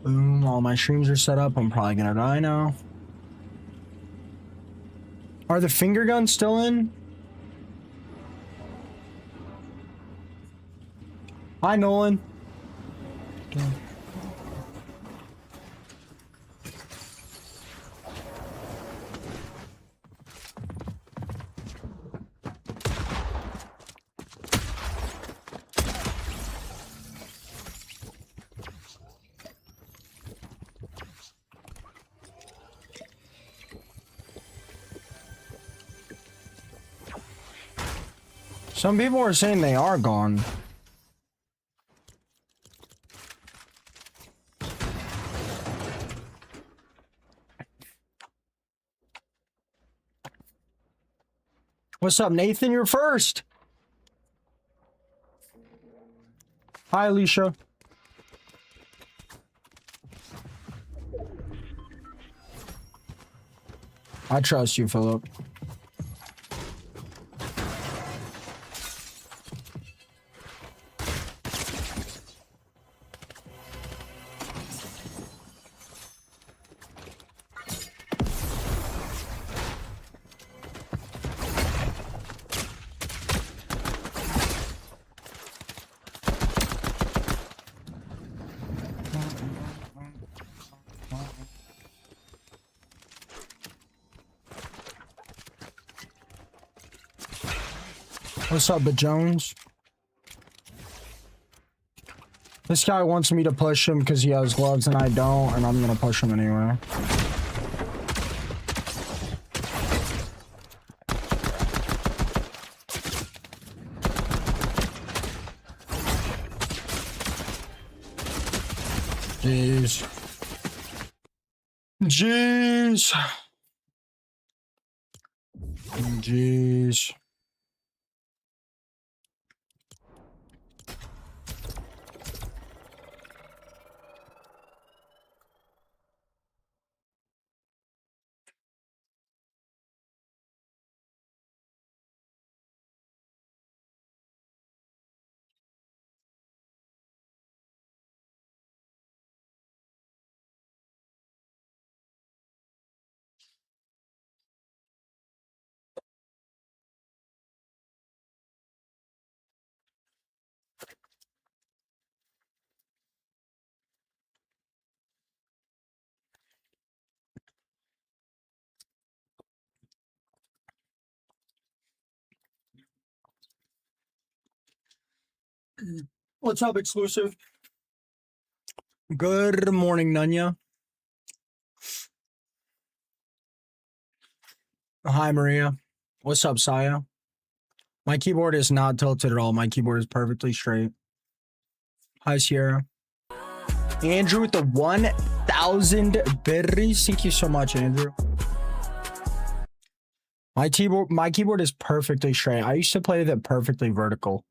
Boom, all my streams are set up. I'm probably gonna die now. Are the finger guns still in? Hi, Nolan. Some people are saying they are gone. What's up, Nathan? You're first. Hi, Alicia. I trust you, Philip. What's up, Jones? This guy wants me to push him because he has gloves and I don't, and I'm gonna push him anyway. Jeez. Jeez. Jeez. What's up, exclusive? Good morning, Nunya. Hi, Maria. What's up, Saya? My keyboard is not tilted at all. My keyboard is perfectly straight. Hi, Sierra. Andrew with the 1,000 berries. Thank you so much, Andrew. My keyboard is perfectly straight. I used to play with it perfectly vertical.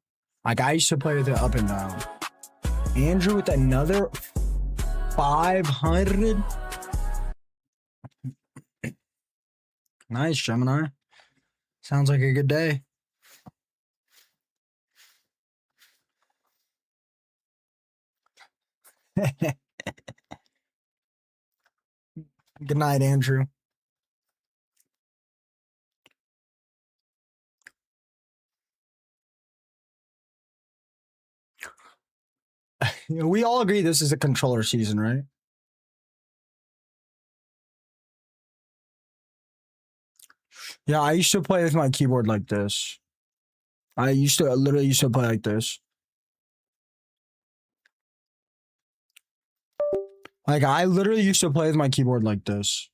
Like, I used to play with it up and down. Andrew with another 500. Nice, Gemini. Sounds like a good day. Good night, Andrew. We all agree this is a controller season, right? Yeah, I used to play with my keyboard like this. I literally used to play like this. Like, I literally used to play with my keyboard like this.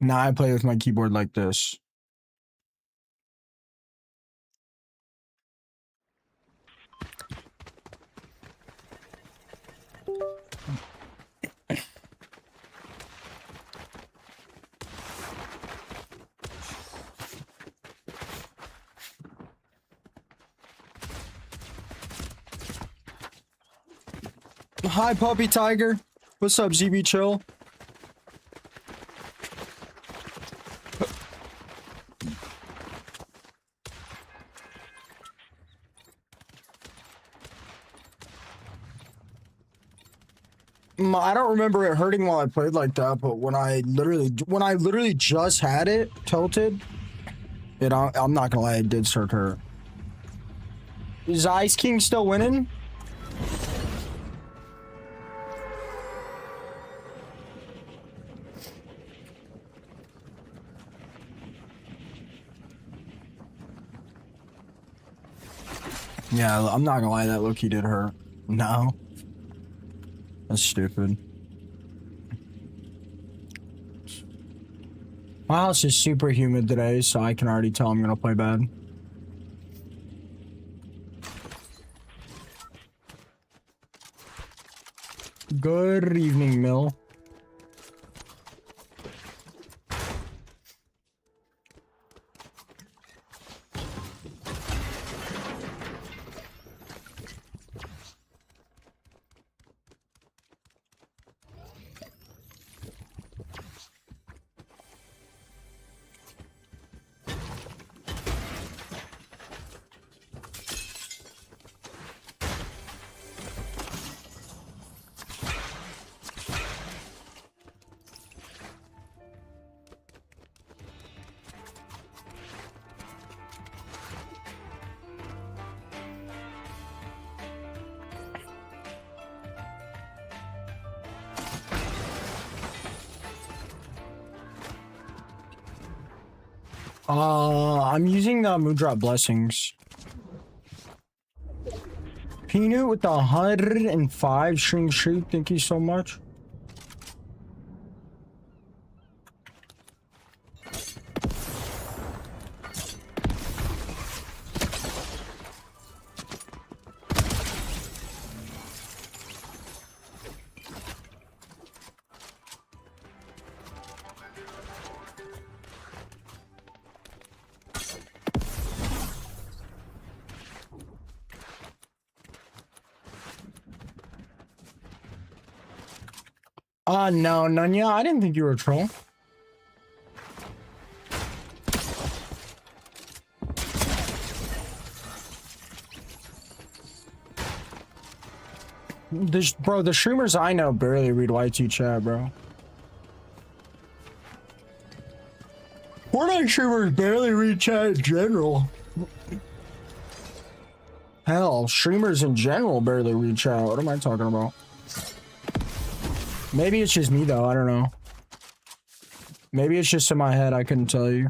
Now I play with my keyboard like this. Hi, Puppy Tiger. What's up, ZB Chill? I don't remember it hurting while I played like that, but when I literally just had it tilted, I'm not gonna lie, it did start to hurt. Is Ice King still winning? Yeah, I'm not gonna lie, that look he did hurt. No. That's stupid. My house is super humid today, so I can already tell I'm gonna play bad. Good evening, Mill. I'm using the Moondrop Blessings. Peanut with the 105 stream streak. Thank you so much. No, Nunya, I didn't think you were a troll. Bro, the streamers I know barely read YT chat, bro. Fortnite streamers barely read chat in general. Hell, streamers in general barely read chat. What am I talking about? Maybe it's just me, though. I don't know. Maybe it's just in my head. I couldn't tell you.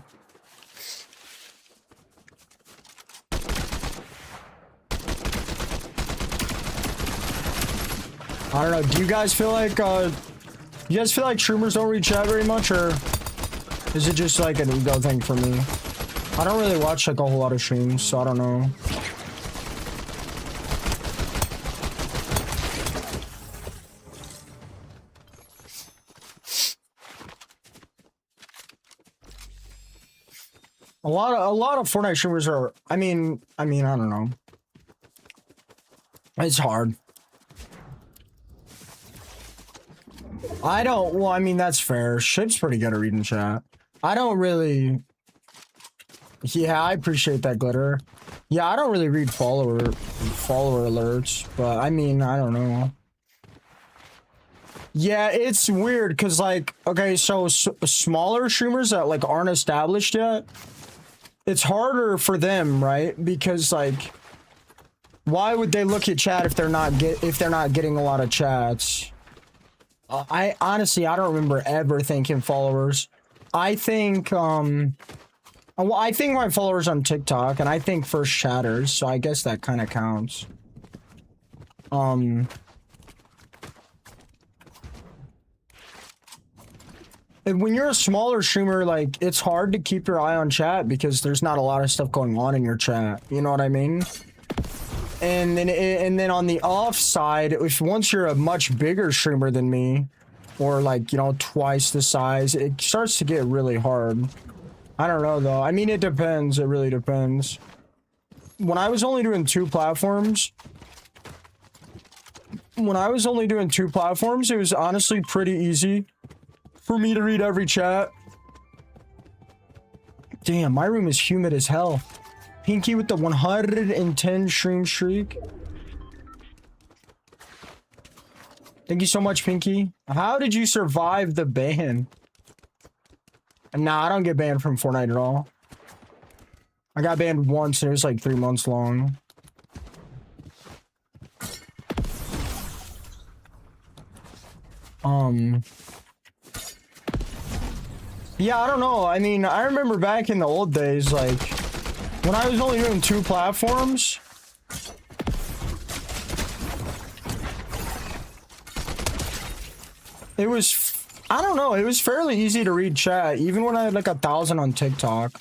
I don't know. Do you guys feel like, streamers don't read chat very much, or is it just like an ego thing for me? I don't really watch like a whole lot of streams, so I don't know. A lot of Fortnite streamers are, I mean, I don't know. It's hard. Well, I mean, that's fair. Ship's pretty good at reading chat. I don't really... Yeah, I appreciate that, Glitter. Yeah, I don't really read follower alerts, but I mean, I don't know. Yeah, it's weird, because, like, okay, so smaller streamers that, like, aren't established yet, it's harder for them, right? Because, like, why would they look at chat if they're not getting a lot of chats? I honestly, I don't remember ever thinking followers. I think, well, I think my followers on TikTok, and I think first chatters, so I guess that kind of counts. And when you're a smaller streamer, like, it's hard to keep your eye on chat because there's not a lot of stuff going on in your chat. You know what I mean? And then on the off side, if once you're a much bigger streamer than me, or like, you know, twice the size, it starts to get really hard. I don't know though. I mean, it depends. It really depends. When I was only doing two platforms, it was honestly pretty easy for me to read every chat. Damn, my room is humid as hell. Pinky with the 110 stream streak. Thank you so much, Pinky. How did you survive the ban? Nah, I don't get banned from Fortnite at all. I got banned once and it was like 3 months long. Yeah, I don't know. I mean, I remember back in the old days, like, when I was only doing 2 platforms. It was, I don't know, it was fairly easy to read chat, even when I had like 1,000 on TikTok.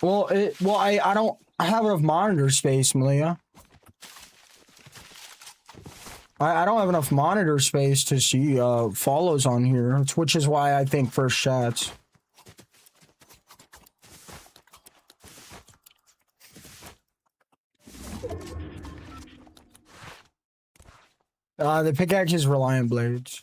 Well, I don't have enough monitor space, Malia. I don't have enough monitor space to see follows on here, which is why I think first chats. The pickaxe is Reliant Blades.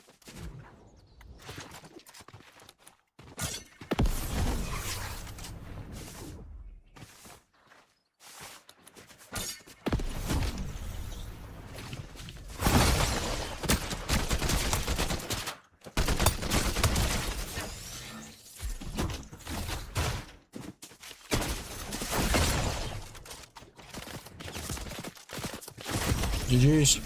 GG's.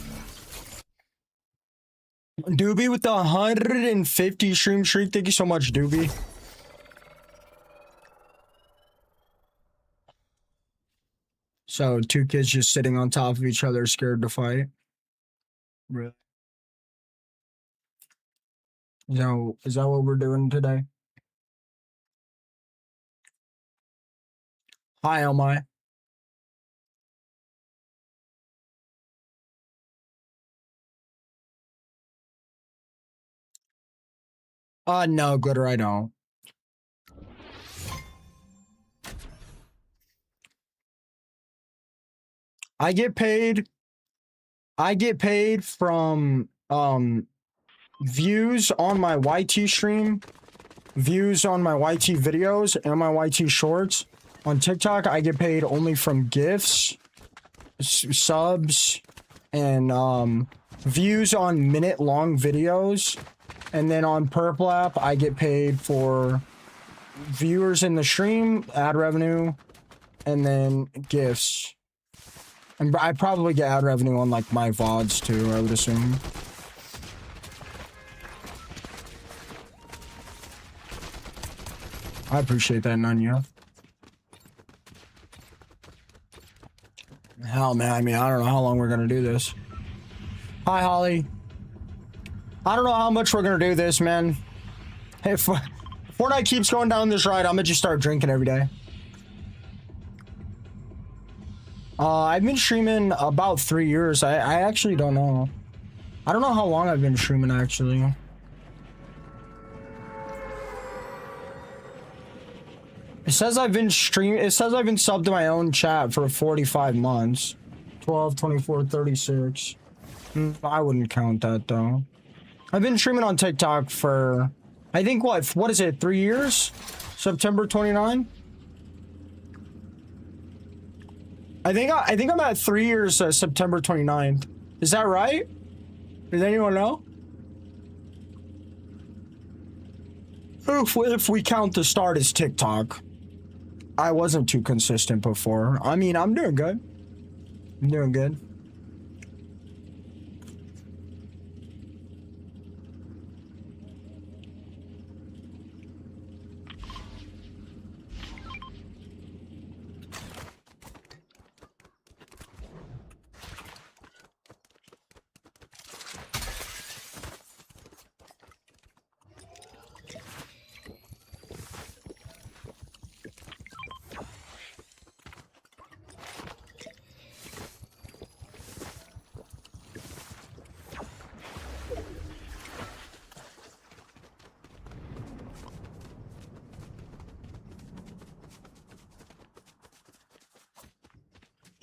Doobie with the 150 stream streak. Thank you so much, Doobie. So 2 kids just sitting on top of each other, scared to fight. Really? Is that what we're doing today? Hi, Elmai. No, Glitter, I don't. I get paid from views on my YT stream, views on my YT videos, and my YT shorts. On TikTok, I get paid only from gifts, subs, and views on minute-long videos. And then on Purple App, I get paid for viewers in the stream, ad revenue, and then gifts. And I probably get ad revenue on like my VODs too, I would assume. I appreciate that, Nunya. Hell, man, I mean, I don't know how long we're gonna do this. Hi, Holly. I don't know how much we're gonna do this, man. If Fortnite keeps going down this ride, I'm gonna just start drinking every day. I've been streaming about 3 years. I actually don't know. I don't know how long I've been streaming, actually. It says I've been subbed to my own chat for 45 months. 12, 24, 36. I wouldn't count that, though. I've been streaming on TikTok for, I think, what is it, 3 years? September 29? I think I'm at 3 years, September 29th. Is that right? Does anyone know? If we count the start as TikTok. I wasn't too consistent before. I mean, I'm doing good. I'm doing good.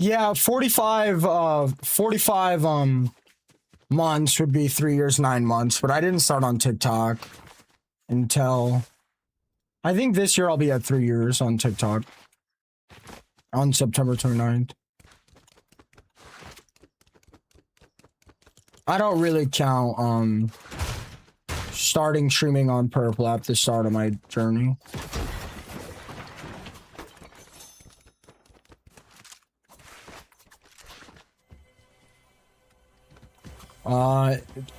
Yeah, 45 months would be 3 years, 9 months, but I didn't start on TikTok until I think this year I'll be at 3 years on TikTok on September 29th. I don't really count starting streaming on Purple at the start of my journey.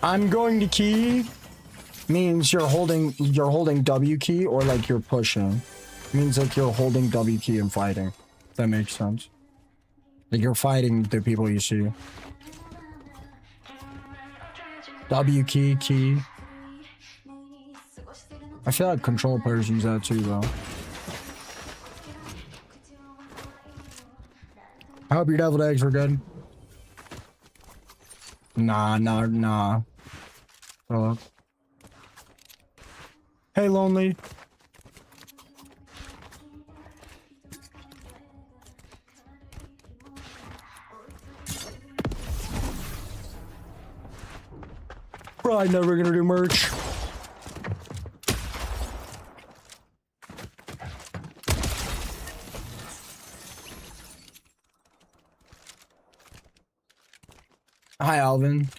I'm going to key means you're holding W key, or like you're pushing. Means like you're holding W key and fighting. If that makes sense. Like you're fighting the people you see. W key, key. I feel like control players use that too, though. I hope your deviled eggs were good. Nah. Hey, lonely. Probably never gonna do merch. Hi, Alvin.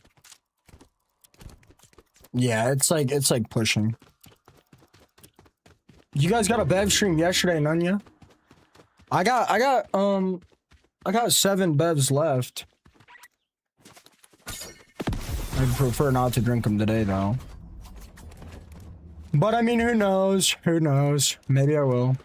Yeah, it's like pushing. You guys got a bev stream yesterday, none ya? I got 7 bevs left. I'd prefer not to drink them today, though. But I mean, who knows? Who knows? Maybe I will.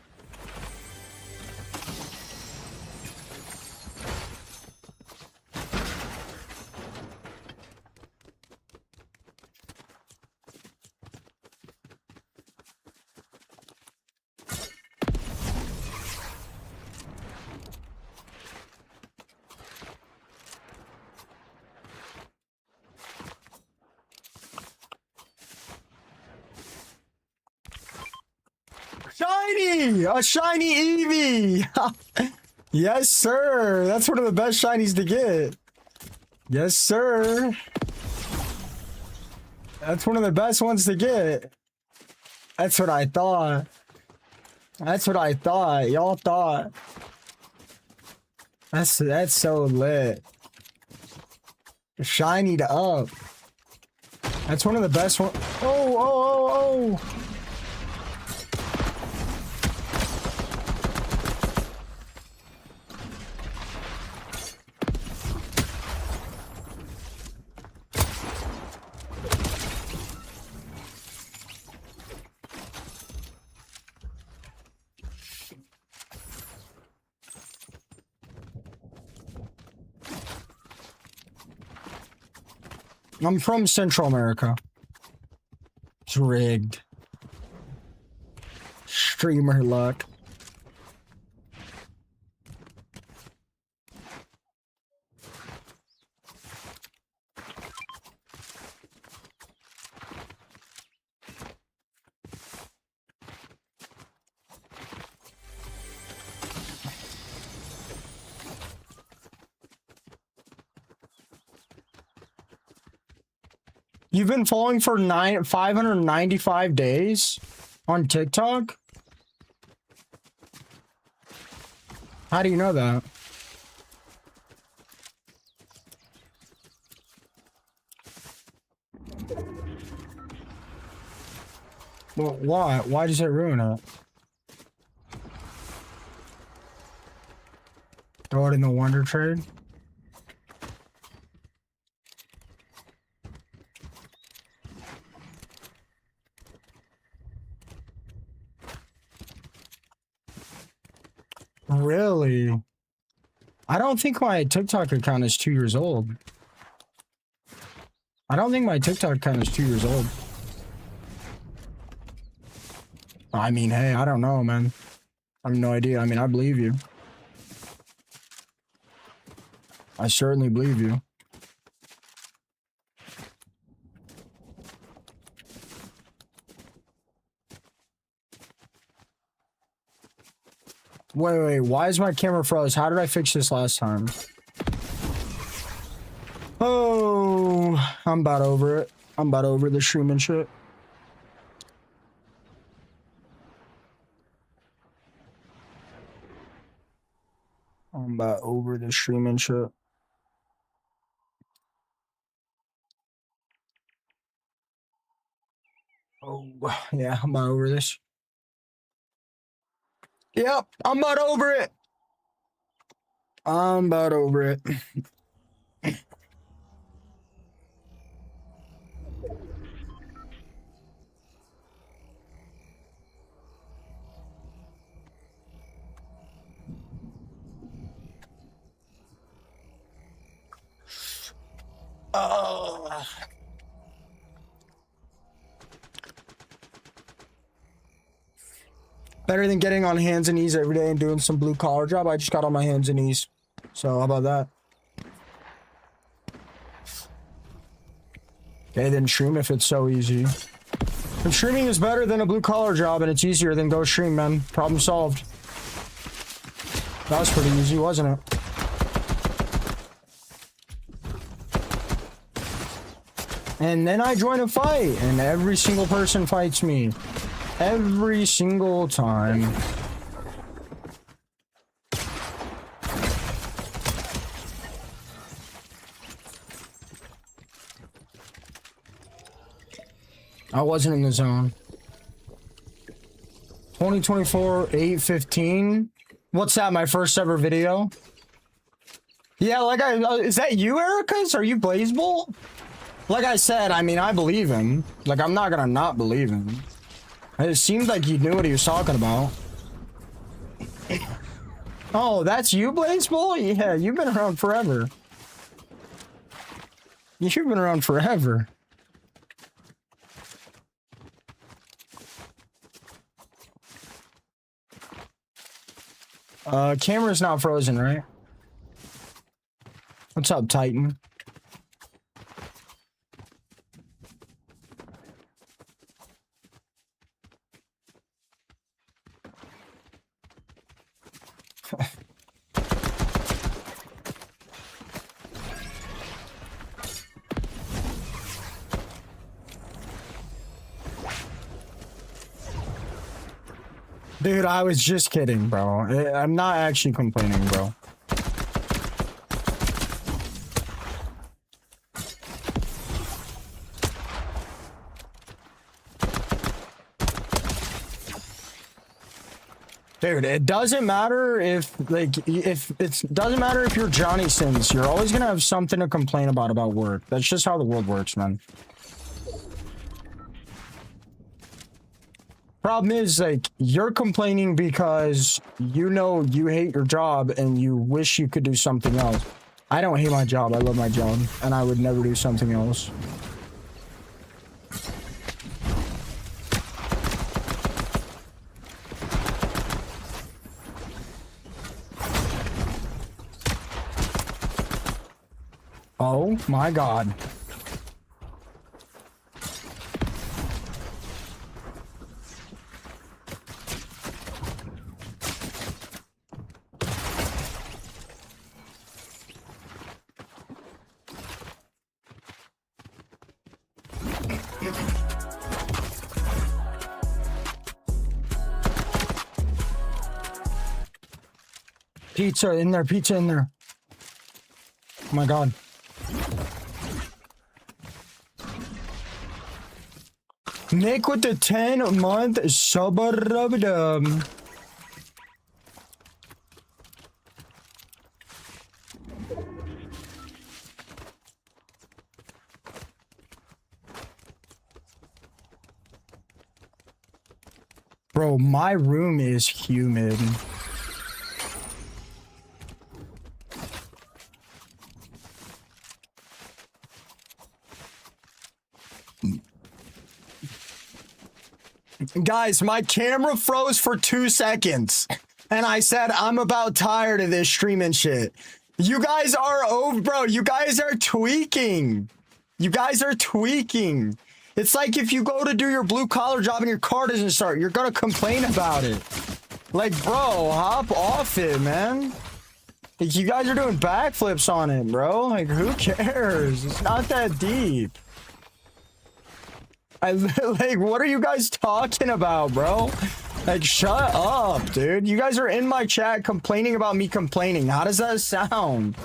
Shiny! A shiny Eevee! Yes, sir. That's one of the best shinies to get. Yes, sir. That's one of the best ones to get. That's what I thought. That's what I thought. Y'all thought. That's so lit. Shinied up. That's one of the best ones. Oh. I'm from Central America. It's rigged. Streamer luck. You've been following for 595 days on TikTok? How do you know that? Well, why? Why does it ruin it? Throw it in the Wonder Trade? Really? I don't think my TikTok account is 2 years old. I don't think my TikTok account is 2 years old. I mean, hey, I don't know, man. I have no idea. I mean, I believe you. I certainly believe you. Wait, why is my camera froze? How did I fix this last time? Oh, I'm about over it. I'm about over the streaming shit. I'm about over the streaming shit. Oh, yeah, I'm about over this. Yep, I'm about over it. I'm about over it. Better than getting on hands and knees every day and doing some blue collar job. I just got on my hands and knees. So how about that? Okay, then stream if it's so easy. If streaming is better than a blue collar job and it's easier, then go stream, man. Problem solved. That was pretty easy, wasn't it? And then I join a fight, and every single person fights me. Every single time. I wasn't in the zone. 2024, 8/15. What's that, my first ever video? Yeah, like is that you, Ericus? Are you BlazBolt? Like I said, I mean, I believe him. Like, I'm not gonna not believe him. It seemed like he knew what he was talking about. Oh, that's you, BlazBolt? Yeah, you've been around forever. You've been around forever. Camera's not frozen, right? What's up, Titan? Dude, I was just kidding, bro. I'm not actually complaining, bro. Dude, it doesn't matter if, like, doesn't matter if you're Johnny Sins. You're always gonna have something to complain about work. That's just how the world works, man. Problem is, like, you're complaining because you know you hate your job and you wish you could do something else. I don't hate my job. I love my job, and I would never do something else. Oh my God. Pizza in there, pizza in there. Oh my God. Nick with the 10-month sub-a-rub-dum. Bro, my room is humid. Guys, my camera froze for 2 seconds. And I said, I'm about tired of this streaming shit. You guys are, oh, bro, you guys are tweaking. You guys are tweaking. It's like if you go to do your blue collar job and your car doesn't start, you're gonna complain about it. Like, bro, hop off it, man. Like, you guys are doing backflips on it, bro. Like, who cares? It's not that deep. Like, what are you guys talking about, bro? Like, shut up, dude. You guys are in my chat complaining about me complaining. How does that sound?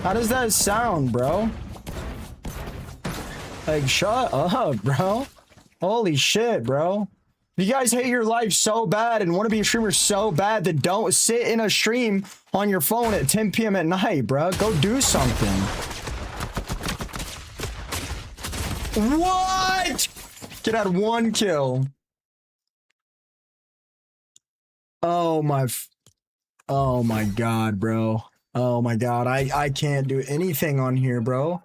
How does that sound, bro? Like, shut up, bro. Holy shit, bro. You guys hate your life so bad and want to be a streamer so bad that don't sit in a stream on your phone at 10 p.m. at night, bro. Go do something. What? Get out 1 kill. Oh my god, bro. Oh my god. I can't do anything on here, bro.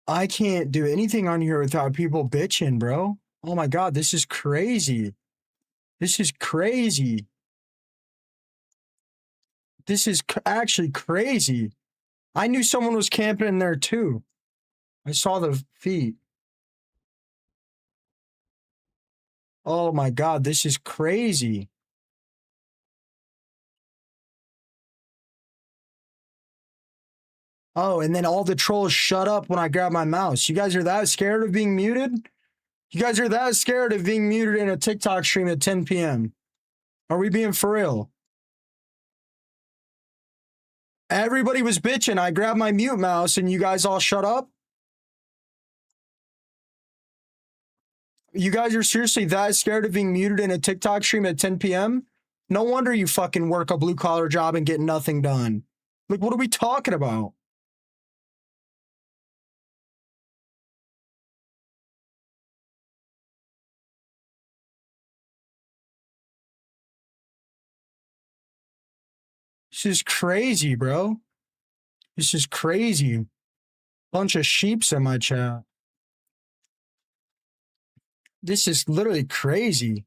I can't do anything on here without people bitching, bro. Oh my god, this is crazy. This is crazy. This is actually crazy. I knew someone was camping in there too. I saw the feet. Oh my god, this is crazy. Oh, and then all the trolls shut up when I grab my mouse. You guys are that scared of being muted? You guys are that scared of being muted in a TikTok stream at 10 p.m. Are we being for real? Everybody was bitching. I grabbed my mute mouse and you guys all shut up? You guys are seriously that scared of being muted in a TikTok stream at 10 p.m.? No wonder you fucking work a blue collar job and get nothing done. Like, what are we talking about? This is crazy, bro. This is crazy. Bunch of sheeps in my chat. This is literally crazy.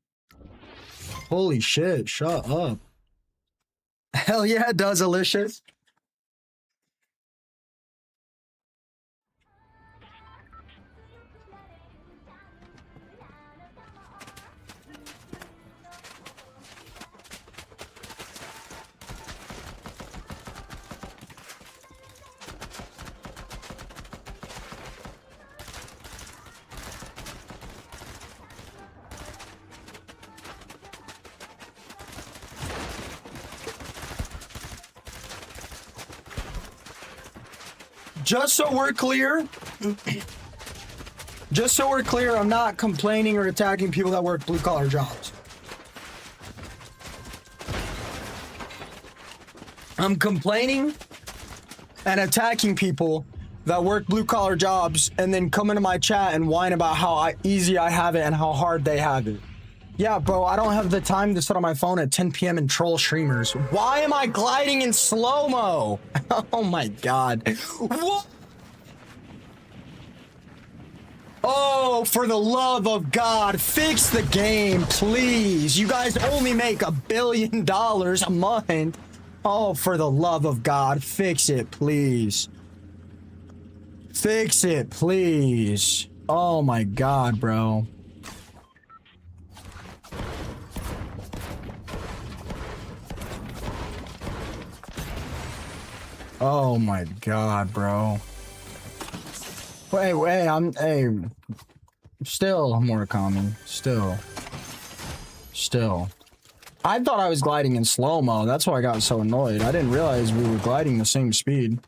Holy shit, shut up. Hell yeah, it does, Alicious. Just so we're clear, I'm not complaining or attacking people that work blue collar jobs. I'm complaining and attacking people that work blue collar jobs and then come into my chat and whine about how easy I have it and how hard they have it. Yeah, bro, I don't have the time to sit on my phone at 10 p.m. and troll streamers. Why am I gliding in slow-mo? Oh my god. What? Oh, for the love of God, fix the game, please. You guys only make $1 billion a month. Oh, for the love of God, fix it, please. Fix it, please. Oh my god, bro. Oh my god, bro. Hey, still Murakami. Still. I thought I was gliding in slow-mo. That's why I got so annoyed. I didn't realize we were gliding the same speed.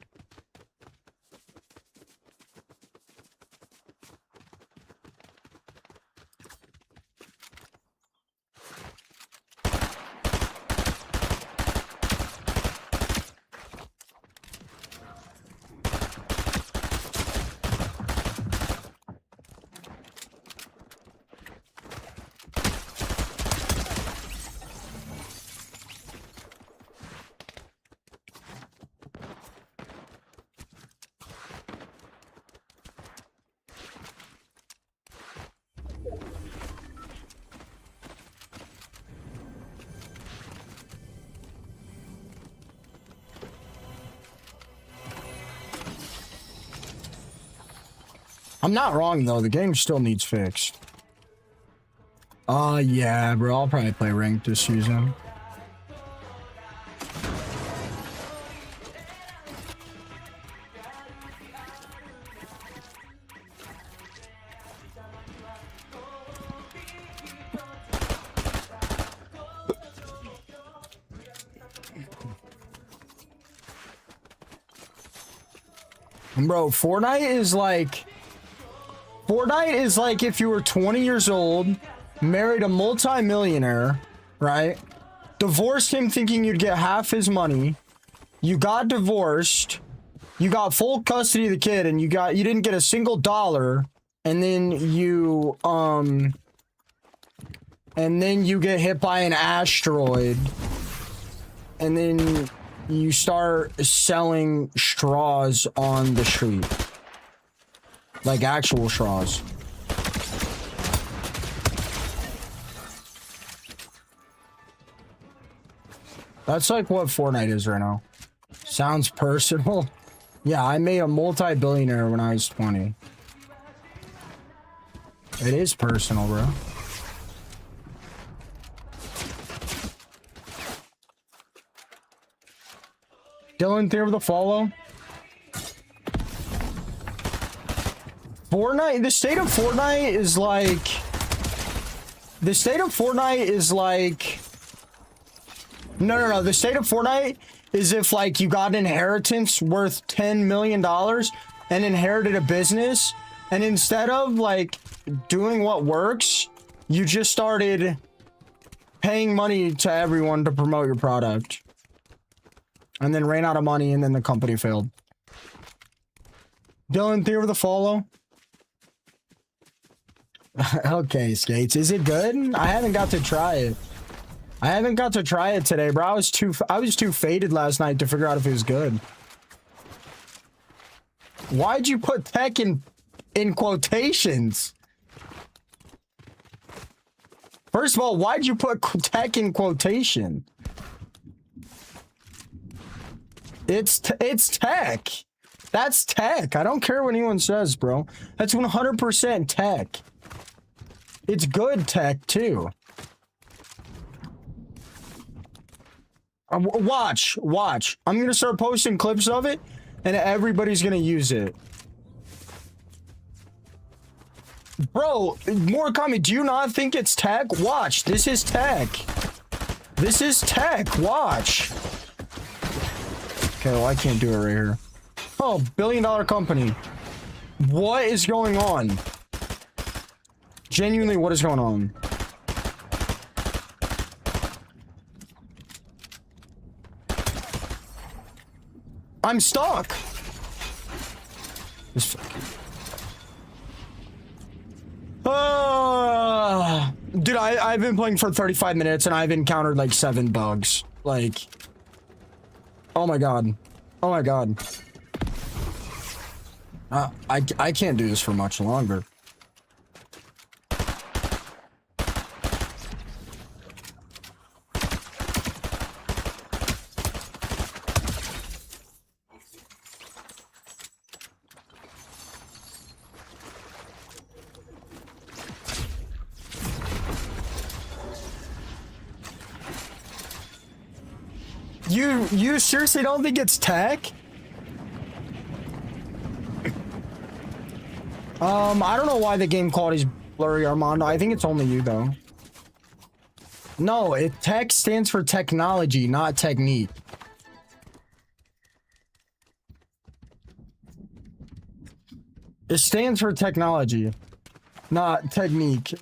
I'm not wrong, though. The game still needs fixed. Yeah, bro. I'll probably play ranked this season. Bro, Fortnite is like if you were 20 years old, married a multi-millionaire, right? Divorced him thinking you'd get half his money. You got divorced. You got full custody of the kid and you didn't get a single dollar. And then you get hit by an asteroid. And then you start selling straws on the street. Like actual straws. That's like what Fortnite is right now. Sounds personal. Yeah, I made a multi-billionaire when I was 20. It is personal, bro. Dylan, there with the follow. Fortnite, the state of Fortnite is like... The state of Fortnite is like... No. The state of Fortnite is if, like, you got an inheritance worth $10 million and inherited a business, and instead of, like, doing what works, you just started paying money to everyone to promote your product. And then ran out of money, and then the company failed. Dylan, there with the follow. Okay, Skates. Is it good? I haven't got to try it. I haven't got to try it today, bro. I was too faded last night to figure out if it was good. Why'd you put tech in quotations? First of all, why'd you put tech in quotation? It's tech. That's tech. I don't care what anyone says, bro. That's 100% tech. It's good tech, too. Watch. I'm going to start posting clips of it, and everybody's going to use it. Bro, more comment. Do you not think it's tech? Watch. This is tech. This is tech. Watch. Okay, well, I can't do it right here. Oh, billion-dollar company. What is going on? Genuinely, what is going on? I'm stuck. This dude, I've been playing for 35 minutes and I've encountered like 7 bugs. Like, oh my god. Oh my god. I can't do this for much longer. You seriously don't think it's tech? I don't know why the game quality's blurry, Armando. I think it's only you, though. No, tech stands for technology, not technique. It stands for technology, not technique.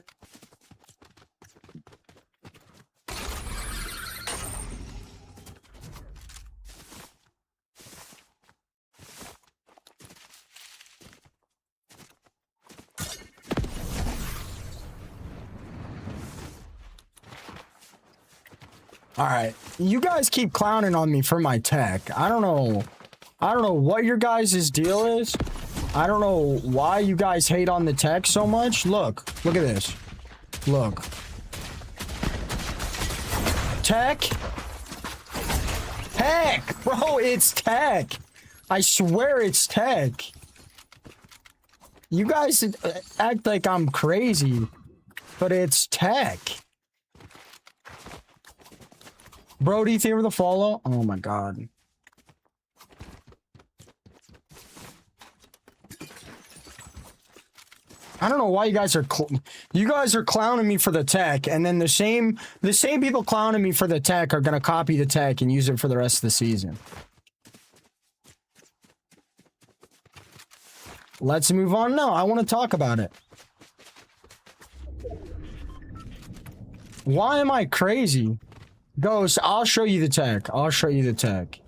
All right, you guys keep clowning on me for my tech. I don't know what your guys' deal is. I don't know why you guys hate on the tech so much. Look at this. Look. Tech, bro, it's tech. I swear it's tech. You guys act like I'm crazy, but it's tech. Brody, favor the follow. Oh my god. I don't know why you guys are clowning me for the tech, and then the same people clowning me for the tech are gonna copy the tech and use it for the rest of the season. Let's move on now. I want to talk about it. Why am I crazy? Ghost, I'll show you the tech. I'll show you the tech.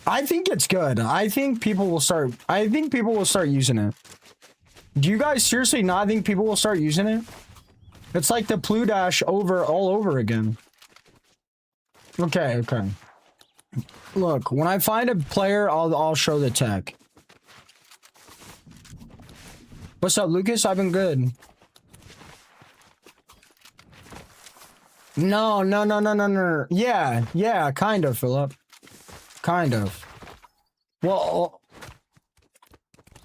I think it's good. I think people will start using it. Do you guys seriously not think people will start using it? It's like the Pludash all over again. Okay. Look, when I find a player, I'll show the tech. What's up, Lucas? I've been good. No. Yeah, kind of, Philip. Kind of. Well,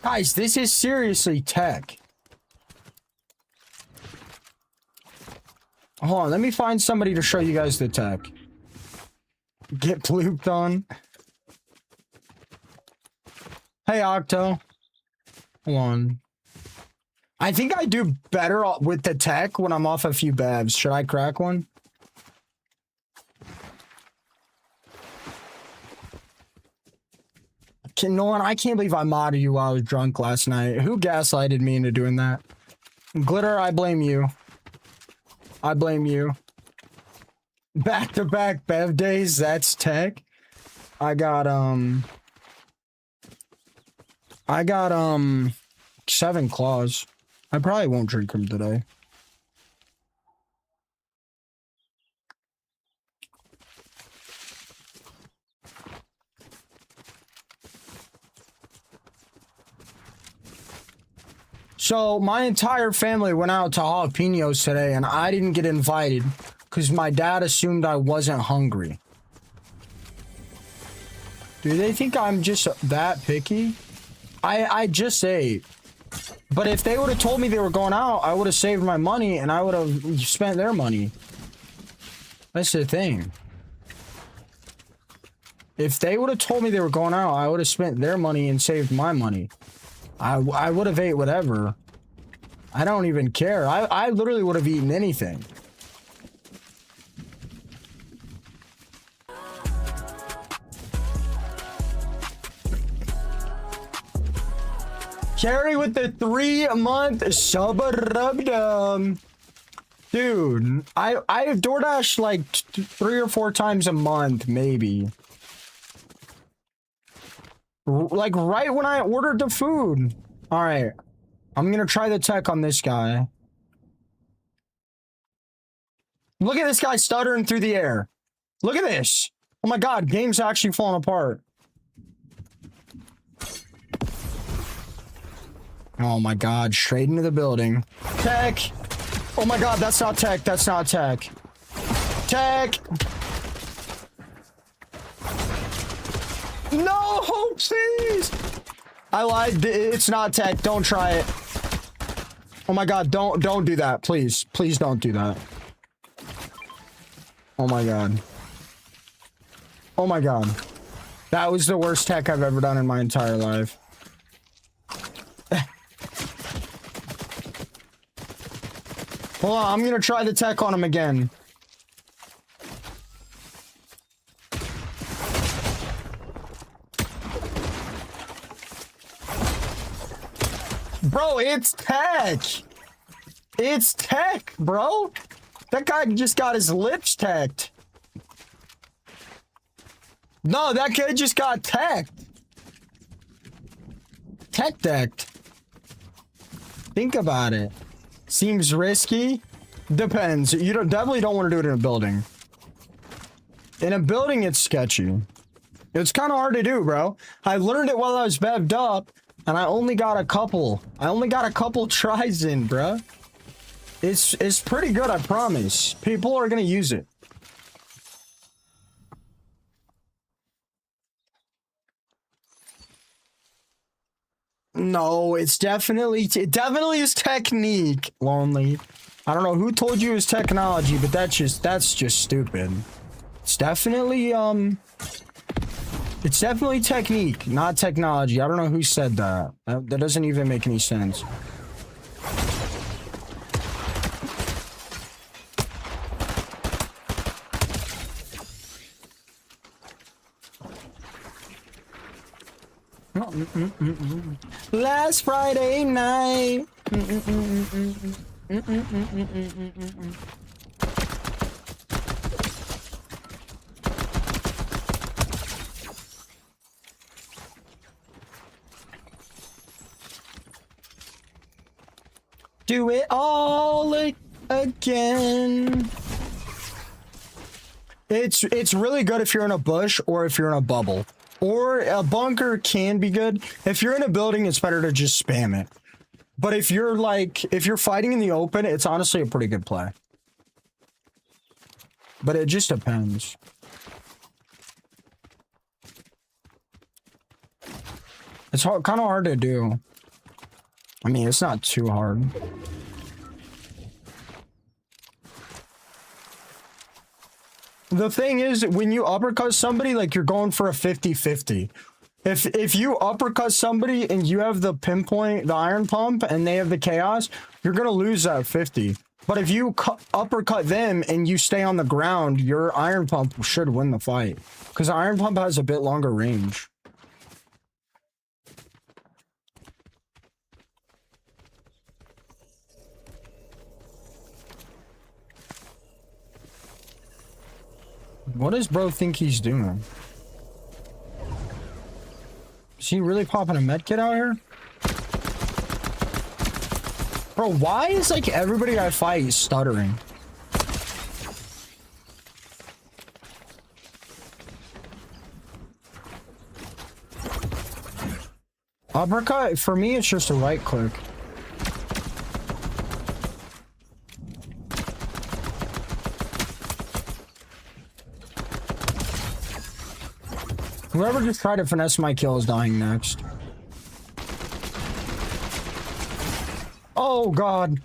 guys, this is seriously tech. Hold on, let me find somebody to show you guys the tech. Get blooped on. Hey, Octo. Hold on. I think I do better with the tech when I'm off a few bevs. Should I crack one? Nolan, I can't believe I modded you while I was drunk last night. Who gaslighted me into doing that? Glitter, I blame you. I blame you. Back-to-back bev days, that's tech. I got 7 claws. I probably won't drink them today. So my entire family went out to jalapenos today and I didn't get invited because my dad assumed I wasn't hungry. Do they think I'm just that picky? I just ate. But if they would have told me they were going out, I would have saved my money and I would have spent their money. That's the thing. If they would have told me they were going out, I would have spent their money and saved my money. I would have ate whatever. I don't even care. I literally would have eaten anything. Carrie with the 3-month sub-rub-dum. Dude, I DoorDash like 3 or 4 times a month, maybe. Like right when I ordered the food. All right, I'm gonna try the tech on this guy. Look at this guy stuttering through the air. Look at this. Oh my God, game's actually falling apart. Oh my God, straight into the building. Tech. Oh my God, that's not tech. That's not tech. Tech. No, please. I lied. It's not tech. Don't try it. Oh my God, don't do that. Please. Please don't do that. Oh my God. Oh my God. That was the worst tech I've ever done in my entire life. Hold on, I'm gonna try the tech on him again. Bro, it's tech. It's tech, bro. That guy just got his lips teched. No, that kid just got teched. Tech decked. Think about it. Seems risky. Depends. You definitely don't want to do it in a building. In a building, it's sketchy. It's kind of hard to do, bro. I learned it while I was bevved up, and I only got a couple. Tries in, bro. It's pretty good, I promise. People are gonna use it. No, it definitely is technique, Lonely. I don't know who told you it was technology, but that's just stupid. It's definitely technique, not technology. I don't know who said that. That doesn't even make any sense. Last Friday night. Do it all again. It's really good if you're in a bush or if you're in a bubble. Or a bunker can be good. If you're in a building, it's better to just spam it. But if you're fighting in the open, it's honestly a pretty good play. But it just depends. It's kind of hard to do. I mean, it's not too hard. The thing is, when you uppercut somebody, like, you're going for a 50-50. If you uppercut somebody and you have the pinpoint, the iron pump, and they have the chaos, you're gonna lose that 50. But if you uppercut them and you stay on the ground, your iron pump should win the fight. Because the iron pump has a bit longer range. What does bro think he's doing? Is he really popping a medkit out here? Bro, why is like everybody I fight stuttering? Uppercut, for me, it's just a right click. Whoever just tried to finesse my kill is dying next. Oh, God.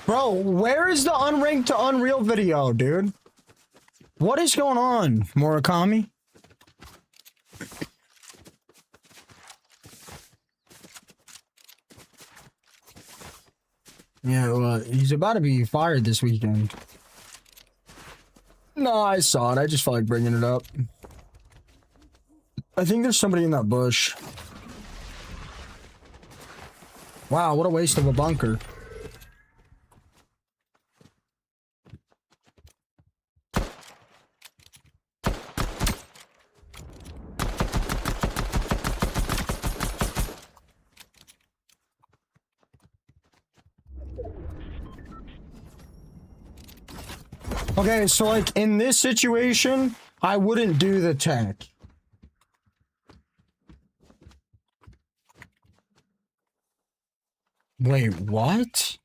Bro, where is the unranked to Unreal video, dude? What is going on, Murakami? Yeah, well, he's about to be fired this weekend. No, I saw it. I just felt like bringing it up. I think there's somebody in that bush. Wow, what a waste of a bunker. Okay, so like in this situation, I wouldn't do the tech. Wait, what?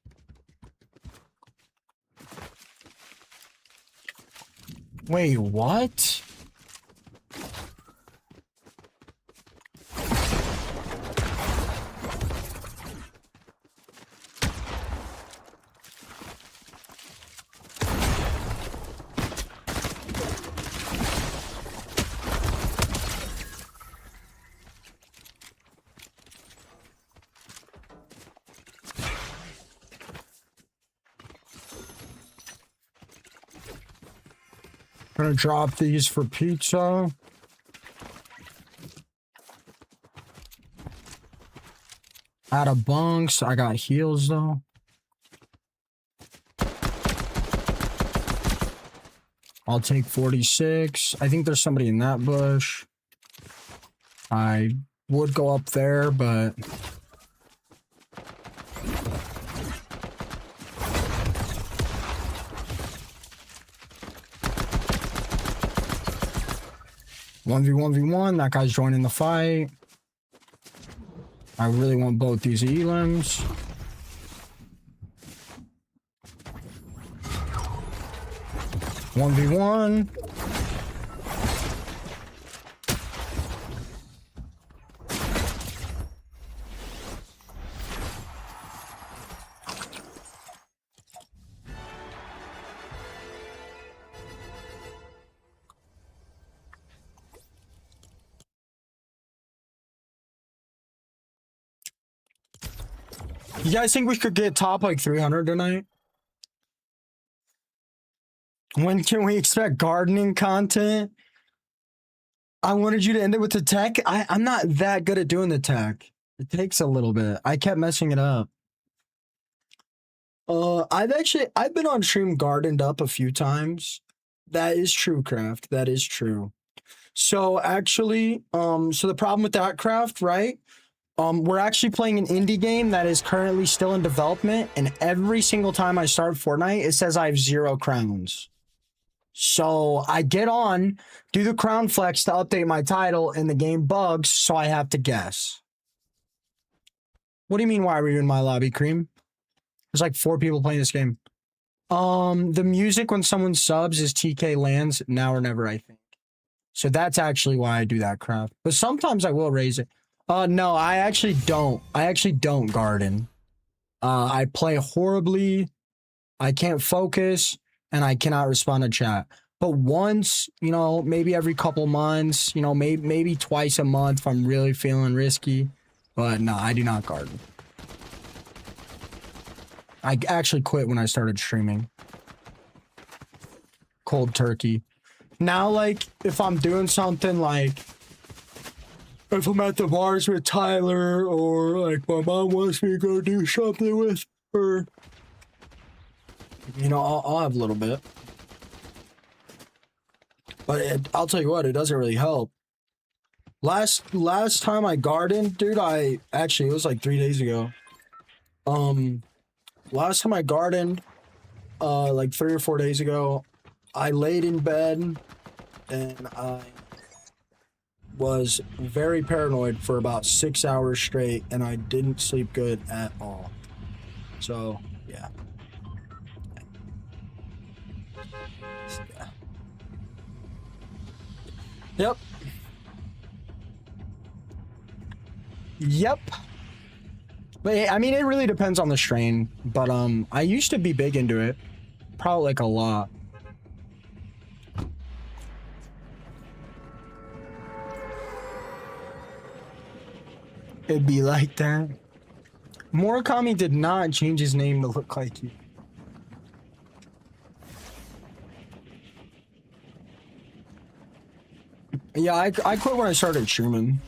Wait, what? Gonna drop these for pizza. Out of bunks. I got heals though. I'll take 46. I think there's somebody in that bush. I Would go up there, but... 1v1v1, that guy's joining the fight. I really want both these elims. One v one. You guys think we could get top like 300 tonight? When can we expect gardening content? I wanted you to end it with the tech. I'm not that good at doing the tech. It takes a little bit. I kept messing it up. I've been on stream gardened up a few times. That is true, Craft. That is true. So actually, so the problem with that, Craft, right? We're actually playing an indie game that is currently still in development, and every single time I start Fortnite, it says I have 0 crowns. So I get on, do the crown flex to update my title, and the game bugs, so I have to guess. What do you mean, why are you in my lobby, Cream? There's like 4 people playing this game. The music when someone subs is TK lands, now or never, I think. So that's actually why I do that, Craft. But sometimes I will raise it. No, I actually don't. I actually don't garden. I play horribly. I can't focus, and I cannot respond to chat. But once, you know, maybe every couple months, you know, maybe twice a month if I'm really feeling risky. But no, I do not garden. I actually quit when I started streaming. Cold turkey. Now, like, if I'm doing something like, if I'm at the bars with Tyler, or like my mom wants me to go do something with her, you know, I'll have a little bit. But I'll tell you what, it doesn't really help. Last time I gardened, dude, it was like 3 days ago. Last time I gardened, like 3 or 4 days ago, I laid in bed and I was very paranoid for about 6 hours straight, and I didn't sleep good at all. So, yeah. Yep. Yep. But I mean, it really depends on the strain. But I used to be big into it, probably like a lot. It'd be like that. Murakami did not change his name to look like you. Yeah, I quit when I started streaming.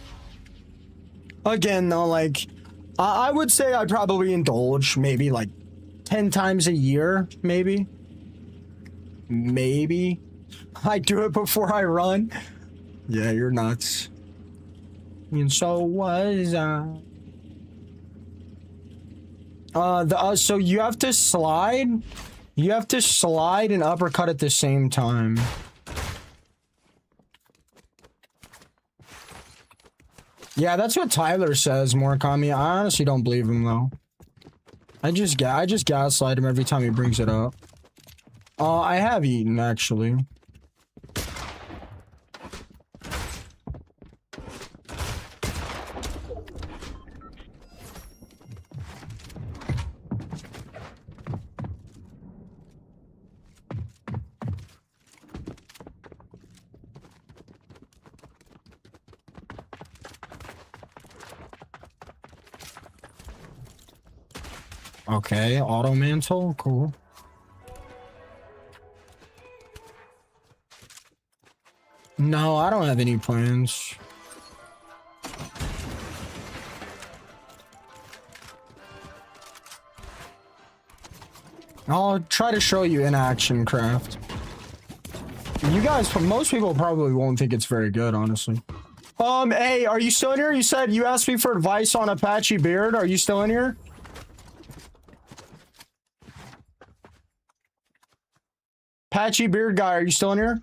Again, though, like, I would say I probably indulge maybe like 10 times a year, maybe. Maybe. I do it before I run. Yeah, you're nuts. And so was so you have to slide. You have to slide and uppercut at the same time. Yeah, that's what Tyler says, Murakami. I honestly don't believe him though. I just gaslight him every time he brings it up. I have eaten actually. Okay, auto mantle, cool. No, I don't have any plans. I'll try to show you in action, Craft. You guys, most people probably won't think it's very good, honestly. Hey, are you still in here? You said you asked me for advice on Apache Beard. Are you still in here? Apache Beard guy, are you still in here?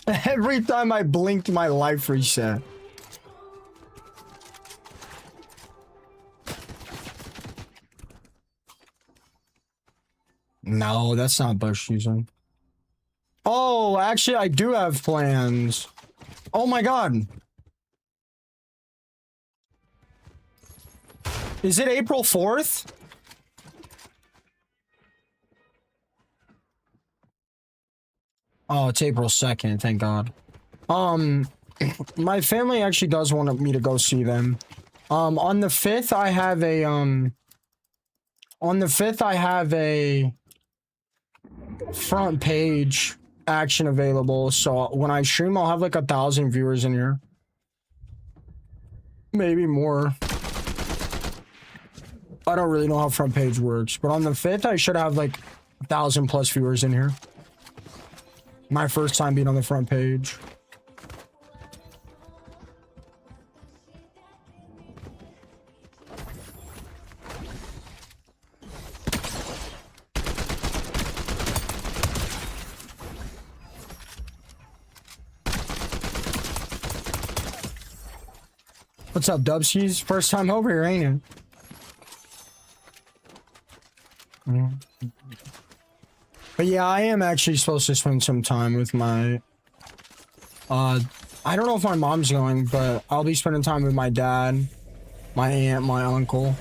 Every time I blinked, my life reset. No, that's not bush using. Oh, actually, I do have plans. Oh my god. Is it April 4th? Oh, it's April 2nd, thank God. My family actually does want me to go see them. On the 5th, I have a, on the 5th, I have a front page action available. So when I stream, I'll have like 1,000 viewers in here. Maybe more. I don't really know how front page works, but on the 5th, I should have like 1,000 plus viewers in here. My first time being on the front page. What's up, Dubskies? First time over here, ain't it? But yeah, I am actually supposed to spend some time with my... I don't know if my mom's going, but I'll be spending time with my dad, my aunt, my uncle.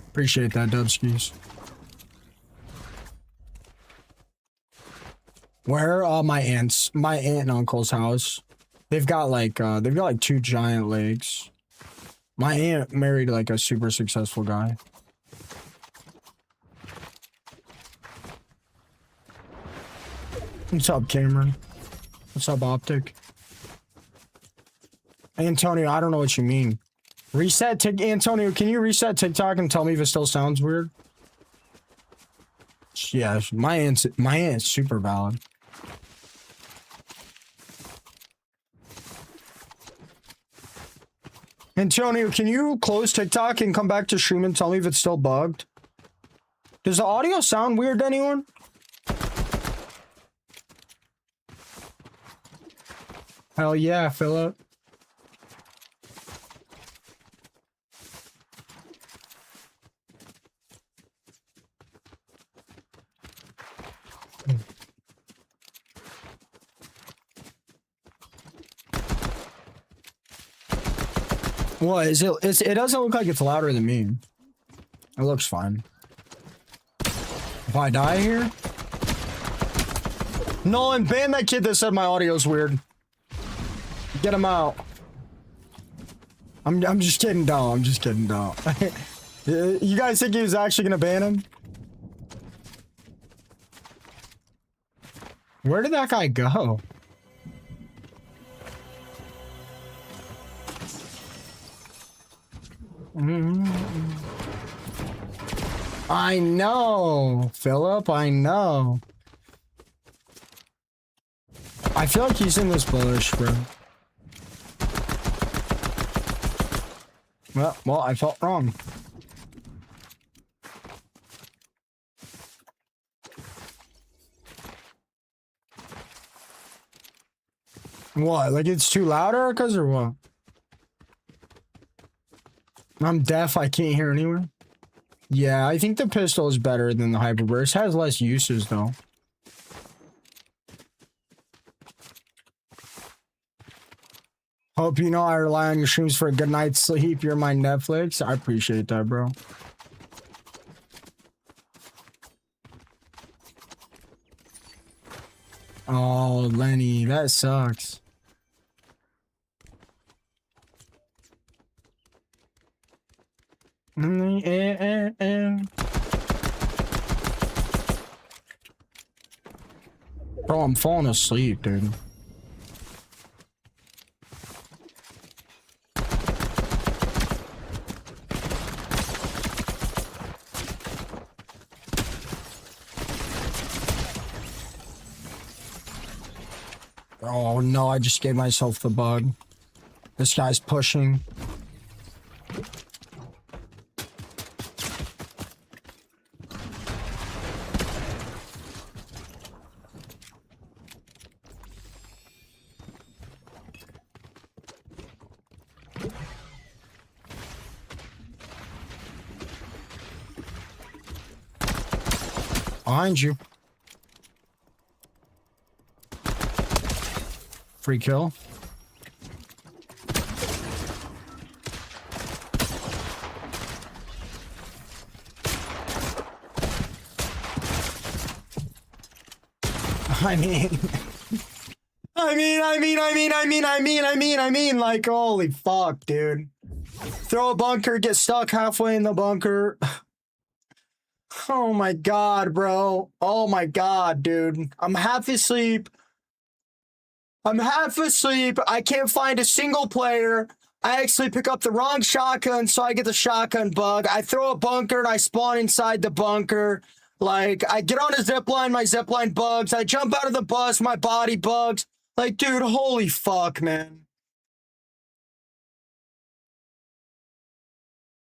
Appreciate that, Dubskis. Where are my aunt and uncle's house? They've got like 2 giant lakes. My aunt married like a super successful guy. What's up, Cameron? What's up, Optic? Antonio, I don't know what you mean. Reset Antonio, can you reset TikTok and tell me if it still sounds weird? Yeah, my aunt's super valid. Antonio, can you close TikTok and come back to stream and tell me if it's still bugged? Does the audio sound weird to anyone? Hell yeah, Philip. What is it? It doesn't look like it's louder than me. It looks fine. If I die here? Nolan, ban that kid that said my audio's weird. Get him out. I'm just kidding, dog. I'm just kidding, dog. You guys think he was actually gonna ban him? Where did that guy go? I know, Philip, I know. I feel like he's in this bush, bro. Well, I felt wrong. What? Like it's too loud, Ericas, or what? I'm deaf. I can't hear anywhere. Yeah, I think the pistol is better than the hyperburst. Has less uses though. Hope you know I rely on your streams for a good night's sleep. You're my Netflix. I appreciate that, bro. Oh, Lenny, that sucks. Bro, I'm falling asleep, dude. Oh no, I just gave myself the bug. This guy's pushing. Behind you. Free kill. I mean, like, holy fuck, dude. Throw a bunker, get stuck halfway in the bunker. Oh my god, bro. Oh my god, dude. I'm half asleep. I can't find a single player. I actually pick up the wrong shotgun, so I get the shotgun bug. I throw a bunker and I spawn inside the bunker. Like, I get on a zipline, my zipline bugs. I jump out of the bus, my body bugs. Like, dude, holy fuck, man.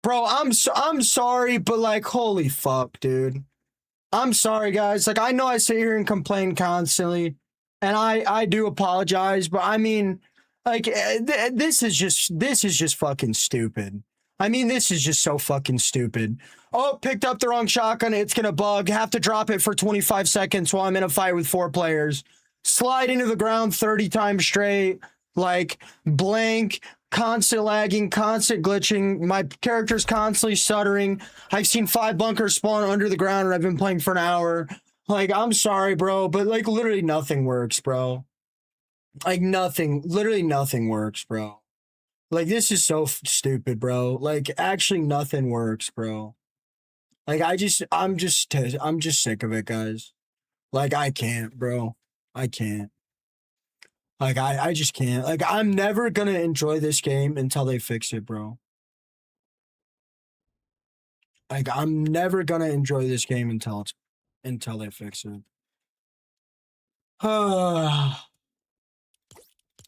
Bro, I'm sorry, but like, holy fuck, dude. I'm sorry, guys. Like, I know I sit here and complain constantly, and I do apologize, but I mean, like, this is just fucking stupid. I mean, this is just so fucking stupid. Oh, picked up the wrong shotgun. It's gonna bug. Have to drop it for 25 seconds while I'm in a fight with 4 players. Slide into the ground 30 times straight. Like, blank. Constant lagging, constant glitching. My character's constantly stuttering. I've seen 5 bunkers spawn under the ground and I've been playing for an hour. Like, I'm sorry, bro, but like literally nothing works, bro. Like literally nothing works, bro. Like, this is so stupid, bro. Like, actually nothing works, bro. Like, I'm just sick of it, guys. Like, I can't, bro. I can't. Like, I just can't. Like, I'm never gonna enjoy this game until they fix it, bro. Like, I'm never gonna enjoy this game until they fix it.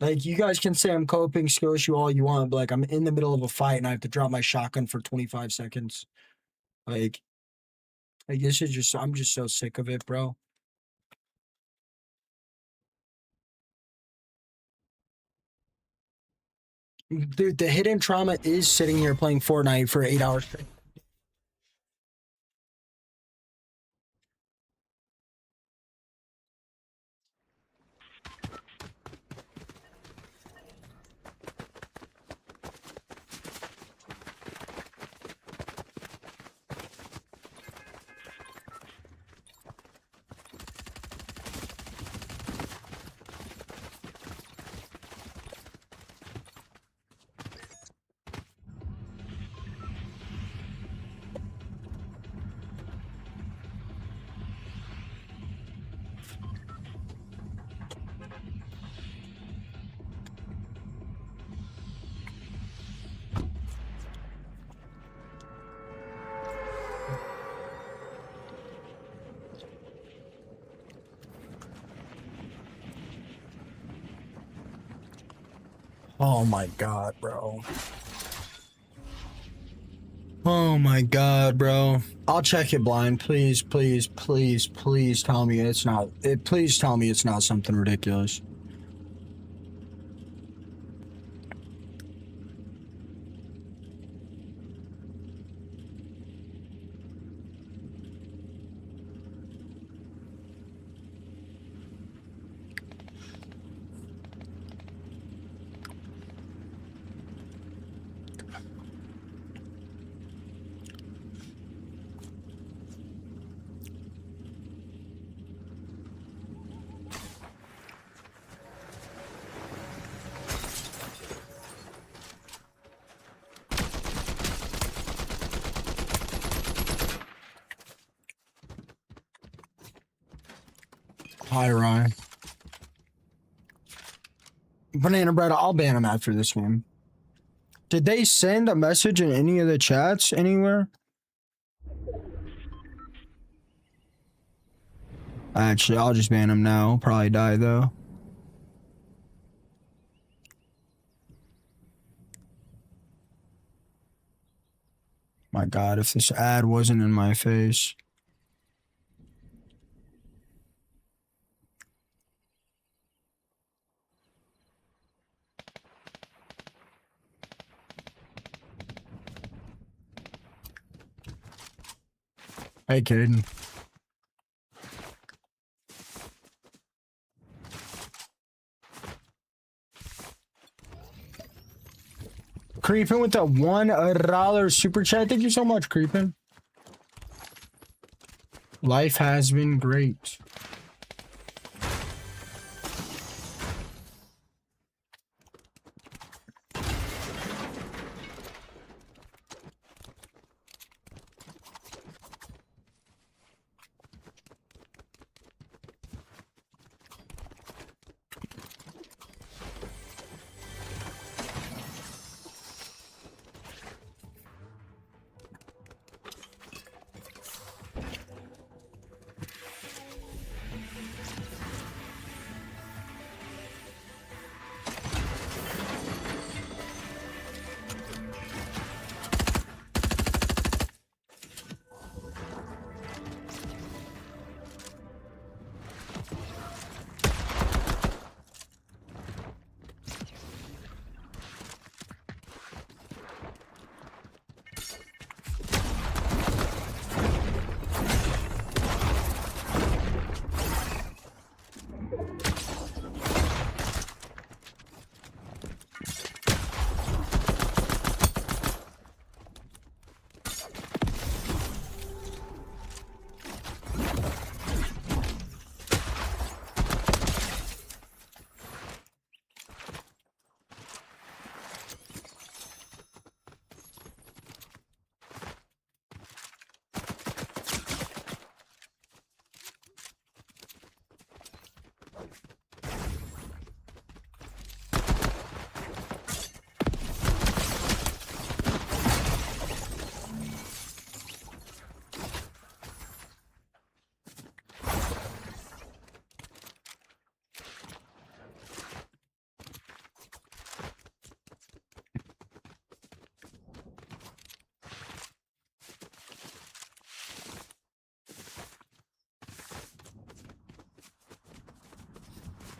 Like, you guys can say I'm coping skills you all you want, but like, I'm in the middle of a fight and I have to drop my shotgun for 25 seconds. Like this is just, I'm just so sick of it, bro. Dude, the hidden trauma is sitting here playing Fortnite for 8 hours straight. Oh my god, bro. Oh my god, bro. I'll check it blind. Please, please, please, please tell me it's not. Please tell me it's not something ridiculous. Hi, Ryan. Banana Bread, I'll ban him after this game. Did they send a message in any of the chats anywhere? Actually, I'll just ban him now. Probably die, though. My God, if this ad wasn't in my face. Hey, kid. Creeping with the $1 super chat. Thank you so much, Creeping. Life has been great.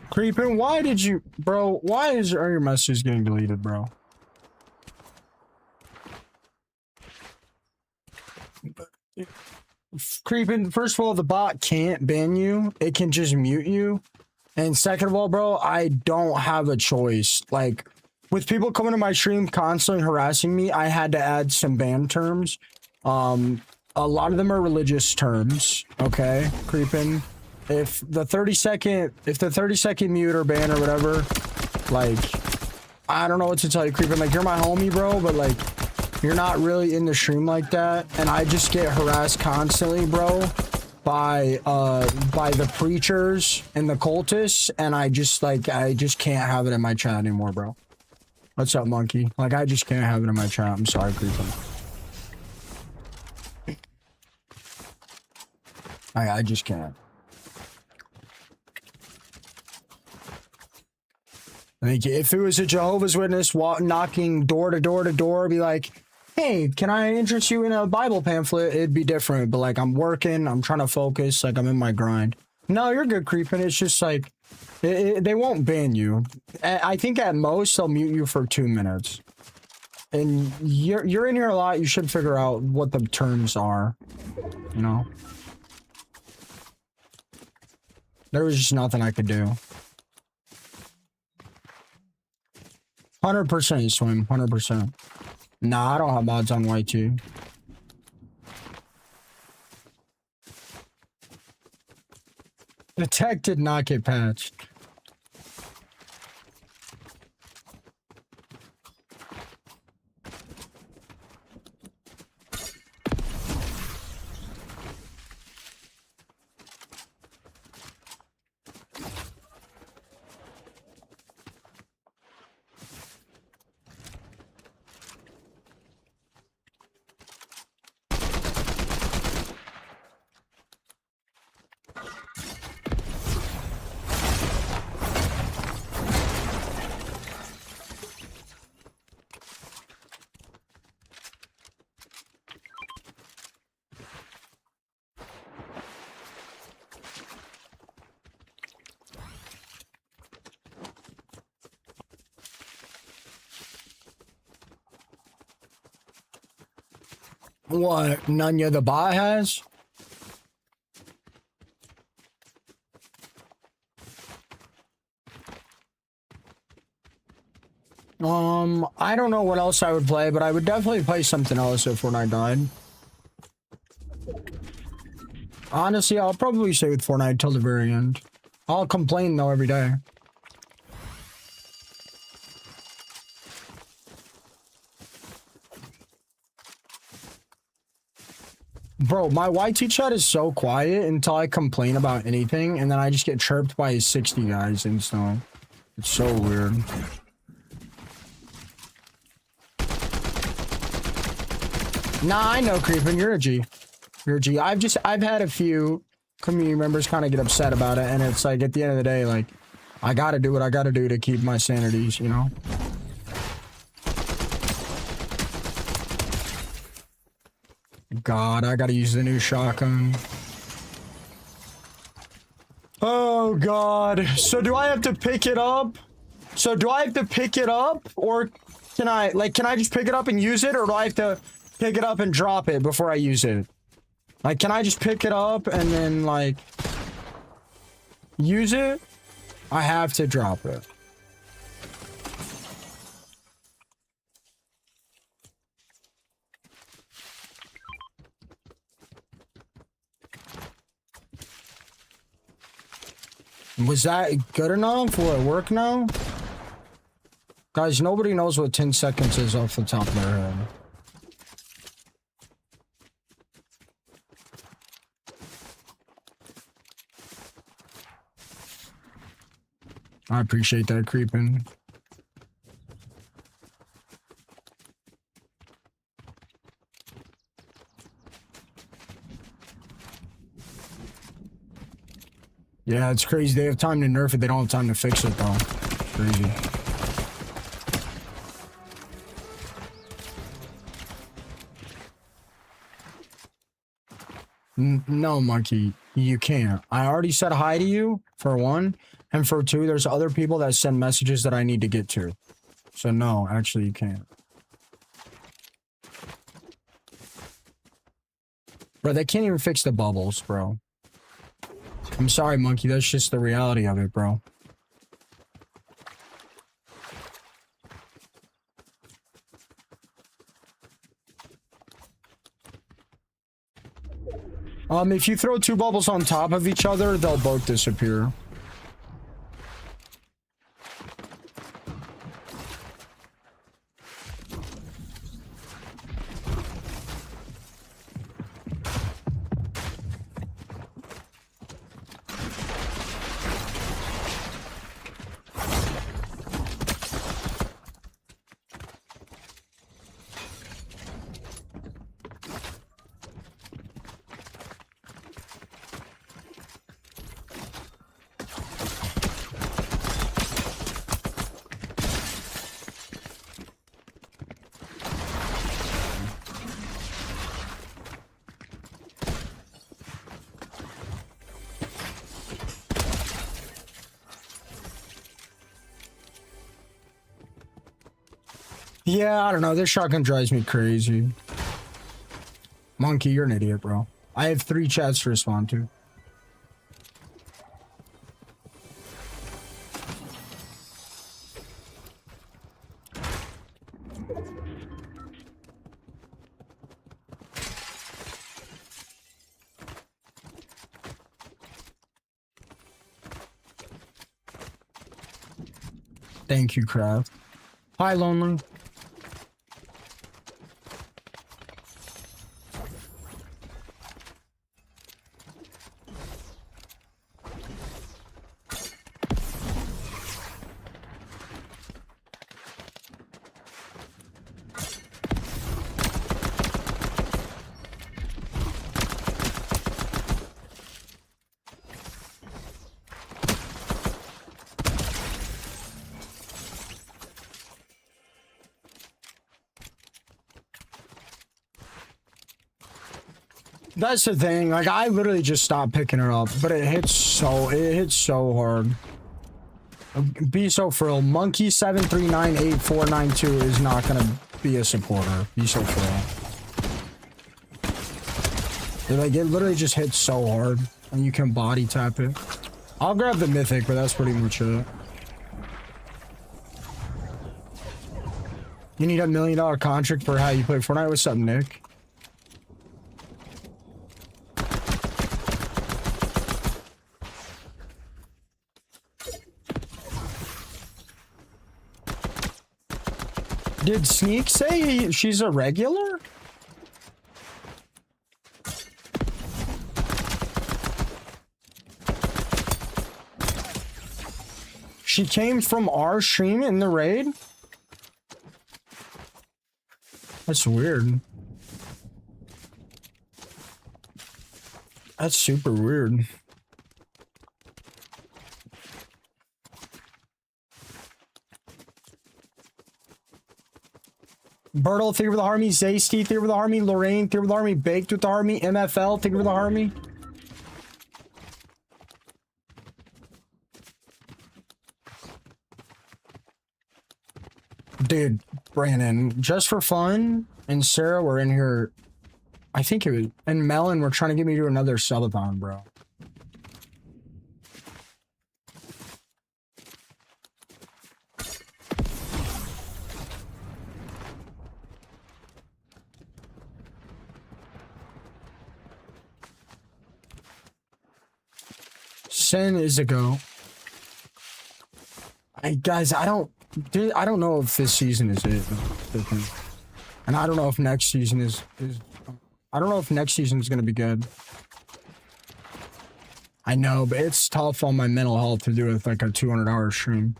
Creeping, why did you, bro? Why are your messages getting deleted, bro? Creeping, first of all, the bot can't ban you. It can just mute you. And second of all, bro, I don't have a choice. Like, with people coming to my stream constantly harassing me, I had to add some ban terms. A lot of them are religious terms, okay? Creeping. If the 30-second mute or ban or whatever, like, I don't know what to tell you, Creeping. Like, you're my homie, bro, but like, you're not really in the stream like that, and I just get harassed constantly, bro, by the preachers and the cultists, and I just can't have it in my chat anymore, bro. What's up, monkey? Like, I just can't have it in my chat. I'm sorry, Creeping. I just can't. I think if it was a Jehovah's Witness knocking door to door to door, be like, hey, can I interest you in a Bible pamphlet? It'd be different. But like, I'm working, I'm trying to focus, like I'm in my grind. No, you're good, Creeping. It's just like, they won't ban you. I think at most they'll mute you for 2 minutes. And you're in here a lot. You should figure out what the terms are. You know? There was just nothing I could do. 100% swim, 100%. Nah, I don't have mods on Y2. The tech did not get patched. What? Nunya the bot has? I don't know what else I would play, but I would definitely play something else if Fortnite died. Honestly, I'll probably stay with Fortnite till the very end. I'll complain though every day. Bro, my YT chat is so quiet until I complain about anything, and then I just get chirped by 60 guys instantly. It's so weird. Nah, I know, Creepin', you're a G. You're a G. I've had a few community members kind of get upset about it, and it's like, at the end of the day, like, I gotta do what I gotta do to keep my sanities, you know? God, I gotta use the new shotgun. Oh, God. So do I have to pick it up? Or can I just pick it up and use it? Or do I have to pick it up and drop it before I use it? Like, can I just pick it up and then, like, use it? I have to drop it. Was that good enough? Will it work now? Guys, nobody knows what 10 seconds is off the top of their head. I appreciate that, Creepin'. Yeah, it's crazy. They have time to nerf it. They don't have time to fix it, though. It's crazy. No, Monkey. You can't. I already said hi to you, for one. And for two, there's other people that send messages that I need to get to. So, no, actually, you can't. Bro, they can't even fix the bubbles, bro. I'm sorry, Monkey. That's just the reality of it, bro. If you throw two bubbles on top of each other, they'll both disappear. Yeah, I don't know. This shotgun drives me crazy. Monkey, you're an idiot, bro. I have 3 chats to respond to. Thank you, Kraft. Hi, Lonely. That's the thing. Like, I literally just stopped picking her up, but it hits so hard. Be so frill. Monkey 7398492 is not gonna be a supporter. Be so frill. Like, it literally just hits so hard, and you can body tap it. I'll grab the mythic, but that's pretty much it. You need $1 million contract for how you play Fortnite? What's up, Nick? Did Sneak say she's a regular? She came from our stream in the raid? That's weird. That's super weird. Bertle, thank you for the Harmy. Zaysty, thank you for the Harmy. Lorraine, thank you for the Harmy. Baked with the Harmy. MFL, thank you for the Harmy. Dude, Brandon, just for fun, and Sarah were in here. I think it was, and Melon were trying to get me to another subathon, bro. Sen is a go. Guys, I don't know if this season is it. And I don't know if next season is I don't know if next season is going to be good. I know, but it's tough on my mental health to do with like a 200-hour stream.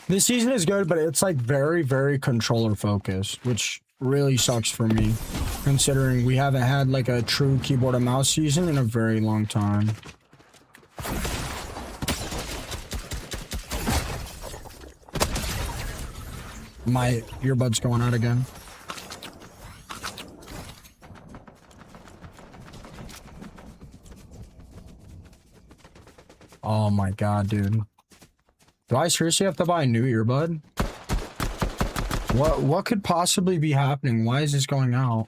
This season is good, but it's like very, very controller focused, which really sucks for me, considering we haven't had like a true keyboard and mouse season in a very long time. My earbud's going out again. Oh my god, dude. Do I seriously have to buy a new earbud? What could possibly be happening? Why is this going out?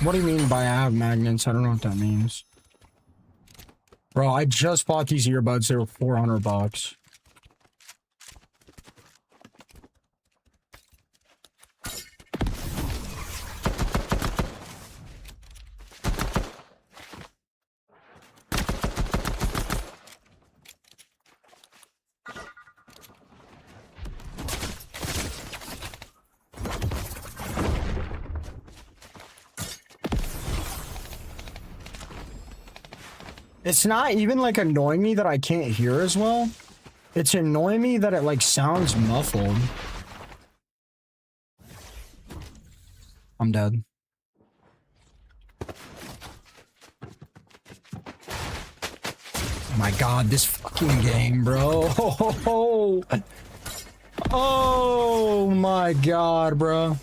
What do you mean by I have magnets? I don't know what that means. Bro, I just bought these earbuds. They were 400 bucks. It's not even like annoying me that I can't hear as well. It's annoying me that it like sounds muffled. I'm dead. Oh my god, this fucking game, bro. Oh my god, bro.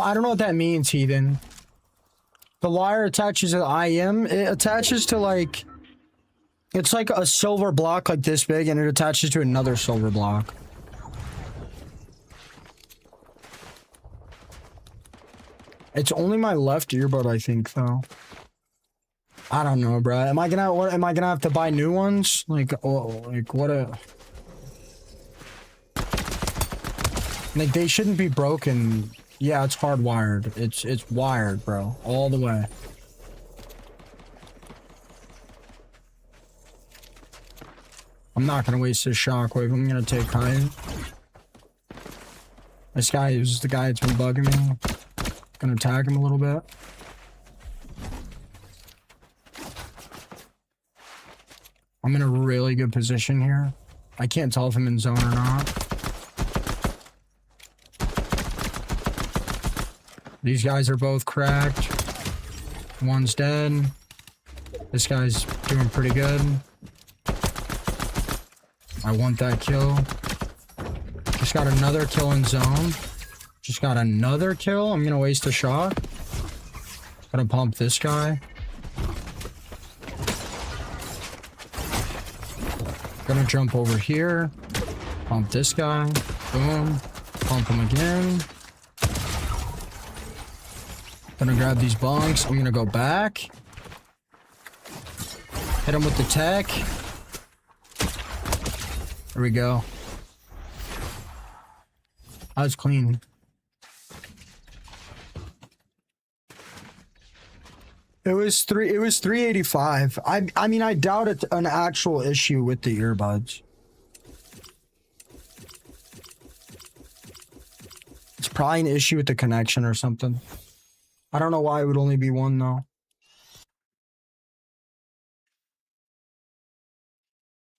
I don't know what that means, Heathen. The wire attaches to the IM. It attaches to like... It's like a silver block like this big, and it attaches to another silver block. It's only my left earbud, I think, though. I don't know, bro. Am I gonna have to buy new ones? Like, oh, like what a... Like, they shouldn't be broken Yeah, it's hardwired. It's wired, bro. All the way. I'm not gonna waste this shockwave. I'm gonna take high. This guy is the guy that's been bugging me. Gonna tag him a little bit. I'm in a really good position here. I can't tell if I'm in zone or not. These guys are both cracked. One's dead. This guy's doing pretty good. I want that kill. Just got another kill in zone. Just got another kill. I'm gonna waste a shot. Gonna pump this guy. Gonna jump over here. Pump this guy. Boom. Pump him again. Gonna grab these bonks. I'm gonna go back. Hit him with the tech. There we go. That was clean. It was 385. I mean, I doubt it's an actual issue with the earbuds. It's probably an issue with the connection or something. I don't know why it would only be one though.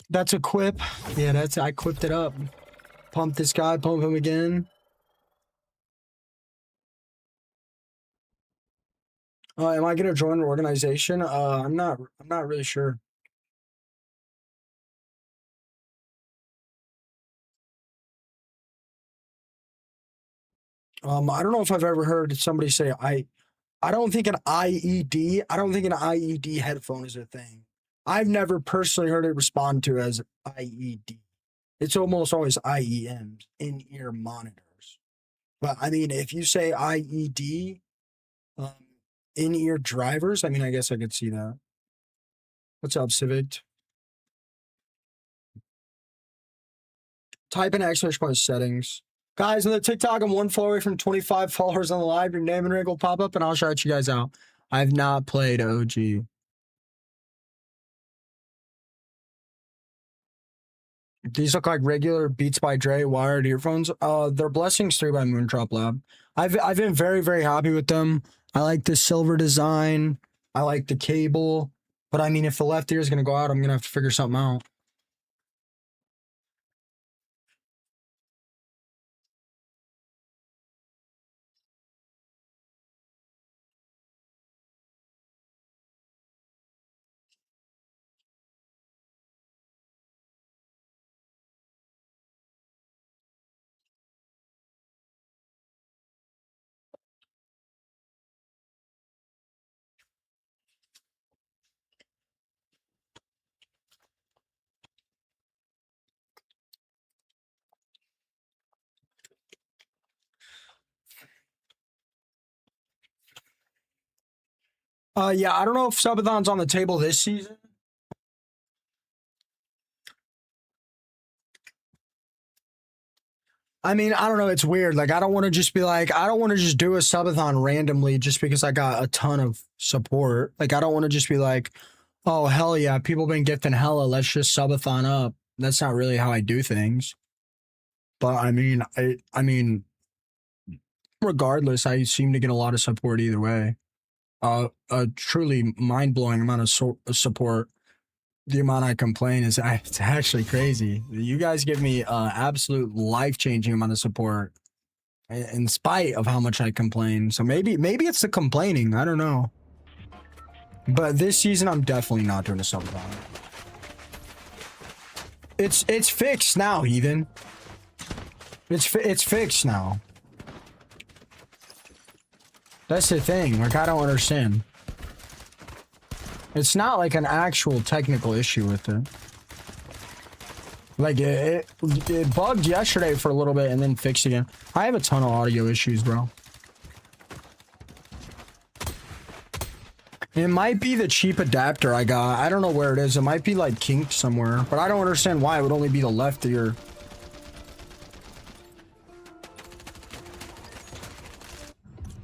That's a quip. Yeah, I quipped it up. Pump this guy, pump him again. Am I gonna join an organization? I'm not really sure. I don't know if I've ever heard somebody say I don't think an IED headphone is a thing. I've never personally heard it respond to as IED. It's almost always IEMs, in-ear monitors. But I mean, if you say IED, in-ear drivers, I mean, I guess I could see that. What's up, Civic? Type in / settings. Guys, on the TikTok, I'm 1 follower away from 25 followers on the live. Your name and rank will pop up, and I'll shout you guys out. I've not played OG. These look like regular Beats by Dre wired earphones. They're Blessings 3 by Moondrop Lab. I've been very, very happy with them. I like the silver design. I like the cable. But I mean, if the left ear is gonna go out, I'm gonna have to figure something out. Yeah, I don't know if Subathon's on the table this season. I mean, I don't know. It's weird. Like, I don't want to just be like, I don't want to just do a subathon randomly just because I got a ton of support. Like, I don't want to just be like, oh, hell yeah, people been gifting hella. Let's just subathon up. That's not really how I do things. But I mean, regardless, I seem to get a lot of support either way. A truly mind-blowing amount of support. The amount I complain is it's actually crazy. You guys give me absolute life-changing amount of support in spite of how much I complain. So maybe it's the complaining. I don't know. But this season, I'm definitely not doing a subathon. It's fixed now, Heathen. It's fixed now. That's the thing. Like, I don't understand. It's not like an actual technical issue with it. Like, it bugged yesterday for a little bit and then fixed again. I have a ton of audio issues, bro. It might be the cheap adapter I got. I don't know where it is. It might be like kinked somewhere. But I don't understand why it would only be the left ear.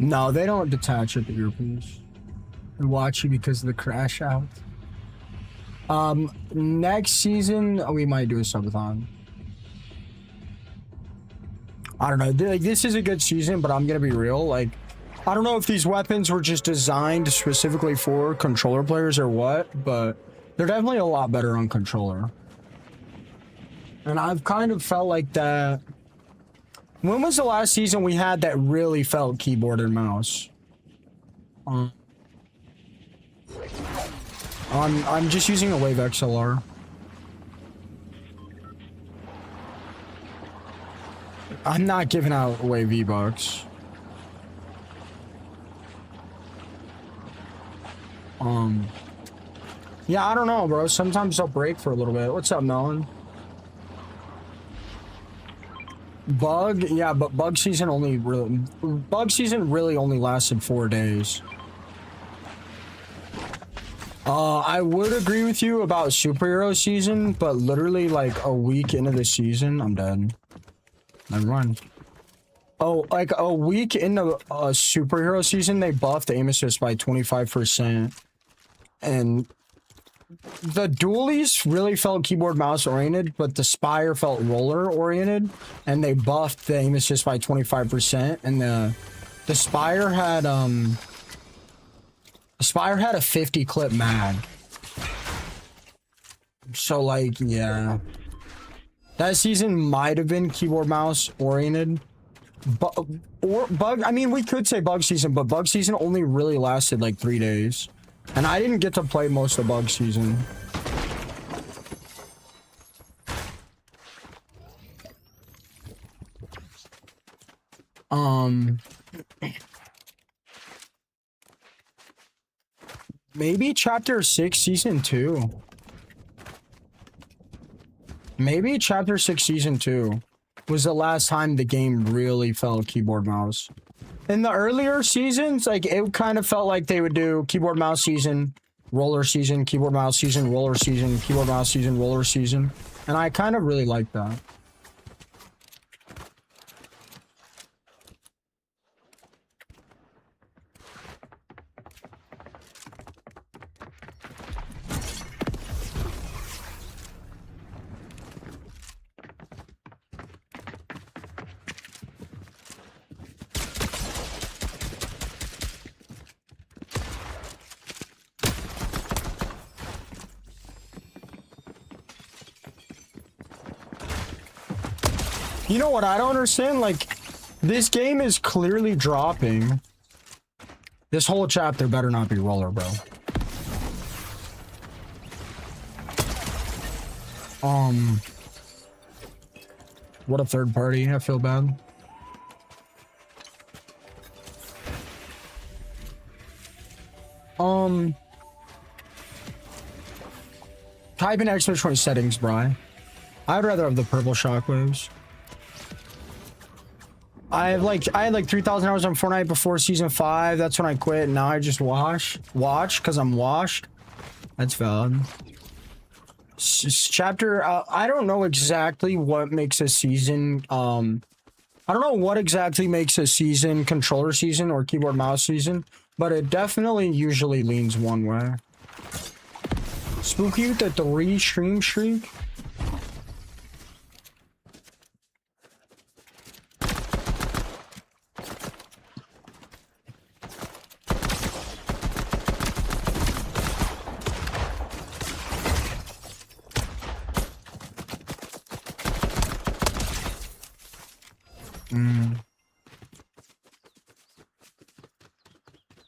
No, they don't detach at the earpiece. They watch you because of the crash out. Next season we might do a subathon. I don't know. Like, this is a good season, but I'm gonna be real. Like, I don't know if these weapons were just designed specifically for controller players or what, but they're definitely a lot better on controller. And I've kind of felt like that. When was the last season we had that really felt keyboard and mouse? I'm just using a Wave XLR. I'm not giving out away V-Bucks. Yeah, I don't know, bro. Sometimes they'll break for a little bit. What's up, Melon? Bug? Yeah, but bug season really only lasted 4 days. I would agree with you about superhero season, but literally like a week into the season, I'm dead. Never mind. Oh, like a week into a superhero season, they buffed aim assist by 25%. And the dualies really felt keyboard mouse oriented, but the Spire felt roller oriented, and they buffed the aim assist by 25%. And the Spire had a 50 clip mag. So like, yeah. That season might have been keyboard mouse oriented. I mean, we could say bug season, but bug season only really lasted like 3 days. And I didn't get to play most of bug season. Maybe chapter 6 season 2. Maybe chapter 6 season 2 was the last time the game really felt keyboard mouse. In the earlier seasons, like, it kind of felt like they would do keyboard mouse season, roller season, keyboard mouse season, roller season, keyboard mouse season, roller season. And I kind of really like that. You know what I don't understand? Like, this game is clearly dropping. This whole chapter better not be roller, bro. What a third party. I feel bad. Type in exclamation settings, Bri. I'd rather have the purple shockwaves. I had like 3,000 hours on Fortnite before season 5. That's when I quit. Now I just watch because I'm washed. That's valid. Chapter, I don't know exactly what makes a season. I don't know what exactly makes a season controller season or keyboard mouse season, but it definitely usually leans one way. Spooky with the 3 stream streak.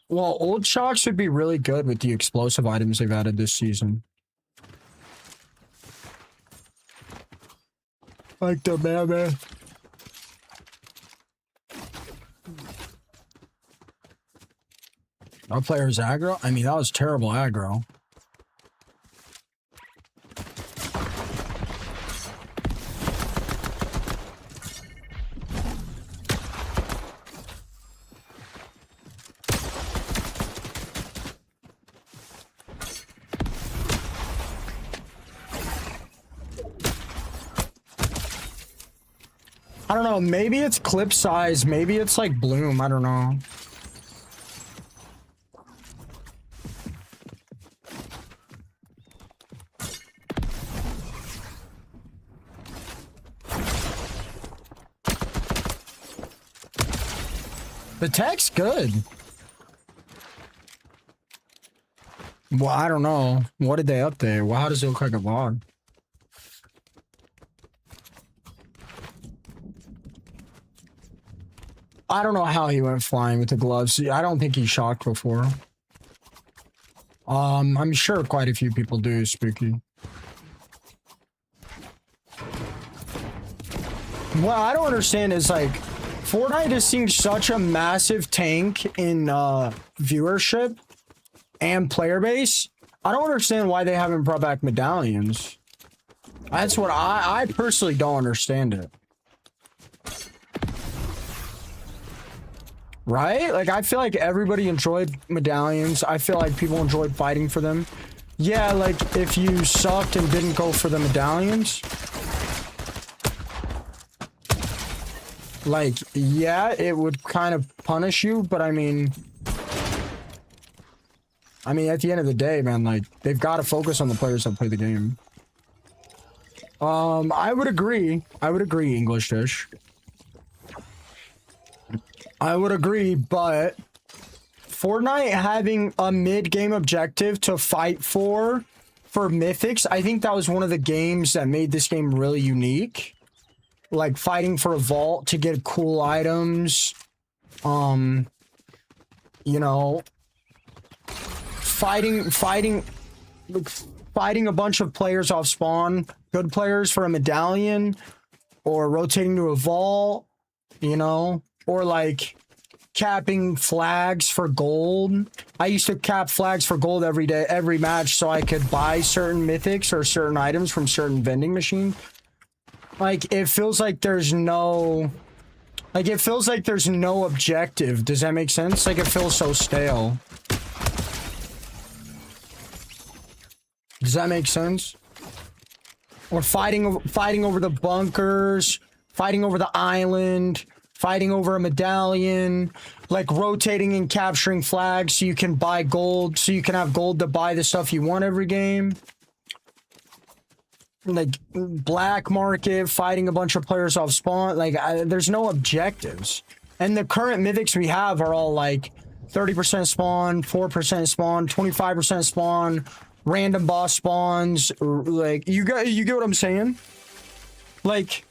Well, old shocks would be really good with the explosive items they've added this season. Like the baby. Our player's aggro? I mean, that was terrible aggro. I don't know, maybe it's clip size, maybe it's like bloom, I don't know. The tech's good. Well, I don't know. What did they update? Well, how does it look like a VOD? I don't know how he went flying with the gloves. I don't think he shocked before. I'm sure quite a few people do, Spooky. What I don't understand is, like, Fortnite is seeing such a massive tank in viewership and player base. I don't understand why they haven't brought back medallions. That's what I personally don't understand it. Right? Like, I feel like everybody enjoyed medallions. I feel like people enjoyed fighting for them. Yeah, like, if you sucked and didn't go for the medallions, like, yeah, it would kind of punish you, but I mean, at the end of the day, man, like, they've got to focus on the players that play the game. I would agree. English Dish. I would agree, but Fortnite having a mid-game objective to fight for Mythics, I think that was one of the games that made this game really unique. Like, fighting for a vault to get cool items. You know, fighting a bunch of players off spawn, good players for a medallion, or rotating to a vault, you know, or like capping flags for gold. I used to cap flags for gold every day, every match, so I could buy certain mythics or certain items from certain vending machines. Like, it feels like there's no... Like, it feels like there's no objective. Does that make sense? Like, it feels so stale. Does that make sense? Or fighting over the bunkers, fighting over the island, fighting over a medallion, like rotating and capturing flags so you can buy gold, so you can have gold to buy the stuff you want every game. Like, black market, fighting a bunch of players off spawn. Like, there's no objectives. And the current mythics we have are all like 30% spawn, 4% spawn, 25% spawn, random boss spawns. Like, you get what I'm saying? Like,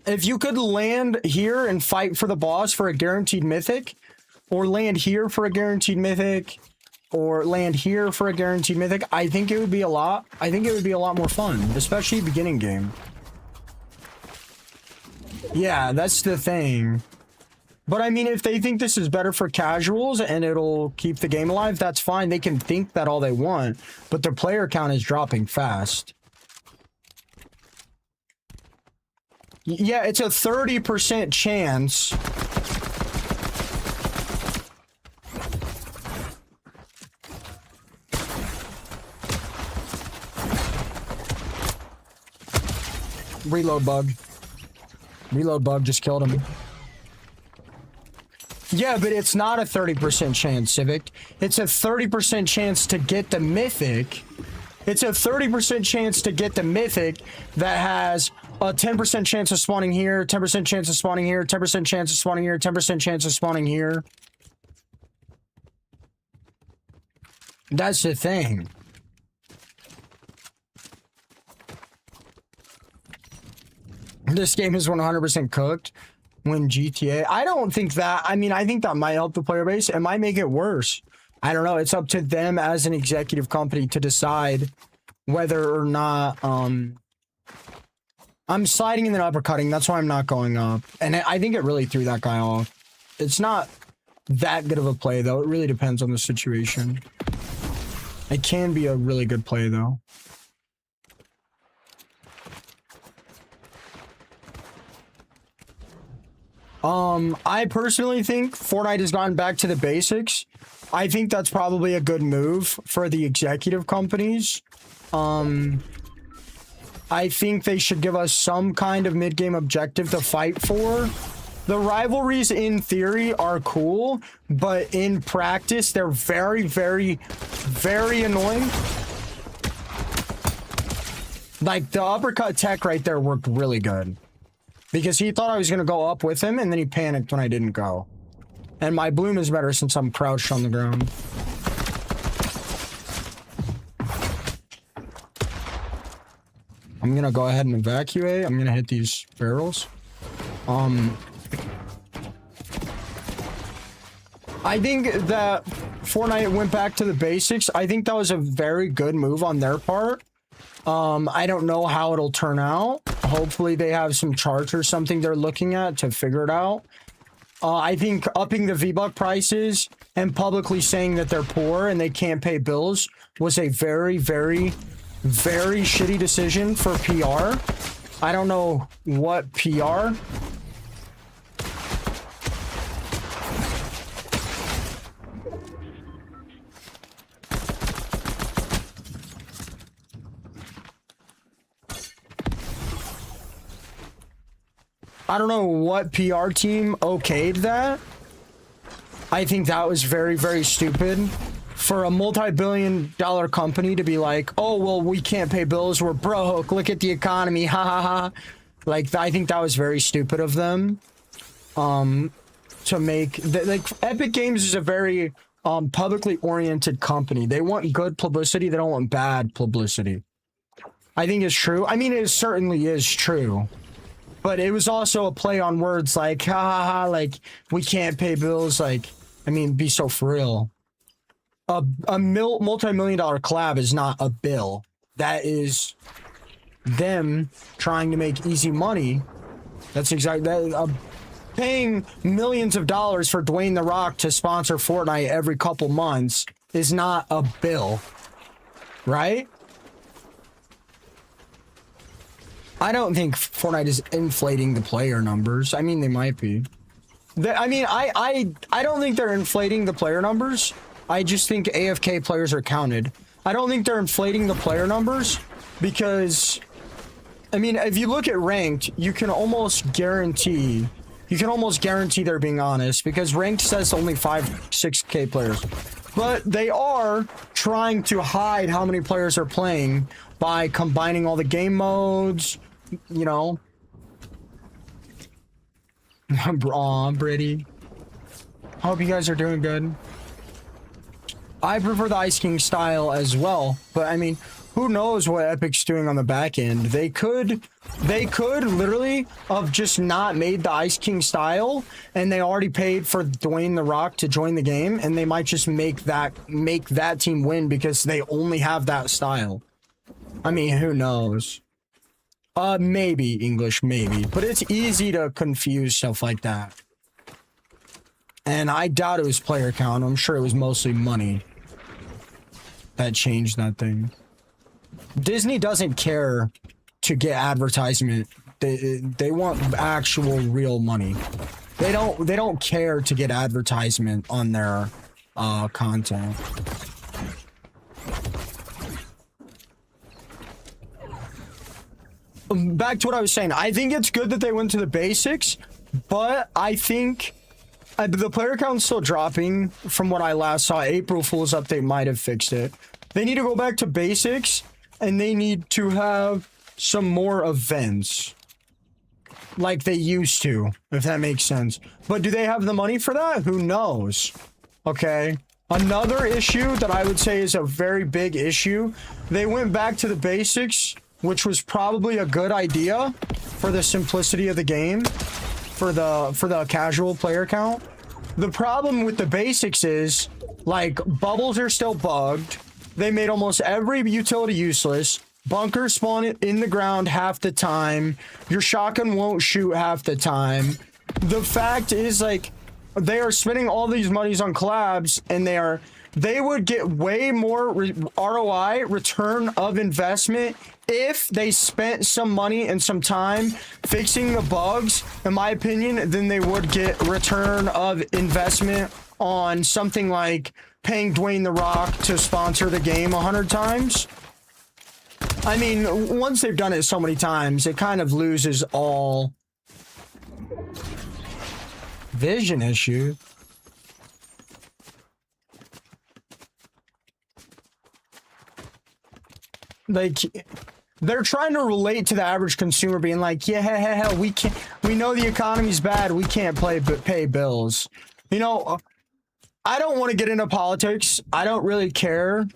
if you could land here and fight for the boss for a guaranteed mythic, or land here for a guaranteed mythic, or land here for a guaranteed mythic, I think it would be a lot more fun, especially beginning game. Yeah, that's the thing. But I mean, if they think this is better for casuals and it'll keep the game alive, that's fine. They can think that all they want, but their player count is dropping fast. Yeah, it's a 30% chance. Reload bug. Reload bug just killed him. Yeah, but it's not a 30% chance, Civic. It's a 30% chance to get the mythic. It's a 30% chance to get the mythic that has a 10% chance of spawning here, 10% chance of spawning here, 10% chance of spawning here, 10% chance of spawning here. That's the thing. This game is 100% cooked when GTA. I don't think that. I mean, I think that might help the player base. It might make it worse. I don't know. It's up to them as an executive company to decide whether or not. I'm sliding and then uppercutting. That's why I'm not going up. And I think it really threw that guy off. It's not that good of a play, though. It really depends on the situation. It can be a really good play, though. I personally think Fortnite has gotten back to the basics. I think that's probably a good move for the executive companies. I think they should give us some kind of mid-game objective to fight for. The rivalries in theory are cool, but in practice, they're very, very, very annoying. Like, the uppercut tech right there worked really good. because he thought I was going to go up with him, and then he panicked when I didn't go. And my bloom is better since I'm crouched on the ground. I'm going to go ahead and evacuate. I'm going to hit these barrels. I think that Fortnite went back to the basics. I think that was a very good move on their part. I don't know how it'll turn out. Hopefully they have some charts or something they're looking at to figure it out. I think upping the V-Buck prices and publicly saying that they're poor and they can't pay bills was a very, very, very shitty decision for PR. I don't know what PR. I don't know what PR team okayed that. I think that was very, very stupid for a multi-billion-dollar company to be like, oh, well, we can't pay bills. We're broke. Look at the economy. Ha ha ha. Like, I think that was very stupid of them. To make like Epic Games is a very publicly oriented company. They want good publicity. They don't want bad publicity. I think it's true. I mean, it certainly is true. But it was also a play on words like, ha ha ha, like, we can't pay bills. Like, I mean, be so for real. A multi-million-dollar collab is not a bill. That is them trying to make easy money. That's exactly that. Paying millions of dollars for Dwayne The Rock to sponsor Fortnite every couple months is not a bill. Right? I don't think Fortnite is inflating the player numbers. I mean, they might be. I don't think they're inflating the player numbers. I just think AFK players are counted. I don't think they're inflating the player numbers because, I mean, if you look at ranked, you can almost guarantee they're being honest because ranked says only 6K players. But they are trying to hide how many players are playing by combining all the game modes. You know, aw, Britty. Hope you guys are doing good. I prefer the Ice King style as well, but I mean, who knows what Epic's doing on the back end? They could literally have just not made the Ice King style, and they already paid for Dwayne The Rock to join the game, and they might just make that team win because they only have that style. I mean, who knows? Maybe English, maybe. But it's easy to confuse stuff like that. And I doubt it was player count. I'm sure it was mostly money that changed that thing. Disney doesn't care to get advertisement. They want actual real money. They don't care to get advertisement on their content. Back to what I was saying. I think it's good that they went to the basics, but I think the player count's still dropping from what I last saw. April Fool's update might have fixed it. They need to go back to basics, and they need to have some more events like they used to, if that makes sense. But do they have the money for that? Who knows? Okay. Another issue that I would say is a very big issue. They went back to the basics, which was probably a good idea for the simplicity of the game, for the casual player count. The problem with the basics is, like, bubbles are still bugged. They made almost every utility useless. Bunkers spawn in the ground half the time. Your shotgun won't shoot half the time. The fact is, like, they are spending all these monies on collabs, and they would get way more ROI, return of investment, if they spent some money and some time fixing the bugs, in my opinion, then they would get return of investment on something like paying Dwayne The Rock to sponsor the game 100 times. I mean, once they've done it so many times, it kind of loses all vision issue. Like, they're trying to relate to the average consumer being like, yeah, we can't, we know the economy's bad. We can't pay bills. You know, I don't want to get into politics. I don't really care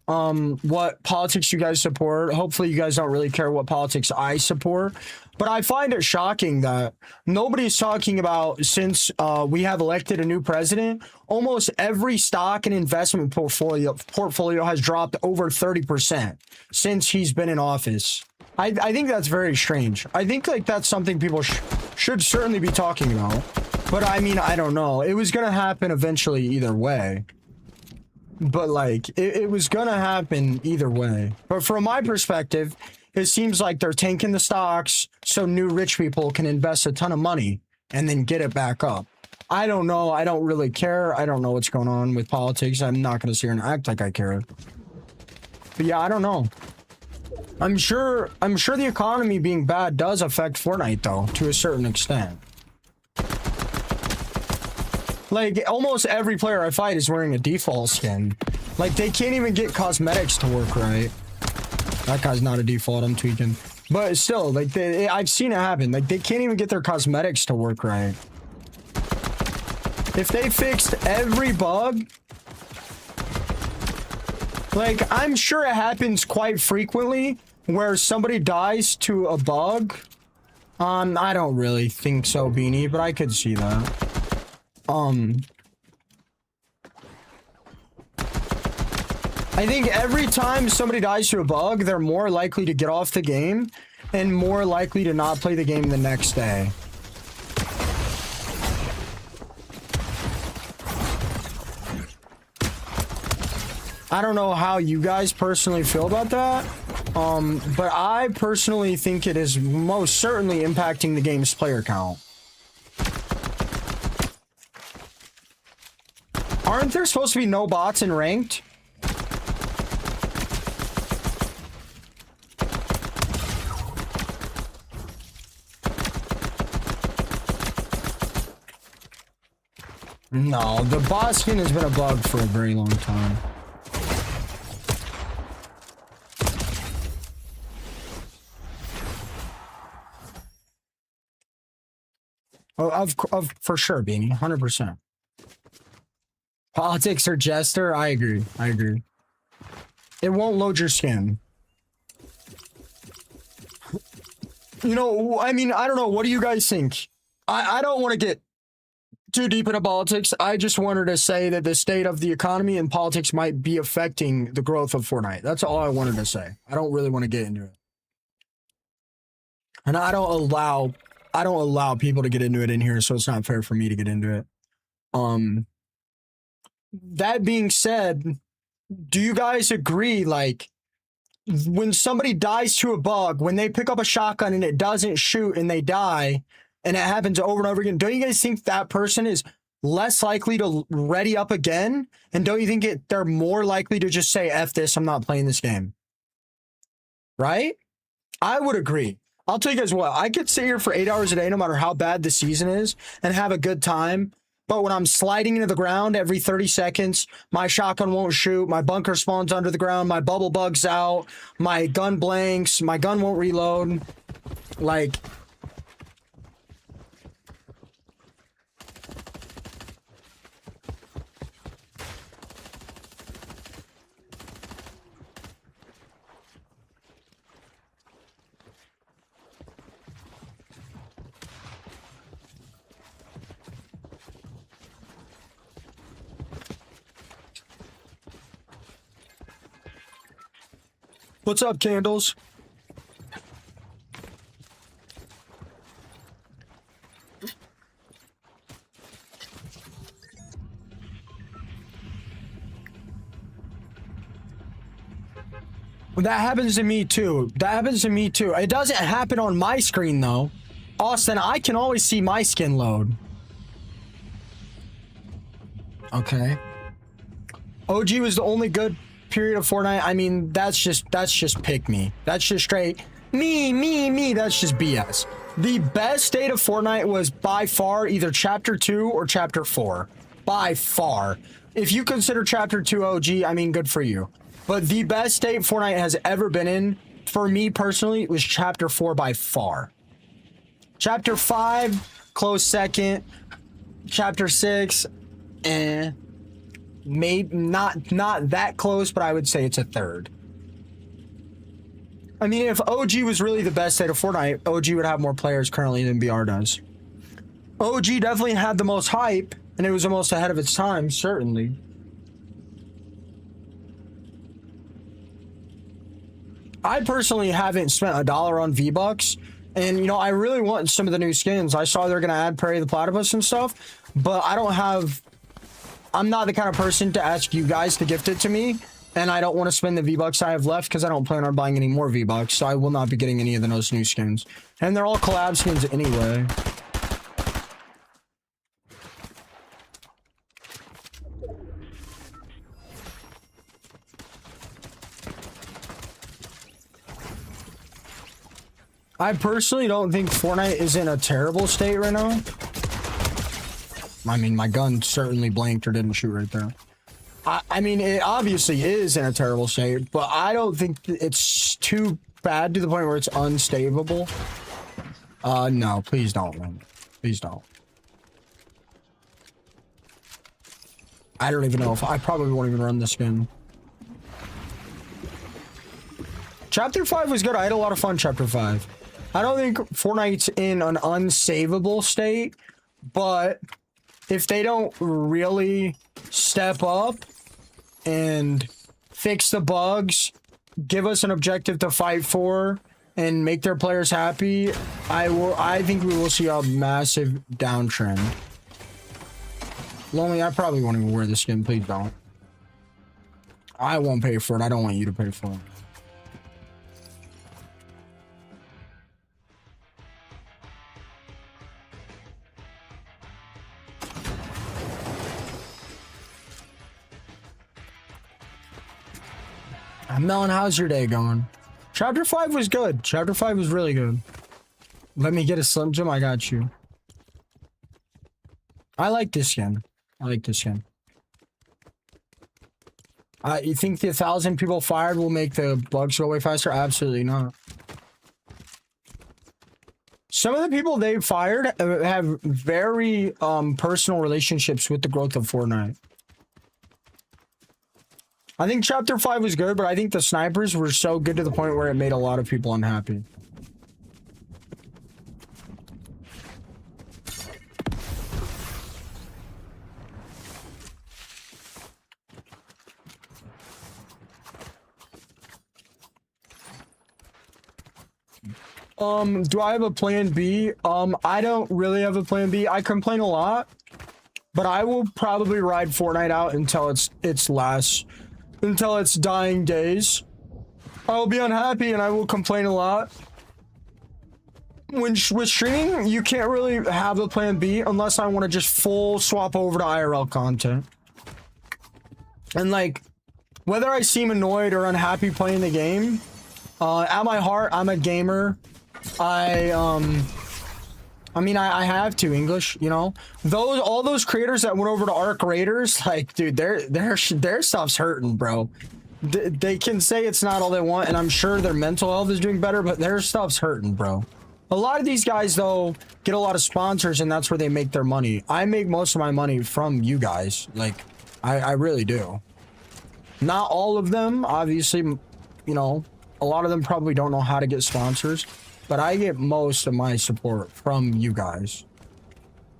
what politics you guys support. Hopefully you guys don't really care what politics I support. But I find it shocking that nobody's talking about, since we have elected a new president, almost every stock and investment portfolio has dropped over 30% since he's been in office. I think that's very strange. I think like that's something people should certainly be talking about. But I mean, I don't know. It was going to happen eventually either way. But like, it was going to happen either way. But from my perspective, it seems like they're tanking the stocks so new rich people can invest a ton of money and then get it back up. I don't know. I don't really care. I don't know what's going on with politics. I'm not going to sit here and act like I care. But yeah, I don't know. I'm sure the economy being bad does affect Fortnite though, to a certain extent. Like, almost every player I fight is wearing a default skin. Like, they can't even get cosmetics to work right. That guy's not a default, I'm tweaking. But still, like, I've seen it happen. Like, they can't even get their cosmetics to work right. If they fixed every bug... Like, I'm sure it happens quite frequently where somebody dies to a bug. I don't really think so, Beanie, but I could see that. I think every time somebody dies to a bug, they're more likely to get off the game and more likely to not play the game the next day. I don't know how you guys personally feel about that, but I personally think it is most certainly impacting the game's player count. Aren't there supposed to be no bots in ranked? No, the bot skin has been a bug for a very long time. Oh, for sure, Beanie, 100%. Politics or jester? I agree. I agree. It won't load your skin. You know, I mean, I don't know. What do you guys think? I don't want to get too deep into politics. I just wanted to say that the state of the economy and politics might be affecting the growth of Fortnite. That's all I wanted to say. I don't really want to get into it. And I don't allow people to get into it in here, so it's not fair for me to get into it. That being said, do you guys agree, like, when somebody dies to a bug, when they pick up a shotgun and it doesn't shoot and they die, and it happens over and over again, don't you guys think that person is less likely to ready up again? And don't you think they're more likely to just say, F this, I'm not playing this game? Right? I would agree. I'll tell you guys what, I could sit here for 8 hours a day, no matter how bad the season is, and have a good time. But when I'm sliding into the ground every 30 seconds, my shotgun won't shoot, my bunker spawns under the ground, my bubble bugs out, my gun blanks, my gun won't reload. Like... What's up, Candles? Well, that happens to me too. That happens to me too. It doesn't happen on my screen though. Austin, I can always see my skin load. Okay. OG was the only good period of Fortnite. I mean, that's just pick me. That's just straight me. That's just BS. The best state of Fortnite was by far either Chapter 2 or Chapter 4. By far. If you consider Chapter 2 OG, I mean, good for you. But the best state Fortnite has ever been in for me personally, was Chapter 4 by far. Chapter 5, close second. Chapter 6, maybe not that close, but I would say it's a third. I mean, if OG was really the best state of Fortnite, OG would have more players currently than BR does. OG definitely had the most hype, and it was the most ahead of its time, certainly. I personally haven't spent $1 on V-Bucks, and you know, I really want some of the new skins. I saw they're gonna add Prairie the Platypus and stuff, but I'm not the kind of person to ask you guys to gift it to me, and I don't want to spend the V-Bucks I have left because I don't plan on buying any more V-Bucks, so I will not be getting any of those new skins. And they're all collab skins anyway. I personally don't think Fortnite is in a terrible state right now. I mean, my gun certainly blinked or didn't shoot right there. I mean, it obviously is in a terrible state, but I don't think it's too bad to the point where it's unstable. No, please don't, man. Please don't. I don't even know if I probably won't even run the skin. Chapter 5 was good. I had a lot of fun, Chapter 5. I don't think Fortnite's in an unsavable state, but if they don't really step up and fix the bugs, give us an objective to fight for, and make their players happy, I think we will see a massive downtrend. Lonely, I probably won't even wear the skin. Please don't. I won't pay for it. I don't want you to pay for it. Melon, how's your day going? Chapter 5 was good. Chapter 5 was really good. Let me get a Slim Jim. I got you. I like this skin. I like this skin. You think the 1,000 people fired will make the bugs go way faster? Absolutely not. Some of the people they fired have very personal relationships with the growth of Fortnite. I think Chapter 5 was good, but I think the snipers were so good to the point where it made a lot of people unhappy. Do I have a plan B? I don't really have a plan B. I complain a lot, but I will probably ride Fortnite out until until its dying days. I will be unhappy and I will complain a lot. With streaming, you can't really have a plan B unless I want to just full swap over to IRL content. And like, whether I seem annoyed or unhappy playing the game, at my heart, I'm a gamer. I mean, I have to English, you know. All those creators that went over to Arc Raiders, like, dude, their stuff's hurting, bro. They can say it's not all they want, and I'm sure their mental health is doing better, but their stuff's hurting, bro. A lot of these guys, though, get a lot of sponsors, and that's where they make their money. I make most of my money from you guys. Like, I really do. Not all of them, obviously, you know, a lot of them probably don't know how to get sponsors. But I get most of my support from you guys.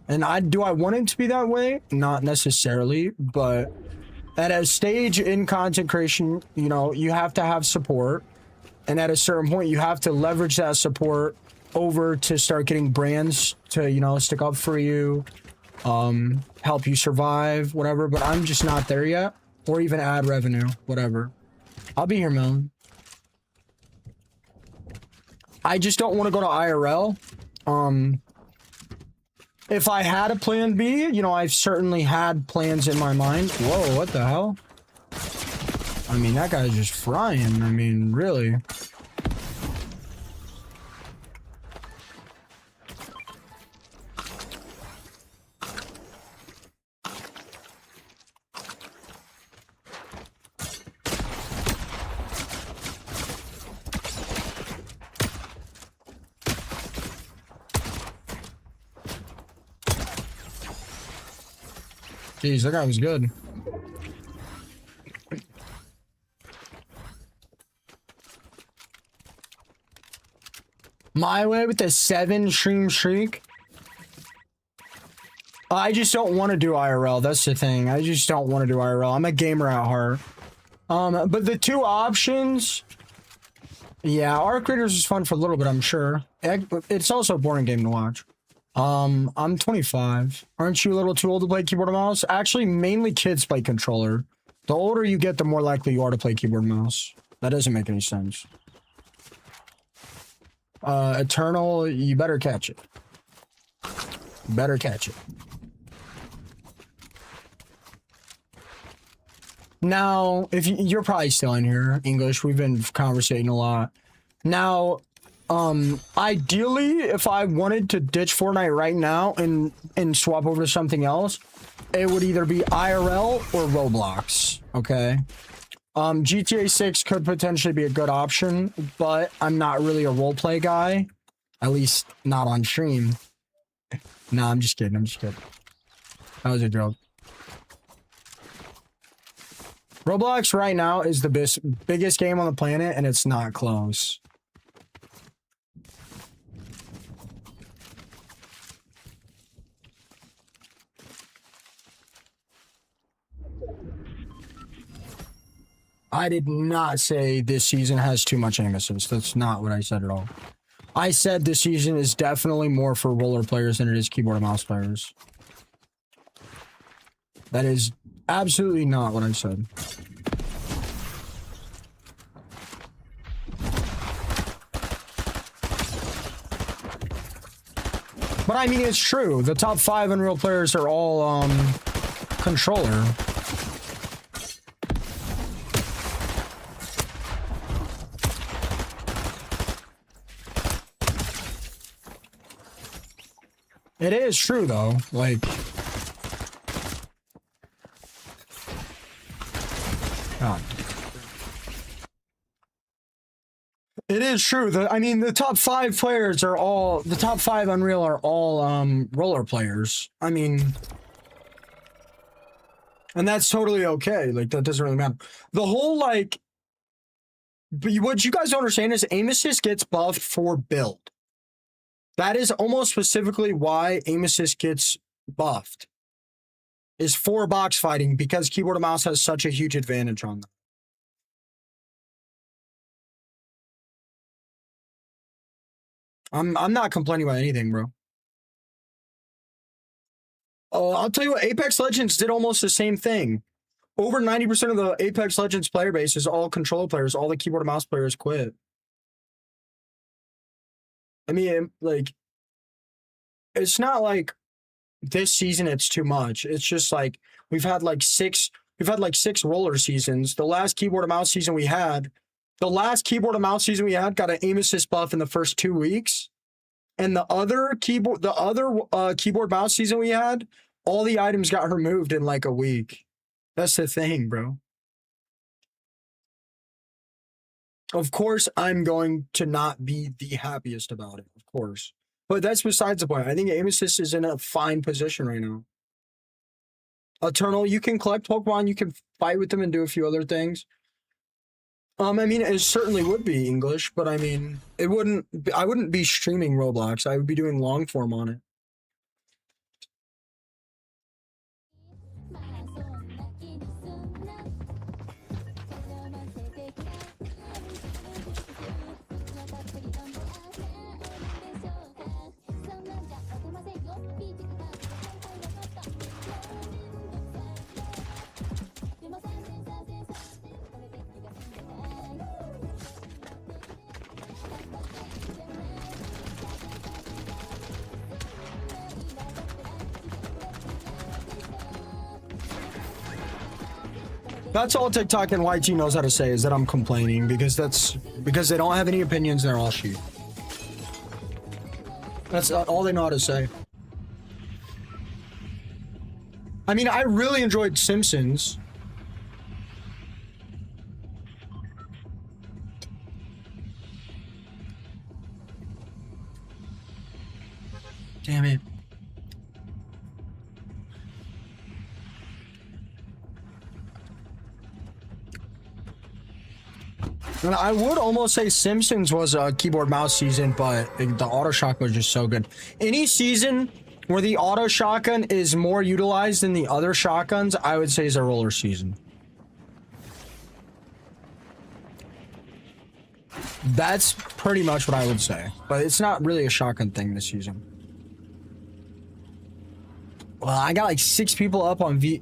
And do I want it to be that way? Not necessarily, but at a stage in content creation, you know, you have to have support. And at a certain point, you have to leverage that support over to start getting brands to, you know, stick up for you, help you survive, whatever. But I'm just not there yet. Or even add revenue, whatever. I'll be here, Melon. I just don't want to go to IRL. If I had a plan B, you know, I've certainly had plans in my mind. Whoa, what the hell? I mean, that guy's just frying. I mean, really. Jeez, that guy was good. My way with the 7 stream streak. I just don't want to do IRL. That's the thing. I just don't want to do IRL. I'm a gamer at heart. But the 2 options. Yeah, Arc Raiders is fun for a little bit, I'm sure. It's also a boring game to watch. I'm 25. Aren't you a little too old to play keyboard and mouse? Actually, mainly kids play controller. The older you get, the more likely you are to play keyboard and mouse. That doesn't make any sense. Eternal, you better catch it. Better catch it. Now, if you're probably still in here, English, we've been conversating a lot. Now, ideally, if I wanted to ditch Fortnite right now and swap over to something else, it would either be IRL or Roblox, okay? GTA 6 could potentially be a good option, but I'm not really a roleplay guy. At least not on stream. Nah, I'm just kidding. I'm just kidding. That was a joke. Roblox right now is the biggest game on the planet, and it's not close. I did not say this season has too much aim assist. That's not what I said at all. I said this season is definitely more for roller players than it is keyboard and mouse players. That is absolutely not what I said. But I mean, it's true. The top 5 Unreal players are all controller. It is true, though. Like, God. It is true. I mean, the top 5 players are all, the top 5 Unreal are all roller players. I mean, and that's totally okay. Like, that doesn't really matter. The whole, like, but what you guys don't understand is aim assist gets buffed for build. That is almost specifically why aim assist gets buffed. Is for box fighting, because keyboard and mouse has such a huge advantage on them. I'm not complaining about anything, bro. Oh, I'll tell you what, Apex Legends did almost the same thing. Over 90% of the Apex Legends player base is all controller players. All the keyboard and mouse players quit. I mean, like, it's not like this season it's too much. It's just like we've had like 6 roller seasons. The last keyboard and mouse season we had got an aim assist buff in the first 2 weeks. And the other keyboard mouse season we had, all the items got removed in like a week. That's the thing, bro. Of course, I'm going to not be the happiest about it, of course. But that's besides the point. I think aim assist is in a fine position right now. Eternal, you can collect Pokemon, you can fight with them and do a few other things. I mean, it certainly would be English, but I mean, I wouldn't be streaming Roblox. I would be doing long form on it. That's all TikTok and YT knows how to say, is that I'm complaining, because they don't have any opinions, they're all sheep. That's all they know how to say. I mean, I really enjoyed Simpsons. Damn it. And I would almost say Simpsons was a keyboard mouse season, but the auto shotgun was just so good. Any season where the auto shotgun is more utilized than the other shotguns, I would say is a roller season. That's pretty much what I would say. But it's not really a shotgun thing this season. Well, I got like 6 people up on V.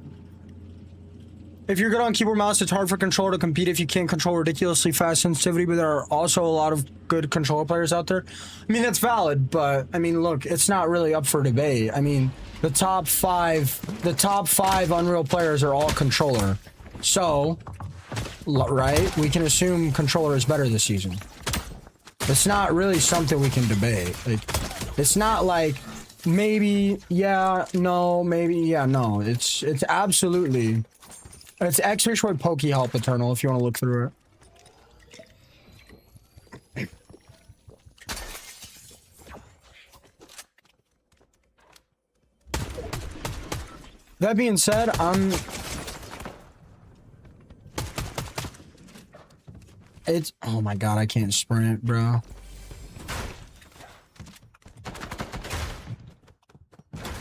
If you're good on keyboard mouse, it's hard for controller to compete if you can't control ridiculously fast sensitivity, but there are also a lot of good controller players out there. I mean, that's valid, but I mean, look, it's not really up for debate. I mean, the top five Unreal players are all controller. So, right, we can assume controller is better this season. It's not really something we can debate. Like, it's not like maybe, yeah, no, maybe, yeah, no. It's absolutely... It's X-Fish with Pokey Help Eternal if you want to look through it. That being said, it's... Oh my god, I can't sprint, bro.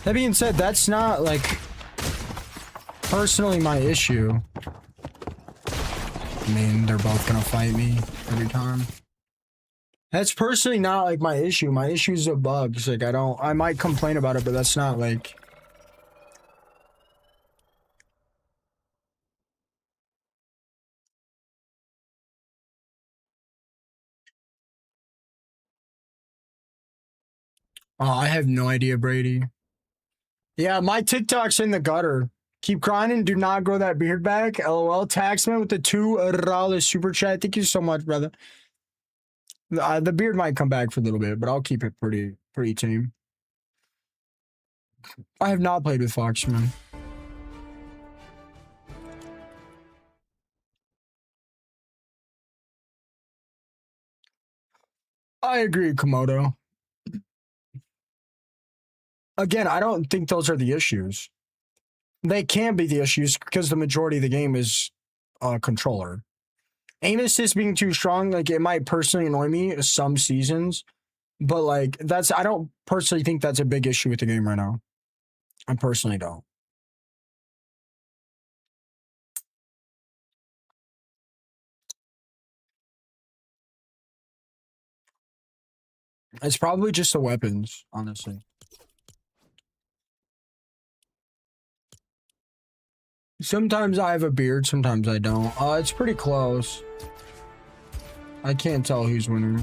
That being said, that's not, like... personally my issue. I mean, they're both gonna fight me every time. That's personally not like my issue. My issue is the bugs. Like I might complain about it, but that's not like... Oh, I have no idea, Brady. Yeah, my TikTok's in the gutter. Keep grinding. Do not grow that beard back. LOL. Taxman with the $2 super chat. Thank you so much, brother. The beard might come back for a little bit, but I'll keep it pretty tame. I have not played with Foxman. I agree, Komodo. Again, I don't think those are the issues. They can be the issues because the majority of the game is controller. Aim assist being too strong, like it might personally annoy me some seasons, but like I don't personally think that's a big issue with the game right now. I personally don't. It's probably just the weapons, honestly. Sometimes I have a beard, sometimes I don't. It's pretty close. I can't tell who's winning.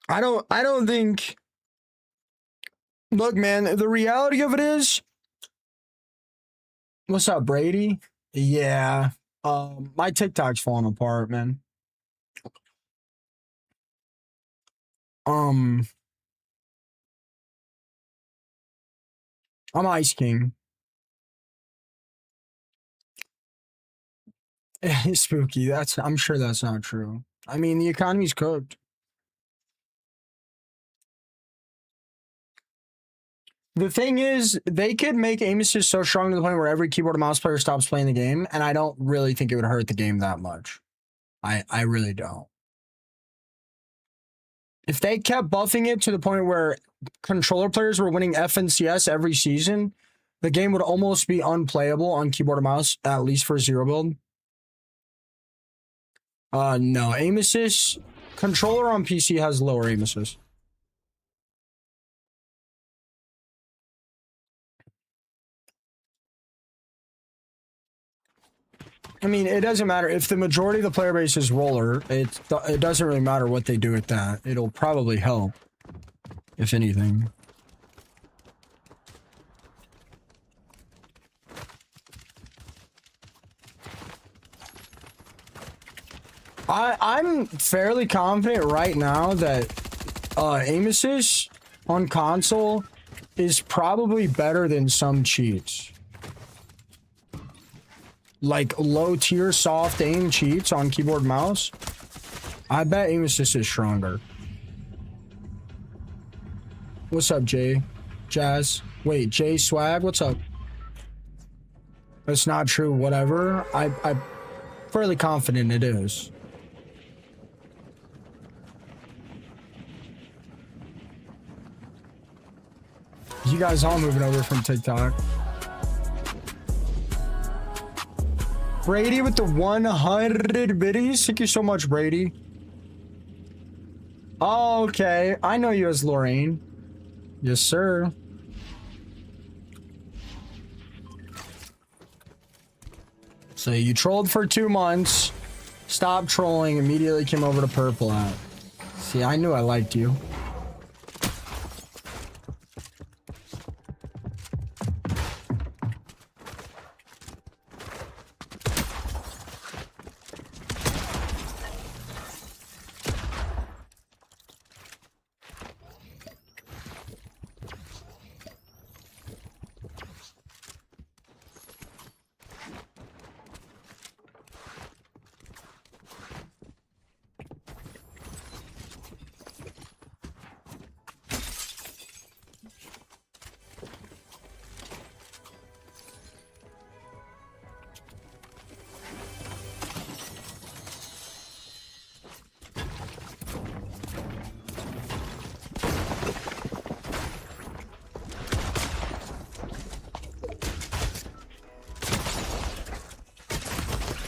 I don't think... Look, man, the reality of it is... What's up, Brady? Yeah. My TikTok's falling apart, man. I'm Ice King. Spooky. I'm sure that's not true. I mean, the economy's cooked. The thing is, they could make aim assist so strong to the point where every keyboard and mouse player stops playing the game, and I don't really think it would hurt the game that much. I really don't. If they kept buffing it to the point where controller players were winning FNCS every season, the game would almost be unplayable on keyboard and mouse, at least for zero build. No. Aim assist, controller on PC has lower aim assist. I mean, it doesn't matter. If the majority of the player base is roller, it doesn't really matter what they do with that. It'll probably help, if anything. I'm fairly confident right now that aim assist on console is probably better than some cheats. Like low tier soft aim cheats on keyboard mouse, I bet aim assist is stronger. What's up, Jay? Jazz? Wait, Jay Swag? What's up? That's not true. Whatever. I'm fairly confident it is. You guys all moving over from TikTok. Brady with the 100 biddies. Thank you so much, Brady. Oh, okay. I know you as Lorraine. Yes, sir. So you trolled for 2 months. Stopped trolling. Immediately came over to Purple Hat. See, I knew I liked you.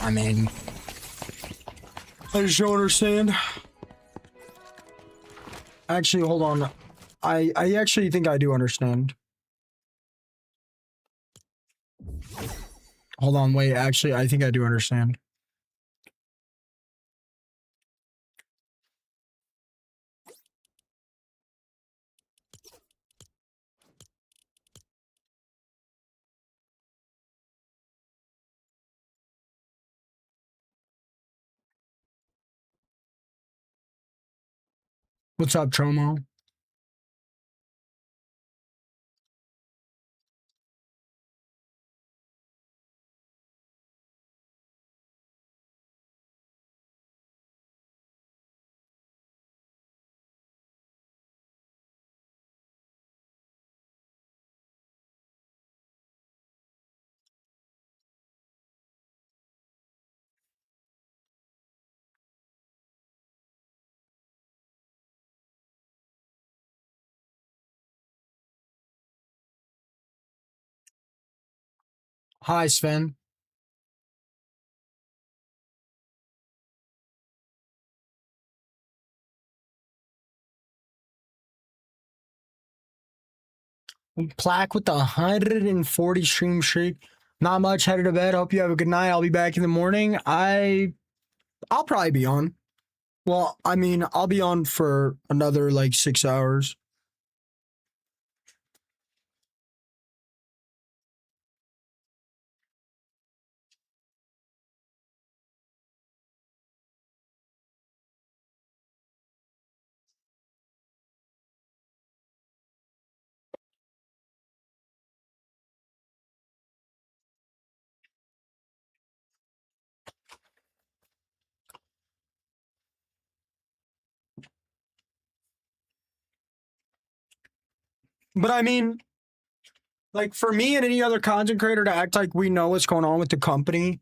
I mean, I just don't understand. Actually, hold on. I actually think I do understand. Hold on, wait. Actually, I think I do understand. What's up, Tromo? Hi, Sven. Plaque with the 140 stream streak. Not much. Headed to bed. Hope you have a good night. I'll be back in the morning. I'll probably be on. Well, I mean, I'll be on for another like 6 hours. But I mean, like for me and any other content creator to act like we know what's going on with the company.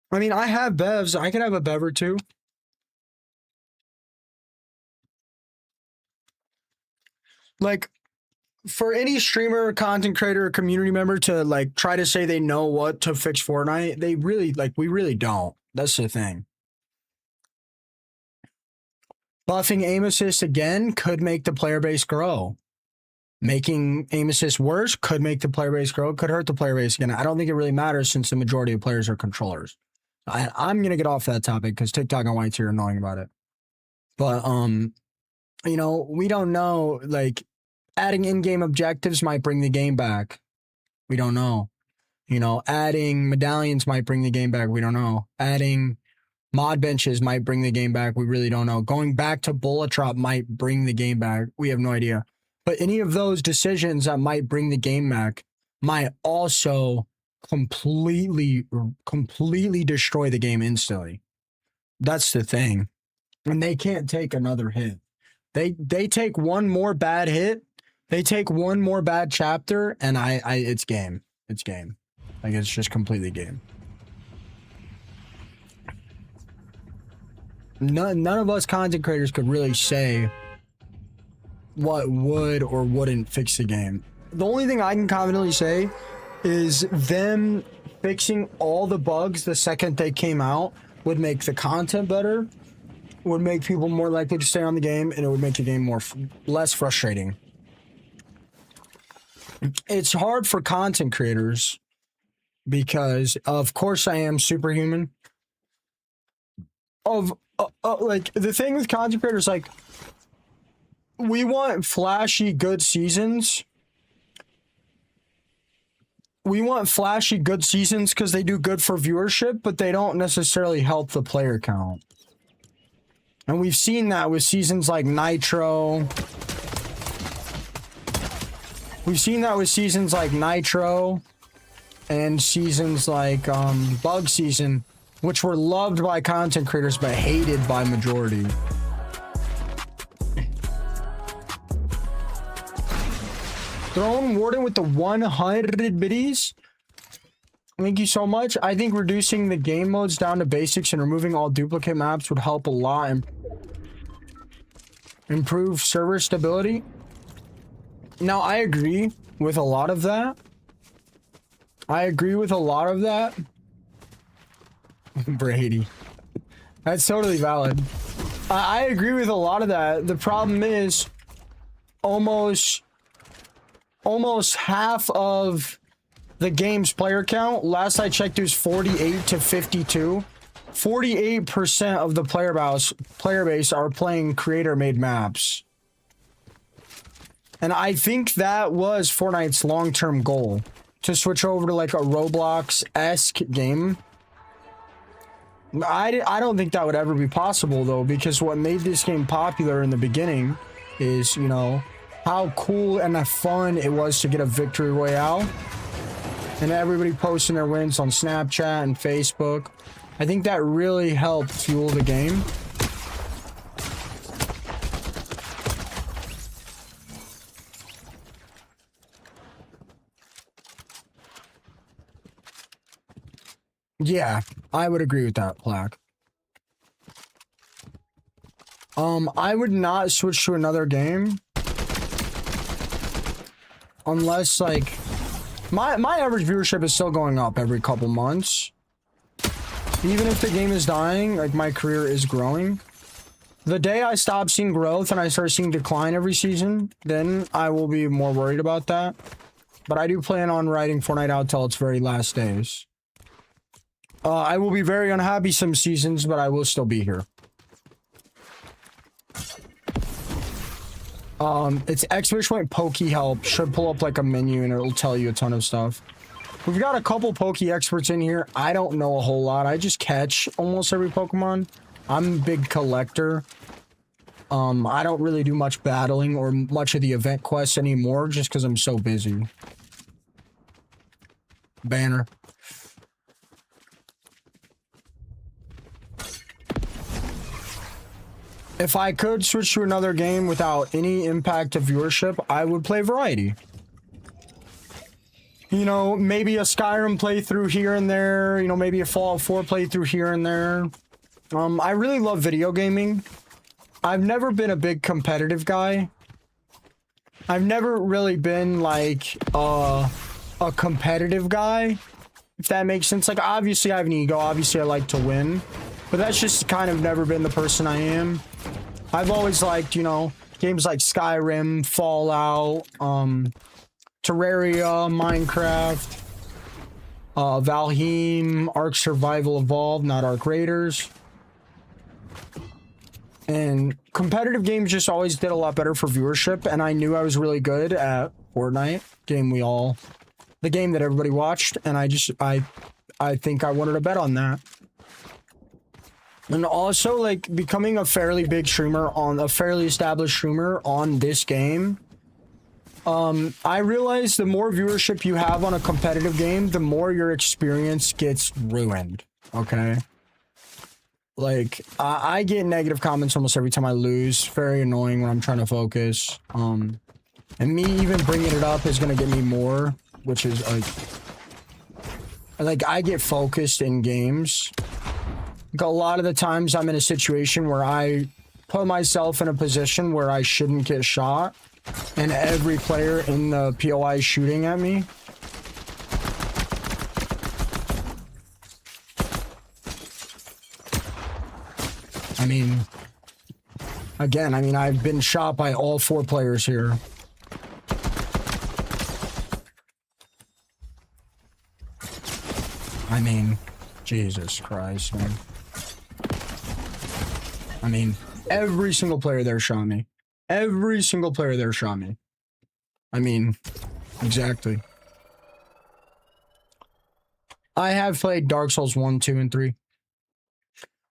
I mean, I have bevs. I can have a bev or two. Like for any streamer, content creator, or community member to like try to say they know what to fix Fortnite, they really like we really don't. That's the thing. Buffing aim assist again could make the player base grow. Making aim assist worse could make the player base grow, could hurt the player base again. I don't think it really matters since the majority of players are controllers. I'm gonna get off that topic because TikTok and White's here annoying about it. But you know, we don't know. Like adding in-game objectives might bring the game back. We don't know. You know, adding medallions might bring the game back. We don't know. Adding mod benches might bring the game back. We really don't know. Going back to bullet drop might bring the game back. We have no idea. But any of those decisions that might bring the game back might also completely destroy the game instantly. That's the thing. And they can't take another hit. They take one more bad hit They take one more bad chapter and it's game. It's game. Like, it's just completely game. None of us content creators could really say what would or wouldn't fix the game. The only thing I can confidently say is them fixing all the bugs the second they came out would make the content better, would make people more likely to stay on the game, and it would make the game less frustrating. It's hard for content creators because, of course, I am superhuman. Like, the thing with content creators, like, we want flashy good seasons. We want flashy good seasons because they do good for viewership, but they don't necessarily help the player count. And we've seen that with seasons like Nitro. We've seen that with seasons like Nitro and seasons like Bug Season, which were loved by content creators but hated by majority. Throne Warden with the 100 biddies. Thank you so much. I think reducing the game modes down to basics and removing all duplicate maps would help a lot and improve server stability. Now, I agree with a lot of that. Brady. That's totally valid. I agree with a lot of that. The problem is almost half of the game's player count, last I checked, it was 48 to 52. 48% of the player base are playing creator-made maps. And I think that was Fortnite's long-term goal, to switch over to like a Roblox-esque game. I don't think that would ever be possible, though, because what made this game popular in the beginning is, you know, how cool and fun it was to get a victory royale. And everybody posting their wins on Snapchat and Facebook. I think that really helped fuel the game. Yeah, I would agree with that, Plaque. I would not switch to another game unless, like, my average viewership is still going up every couple months. Even if the game is dying, like, my career is growing. The day I stop seeing growth and I start seeing decline every season, then I will be more worried about that. But I do plan on riding Fortnite out till its very last days. I will be very unhappy some seasons, but I will still be here. It's exclamation Pokey Help. Should pull up like a menu and it'll tell you a ton of stuff. We've got a couple Pokey experts in here. I don't know a whole lot. I just catch almost every Pokemon. I'm a big collector. I don't really do much battling or much of the event quests anymore just because I'm so busy. Banner. If I could switch to another game without any impact of viewership, I would play Variety. You know, maybe a Skyrim playthrough here and there. You know, maybe a Fallout 4 playthrough here and there. I really love video gaming. I've never been a big competitive guy. I've never really been, like, a competitive guy, if that makes sense. Like, obviously I have an ego. Obviously I like to win. But that's just kind of never been the person I am. I've always liked, you know, games like Skyrim, Fallout, Terraria, Minecraft, Valheim, Ark Survival Evolved, not Ark Raiders. And competitive games just always did a lot better for viewership, and I knew I was really good at Fortnite, the game that everybody watched, and I think I wanted to bet on that. And also, like, becoming a fairly big streamer a fairly established streamer on this game, I realized the more viewership you have on a competitive game, the more your experience gets ruined, okay? Like, I get negative comments almost every time I lose. Very annoying when I'm trying to focus. And me even bringing it up is gonna get me more, which is like I get focused in games. Like a lot of the times I'm in a situation where I put myself in a position where I shouldn't get shot, and every player in the POI is shooting at me. I mean, again, I mean, I've been shot by all 4 players here. I mean, Jesus Christ, man. I mean, every single player there shot me. Every single player there shot me. I mean, exactly. I have played Dark Souls 1, 2, and 3.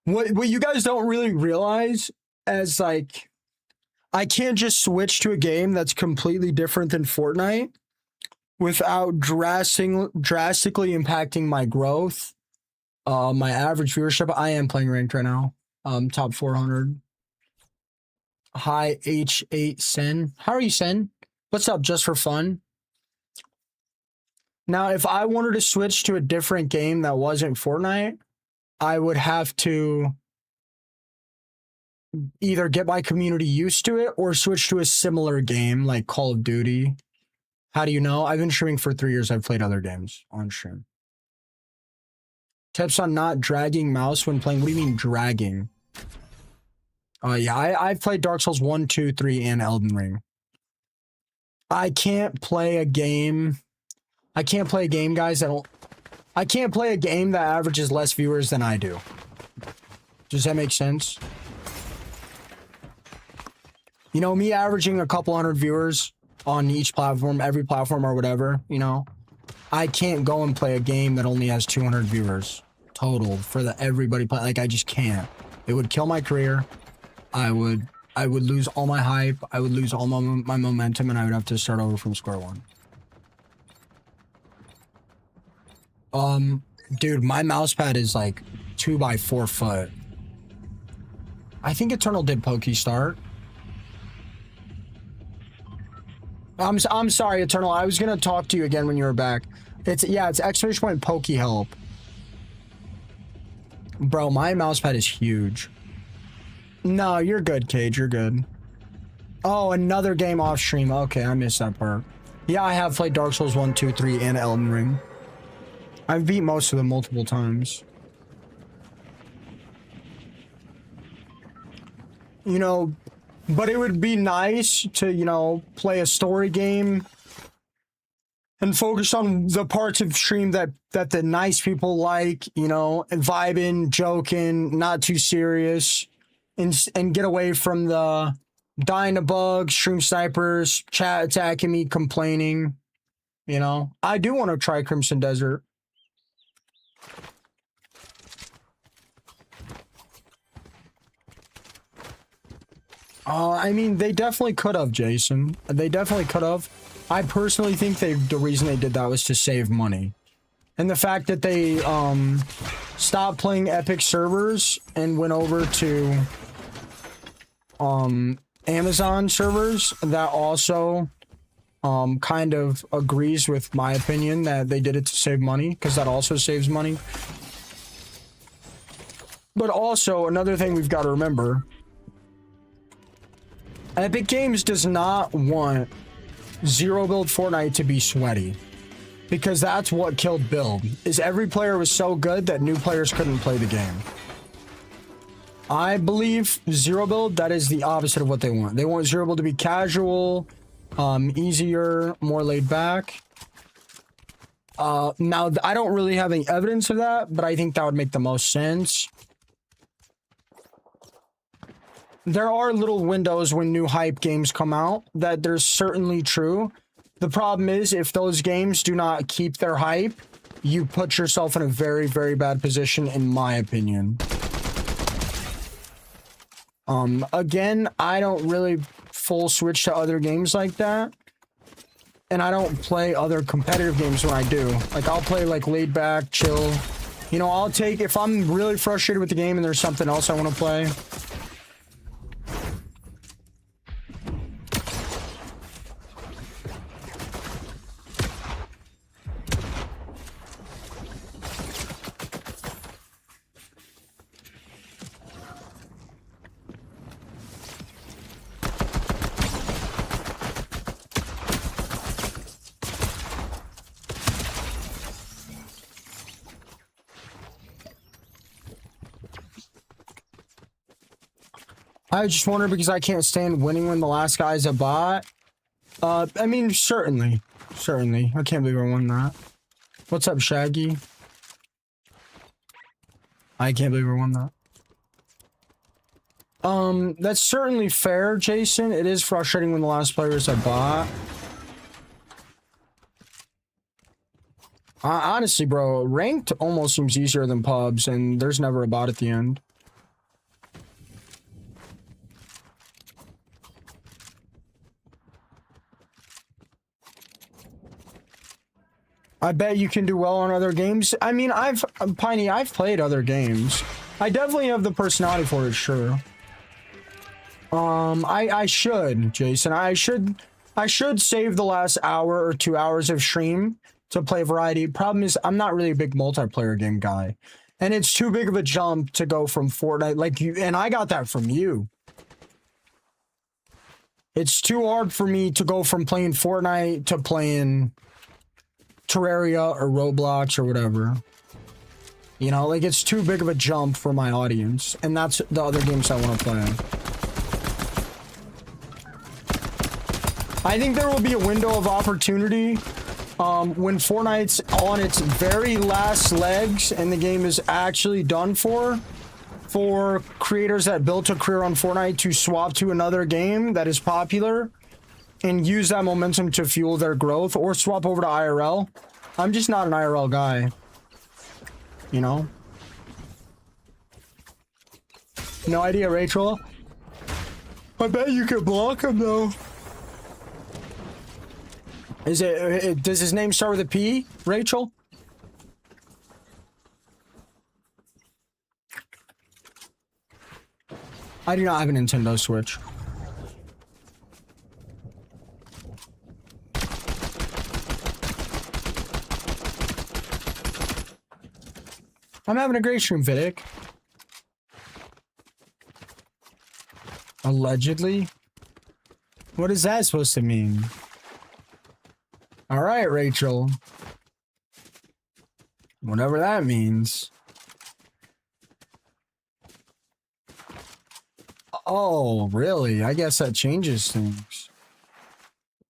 What you guys don't really realize is, like, I can't just switch to a game that's completely different than Fortnite without drastically impacting my growth, my average viewership. I am playing ranked right now. Top 400. Hi, H8 Sen. How are you, Sen? What's up, just for fun? Now, if I wanted to switch to a different game that wasn't Fortnite, I would have to either get my community used to it or switch to a similar game like Call of Duty. How do you know? I've been streaming for 3 years. I've played other games on stream. Tips on not dragging mouse when playing. What do you mean dragging? Yeah, I've played Dark Souls 1, 2, 3, and Elden Ring. I can't play a game, guys, I can't play a game that averages less viewers than I do. Does that make sense? You know, me averaging a couple hundred viewers on each platform, every platform or whatever, you know, I can't go and play a game that only has 200 viewers total for everybody play. Like, I just can't. It would kill my career. I would lose all my hype. I would lose all my momentum, and I would have to start over from square one. Dude, my mouse pad is like 2 by 4 foot. I think Eternal did Pokey start. I'm sorry, Eternal. I was gonna talk to you again when you were back. It's exclamation point Pokey help. Bro, my mouse pad is huge. No, you're good, Cage. You're good. Oh, another game off stream. Okay, I missed that part. Yeah, I have played Dark Souls 1, 2, 3, and Elden Ring. I've beat most of them multiple times. You know, but it would be nice to, you know, play a story game and focus on the parts of stream that the nice people like, you know, and vibing, joking, not too serious, and get away from the dying to bugs, stream snipers, chat attacking me, complaining. You know, I do want to try Crimson Desert. I mean, they definitely could have, Jason. They definitely could have. I personally think the reason they did that was to save money. And the fact that they stopped playing Epic servers and went over to Amazon servers, that also kind of agrees with my opinion that they did it to save money, because that also saves money. But also, another thing we've got to remember, Epic Games does not want zero build Fortnite to be sweaty, because that's what killed build. Is every player was so good that new players couldn't play the game. I believe zero build, that is the opposite of what they want. They want zero build to be casual, easier, more laid back. Now, I don't really have any evidence of that, but I think that would make the most sense. There are little windows when new hype games come out that there's certainly true. The problem is, if those games do not keep their hype, you put yourself in a very, very bad position, in my opinion. Again, I don't really full switch to other games like that. And I don't play other competitive games when I do. Like, I'll play, like, laid back, chill. You know, I'll take, if I'm really frustrated with the game and there's something else I want to play, I just wonder because I can't stand winning when the last guy's a bot. I mean, certainly. Certainly. I can't believe I won that. What's up, Shaggy? I can't believe I won that. That's certainly fair, Jason. It is frustrating when the last player is a bot. Honestly, bro, ranked almost seems easier than pubs, and there's never a bot at the end. I bet you can do well on other games. I mean, Piney, I've played other games. I definitely have the personality for it, sure. I should, Jason. I should save the last hour or 2 hours of stream to play variety. Problem is, I'm not really a big multiplayer game guy. And it's too big of a jump to go from Fortnite like you, and I got that from you. It's too hard for me to go from playing Fortnite to playing Terraria or Roblox or whatever. You know, like it's too big of a jump for my audience. And that's the other games I want to play. I think there will be a window of opportunity when Fortnite's on its very last legs and the game is actually done for creators that built a career on Fortnite to swap to another game that is popular and use that momentum to fuel their growth or swap over to IRL. I'm just not an IRL guy. You know? No idea, Rachel. I bet you could block him though. Is it, does his name start with a P, Rachel? I do not have a Nintendo Switch. I'm having a great stream, Vidic. Allegedly? What is that supposed to mean? All right, Rachel. Whatever that means. Oh, really? I guess that changes things.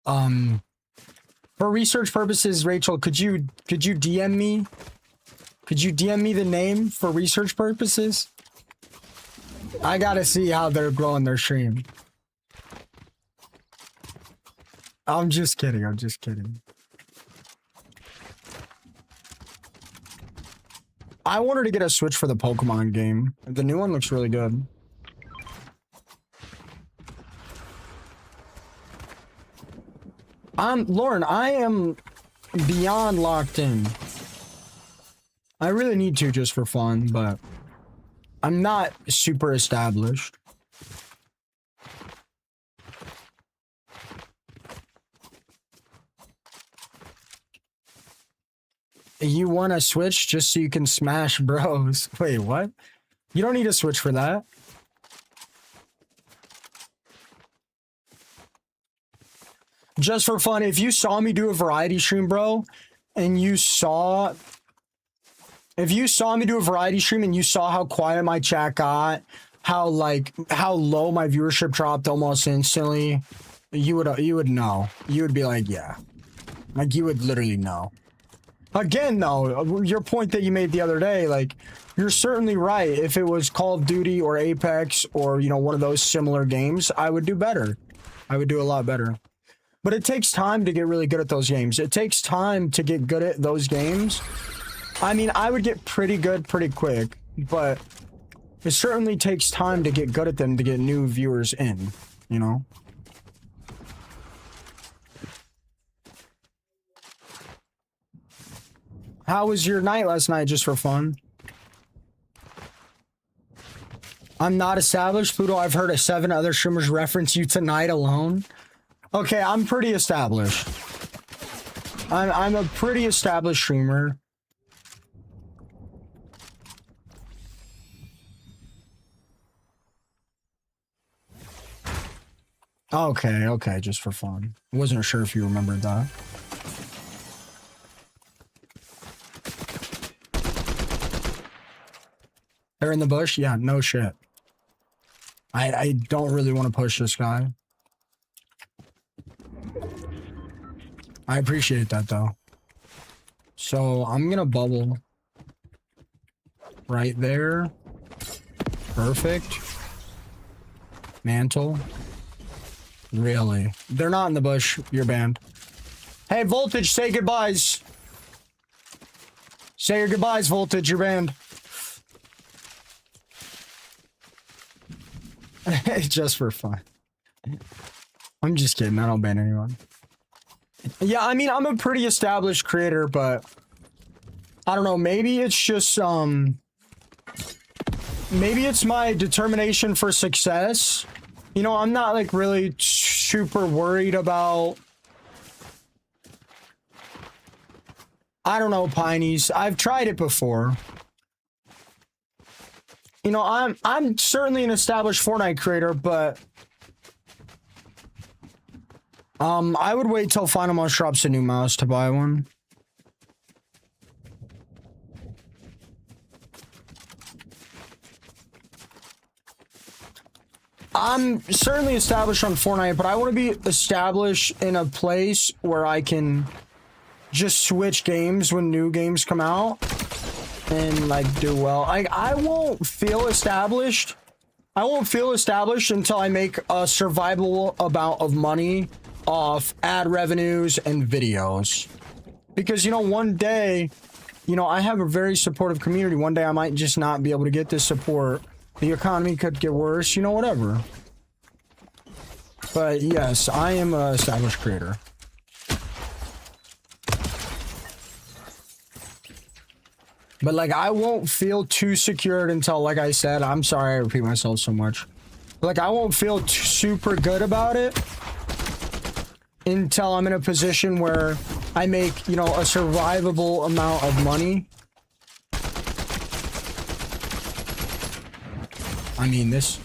For research purposes, Rachel, could you DM me? Could you DM me the name for research purposes? I gotta see how they're growing their stream. I'm just kidding. I'm just kidding. I wanted to get a Switch for the Pokemon game. The new one looks really good. Lauren, I am beyond locked in. I really need to just for fun, but I'm not super established. You want a Switch just so you can smash bros? Wait, what? You don't need a Switch for that. Just for fun, if you saw me do a variety stream, bro, and you saw... If you saw me do a variety stream and you saw how quiet my chat got, how low my viewership dropped almost instantly, you would know. You would be like, yeah. Like, you would literally know. Again, though, your point that you made the other day, like, you're certainly right. If it was Call of Duty or Apex or, you know, one of those similar games, I would do better. I would do a lot better. But it takes time to get really good at those games. It takes time to get good at those games. I mean, I would get pretty good pretty quick, but it certainly takes time to get good at them to get new viewers in, you know? How was your night last night, just for fun? I'm not established, Pluto. I've heard 7 other streamers reference you tonight alone. Okay, I'm pretty established. I'm a pretty established streamer. Okay, just for fun. Wasn't sure if you remembered that. They're in the bush? Yeah, no shit. I don't really want to push this guy. I appreciate that though. So I'm gonna bubble right there. Perfect. Mantle. Really? They're not in the bush. You're banned. Hey, Voltage, say goodbyes. Say your goodbyes, Voltage. You're banned. Just for fun. I'm just kidding. I don't ban anyone. Yeah, I mean, I'm a pretty established creator, but I don't know. Maybe it's just, maybe it's my determination for success. You know, I'm not like really super worried about, I don't know, Pineys. I've tried it before. You know, I'm certainly an established Fortnite creator, but I would wait till Final Mouse drops a new mouse to buy one. I'm certainly established on Fortnite, but I want to be established in a place where I can just switch games when new games come out and like do well. I won't feel established. I won't feel established until I make a survivable amount of money off ad revenues and videos. Because, you know, one day, you know, I have a very supportive community. One day I might just not be able to get this support. The economy could get worse, you know, whatever. But yes, I am an established creator. But like, I won't feel too secured until, like I said, I'm sorry I repeat myself so much. Like, I won't feel super good about it until I'm in a position where I make, you know, a survivable amount of money. I mean, this...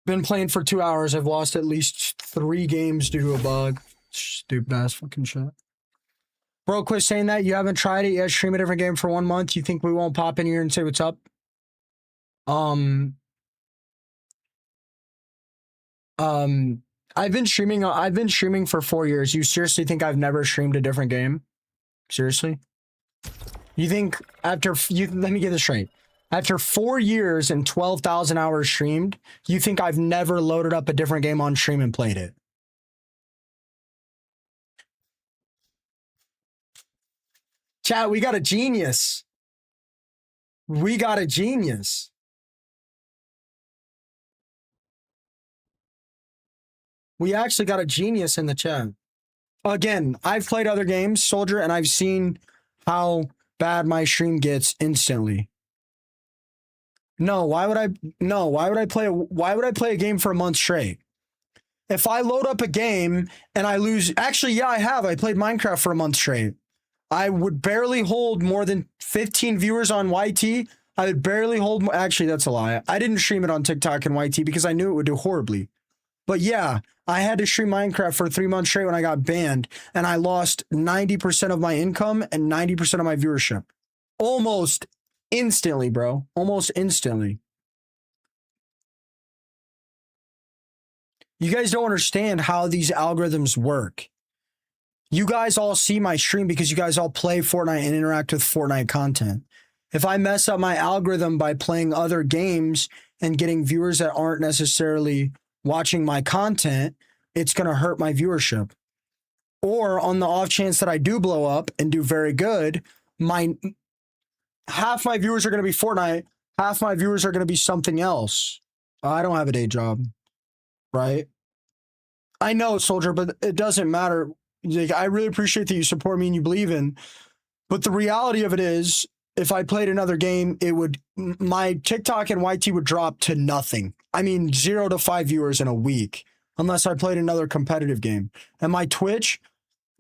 Been playing for 2 hours. I've lost at least 3 games due to a bug. Stupid ass fucking shit. Bro, quit saying that. You haven't tried it yet. Stream a different game for 1 month. You think we won't pop in here and say what's up? I've been streaming for 4 years. You seriously think I've never streamed a different game? Seriously? You think after let me get this straight. After 4 years and 12,000 hours streamed, you think I've never loaded up a different game on stream and played it? Chat, we got a genius. We got a genius. We actually got a genius in the chat. Again, I've played other games, Soldier, and I've seen how bad my stream gets instantly. No, why would I play a game for a month straight? If I load up a game and I lose, actually, yeah, I have. I played Minecraft for a month straight. I would barely hold more than 15 viewers on YT. I would barely hold, actually, that's a lie. I didn't stream it on TikTok and YT because I knew it would do horribly. But yeah, I had to stream Minecraft for 3 months straight when I got banned, and I lost 90% of my income and 90% of my viewership. Almost instantly, bro. Almost instantly. You guys don't understand how these algorithms work. You guys all see my stream because you guys all play Fortnite and interact with Fortnite content. If I mess up my algorithm by playing other games and getting viewers that aren't necessarily watching my content, it's going to hurt my viewership. Or on the off chance that I do blow up and do very good, half my viewers are going to be Fortnite, half my viewers are going to be something else. I don't have a day job, right? I know, Soldier, but it doesn't matter. Like, I really appreciate that you support me and you believe in, but the reality of it is, if I played another game, my TikTok and YT would drop to nothing. I mean, 0 to 5 viewers in a week, unless I played another competitive game. And my Twitch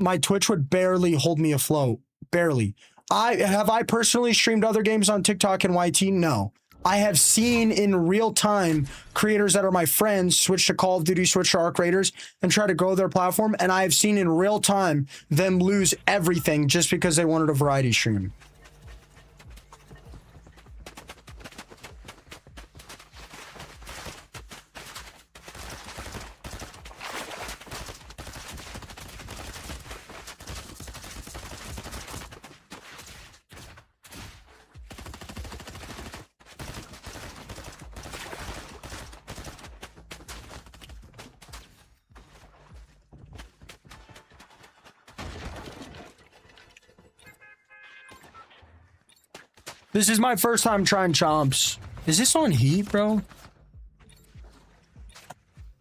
would barely hold me afloat. Barely. Have I personally streamed other games on TikTok and YT? No. I have seen in real time creators that are my friends switch to Call of Duty, switch to Arc Raiders, and try to grow their platform. And I have seen in real time them lose everything just because they wanted a variety stream. This is my first time trying chomps. Is this on heat, bro?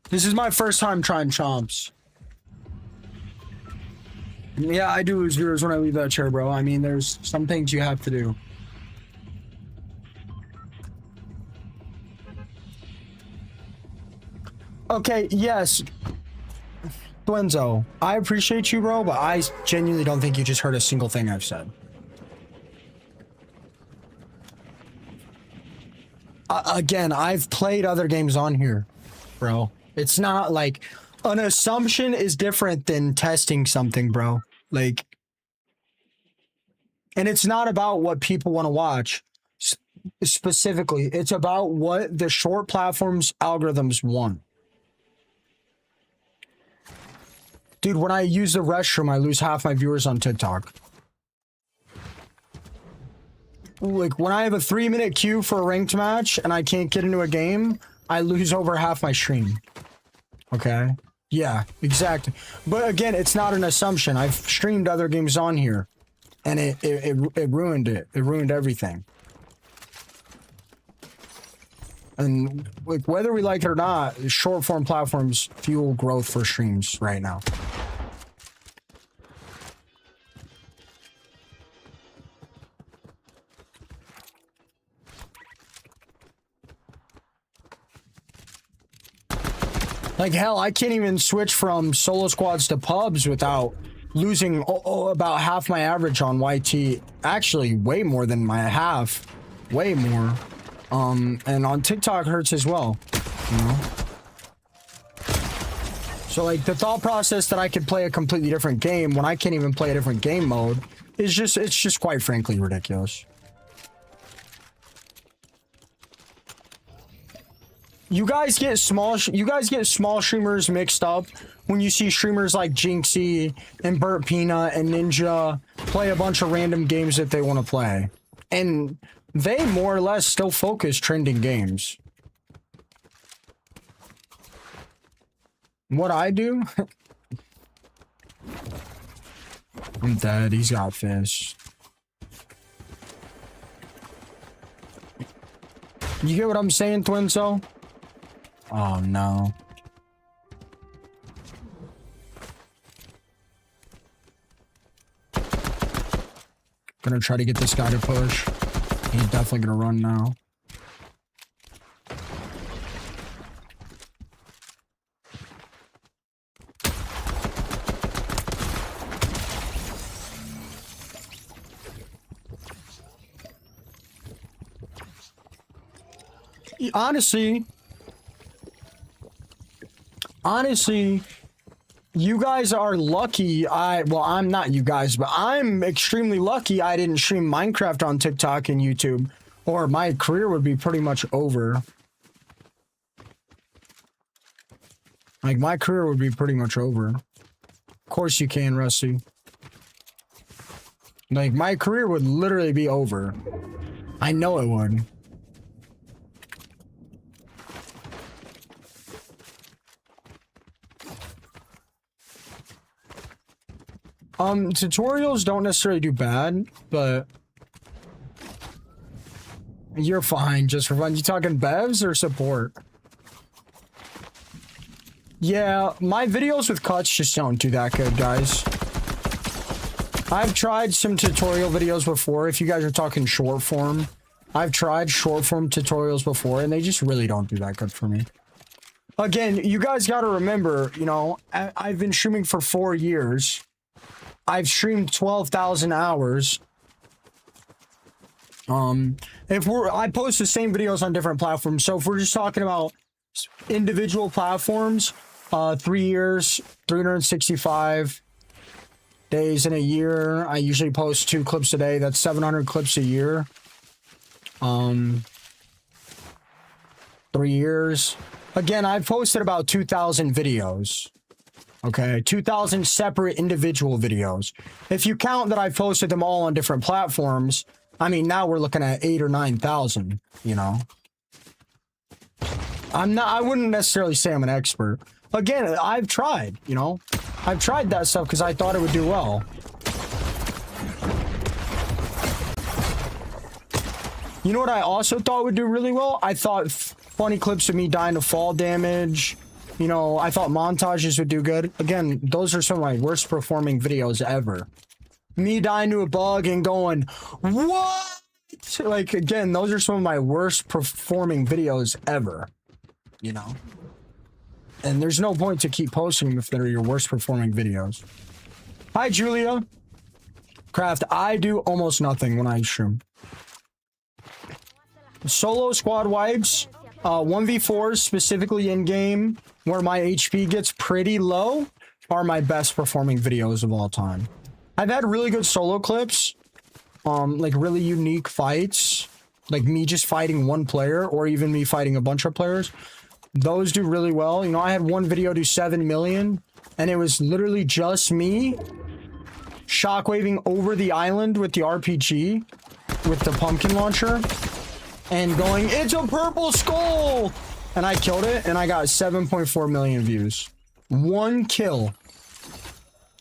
This is my first time trying chomps. Yeah, I do lose viewers when I leave that chair, bro. I mean, there's some things you have to do. Okay, yes. Blenzo, I appreciate you, bro, but I genuinely don't think you just heard a single thing I've said. Again, I've played other games on here, bro. It's not like an assumption is different than testing something, bro. Like, and it's not about what people want to watch specifically. It's about what the short platforms algorithms want. Dude, when I use the restroom, I lose half my viewers on TikTok. Like, when I have a 3-minute queue for a ranked match and I can't get into a game, I lose over half my stream. Okay? Yeah, exactly. But again, it's not an assumption. I've streamed other games on here, and it ruined it. It ruined everything. And like, whether we like it or not, short form platforms fuel growth for streams right now. Like, hell, I can't even switch from solo squads to pubs without losing about half my average on YT. Actually, way more than my half. Way more. And on TikTok hurts as well, you know? So, like, the thought process that I could play a completely different game when I can't even play a different game mode is just, it's just quite frankly ridiculous. You guys get small streamers mixed up when you see streamers like Jinxie and Burt Peanut and Ninja play a bunch of random games that they want to play. And they more or less still focus trending games. What I do? I'm dead. He's got fish. You get what I'm saying, Twinso? Oh no. Gonna try to get this guy to push. He's definitely gonna run now. Honestly, you guys are lucky. Well, I'm not you guys, but I'm extremely lucky I didn't stream Minecraft on TikTok and YouTube, or my career would be pretty much over. Like, my career would be pretty much over. Of course you can, Rusty. Like, my career would literally be over. I know it would. Tutorials don't necessarily do bad, but you're fine just for fun. You talking bevs or support? Yeah, my videos with cuts just don't do that good, guys. I've tried some tutorial videos before. If you guys are talking short form, I've tried short form tutorials before, and they just really don't do that good for me. Again, you guys got to remember, you know, I've been streaming for 4 years. I've streamed 12,000 hours. I post the same videos on different platforms. So if we're just talking about individual platforms, 3 years, 365 days in a year. I usually post 2 clips a day. That's 700 clips a year. 3 years. Again, I've posted about 2,000 videos. Okay, 2,000 separate individual videos. If you count that I've posted them all on different platforms, I mean, now we're looking at 8,000 or 9,000, you know. I wouldn't necessarily say I'm an expert. Again, I've tried, you know. I've tried that stuff because I thought it would do well. You know what I also thought would do really well? I thought funny clips of me dying to fall damage. You know, I thought montages would do good. Again, those are some of my worst performing videos ever. Me dying to a bug and going, what? Like, again, those are some of my worst performing videos ever. You know? And there's no point to keep posting them if they're your worst performing videos. Hi, Julia. Craft, I do almost nothing when I stream. Solo squad wipes, 1v4s, specifically in-game, where my HP gets pretty low, are my best performing videos of all time. I've had really good solo clips, like really unique fights, like me just fighting one player, or even me fighting a bunch of players. Those do really well. You know, I had one video do 7 million, and it was literally just me shockwaving over the island with the RPG, with the pumpkin launcher, and going, it's a purple skull! And I killed it, and I got 7.4 million views. One kill.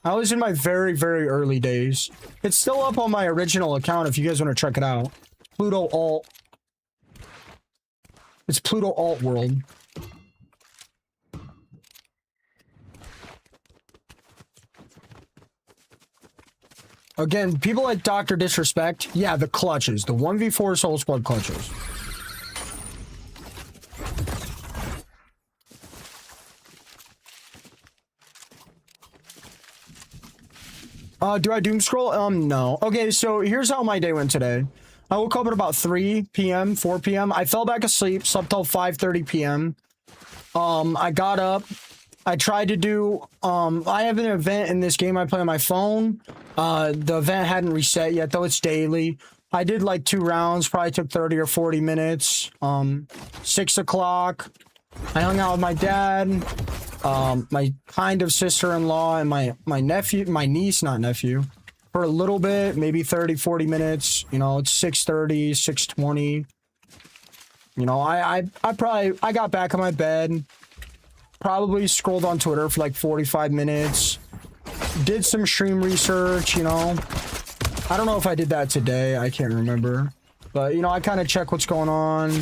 I was in my very, very early days. It's still up on my original account if you guys want to check it out. Pluto Alt. It's Pluto Alt World. Again, people like Dr. Disrespect. Yeah, the clutches. The 1v4 Soul Squad clutches. Do I doom scroll? No. Okay, so here's how my day went today. I woke up at about 3 p.m., 4 p.m. I fell back asleep, slept till 5:30 p.m. I got up. I tried to do, I have an event in this game I play on my phone. The event hadn't reset yet, though it's daily. I did like 2 rounds, probably took 30 or 40 minutes. 6 o'clock, I hung out with my dad, my kind of sister-in-law, and my nephew, my niece, not nephew, for a little bit, maybe 30, 40 minutes. You know, it's 6:30, 6:20. You know, I got back on my bed, probably scrolled on Twitter for like 45 minutes, did some stream research, you know. I don't know if I did that today, I can't remember. But, you know, I kind of check what's going on,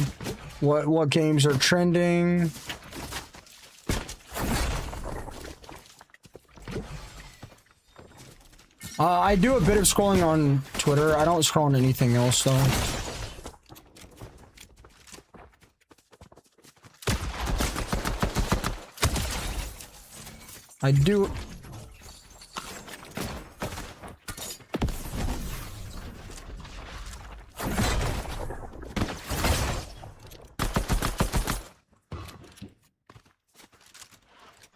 what games are trending. I do a bit of scrolling on Twitter. I don't scroll on anything else, though. I do...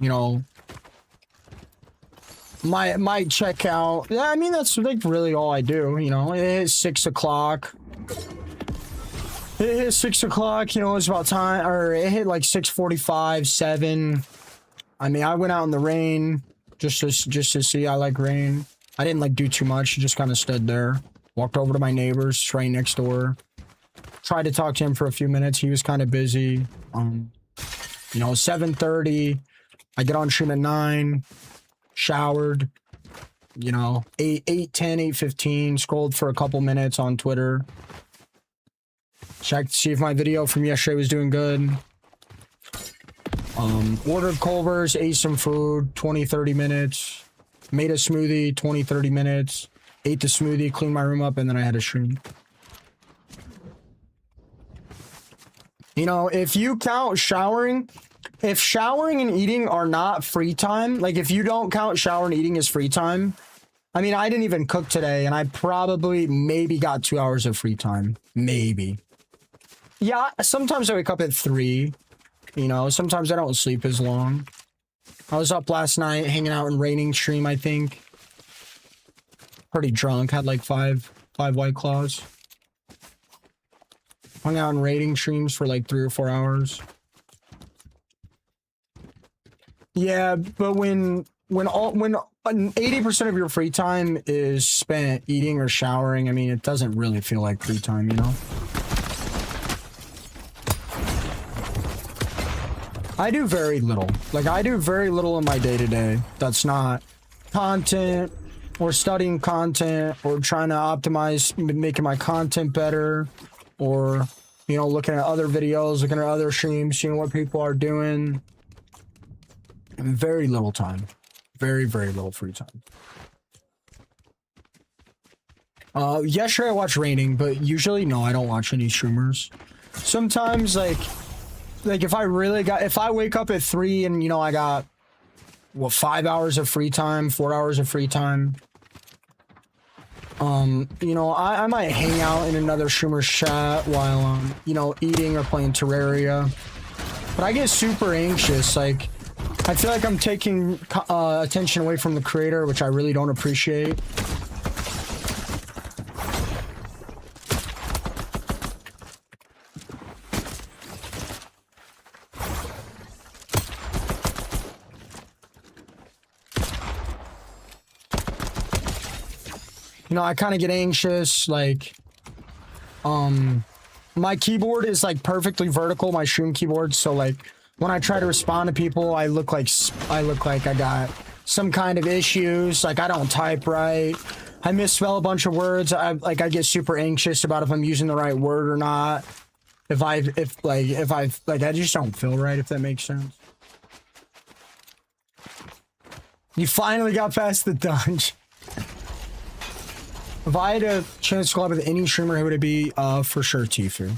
You know... My checkout. Yeah, I mean, that's like really all I do, you know. It is 6 o'clock. It hit 6 o'clock, you know, it's about time, or it hit like 6:45, 7. I mean, I went out in the rain just to see. I like rain. I didn't like do too much, just kind of stood there. Walked over to my neighbor's right next door. Tried to talk to him for a few minutes. He was kind of busy. You know, 7:30. I get on stream at 9. Showered, you know, 8:10, 8:15, scrolled for a couple minutes on Twitter. Checked to see if my video from yesterday was doing good. Ordered Culver's, ate some food, 20, 30 minutes. Made a smoothie, 20, 30 minutes. Ate the smoothie, cleaned my room up, and then I had a stream. You know, if you count showering... If showering and eating are not free time, like if you don't count shower and eating as free time, I mean, I didn't even cook today, and I probably maybe got 2 hours of free time. Maybe. Yeah, sometimes I wake up at 3. You know, sometimes I don't sleep as long. I was up last night hanging out in Raining Stream, I think. Pretty drunk, had like five White Claws. Hung out in Rating Streams for like 3 or 4 hours. Yeah, but when 80% of your free time is spent eating or showering, I mean, it doesn't really feel like free time, you know? I do very little. Like, I do very little in my day-to-day that's not content or studying content or trying to optimize making my content better or, you know, looking at other videos, looking at other streams, seeing what people are doing. Very little time. Very, very little free time. Yesterday I watched Raining, but usually, no, I don't watch any streamers. Sometimes, like if I wake up at 3 and, you know, I got, what, 5 hours of free time, 4 hours of free time. You know, I might hang out in another streamer's chat while, you know, eating or playing Terraria. But I get super anxious, like, I feel like I'm taking attention away from the creator, which I really don't appreciate. You know, I kind of get anxious, like, my keyboard is, like, perfectly vertical, my stream keyboard, so, like, when I try to respond to people, I look like I got some kind of issues, like, I don't type right, I misspell a bunch of words, I get super anxious about if I'm using the right word or not, I just don't feel right, if that makes sense. You finally got past the dungeon. If I had a chance to collab with any streamer, who would it be? For sure, Tfue.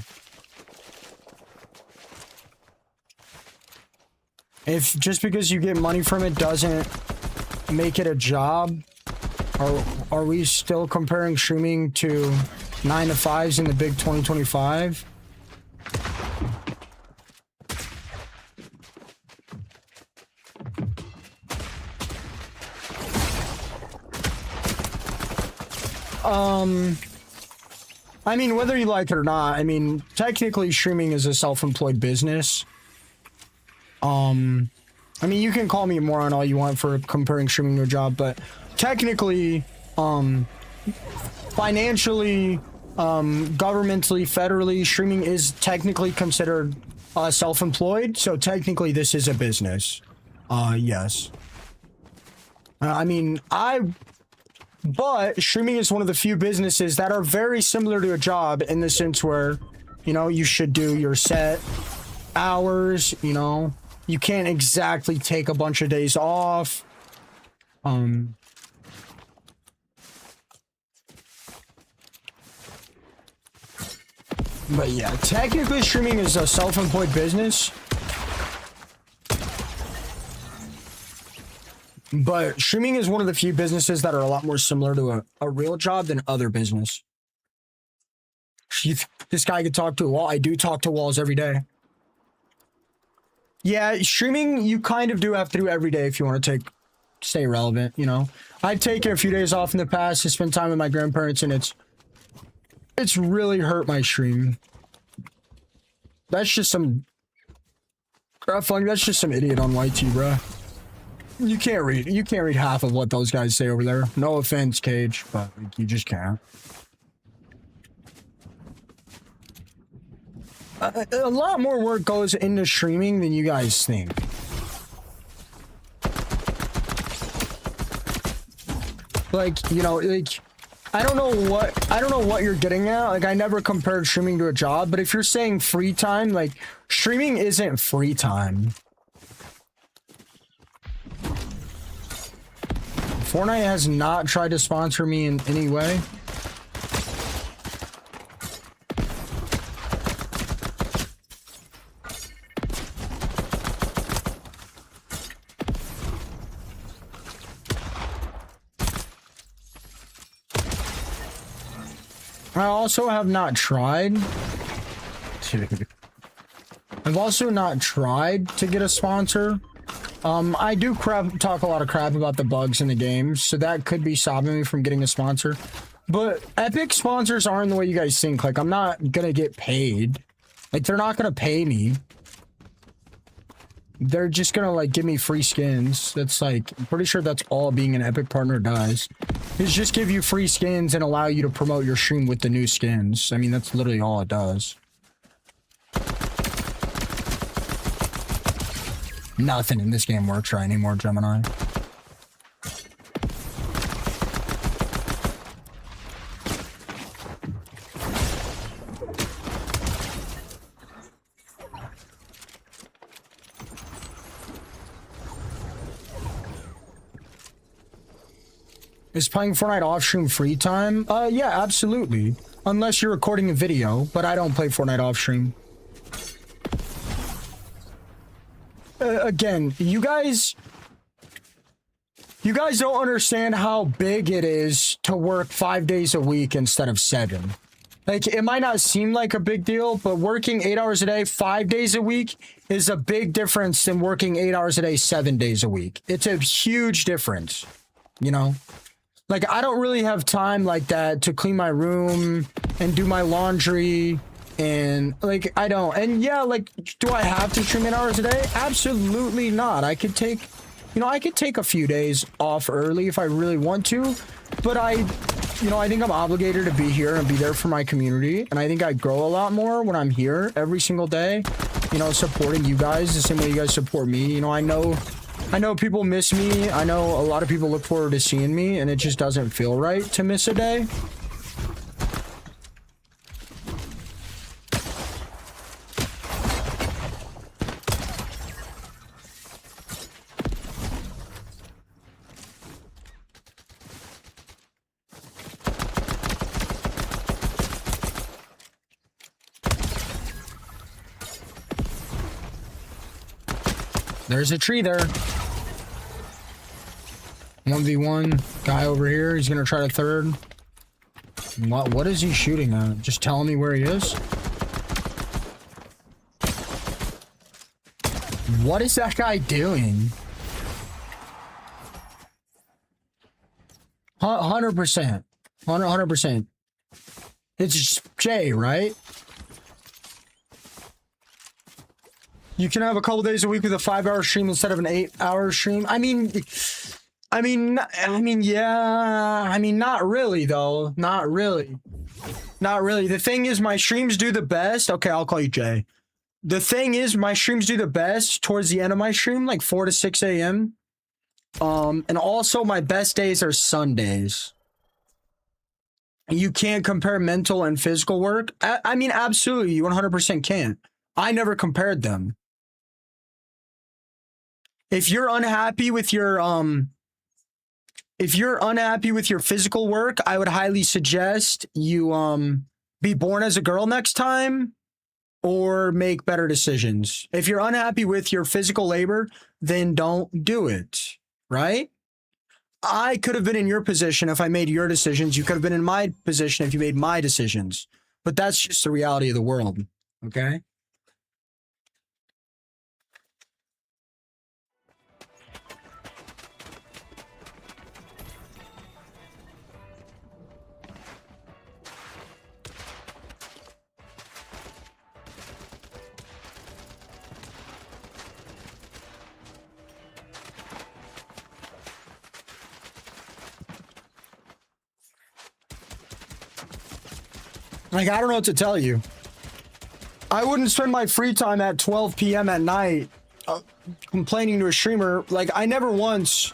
If just because you get money from it doesn't make it a job, are we still comparing streaming to 9 to 5s in the big 2025? I mean, whether you like it or not, I mean, technically streaming is a self-employed business. I mean, you can call me a moron all you want for comparing streaming to a job, but technically, financially, governmentally, federally, streaming is technically considered self-employed, so technically this is a business. Yes. I mean, but streaming is one of the few businesses that are very similar to a job in the sense where, you know, you should do your set hours, you know, you can't exactly take a bunch of days off. But yeah, technically streaming is a self-employed business. But streaming is one of the few businesses that are a lot more similar to a real job than other business. This guy could talk to a wall. I do talk to walls every day. Yeah, streaming, you kind of do have to do every day if you want to stay relevant, you know? I've taken a few days off in the past to spend time with my grandparents, and it's really hurt my stream. That's just some... That's just some idiot on YT, bruh. You can't read half of what those guys say over there. No offense, Cage, but like, you just can't. A lot more work goes into streaming than you guys think. Like, you know, like, I don't know what you're getting at. Like, I never compared streaming to a job, but if you're saying free time, like, streaming isn't free time. Fortnite has not tried to sponsor me in any way. I also have not tried. I've also not tried to get a sponsor. I do talk a lot of crap about the bugs in the game, so that could be stopping me from getting a sponsor. But Epic sponsors aren't the way you guys think. Like, I'm not gonna get paid. Like, they're not gonna pay me. They're just gonna, like, give me free skins. That's, like, I'm pretty sure that's all being an Epic partner does. Is just give you free skins and allow you to promote your stream with the new skins. I mean, that's literally all it does. Nothing in this game works right anymore, Gemini. Is playing Fortnite off stream free time? Yeah, absolutely. Unless you're recording a video, but I don't play Fortnite off stream. Again, you guys don't understand how big it is to work 5 days a week instead of 7. Like, it might not seem like a big deal, but working 8 hours a day, 5 days a week is a big difference than working 8 hours a day, 7 days a week. It's a huge difference, you know? Like, I don't really have time like that to clean my room and do my laundry. And like, I don't. And yeah, like, do I have to stream 8 hours a day? Absolutely not. I could take, you know, I could take a few days off early if I really want to. But I think I'm obligated to be here and be there for my community. And I think I grow a lot more when I'm here every single day, you know, supporting you guys the same way you guys support me. You know, I know people miss me. I know a lot of people look forward to seeing me, and it just doesn't feel right to miss a day. There's a tree there. 1v1 guy over here. He's gonna try to third. What is he shooting at? Just telling me where he is. What is that guy doing? 100%. 100%. It's Jay, right? You can have a couple days a week with a 5-hour stream instead of an 8-hour stream. I mean, yeah. I mean, not really, though. Not really. Not really. The thing is, my streams do the best. Okay, I'll call you Jay. The thing is, my streams do the best towards the end of my stream, like 4 to 6 a.m. And also, my best days are Sundays. You can't compare mental and physical work. I mean, absolutely. You 100% can't. I never compared them. If you're unhappy with your physical work, I would highly suggest you be born as a girl next time or make better decisions. If you're unhappy with your physical labor, then don't do it, right? I could have been in your position if I made your decisions. You could have been in my position if you made my decisions. But that's just the reality of the world, okay? Like, I don't know what to tell you. I wouldn't spend my free time at 12 p.m. at night complaining to a streamer. Like, I never once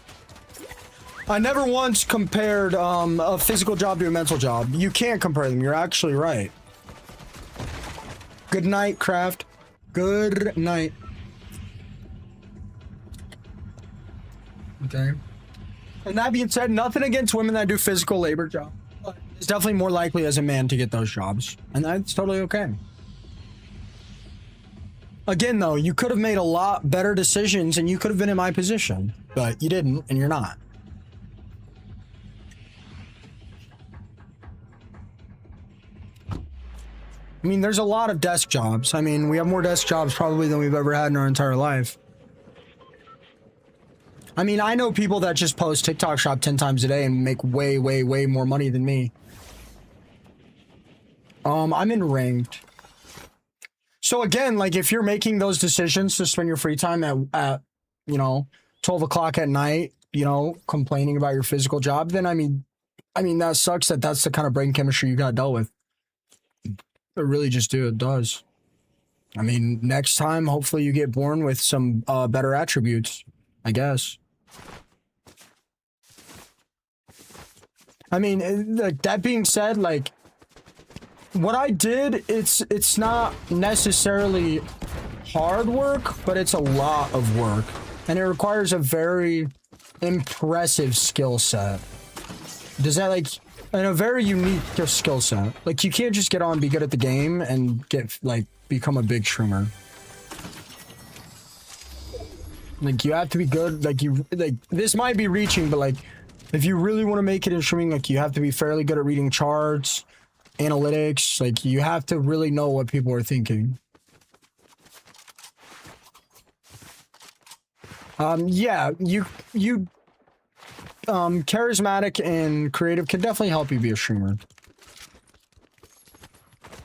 compared a physical job to a mental job. You can't compare them. You're actually right. Good night, Craft. Good night. Okay. And that being said, nothing against women that do physical labor jobs. It's definitely more likely as a man to get those jobs, and that's totally okay. Again, though, you could have made a lot better decisions and you could have been in my position, but you didn't, and you're not. I mean, there's a lot of desk jobs. I mean, we have more desk jobs probably than we've ever had in our entire life. I mean, I know people that just post TikTok shop 10 times a day and make way, way, way more money than me. I'm in ranked. So again, like, if you're making those decisions to spend your free time at you know, 12 o'clock at night, you know, complaining about your physical job, then I mean, that sucks that that's the kind of brain chemistry you got dealt with. It really just it does. I mean, next time, hopefully you get born with some better attributes, I guess. I mean, that being said, like, what I did, it's not necessarily hard work, but it's a lot of work. And it requires a very impressive skill set. Does that like in a very unique skill set? Like you can't just get on, be good at the game, and get like become a big streamer. Like you have to be good. Like this might be reaching, but like if you really want to make it in streaming, like you have to be fairly good at reading charts, analytics. Like you have to really know what people are thinking. Yeah, charismatic and creative can definitely help you be a streamer.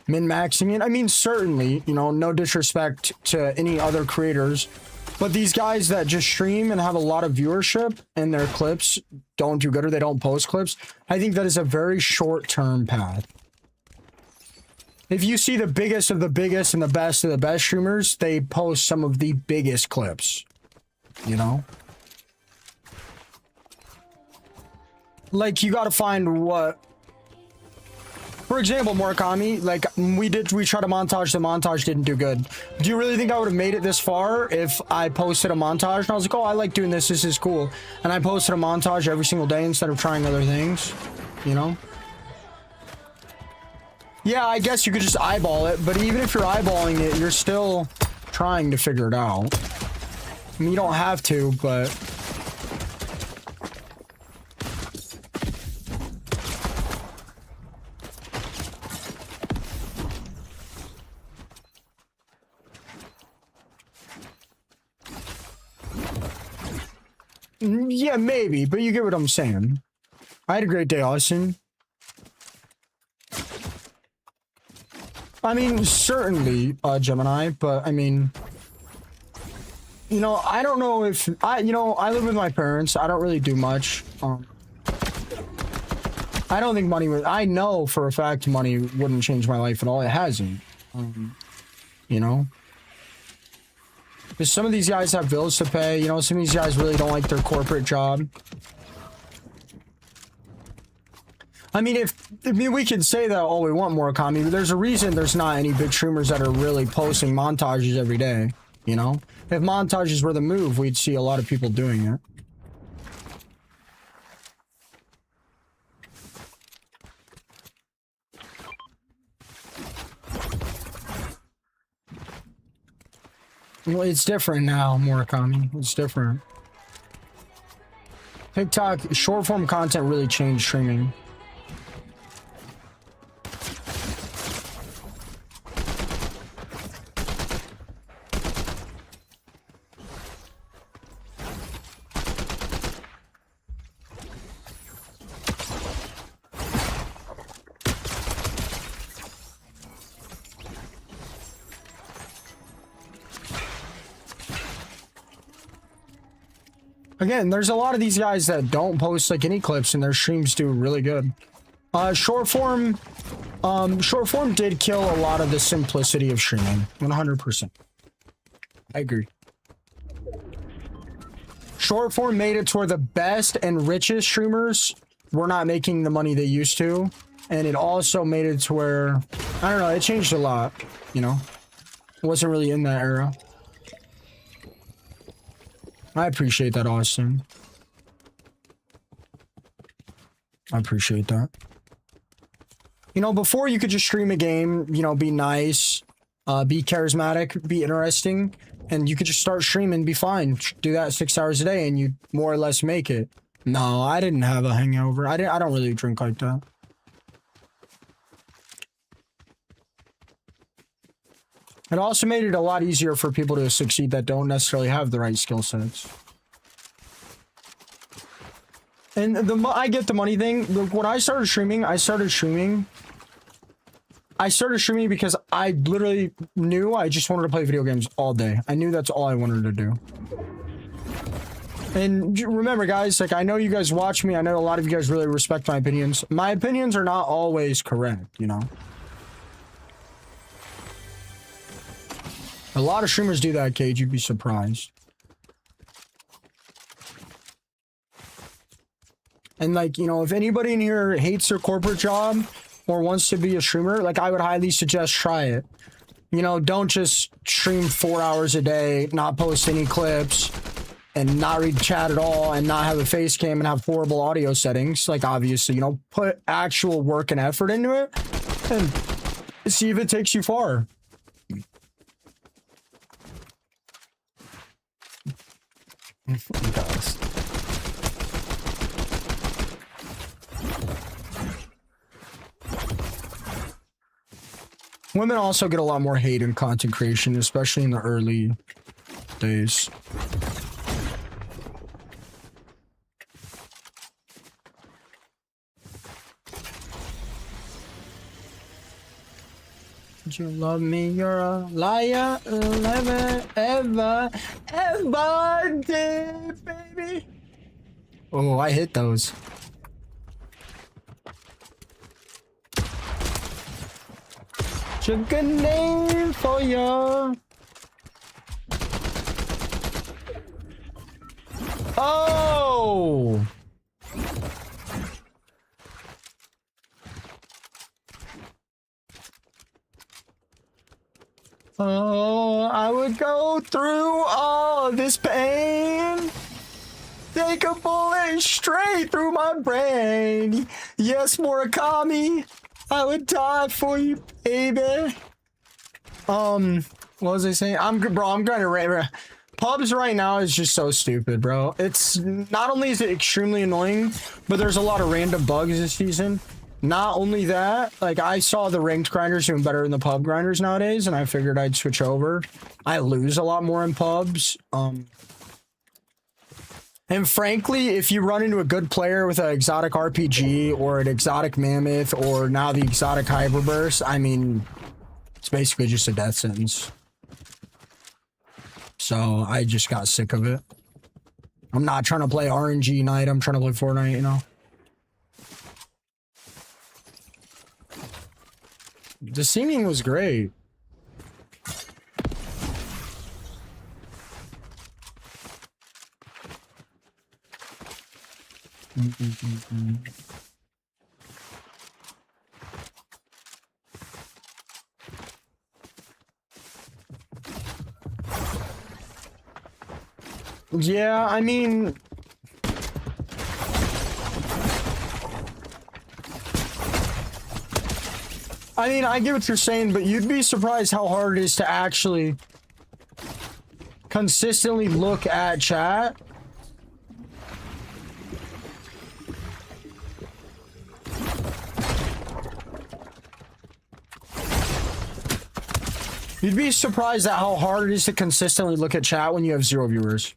Min-maxing it, I mean, certainly, you know, no disrespect to any other creators, but these guys that just stream and have a lot of viewership and their clips don't do good or they don't post clips, I think that is a very short-term path. If you see the biggest of the biggest and the best of the best streamers, they post some of the biggest clips, you know? Like, you gotta find what... For example, Murakami, like, we tried a montage, the montage didn't do good. Do you really think I would have made it this far if I posted a montage and I was like, oh, I like doing this, this is cool. And I posted a montage every single day instead of trying other things, you know? Yeah, I guess you could just eyeball it, but even if you're eyeballing it, you're still trying to figure it out. I mean, you don't have to, but... Yeah, maybe, but you get what I'm saying. I had a great day, Austin. I mean, certainly, Gemini, but I mean, you know, I don't know if I live with my parents. I don't really do much. I don't think money would, I know for a fact money wouldn't change my life at all. It hasn't, you know. Because some of these guys have bills to pay, you know, some of these guys really don't like their corporate job. I mean, we can say that all we want, Murakami, but there's a reason there's not any big streamers that are really posting montages every day, you know? If montages were the move, we'd see a lot of people doing it. Well, it's different now, Murakami. It's different. TikTok, short form content really changed streaming. Again, there's a lot of these guys that don't post like any clips and their streams do really good. Short form did kill a lot of the simplicity of streaming. 100%. I agree. Short form made it to where the best and richest streamers were not making the money they used to. And it also made it to where, I don't know, it changed a lot, you know? It wasn't really in that era. I appreciate that, Austin. I appreciate that. You know, before you could just stream a game, you know, be nice, be charismatic, be interesting, and you could just start streaming, be fine. Do that 6 hours a day, and you more or less make it. No, I didn't have a hangover. I don't really drink like that. It also made it a lot easier for people to succeed that don't necessarily have the right skill sets. And I get the money thing. When I started streaming because I literally knew I just wanted to play video games all day. I knew that's all I wanted to do. And remember, guys, like, I know you guys watch me. I know a lot of you guys really respect my opinions. My opinions are not always correct, you know? A lot of streamers do that, Cage. You'd be surprised. And, like, you know, if anybody in here hates their corporate job or wants to be a streamer, like, I would highly suggest try it. You know, don't just stream 4 hours a day, not post any clips, and not read chat at all and not have a face cam and have horrible audio settings. Like, obviously, you know, put actual work and effort into it and see if it takes you far. Guys. Women also get a lot more hate in content creation, especially in the early days. Did you love me? You're a liar. Never, ever, ever did, baby. Oh, I hit those. What's a good name for you? Oh! Oh, I would go through all this pain. Take a bullet straight through my brain. Yes, Murakami, I would die for you, baby. What was I saying? I'm going to Pubs right now is just so stupid, bro. It's not only is it extremely annoying, but there's a lot of random bugs this season. Not only that, like, I saw the ranked grinders doing better than the pub grinders nowadays, and I figured I'd switch over. I lose a lot more in pubs. And frankly, if you run into a good player with an exotic RPG or an exotic mammoth or now the exotic hyperburst, I mean, it's basically just a death sentence. So I just got sick of it. I'm not trying to play RNG night. I'm trying to play Fortnite, you know. The singing was great. Yeah, I mean, I get what you're saying, but you'd be surprised how hard it is to actually consistently look at chat. You'd be surprised at how hard it is to consistently look at chat when you have 0 viewers.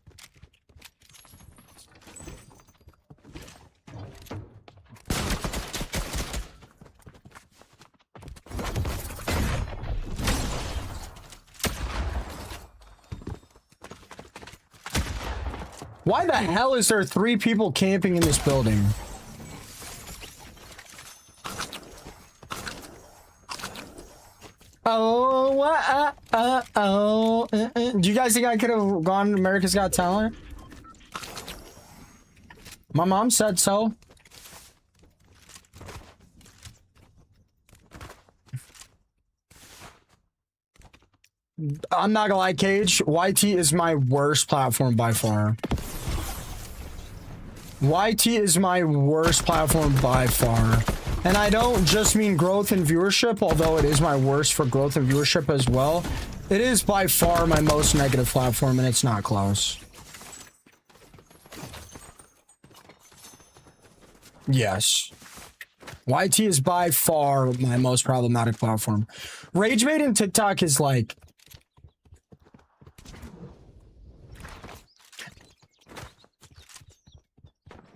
Why the hell is there 3 people camping in this building? Do you guys think I could have gone to America's Got Talent? My mom said so. I'm not gonna lie, Cage. YT is my worst platform by far. YT is my worst platform by far. And I don't just mean growth and viewership, although it is my worst for growth and viewership as well. It is by far my most negative platform, and it's not close. Yes. YT is by far my most problematic platform. RageBait and TikTok is like...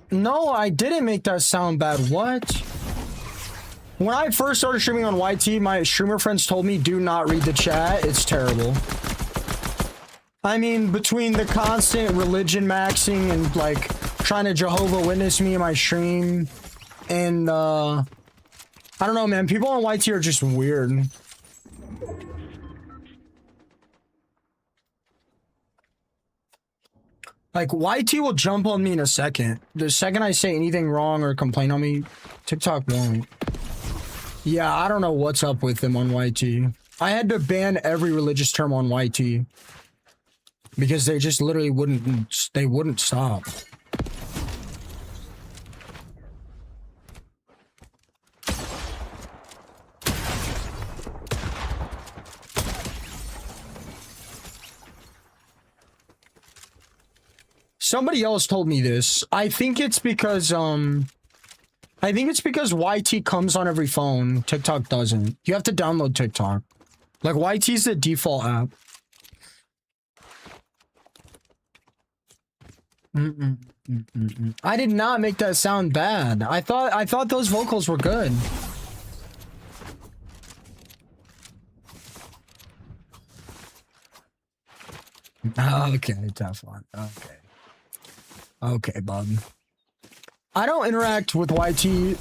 No, I didn't make that sound bad. What? When I first started streaming on YT, my streamer friends told me, do not read the chat. It's terrible. I mean, between the constant religion maxing and, like, trying to Jehovah Witness me in my stream, and, I don't know, man. People on YT are just weird. Like, YT will jump on me in a second. The second I say anything wrong or complain on me, TikTok won't. Yeah, I don't know what's up with them on YT. I had to ban every religious term on YT. because they just literally wouldn't stop. Somebody else told me this. I think it's because YT comes on every phone. TikTok doesn't. You have to download TikTok. Like YT's the default app. I did not make that sound bad. I thought those vocals were good. Okay, Teflon. Okay. Okay, bud. I don't interact with YT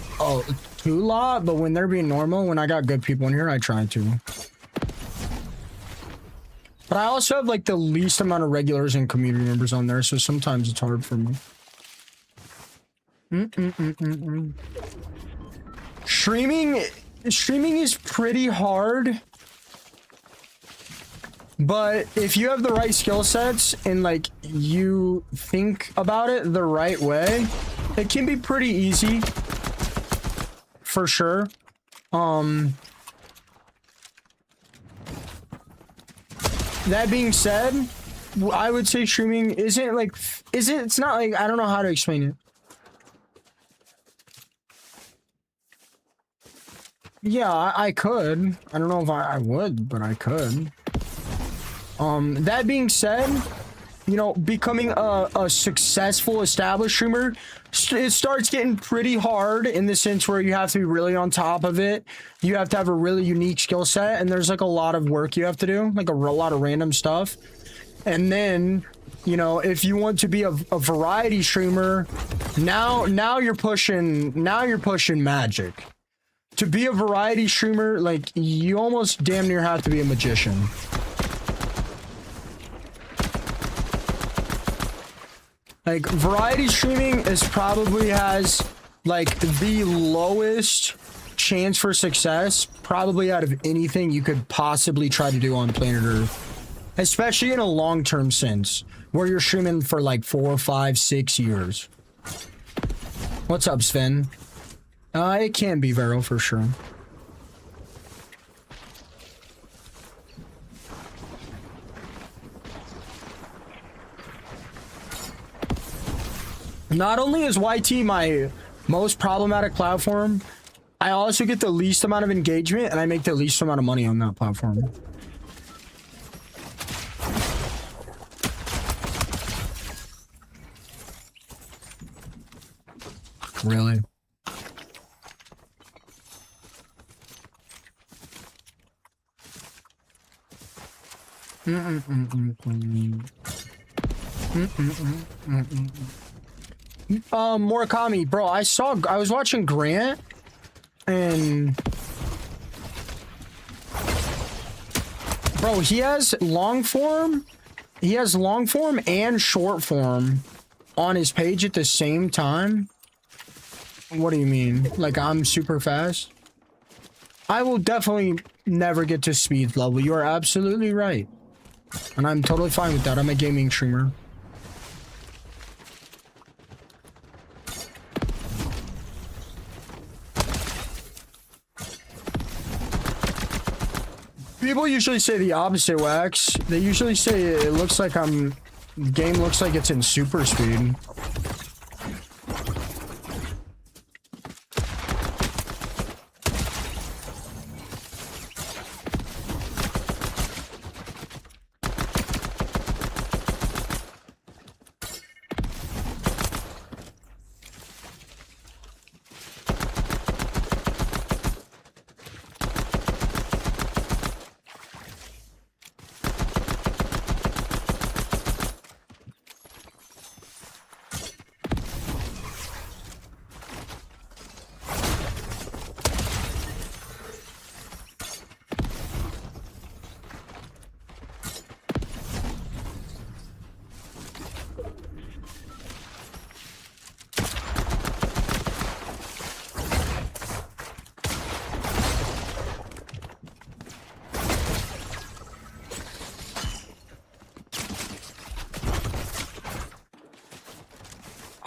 too lot, but when they're being normal, when I got good people in here, I try to. But I also have like the least amount of regulars and community members on there, so sometimes it's hard for me. Streaming is pretty hard. But if you have the right skill sets and like you think about it the right way, it can be pretty easy for sure. That being said, I would say streaming isn't like it's not like, I don't know how to explain it. Yeah, I could. I don't know if I would, but I could. That being said, you know, becoming a successful established streamer, it starts getting pretty hard in the sense where you have to be really on top of it. You have to have a really unique skill set, and there's like a lot of work you have to do, like a lot of random stuff. And then, you know, if you want to be a variety streamer, now you're pushing magic. To be a variety streamer, like, you almost damn near have to be a magician. Like, variety streaming probably has, like, the lowest chance for success, probably out of anything you could possibly try to do on planet Earth. Especially in a long-term sense, where you're streaming for, like, 4, 5, 6 years. What's up, Sven? It can be Vero, for sure. Not only is YT my most problematic platform, I also get the least amount of engagement, and I make the least amount of money on that platform. Really? Murakami, bro, I was watching Grant, and bro, he has long form and short form on his page at the same time. What do you mean? Like, I'm super fast? I will definitely never get to speed level. You are absolutely right. And I'm totally fine with that. I'm a gaming streamer. People usually say the opposite, Wax. They usually say it looks like game looks like it's in super speed.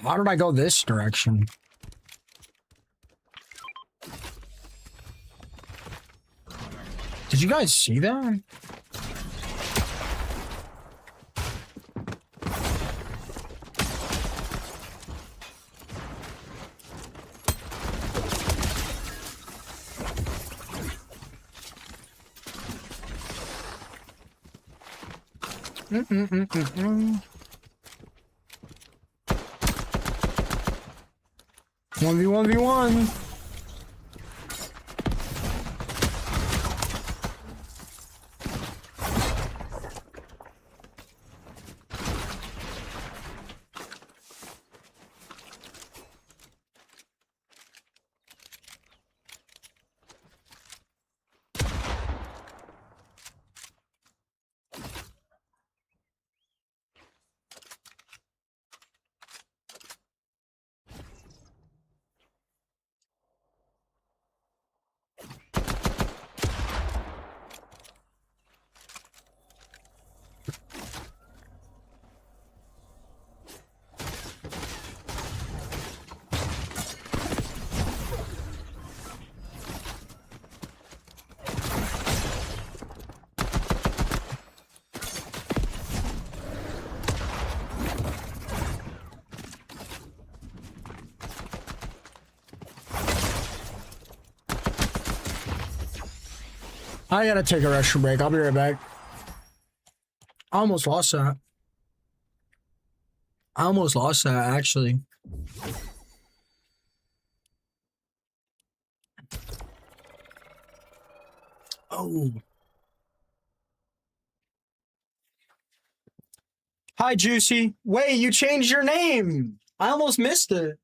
How did I go this direction? Did you guys see that? One v one v one. I gotta take a restroom break. I'll be right back. I almost lost that. I almost lost that, actually. Oh. Hi, Juicy. Wait, you changed your name. I almost missed it.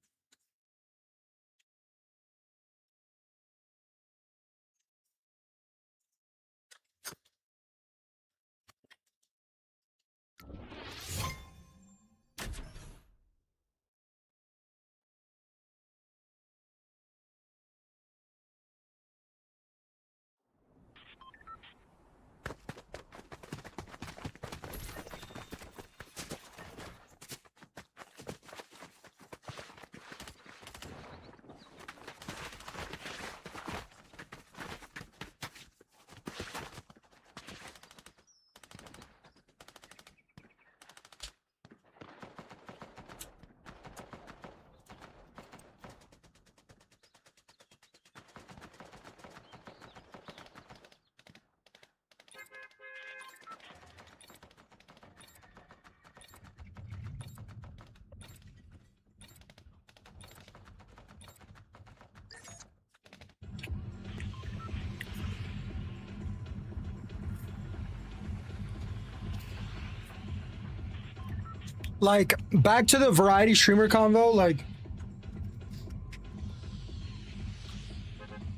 Like, back to the variety streamer convo, like,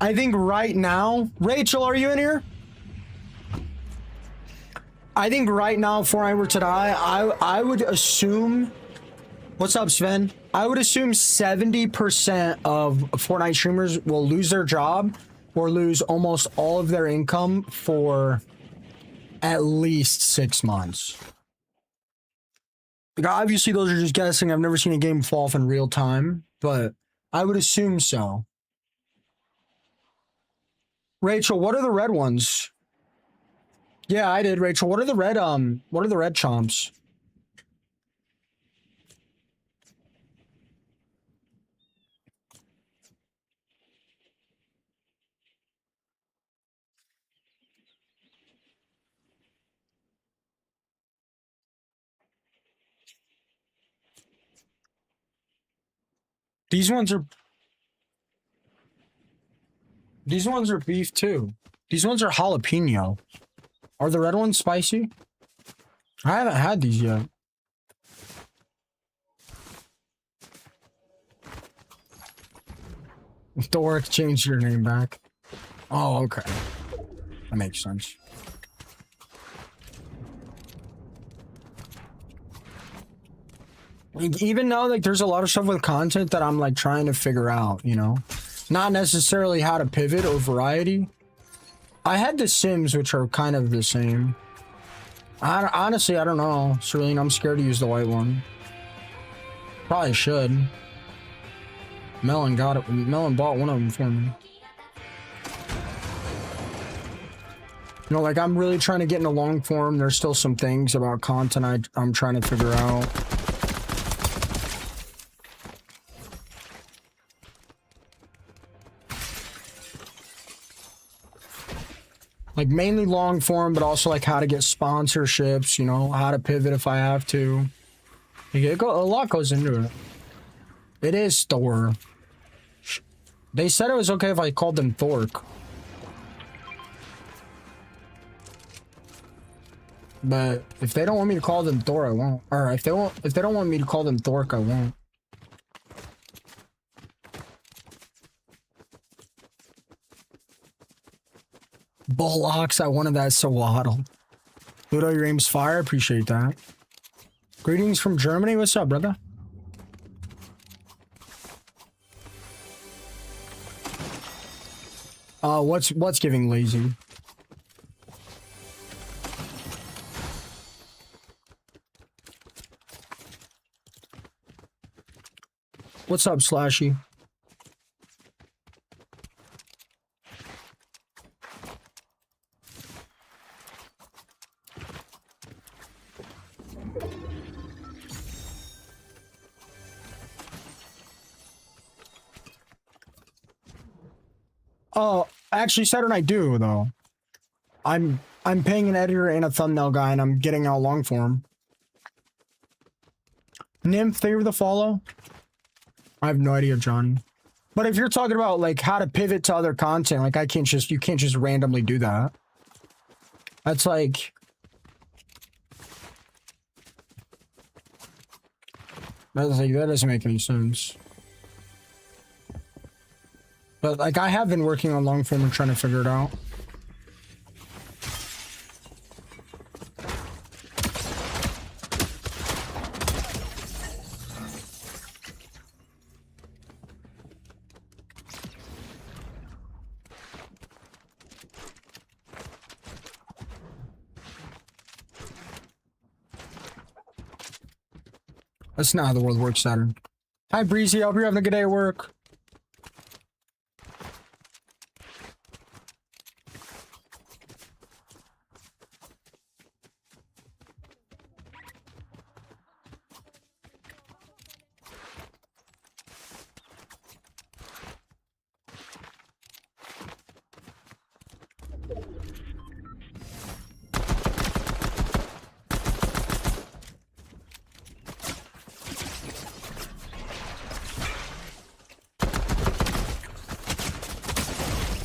I think right now, Rachel, are you in here? I think right now, before I were to die, I would assume, what's up, Sven? I would assume 70% of Fortnite streamers will lose their job or lose almost all of their income for at least 6 months. Like, obviously, those are just guessing. I've never seen a game fall off in real time, but I would assume so. Rachel, what are the red ones? Yeah, I did, Rachel. What are the red chomps? These ones are beef too. These ones are jalapeno. Are the red ones spicy? I haven't had these yet. Doric changed your name back. Oh, okay. That makes sense. Like, even though, like, there's a lot of stuff with content that I'm, like, trying to figure out, you know? Not necessarily how to pivot or variety. I had The Sims, which are kind of the same. Honestly, I don't know, Celine. I'm scared to use the white one. Probably should. Melon got it. Melon bought one of them for me. You know, like, I'm really trying to get into long form. There's still some things about content I'm trying to figure out. Like, mainly long form, but also, like, how to get sponsorships, you know, how to pivot if I have to. A lot goes into it. It is Thor. They said it was okay if I called them Thork. But if they don't want me to call them Thor, I won't. Or if they don't want me to call them Thork, I won't. Bullocks, I wanted that Sawaddle. Ludo, your aim's fire. Appreciate that. Greetings from Germany. What's up, brother? What's giving lazy? What's up, Slashy? Oh, actually, Saturday Night do though. I'm paying an editor and a thumbnail guy, and I'm getting out long form. Nymph, thank you for the follow. I have no idea, Johnny. But if you're talking about like how to pivot to other content, like you can't just randomly do that. That's like that doesn't make any sense. But like I have been working on long form and trying to figure it out. That's not how the world works, Saturn. Hi, Breezy. I hope you're having a good day at work.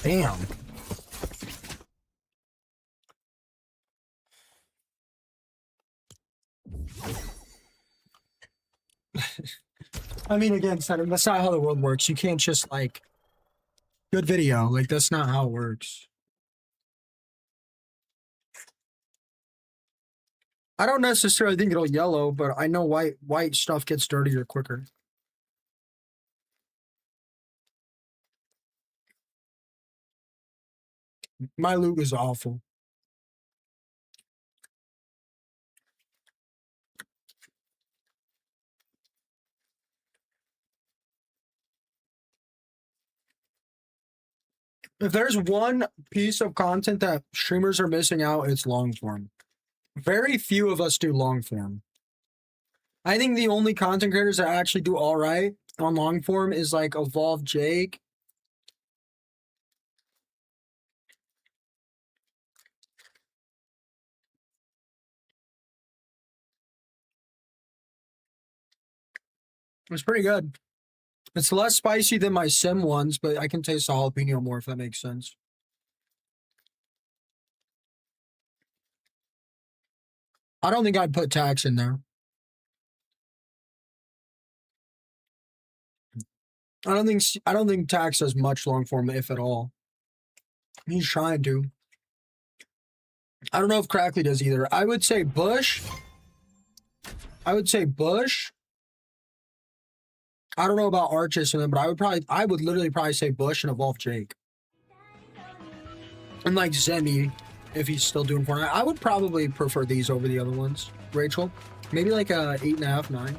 Damn. I mean, again, Saturn, that's not how the world works. You can't just, like, good video. Like, that's not how it works. I don't necessarily think it'll yellow, but I know white stuff gets dirtier quicker. My loot is awful. If there's one piece of content that streamers are missing out, it's long form. Very few of us do long form. I think the only content creators that actually do all right on long form is like Evolve Jake. It's pretty good. It's less spicy than my sim ones, but I can taste the jalapeno more if that makes sense. I don't think I'd put tax in there. I don't think tax does much long form, if at all. He's trying to. I don't know if Crackly does either. I would say Bush. I would know about Arches and them, but I would literally probably say Bush and Evolve Jake. And like Zemi, if he's still doing Fortnite. I would probably prefer these over the other ones. Rachel, maybe like a 8.5, 9.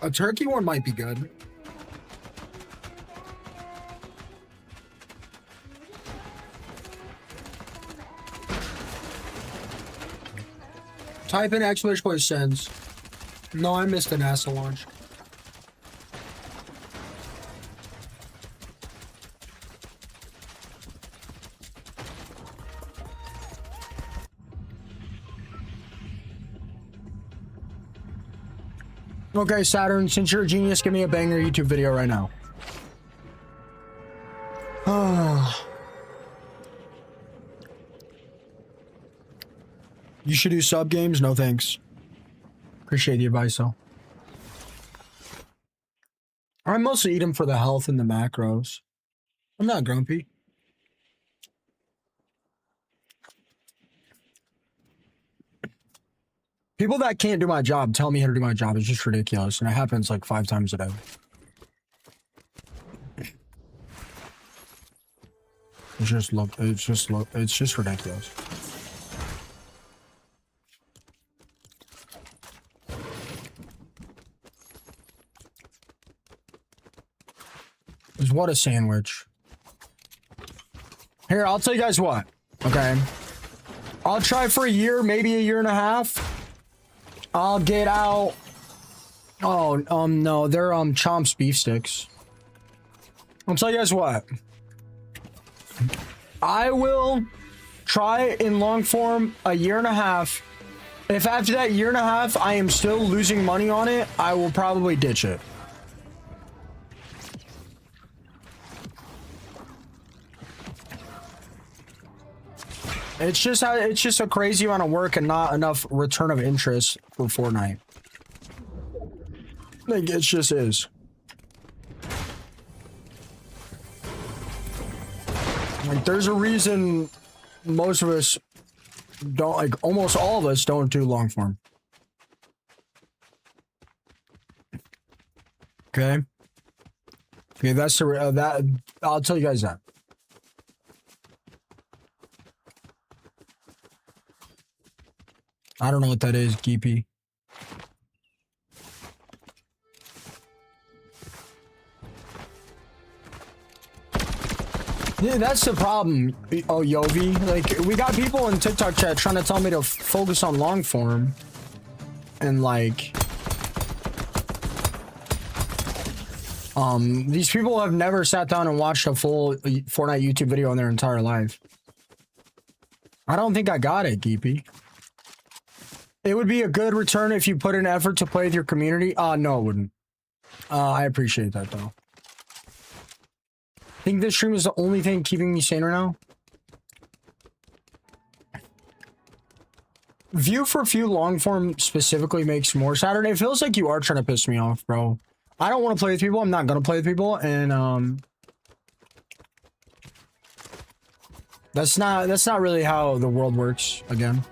A turkey one might be good. Type in exclamation point sends. No, I missed an NASA launch. Okay, Saturn, since you're a genius, give me a banger YouTube video right now. You should do sub games? No thanks. Appreciate the advice though. I mostly eat them for the health and the macros. I'm not grumpy. People that can't do my job tell me how to do my job. It's just ridiculous. And it happens like 5 times a day. It's just ridiculous. What a sandwich. Here, I'll tell you guys what. Okay. I'll try for a year, maybe a year and a half. I'll get out. Oh, no, they're Chomp's beef sticks. I'll tell you guys what. I will try in long form a year and a half. If after that year and a half I am still losing money on it, I will probably ditch it. It's just a crazy amount of work and not enough return of interest for Fortnite. Like, it just is. Like, there's a reason most of us don't, like, almost all of us don't do long form. Okay? Okay, that's the, that, I'll tell you guys that. I don't know what that is, Geepy. Yeah, that's the problem. Oh, Yovi. Like, we got people in TikTok chat trying to tell me to focus on long form. And, like... these people have never sat down and watched a full Fortnite YouTube video in their entire life. I don't think I got it, Geepy. It would be a good return if you put an effort to play with your community. No, it wouldn't. I appreciate that, though. I think this stream is the only thing keeping me sane right now. View for Few long form specifically makes more Saturday. It feels like you are trying to piss me off, bro. I don't want to play with people. I'm not going to play with people. And, that's not really how the world works, again.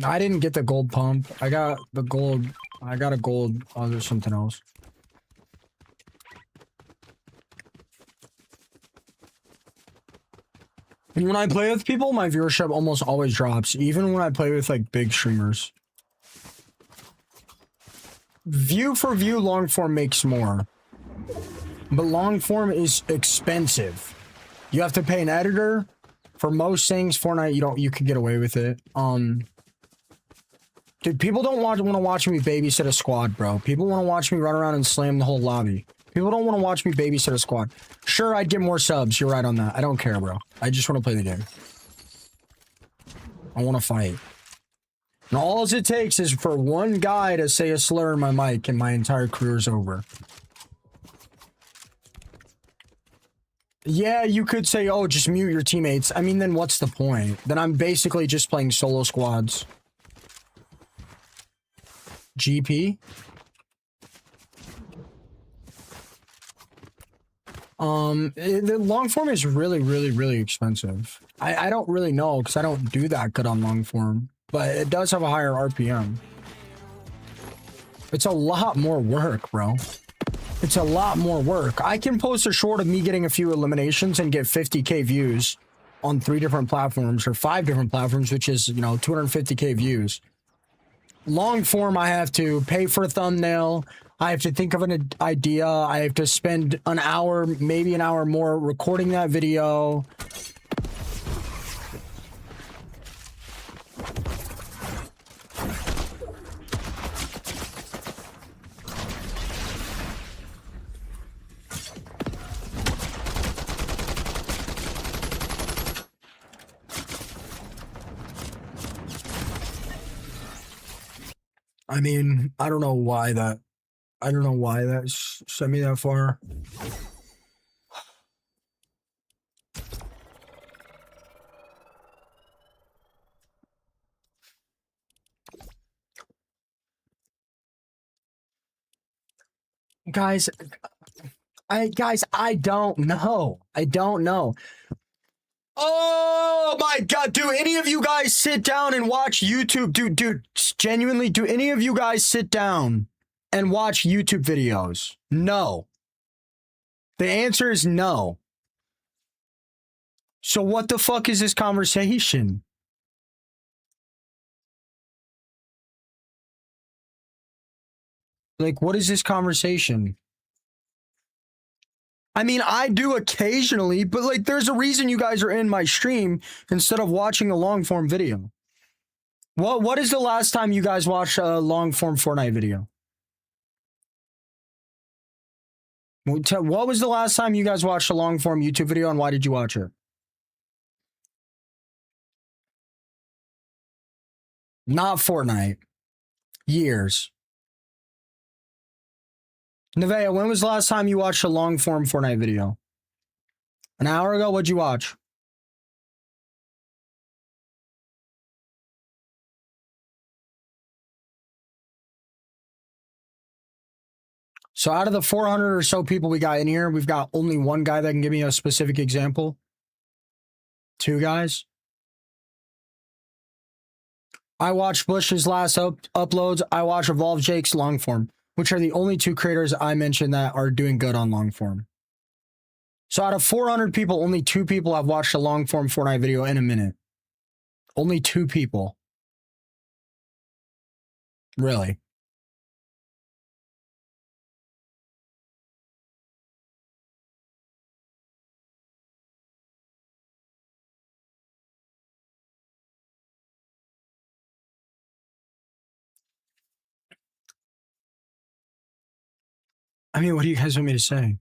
I didn't get the gold pump. I got the gold. I got a gold. Oh, there's something else. And when I play with people, my viewership almost always drops, even when I play with like big streamers. View for view long form makes more. But long form is expensive. You have to pay an editor. For most things, Fortnite, you could get away with it. Dude, people don't want to watch me babysit a squad, bro. People want to watch me run around and slam the whole lobby. People don't want to watch me babysit a squad. Sure, I'd get more subs. You're right on that. I don't care, bro. I just want to play the game. I want to fight. And all it takes is for one guy to say a slur in my mic and my entire career's over. Yeah, you could say, oh, just mute your teammates. I mean, then what's the point? Then I'm basically just playing solo squads. GP? The long form is really, really, really expensive. I don't really know because I don't do that good on long form, but it does have a higher RPM. It's a lot more work, bro. It's a lot more work. I can post a short of me getting a few eliminations and get 50k views on 3 different platforms or 5 different platforms, which is, 250k views. long form, I have to pay for a thumbnail. I have to think of an idea. I have to spend an hour, maybe an hour more recording that video. I mean, I don't know why that sent me that far. Guys, I don't know. I don't know. Oh my god, do any of you guys sit down and watch YouTube? Dude, genuinely, do any of you guys sit down and watch YouTube videos? No. The answer is no. So what the fuck is this conversation? Like, what is this conversation? I mean, I do occasionally, but like, there's a reason you guys are in my stream instead of watching a long form video. What is the last time you guys watched a long form Fortnite video? What was the last time you guys watched a long form YouTube video, and why did you watch it? Not Fortnite. Years. Nevaeh, when was the last time you watched a long form Fortnite video? An hour ago? What'd you watch? So out of the 400 or so people we got in here, we've got only one guy that can give me a specific example. Two guys. I watched Bush's last uploads. I watched Evolve Jake's long form, which are the only two creators I mentioned that are doing good on long form. So out of 400 people, only 2 people have watched a long form Fortnite video in a minute. Only 2 people. Really? I mean, what do you guys want me to say?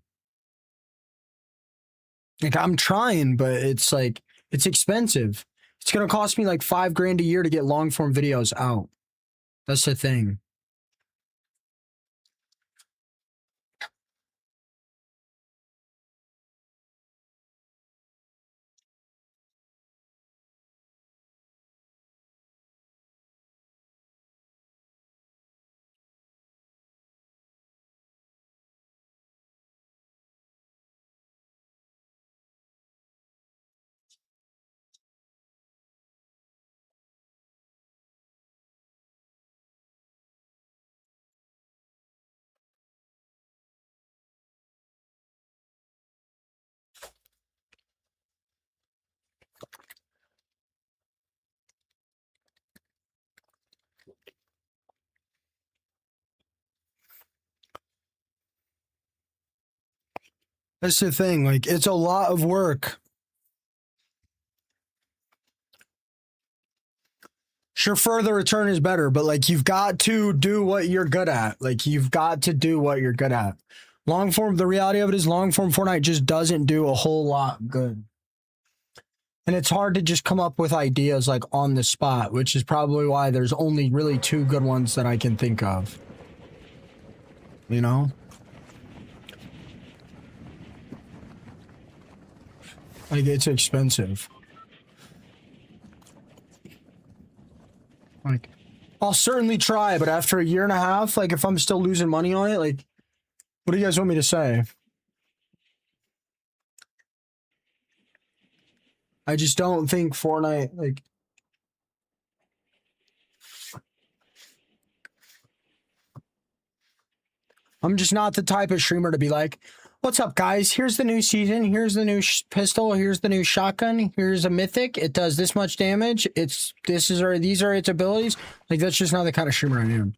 Like, I'm trying, but it's like, it's expensive. It's going to cost me like $5 grand a year to get long form videos out. That's the thing. That's the thing. Like, it's a lot of work. Sure, further return is better, but like, you've got to do what you're good at. Like, you've got to do what you're good at. Long form, the reality of it is long form Fortnite just doesn't do a whole lot good. And it's hard to just come up with ideas like on the spot, which is probably why there's only really 2 good ones that I can think of. You know? Like, it's expensive. Like, I'll certainly try, but after a year and a half, like, if I'm still losing money on it, like, what do you guys want me to say? I just don't think Fortnite, like... I'm just not the type of streamer to be like, What's up, guys? Here's the new season. Here's the new pistol. Here's the new shotgun. Here's a mythic. It does this much damage. These are its abilities. Like, that's just not the kind of streamer I am.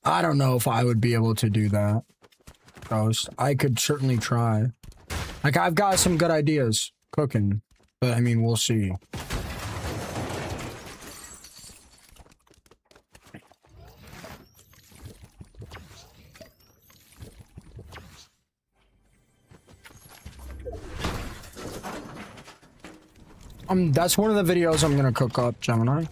I don't know if I would be able to do that, Ghost. I could certainly try. Like, I've got some good ideas cooking, but I mean, we'll see. That's one of the videos I'm gonna cook up, Gemini.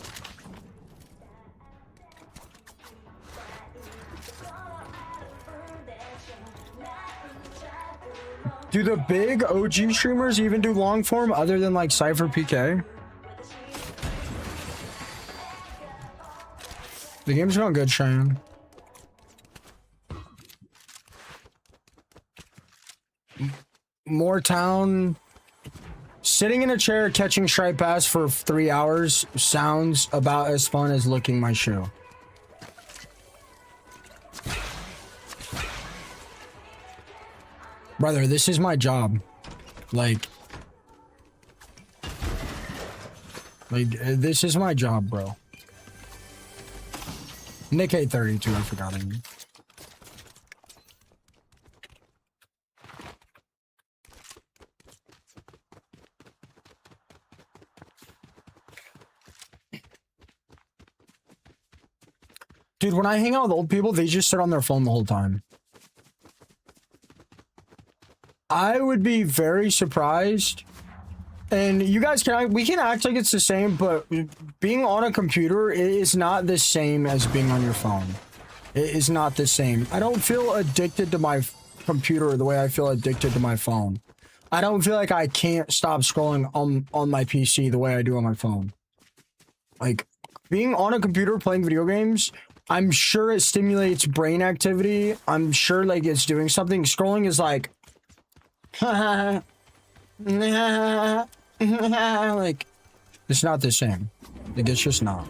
Do the big OG streamers even do long form other than like Cypher PK? The game's going good, Cheyenne. Moortown. Sitting in a chair catching stripe bass for 3 hours sounds about as fun as licking my shoe. Brother, this is my job. Like, this is my job, bro. Nick 832, I forgot him. Dude, when I hang out with old people, they just sit on their phone the whole time. I would be very surprised. And you guys we can act like it's the same, but being on a computer is not the same as being on your phone. It is not the same. I don't feel addicted to my computer the way I feel addicted to my phone. I don't feel like I can't stop scrolling on my PC the way I do on my phone. Like, being on a computer playing video games, I'm sure it stimulates brain activity. I'm sure, like, it's doing something. Scrolling is like... like, it's not the same. Like, it's just not.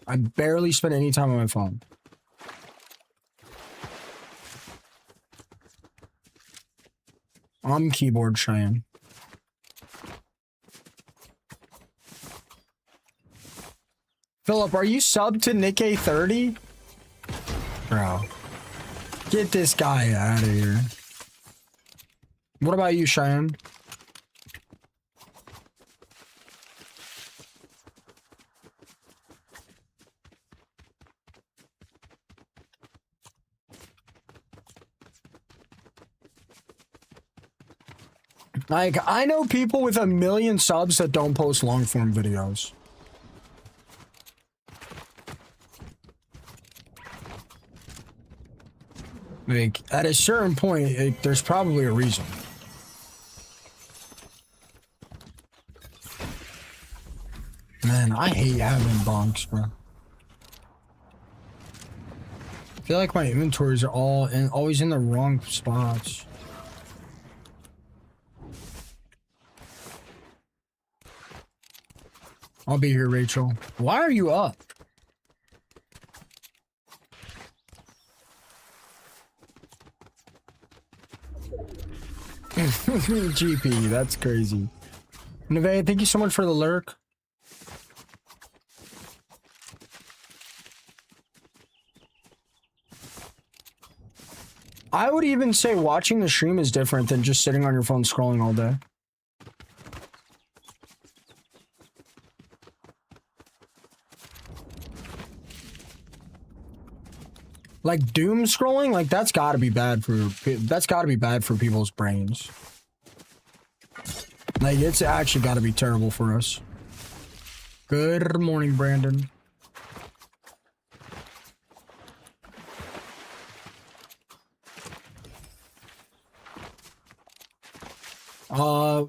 I barely spend any time on my phone. I'm keyboard Cheyenne. Philip, are you subbed to Nick A30? Bro. Get this guy out of here. What about you, Cheyenne? Like, I know people with 1 million subs that don't post long form videos. Like, at a certain point, there's probably a reason. Man, I hate having bonks, bro. I feel like my inventories are always in the wrong spots. I'll be here, Rachel. Why are you up? GP, that's crazy. Neve, thank you so much for the lurk. I would even say watching the stream is different than just sitting on your phone scrolling all day. Like doom scrolling, like that's got to be bad for people's brains. Like it's actually got to be terrible for us. Good morning, Brandon.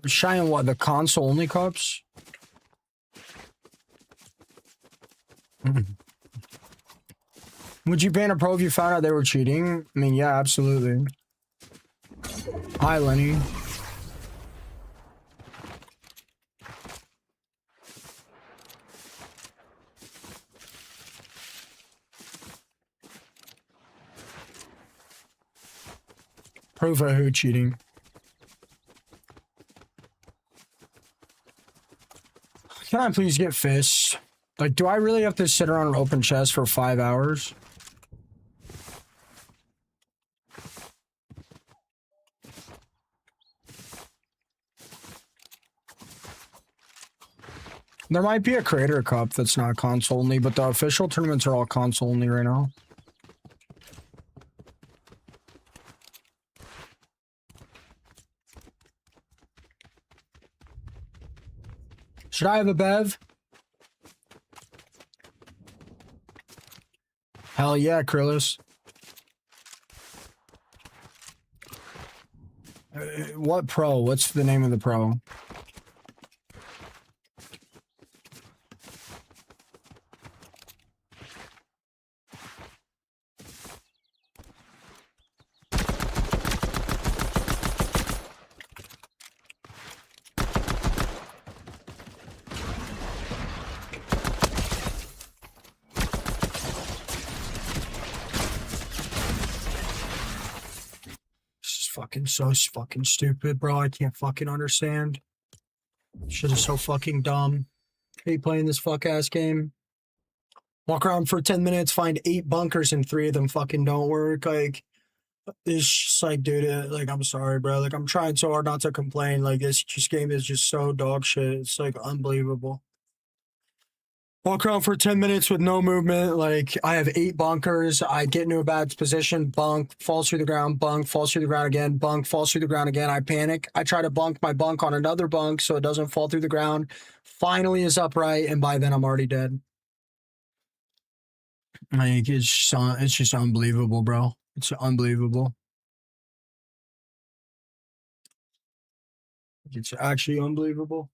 Cheyenne, what, the console only cups? Would you ban a pro if you found out they were cheating? I mean, yeah, absolutely. Hi, Lenny. Proof of who cheating. Can I please get fists? Like, do I really have to sit around an open chest for 5 hours? There might be a creator cup that's not console only, but the official tournaments are all console only right now. Should I have a bev? Hell yeah, Krillis. What pro? What's the name of the pro? Fucking so fucking stupid, bro. I can't fucking understand. Shit is so fucking dumb. Hate playing this fuck ass game. Walk around for 10 minutes, find 8 bunkers, and 3 of them fucking don't work. Like, it's just like, dude, like, I'm sorry, bro. Like, I'm trying so hard not to complain. Like, this just game is just so dog shit. It's like unbelievable. Walk around for 10 minutes with no movement. Like, I have 8 bunkers. I get into a bad position, bunk, falls through the ground, bunk, falls through the ground again, bunk, falls through the ground again. I panic. I try to bunk my bunk on another bunk so it doesn't fall through the ground. Finally is upright, and by then I'm already dead. Like, it's just unbelievable, bro. It's unbelievable. It's actually unbelievable.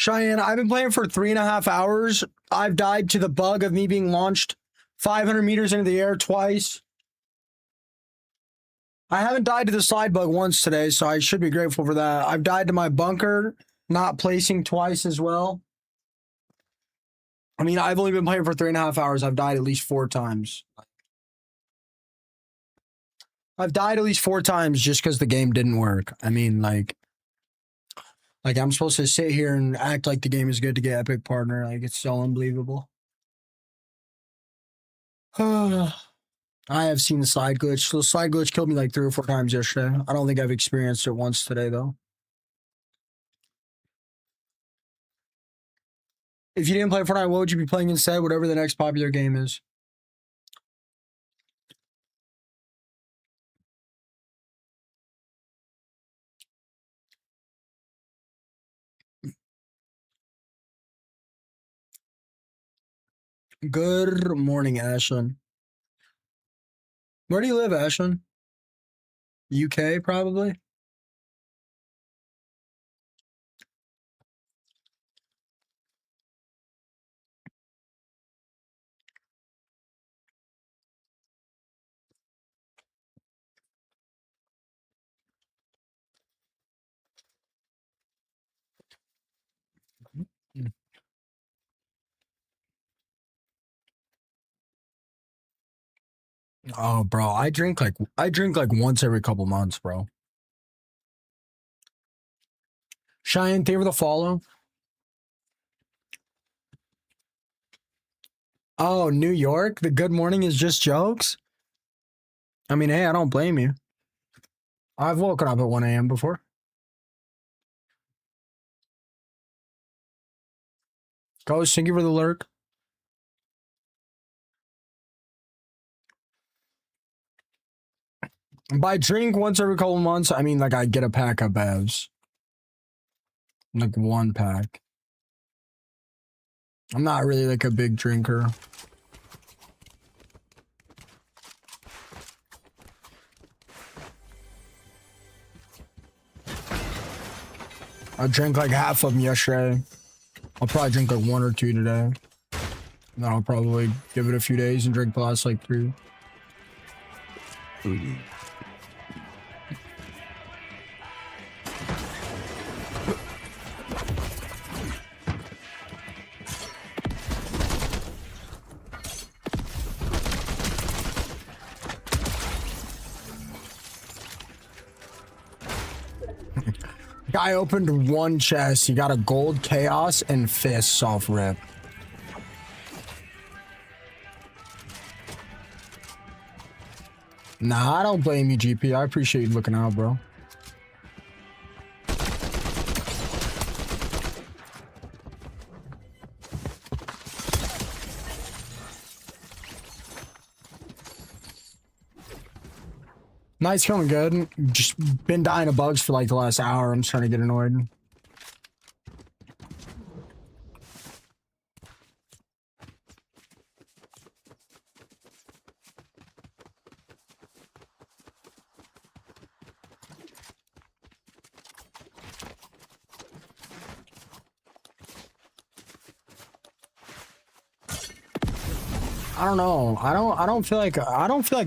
Cheyenne, I've been playing for 3.5 hours. I've died to the bug of me being launched 500 meters into the air twice. I haven't died to the slide bug once today, so I should be grateful for that. I've died to my bunker not placing twice as well. I mean, I've only been playing for 3.5 hours. I've died at least 4 times. I've died at least 4 times just because the game didn't work. I mean, like I'm supposed to sit here and act like the game is good to get epic partner. Like, it's so unbelievable. I have seen the slide glitch. The slide glitch killed me like 3 or 4 times yesterday. I don't think I've experienced it once today, though. If you didn't play Fortnite, what would you be playing instead? Whatever the next popular game is. Good morning, Ashlyn. Where do you live, Ashlyn? UK, probably? Oh, bro, I drink like once every couple months, bro. Cheyenne, thank you for the follow. Oh, New York? The good morning is just jokes? I mean, hey, I don't blame you. I've woken up at 1 a.m. before. Ghost, thank you for the lurk. By drink once every couple months, I mean like I get a pack of bevs. Like 1 pack. I'm not really like a big drinker. I drank like half of them yesterday. I'll probably drink like 1 or 2 today. Then I'll probably give it a few days and drink the last like 3. Guy opened 1 chest. He got a gold chaos and fists off rip. Nah, I don't blame you, GP. I appreciate you looking out, bro. Night's going good. Just been dying of bugs for like the last hour. I'm starting to get annoyed. I don't know. I don't feel like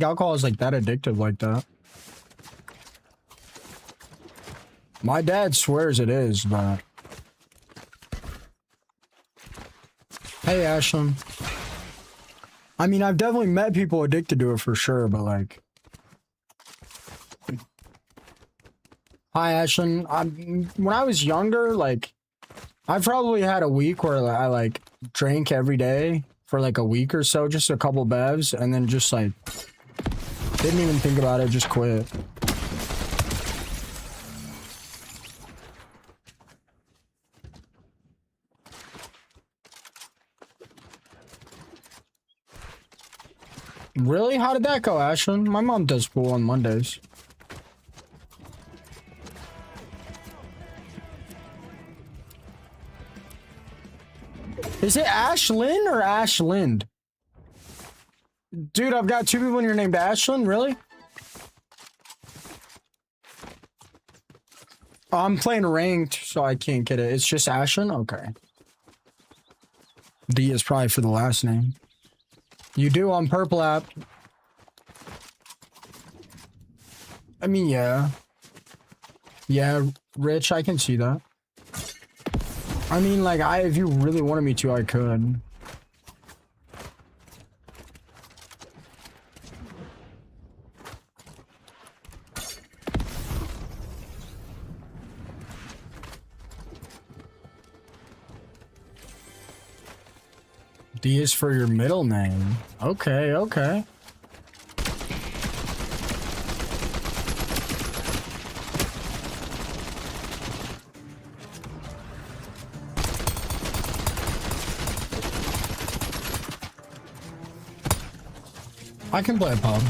alcohol is like that addictive like that. My dad swears it is, but hey, Ashlyn. I mean, I've definitely met people addicted to it for sure, but like, hi, Ashlyn. When I was younger, like, I probably had a week where I like drank every day for like a week or so, just a couple bevs, and then just like didn't even think about it, just quit. Really? How did that go, Ashlyn? My mom does pool on Mondays. Is it Ashlyn or Ashland? Dude, I've got 2 people in your name, Ashlyn. Really? Oh, I'm playing ranked, so I can't get it. It's just Ashlyn? Okay. D is probably for the last name. You do on Purple app. I mean, yeah. Yeah, Rich, I can see that. I mean, like, if you really wanted me to, I could. D is for your middle name. Okay, okay. I can play a pub.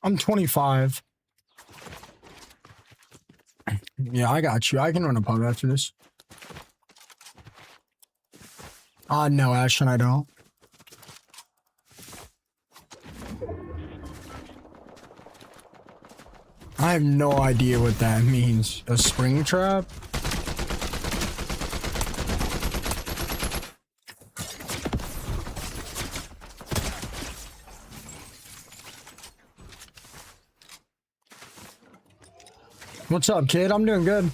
I'm 25. Yeah, I got you. I can run a pub after this. No, Ashton, I don't. I have no idea what that means. A spring trap? What's up, kid? I'm doing good.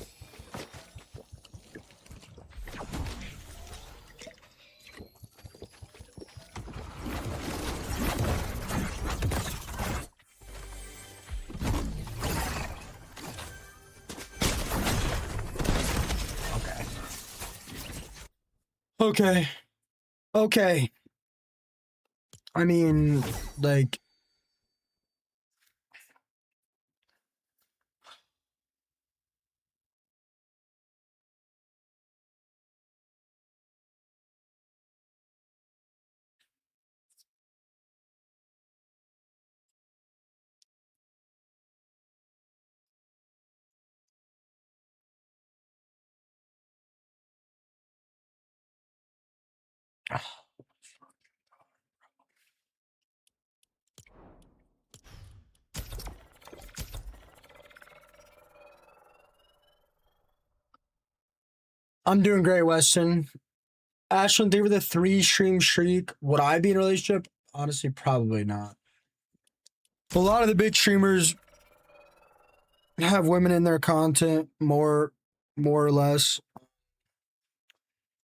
Okay. Okay. I mean, like... I'm doing great, Weston. Ashland, they were the 3-stream streak. Would I be in a relationship? Honestly, probably not. A lot of the big streamers have women in their content more or less.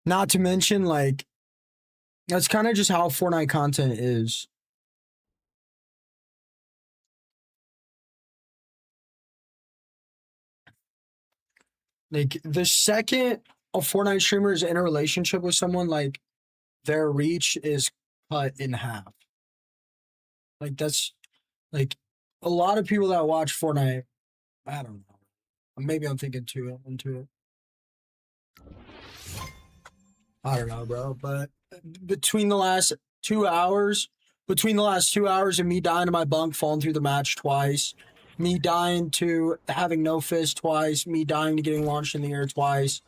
Not to mention, like, that's kind of just how Fortnite content is. Like, the second a Fortnite streamer is in a relationship with someone, like, their reach is cut in half. Like, that's, like, a lot of people that watch Fortnite, I don't know. Maybe I'm thinking too into it. I don't know, bro. But between the last 2 hours, of me dying to my bunk, falling through the match twice, me dying to having no fist twice, me dying to getting launched in the air twice,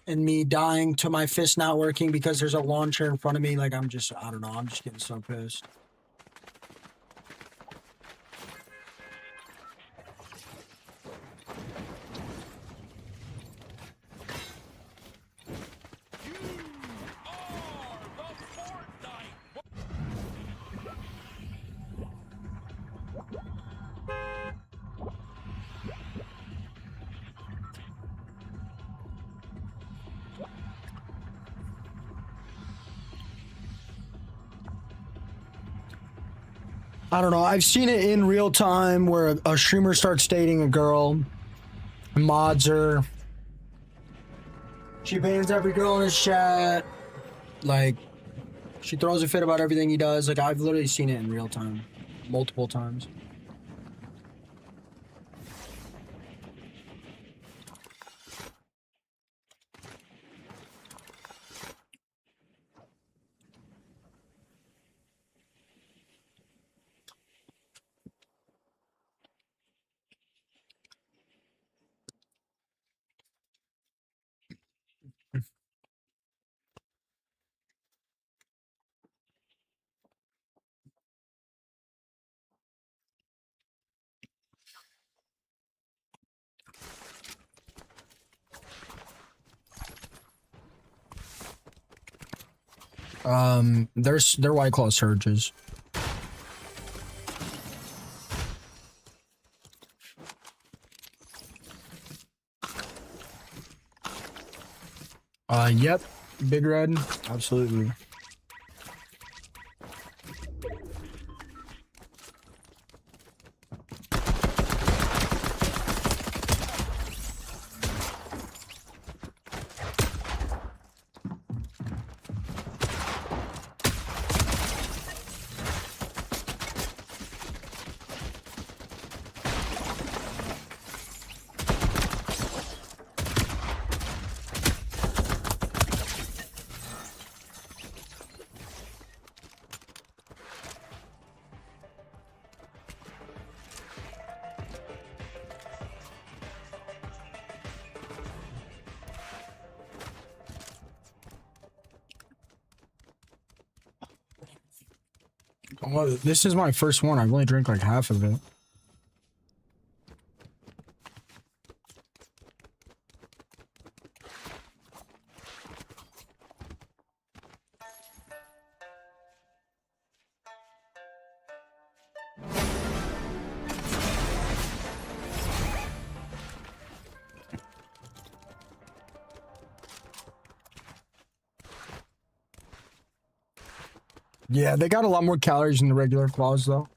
and me dying to my fist not working because there's a launcher in front of me, like, I don't know, I'm just getting so pissed. I don't know. I've seen it in real time where a streamer starts dating a girl, mods her, she bans every girl in his chat, like, she throws a fit about everything he does. Like, I've literally seen it in real time, multiple times. They're White Claw surges. Yep, Big Red, absolutely. Oh, this is my first one. I've only drank like half of it. Yeah, they got a lot more calories than the regular claws, though.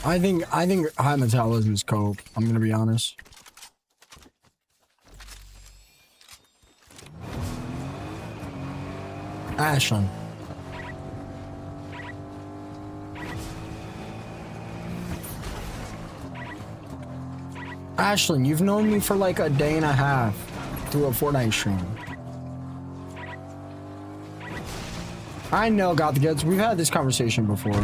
I think high metabolism is coke. I'm gonna be honest. Ashlyn. Ashlyn, you've known me for like a day and a half through a Fortnite stream. I know, got the goods. We've had this conversation before.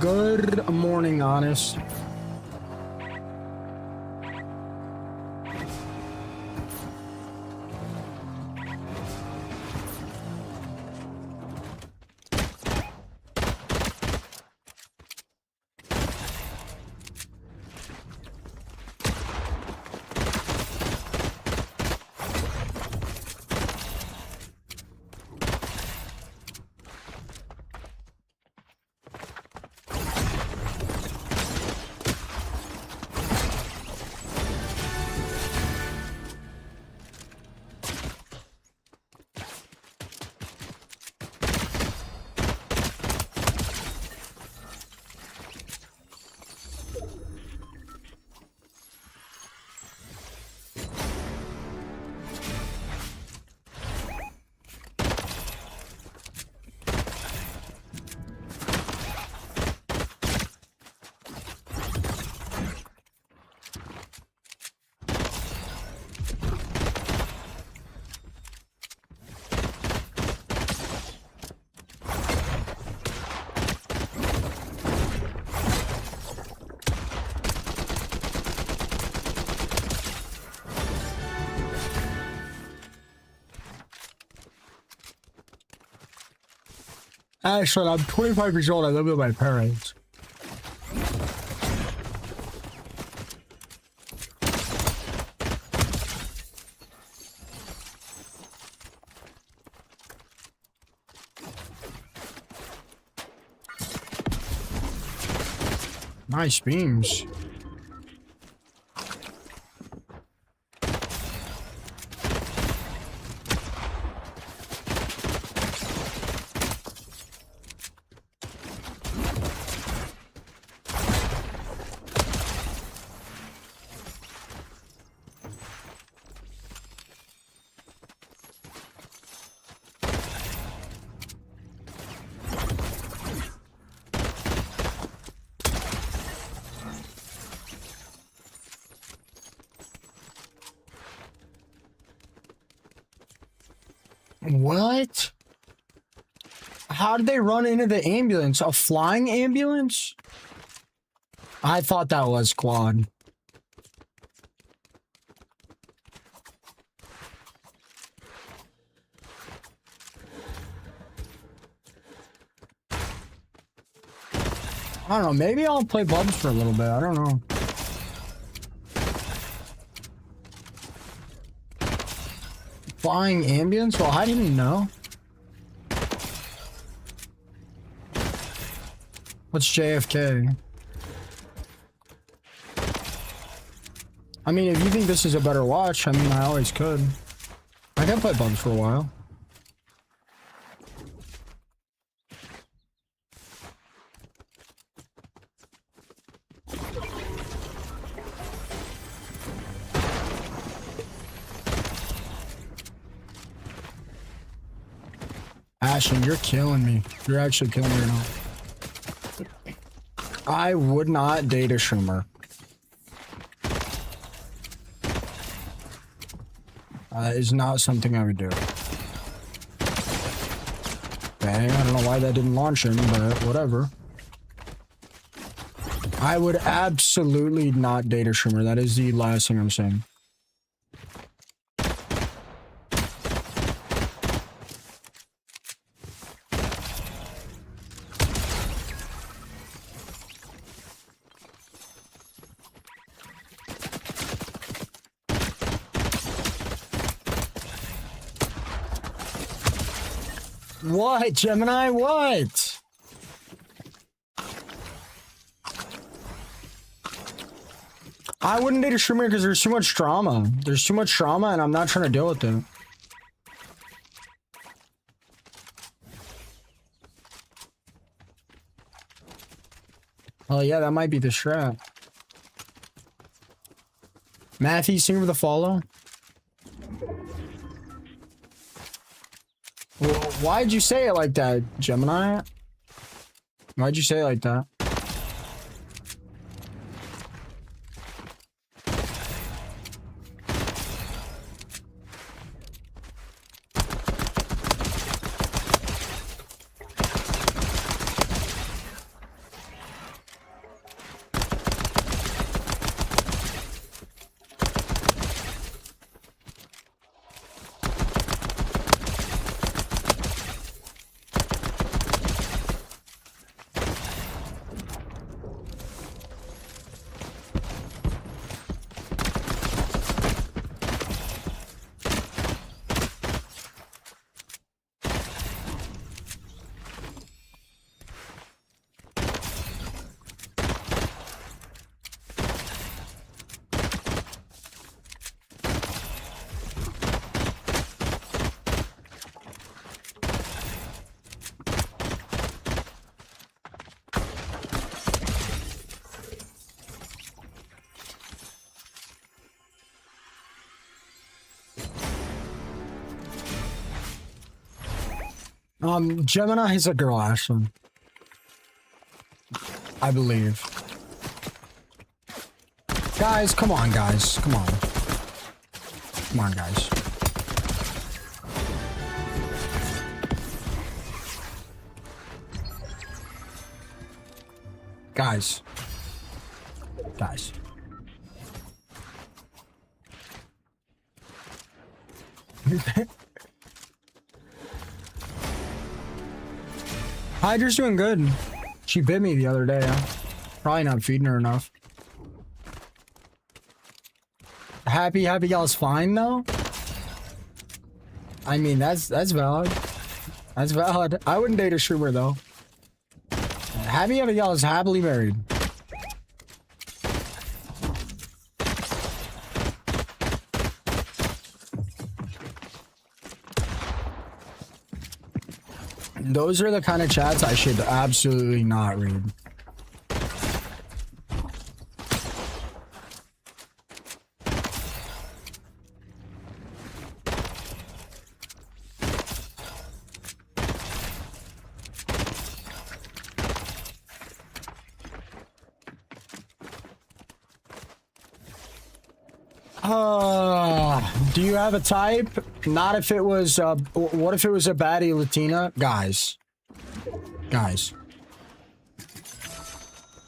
Good morning, Honest. Actually, I'm 25 years old. I live with my parents. Nice beams. What? How did they run into the ambulance? A flying ambulance? I thought that was squad. I don't know. Maybe I'll play Bubs for a little bit. I don't know. Flying ambulance? Well, I didn't know. What's JFK? I mean, if you think this is a better watch, I mean, I always could. I can play Bubs for a while. Ashton, you're killing me. You're actually killing me now. I would not date a Schumer. Is not something I would do. Dang, I don't know why that didn't launch him, but whatever. I would absolutely not date a streamer. That is the last thing I'm saying. What, Gemini? What? I wouldn't date a streamer because there's too much drama. There's too much drama and I'm not trying to deal with it. Oh yeah, that might be the strat. Matthew, sing with a follow. Well, why'd you say it like that, Gemini? Why'd you say it like that? Gemini is a girl, Ashlyn. I believe. Guys, come on, guys. Come on. Come on, guys. Guys. Guys. Hydra's doing good. She bit me the other day. Probably not feeding her enough. Happy y'all's fine though? I mean, that's valid. That's valid. I wouldn't date a streamer though. Happy y'all's happily married. Those are the kind of chats I should absolutely not read. Do you have a type? Not if it was, what if it was a baddie Latina? Guys. Guys.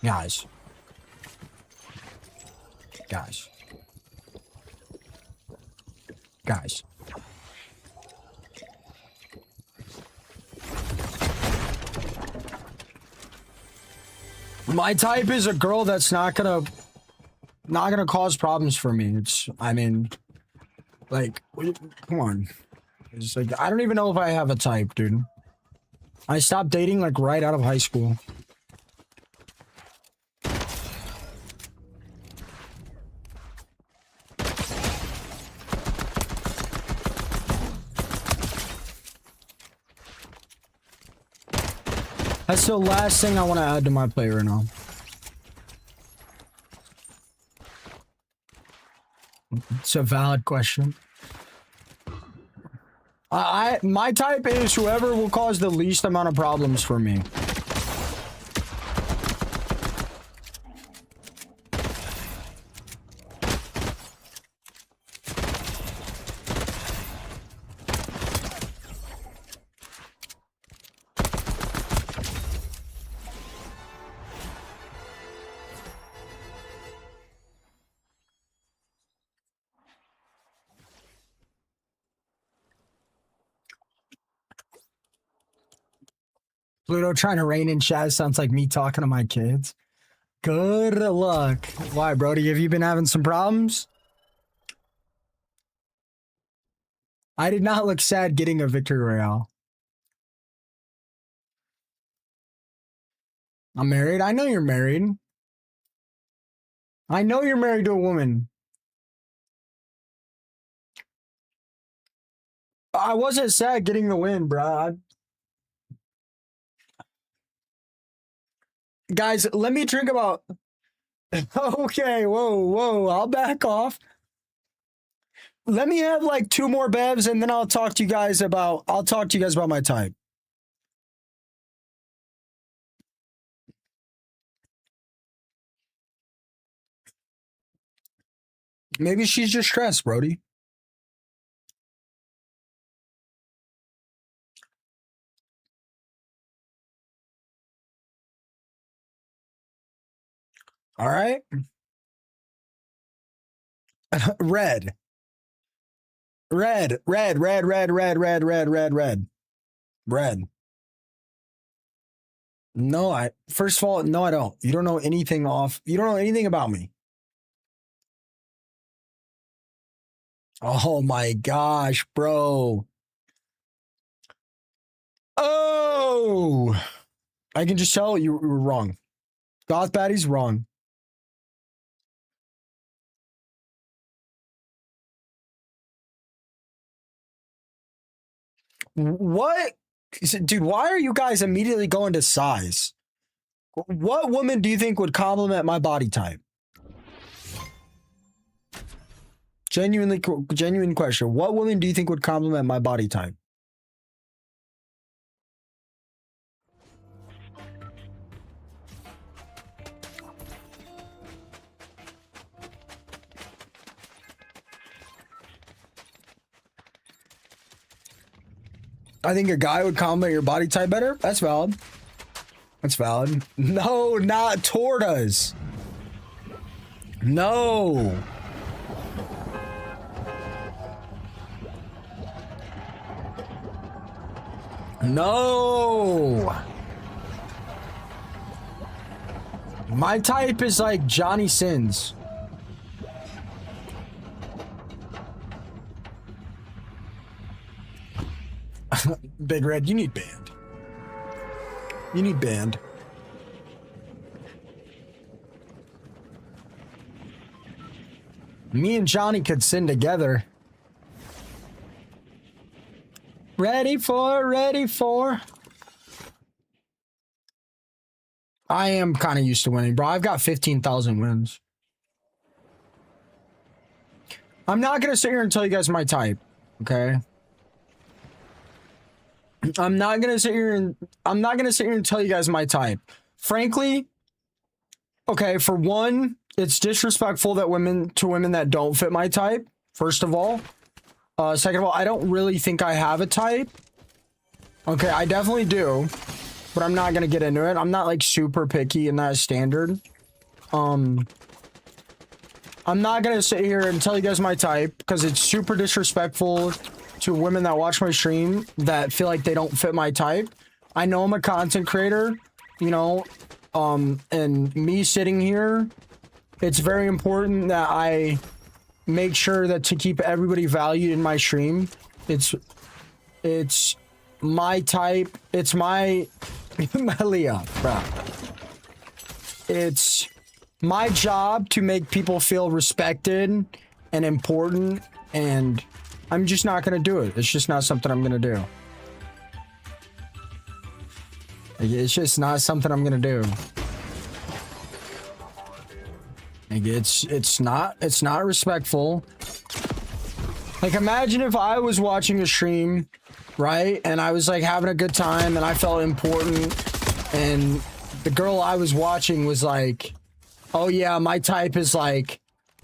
Guys. Guys. Guys. My type is a girl that's not gonna cause problems for me. It's, I mean, like, come on. It's like, I don't even know if I have a type, dude. I stopped dating like right out of high school. That's the last thing I want to add to my play right now. It's a valid question. My type is whoever will cause the least amount of problems for me. Pluto trying to rein in chat sounds like me talking to my kids. Good luck. Why, Brody? Have you been having some problems? I did not look sad getting a victory royale. I'm married. I know you're married. I know you're married to a woman. I wasn't sad getting the win, bro. Guys, let me drink about... Okay, whoa. I'll back off. Let me have like 2 more bevs and then I'll talk to you guys about my type. Maybe she's just stressed, Brody. All right. Red. No, first of all, no, I don't. You don't know anything about me. Oh my gosh, bro. Oh, I can just tell you were wrong. Goth Baddie's wrong. What? Dude, why are you guys immediately going to size? What woman do you think would compliment my body type? Genuine question. What woman do you think would compliment my body type? I think a guy would compliment your body type better. That's valid. That's valid. No, not tortas. No. No. My type is like Johnny Sins. Big Red, you need banned. You need banned. Me and Johnny could sin together. Ready for. I am kind of used to winning, bro. I've got 15,000 wins. I'm not going to sit here and tell you guys my type, okay? I'm not gonna sit here and tell you guys my type. Frankly, okay, for one, it's disrespectful that women that don't fit my type, first of all. Second of all, I don't really think I have a type. Okay, I definitely do, but I'm not gonna get into it. I'm not like super picky in that standard. I'm not gonna sit here and tell you guys my type because it's super disrespectful to women that watch my stream that feel like they don't fit my type. I know I'm a content creator, you know, and me sitting here, it's very important that I make sure that to keep everybody valued in my stream. It's my type. It's my Leah, bro. It's my job to make people feel respected and important, and I'm just not going to do it. It's just not something I'm going to do. It's just not something I'm going to do. Like it's not respectful. Like imagine if I was watching a stream, right? And I was like having a good time and I felt important and the girl I was watching was like, "Oh yeah, my type is like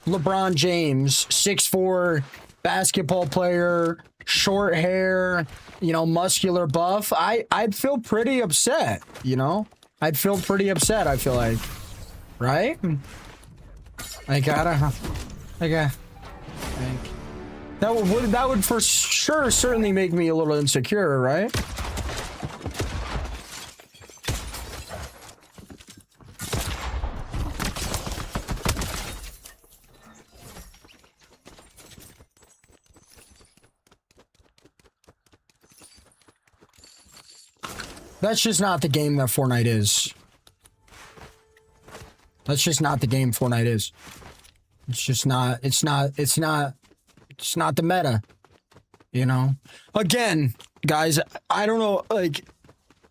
LeBron James, 6'4", basketball player, short hair, you know, muscular buff." I'd feel pretty upset, you know? I'd feel pretty upset, I feel like. Right? Like, I don't know. Like, that would for sure certainly make me a little insecure, right? That's just not the game that Fortnite is. That's just not the game Fortnite is. It's just not, it's not the meta. You know? Again, guys, I don't know, like,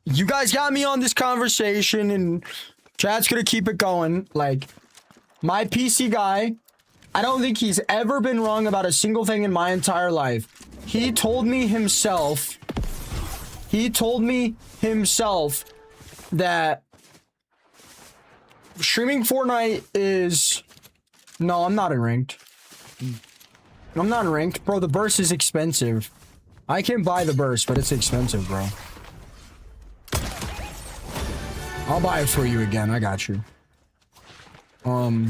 you guys got me on this conversation and chat's gonna keep it going. Like, my PC guy, I don't think he's ever been wrong about a single thing in my entire life. He told me himself that streaming Fortnite is... No, I'm not in ranked. I'm not in ranked. Bro, the burst is expensive. I can buy the burst, but it's expensive, bro. I'll buy it for you again. I got you. No!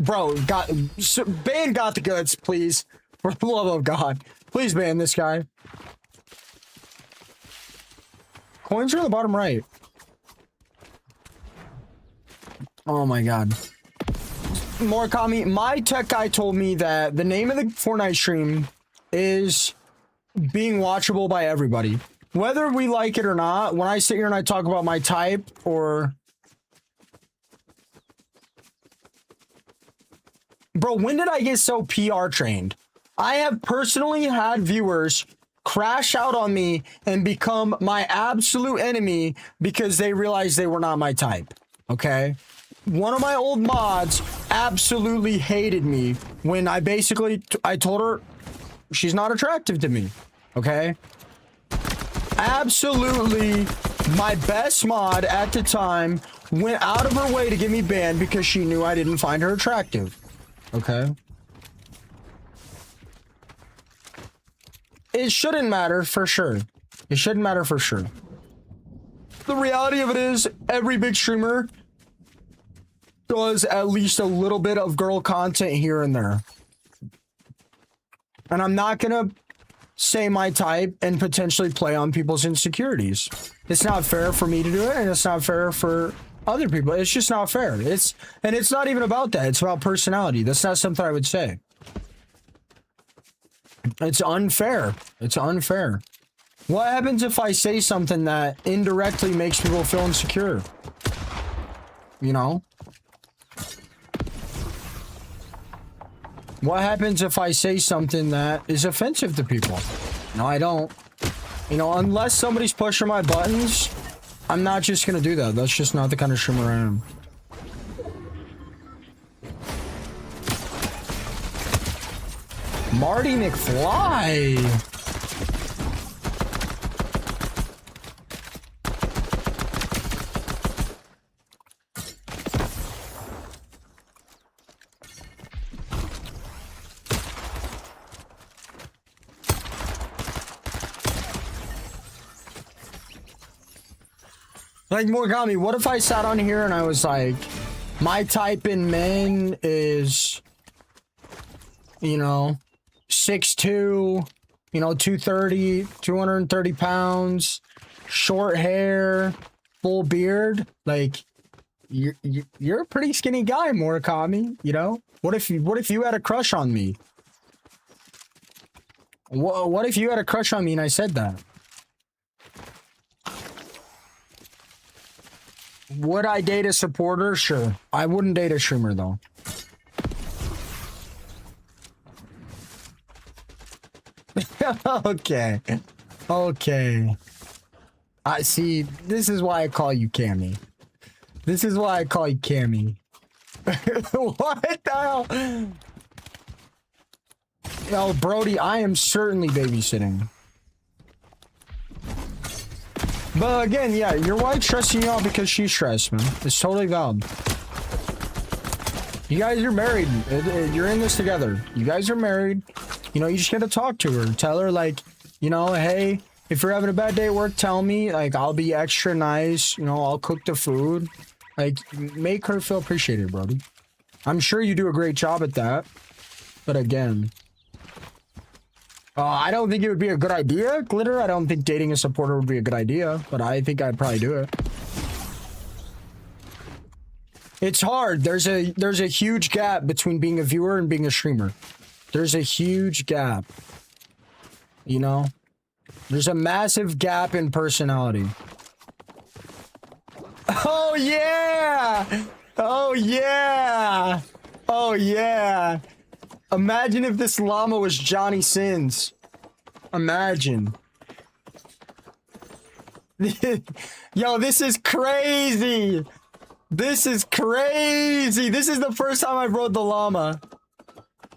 Bro, ban got the goods, please. For the love of God. Please ban this guy. Coins are in the bottom right. Oh my God. Murakami, my tech guy told me that the name of the Fortnite stream is being watchable by everybody. Whether we like it or not, when I sit here and I talk about my type or... Bro, when did I get so PR trained? I have personally had viewers crash out on me and become my absolute enemy because they realized they were not my type. Okay? One of my old mods absolutely hated me when I told her she's not attractive to me. Okay? Absolutely, my best mod at the time went out of her way to get me banned because she knew I didn't find her attractive. Okay? It shouldn't matter for sure. It shouldn't matter for sure. The reality of it is, every big streamer does at least a little bit of girl content here and there. And I'm not gonna say my type and potentially play on people's insecurities. It's not fair for me to do it, and it's not fair for other people. It's just not fair. And it's not even about that. It's about personality. That's not something I would say. It's unfair. It's unfair. What happens if I say something that indirectly makes people feel insecure? You know? What happens if I say something that is offensive to people? No, I don't. You know, unless somebody's pushing my buttons, I'm not just gonna do that. That's just not the kind of streamer I am. Marty McFly! Like, Morgami, what if I sat on here and I was like, my type in men is, you know, 6'2", you know, 230, 230 pounds, short hair, full beard. Like, you're a pretty skinny guy, Murakami, you know? What if you had a crush on me? What if you had a crush on me and I said that? Would I date a supporter? Sure. I wouldn't date a streamer, though. Okay. Okay. I see. This is why I call you Cammy. This is why I call you Cammy. What the hell? No, Brody, I am certainly babysitting. But again, yeah, your wife's stressing you out because she's stressed, man. It's totally valid. You guys are married. You're in this together. You guys are married. You know, you just gotta talk to her. Tell her, like, you know, hey, if you're having a bad day at work, tell me. Like, I'll be extra nice. You know, I'll cook the food. Like, make her feel appreciated, Brody. I'm sure you do a great job at that. But again... I don't think it would be a good idea, Glitter. I don't think dating a supporter would be a good idea, but I think I'd probably do it. It's hard. There's a huge gap between being a viewer and being a streamer. There's a huge gap. You know? There's a massive gap in personality. Oh yeah! Oh yeah! Oh yeah! Imagine if this llama was Johnny Sins. Imagine. Yo, this is crazy! This is crazy! This is the first time I've rode the llama.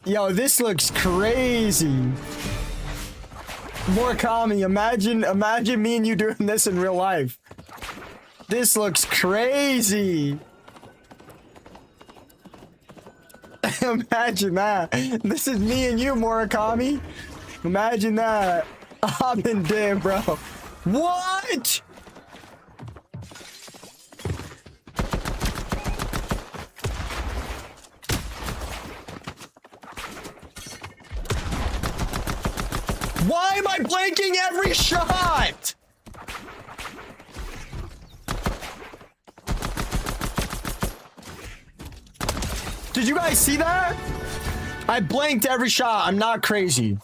Yo, this looks crazy. Murakami, imagine me and you doing this in real life. This looks crazy. Imagine that. This is me and you, Murakami. Imagine that. I'm in there, bro. What? Why am I blanking every shot? Did you guys see that? I blanked every shot. I'm not crazy.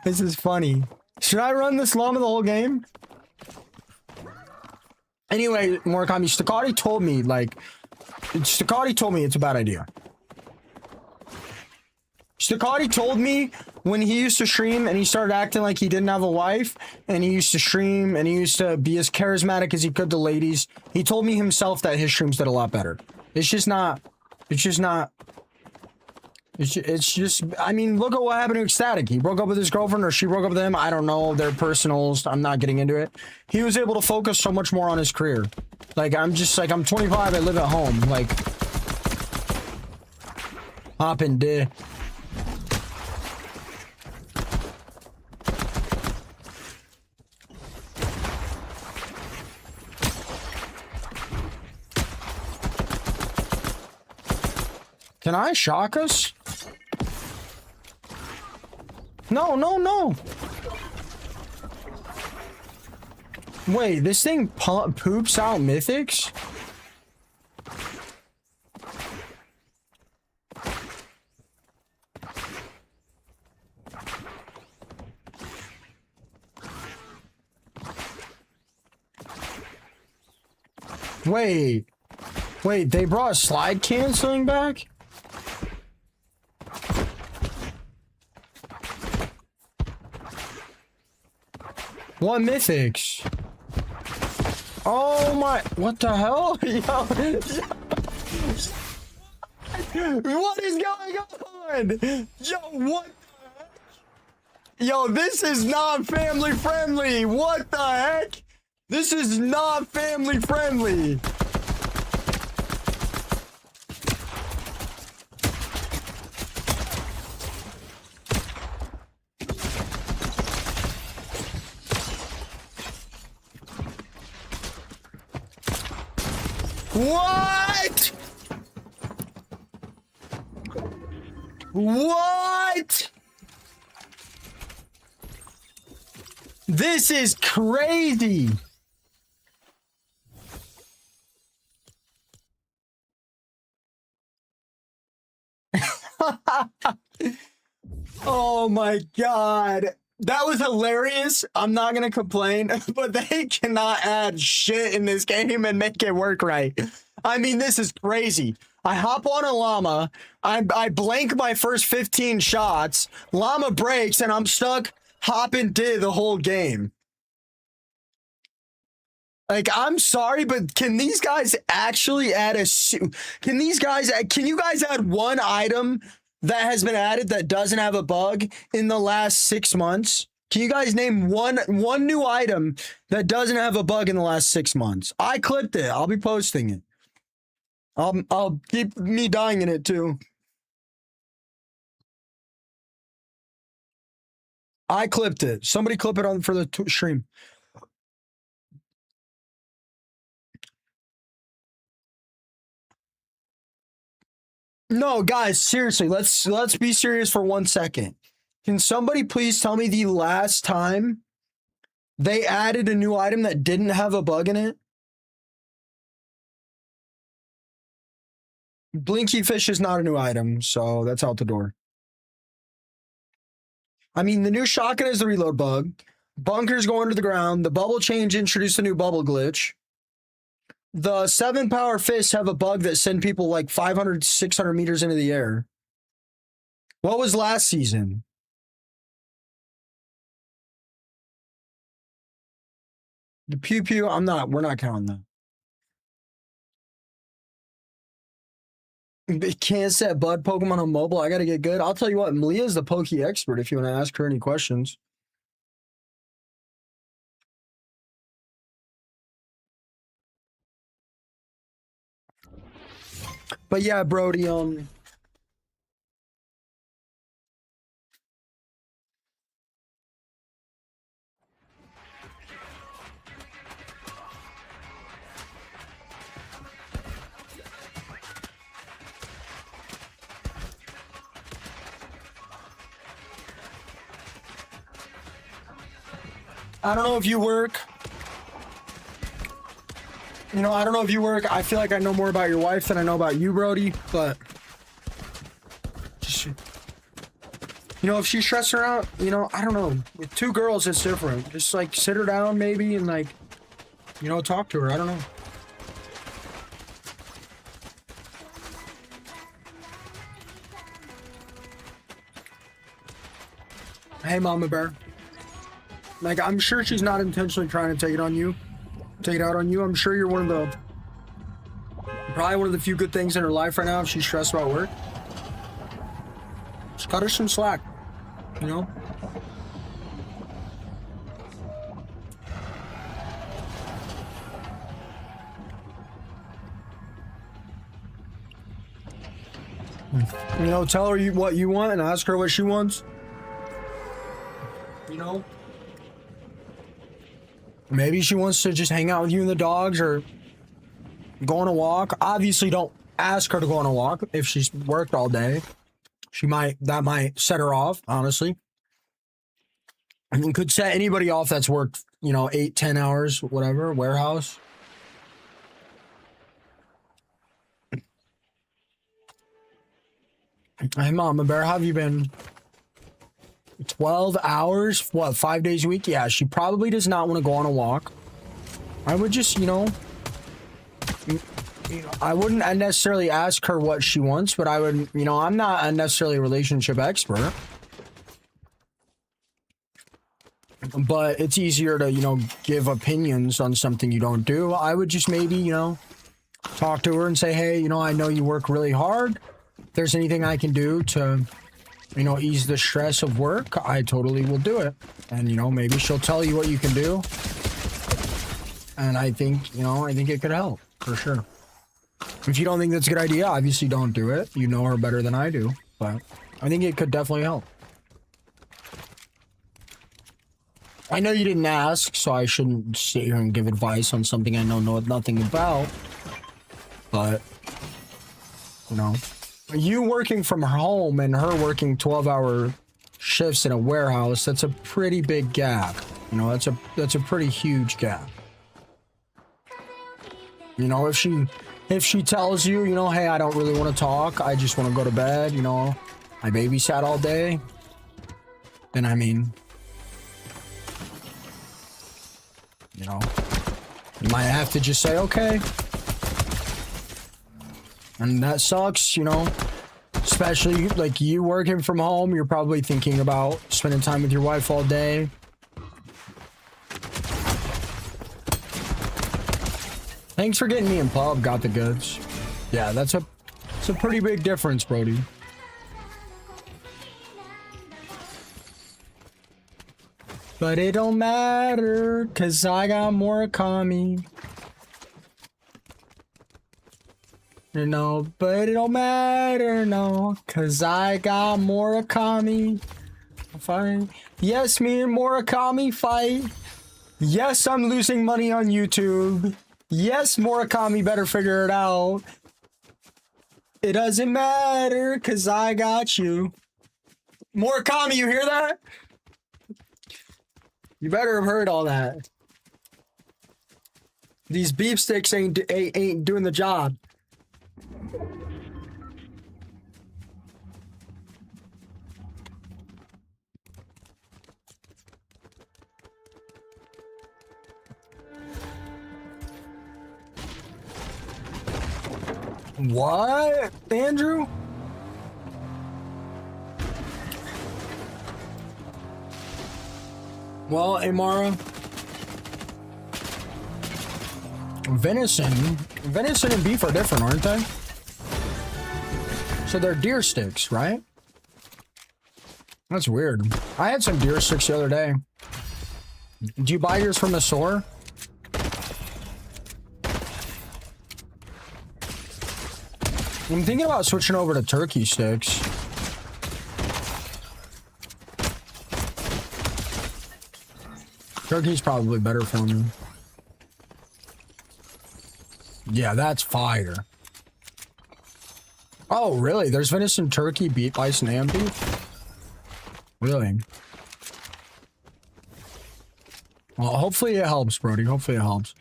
This is funny. Should I run this llama the whole game? Anyway, Murakami, Stakati told me, it's a bad idea. Stakati told me when he used to stream and he started acting like he didn't have a wife and he used to stream and he used to be as charismatic as he could to ladies. He told me himself that his streams did a lot better. It's just, I mean, look at what happened to Ecstatic. He broke up with his girlfriend or she broke up with him. I don't know. They're personals. I'm not getting into it. He was able to focus so much more on his career. Like, I'm 25. I live at home. Like, hop in there. Can I shock us? No, no, no. Wait, this thing poops out mythics? Wait, they brought slide canceling back? What mythics? Oh my, what the hell? Yo, what is going on? Yo, what the heck? Yo, this is not family friendly. What the heck? This is not family friendly. What? What? This is crazy. Oh my God. That was hilarious. I'm not going to complain, but they cannot add shit in this game and make it work right. I mean, this is crazy. I hop on a llama. I blank my first 15 shots. Llama breaks and I'm stuck hopping did the whole game. Like, I'm sorry, but can these guys actually add can you guys add one item that has been added that doesn't have a bug in the last 6 months? Can you guys name one new item that doesn't have a bug in the last 6 months? I clipped it. I'll be posting it. I'll keep me dying in it too. I clipped it. Somebody clip it on for the stream. No, guys, seriously, let's be serious for 1 second. Can somebody please tell me the last time they added a new item that didn't have a bug in it? Blinky fish is not a new item, so that's out the door. I mean, the new shotgun is the reload bug. Bunkers go under the ground. The bubble change introduced a new bubble glitch. The 7 power fists have a bug that send people like 500, 600 meters into the air. What was last season? The pew pew, we're not counting that. It can't set Bud Pokemon on mobile. I gotta get good. I'll tell you what, Malia's the Poke expert if you want to ask her any questions. But yeah, Brody, I don't know if you work. You know, I don't know if you work. I feel like I know more about your wife than I know about you, Brody. But, just, you know, if she's stressing her out, you know, I don't know. With 2 girls, it's different. Just, like, sit her down maybe and, like, you know, talk to her. I don't know. Hey, Mama Bear. Like, I'm sure she's not intentionally trying to take it out on you. I'm sure you're probably one of the few good things in her life right now if she's stressed about work. Just cut her some slack, you know? You know, tell her what you want and ask her what she wants. You know? Maybe she wants to just hang out with you and the dogs or go on a walk. Obviously, don't ask her to go on a walk if she's worked all day. That might set her off, honestly. I mean, could set anybody off that's worked, you know, 8, 10 hours, whatever, warehouse. Hey, Mama Bear, how have you been? 12 hours? What, 5 days a week? Yeah, she probably does not want to go on a walk. I would just, you know, I wouldn't necessarily ask her what she wants, but I would, you know, I'm not necessarily a relationship expert. But it's easier to, you know, give opinions on something you don't do. I would just maybe, you know, talk to her and say, hey, you know, I know you work really hard. If there's anything I can do to, you know, ease the stress of work, I totally will do it. And, you know, maybe she'll tell you what you can do. And I think, you know, I think it could help, for sure. If you don't think that's a good idea, obviously don't do it. You know her better than I do. But I think it could definitely help. I know you didn't ask, so I shouldn't sit here and give advice on something I know nothing about. But, you know, you working from home and her working 12-hour shifts in a warehouse, that's a pretty big gap. You know, that's a pretty huge gap. You know, if she tells you, you know, hey, I don't really want to talk, I just want to go to bed, you know, I babysat all day, then I mean, you know, you might have to just say, okay. And that sucks, you know, especially like you working from home, you're probably thinking about spending time with your wife all day. Thanks for getting me in pub, got the goods. Yeah, it's a pretty big difference, Brody. But it don't matter, cause I got Murakami. You know, but it don't matter, no, cause I got Murakami. Fight. Yes, me and Murakami fight. Yes, I'm losing money on YouTube. Yes, Murakami better figure it out. It doesn't matter, cause I got you. Murakami, you hear that? You better have heard all that. These beef sticks ain't doing the job. What, Andrew? Well, Amara, venison and beef are different, aren't they? So they're deer sticks, right? That's weird. I had some deer sticks the other day. Do you buy yours from the store? I'm thinking about switching over to turkey sticks. Turkey's probably better for me. Yeah, that's fire. Oh, really? There's venison, turkey, beef, bison, and beef? Really? Well, hopefully it helps, Brody. Hopefully it helps.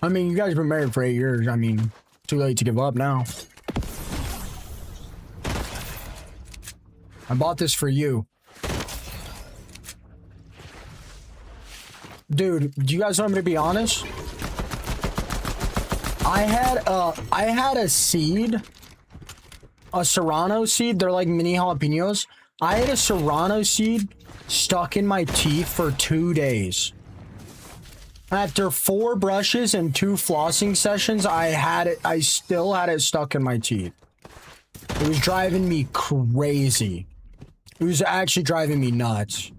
I mean, you guys have been married for 8 years. I mean, too late to give up now. I bought this for you. Dude, do you guys want me to be honest? I had a seed, a Serrano seed. They're like mini jalapenos. I had a Serrano seed stuck in my teeth for 2 days. After 4 brushes and 2 flossing sessions, I still had it stuck in my teeth. It was driving me crazy. It was actually driving me nuts.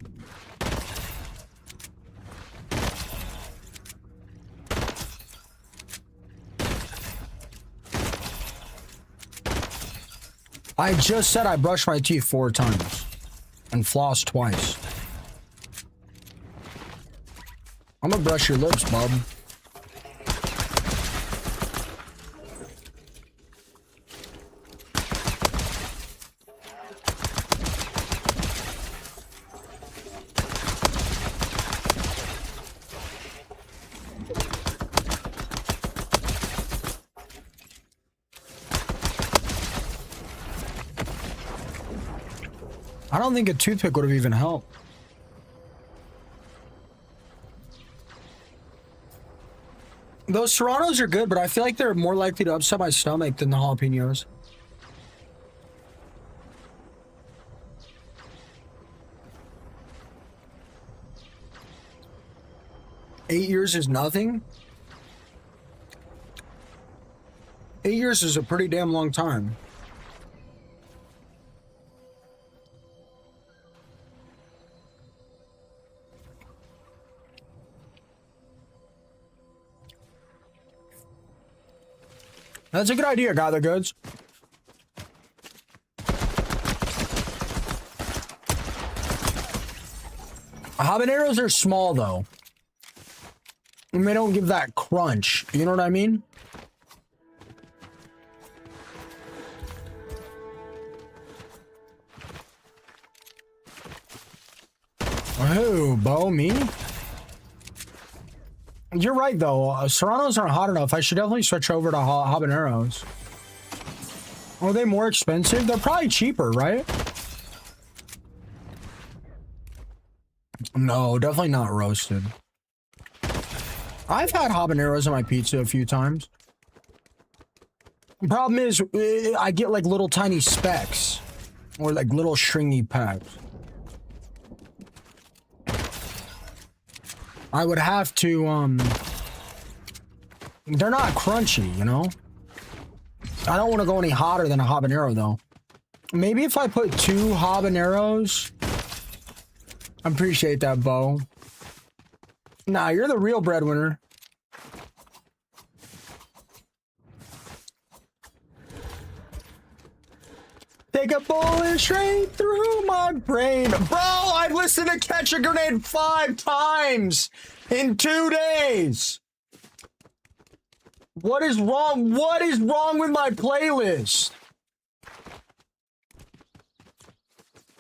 I just said I brushed my teeth 4 times and flossed twice. I'm gonna brush your lips, bub. I don't think a toothpick would have even helped. Those Serranos are good, but I feel like they're more likely to upset my stomach than the jalapenos. Eight years is nothing? 8 years is a pretty damn long time. That's a good idea, Gather Goods. Habaneros are small, though. And they don't give that crunch. You know what I mean? Oh, Bo, me? You're right, though. Serranos aren't hot enough. I should definitely switch over to habaneros. Are they more expensive? They're probably cheaper, right? No, definitely not roasted. I've had habaneros on my pizza a few times. The problem is, I get like little tiny specks. Or like little stringy packs. I would have to, they're not crunchy, you know? I don't want to go any hotter than a habanero, though. Maybe if I put 2 habaneros. I appreciate that, Bo. Nah, you're the real breadwinner. Take a bullet straight through my brain. Bro, I listened to Catch a Grenade 5 times in 2 days. What is wrong? What is wrong with my playlist?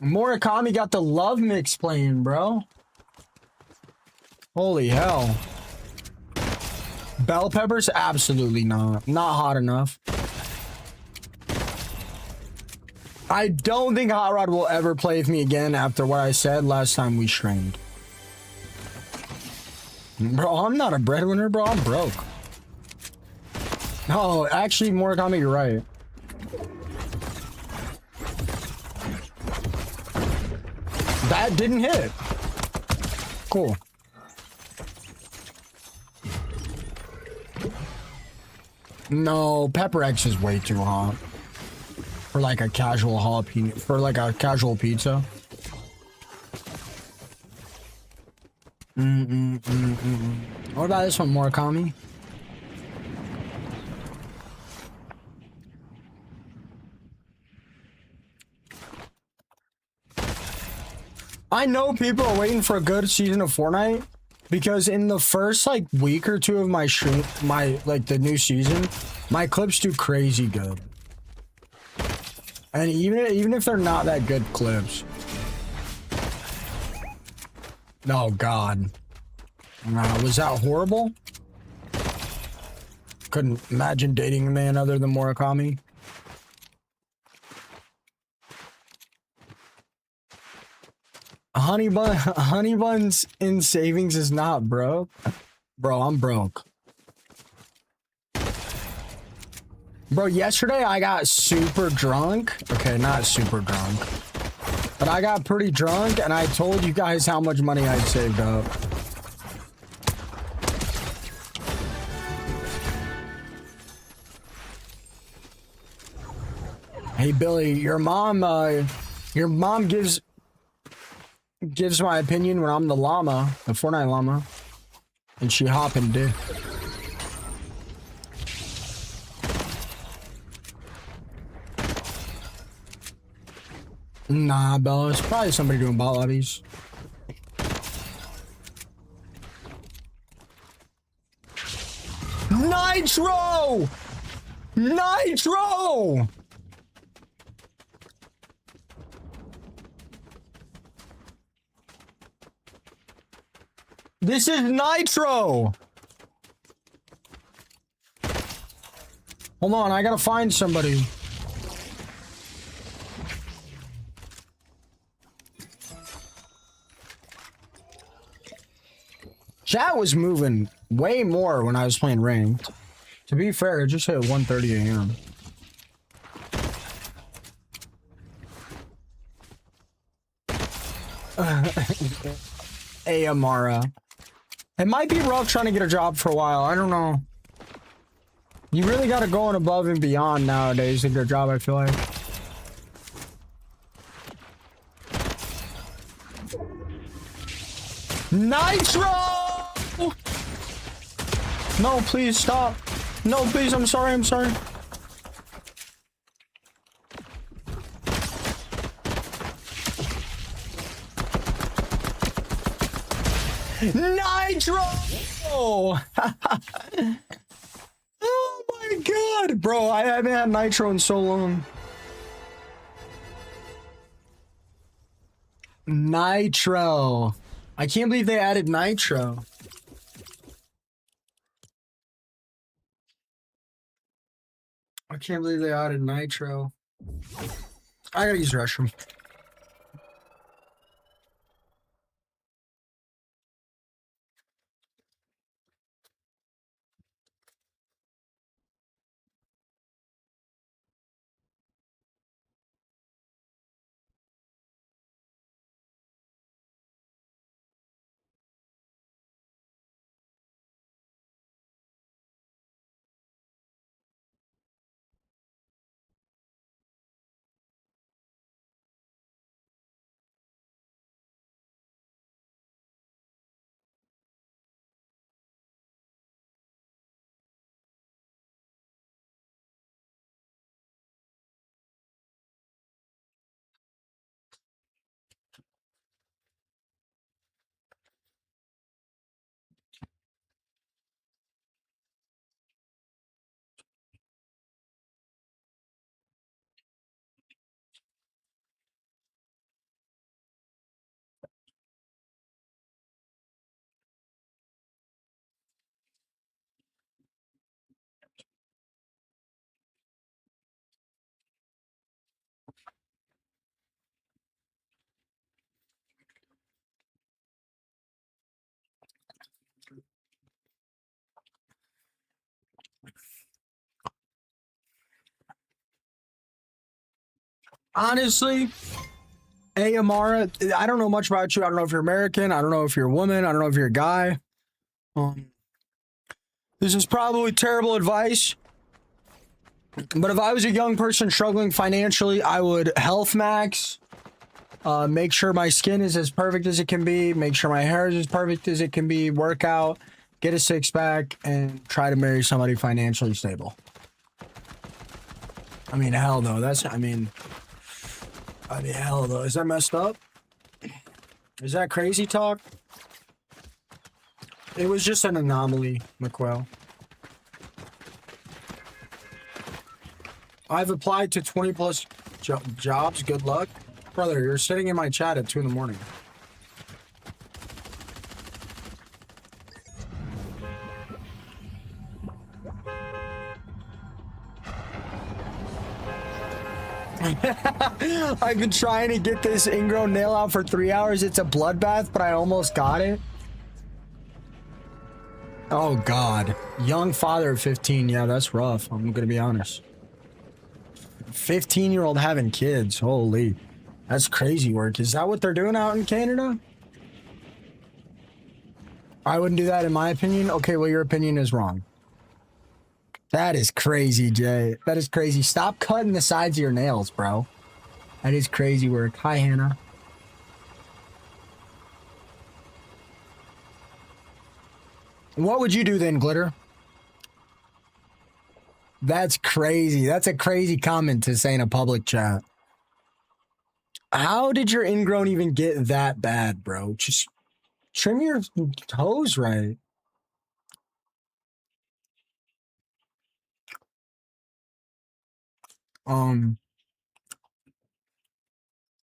Murakami got the love mix playing, bro. Holy hell. Bell peppers? Absolutely not. Not hot enough. I don't think Hot Rod will ever play with me again after what I said last time we streamed. Bro, I'm not a breadwinner, bro. I'm broke. No, actually, Murakami, you're right. That didn't hit. Cool. No, Pepper X is way too hot. For like a casual jalapeno, for like a casual pizza. What about this one, Murakami? I know people are waiting for a good season of Fortnite because in the first like week or two of my stream, the new season, my clips do crazy good. And even if they're not that good clips. Oh God. Was that horrible? Couldn't imagine dating a man other than Murakami. Honey buns in savings is not broke. Bro, I'm broke. Bro, yesterday I got super drunk. Okay, not super drunk. But I got pretty drunk and I told you guys how much money I'd saved up. Hey Billy, your mom gives my opinion when I'm the llama, the Fortnite llama. And she hopping dick. Nah, Bella, it's probably somebody doing bot lobbies. Nitro! Nitro! This is Nitro! Hold on, I gotta find somebody. Chat was moving way more when I was playing ranked. To be fair, it just hit 1:30 a.m. Hey, Amara. It might be rough trying to get a job for a while. I don't know. You really gotta go on above and beyond nowadays to get a job, I feel like. Nitro! No, please stop. No, please, I'm sorry, I'm sorry. Nitro! Oh my god, bro, I haven't had Nitro in so long. Nitro. I can't believe they added Nitro. I can't believe they added Nitro. I gotta use the restroom. Honestly, Hey, Amara, I don't know much about you. I don't know if you're American. I don't know if you're a woman. I don't know if you're a guy. This is probably terrible advice. But if I was a young person struggling financially, I would health max. Make sure my skin is as perfect as it can be. Make sure my hair is as perfect as it can be. Work out, get a six-pack, and try to marry somebody financially stable. I mean, hell no. I mean, hell though. Is that messed up? Is that crazy talk? It was just an anomaly, McQuell. I've applied to 20 plus jobs. Good luck. Brother, you're sitting in my chat at 2 in the morning. I've been trying to get this ingrown nail out for 3 hours. It's a bloodbath, but I almost got it. Oh, God. Young father of 15. Yeah, that's rough. I'm going to be honest. 15-year-old having kids. Holy. That's crazy work. Is that what they're doing out in Canada? I wouldn't do that in my opinion. Okay, well, your opinion is wrong. That is crazy, Jay. That is crazy. Stop cutting the sides of your nails, bro. That is crazy work. Hi, Hannah. What would you do then, Glitter? That's crazy. That's a crazy comment to say in a public chat. How did your ingrown even get that bad, bro? Just trim your toes right.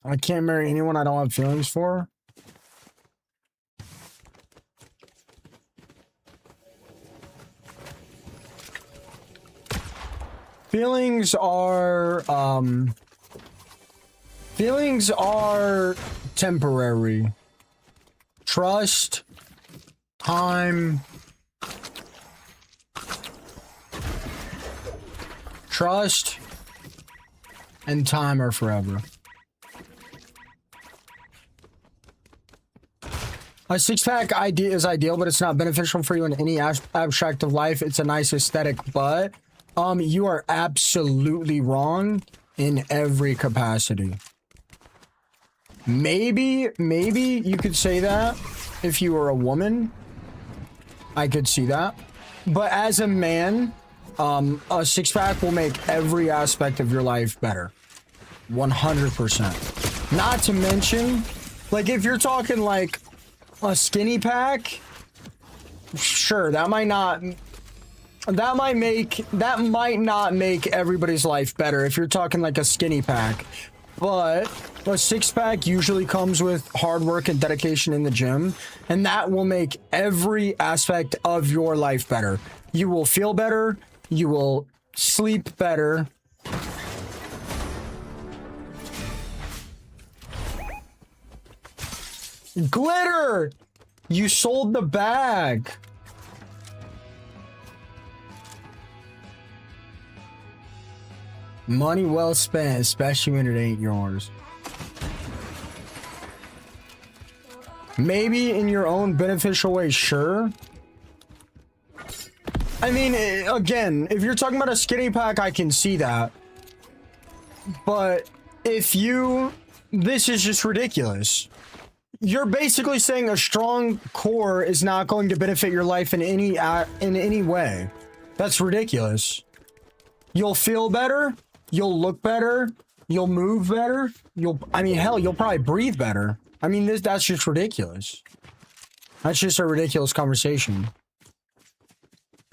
I can't marry anyone I don't have feelings for. Feelings are temporary. Trust, time, and time are forever. A six-pack idea is ideal, but it's not beneficial for you in any abstract of life. It's a nice aesthetic, but you are absolutely wrong in every capacity. Maybe you could say that if you were a woman. I could see that. But as a man, a six-pack will make every aspect of your life better. 100%. Not to mention, like, if you're talking like a skinny pack, sure, that might not make everybody's life better if you're talking like a skinny pack. But a six-pack usually comes with hard work and dedication in the gym, and that will make every aspect of your life better. You will feel better, you will sleep better. Glitter! You sold the bag. Money well spent, especially when it ain't yours. Maybe in your own beneficial way, sure. I mean, again, if you're talking about a skinny pack, I can see that. But if you... This is just ridiculous. You're basically saying a strong core is not going to benefit your life in any way. That's ridiculous. You'll feel better. You'll look better. You'll move better. I mean, hell, you'll probably breathe better. I mean, that's just ridiculous. That's just a ridiculous conversation.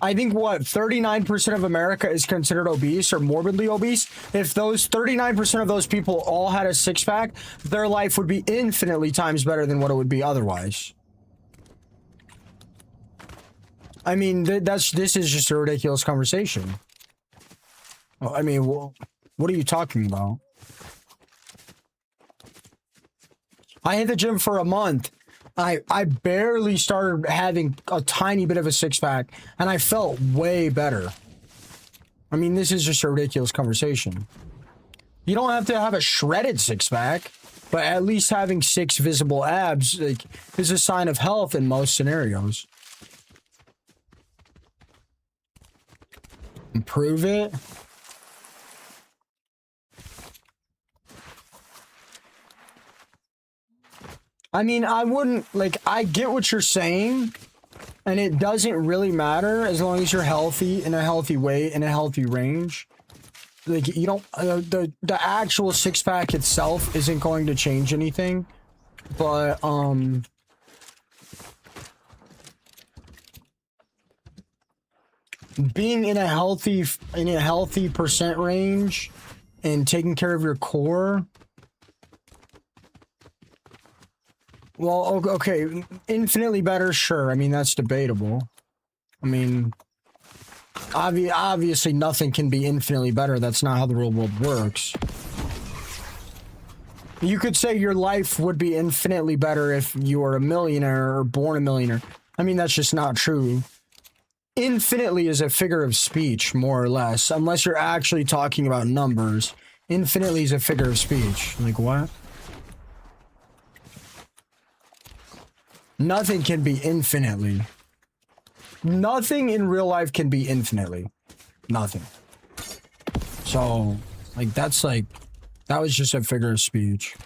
I think, what, 39% of America is considered obese or morbidly obese. If those 39% of those people all had a six-pack, their life would be infinitely times better than what it would be otherwise. I mean, this is just a ridiculous conversation. I mean, what are you talking about? I hit the gym for a month. I barely started having a tiny bit of a six-pack, and I felt way better. I mean, this is just a ridiculous conversation. You don't have to have a shredded six-pack. But at least having 6 visible abs, like, is a sign of health in most scenarios. Improve it. I mean, I wouldn't, like, I get what you're saying, and it doesn't really matter as long as you're healthy, in a healthy weight, in a healthy range. Like, you don't, the actual 6-pack itself isn't going to change anything, but, being in a healthy percent range and taking care of your core. Well, okay, infinitely better, sure. I mean, that's debatable. I mean, obviously nothing can be infinitely better. That's not how the real world works. You could say your life would be infinitely better if you were a millionaire or born a millionaire. I mean, that's just not true. Infinitely is a figure of speech, more or less, unless you're actually talking about numbers. Infinitely is a figure of speech. Like, what? Nothing can be infinitely. Nothing in real life can be infinitely. Nothing. So, like, that's like, that was just a figure of speech.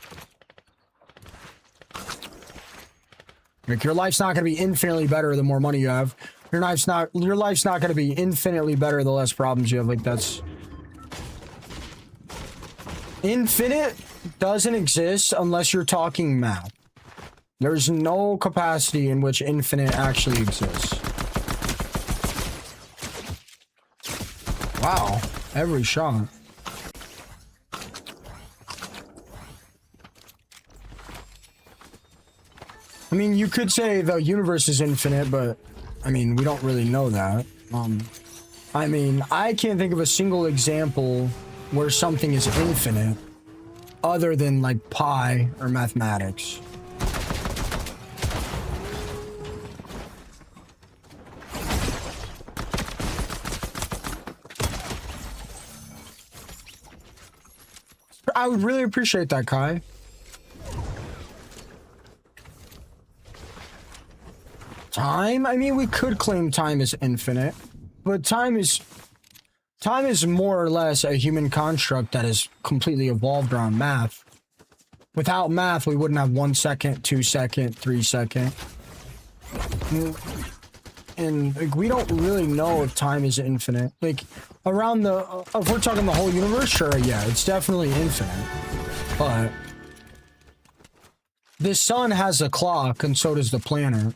Like, your life's not going to be infinitely better the more money you have. Your life's not going to be infinitely better the less problems you have. Like, that's... Infinite doesn't exist unless you're talking math. There's no capacity in which infinite actually exists. Wow, every shot. I mean, you could say the universe is infinite, but I mean, we don't really know that. I mean, I can't think of a single example where something is infinite other than like pi or mathematics. I would really appreciate that, Kai. Time? I mean, we could claim time is infinite, but time is more or less a human construct that is completely evolved around math. Without math, we wouldn't have 1 second, 2 second, 3 second. And like, we don't really know if time is infinite. Like, around the, if we're talking the whole universe, sure, yeah, it's definitely infinite. But the sun has a clock, and so does the planet.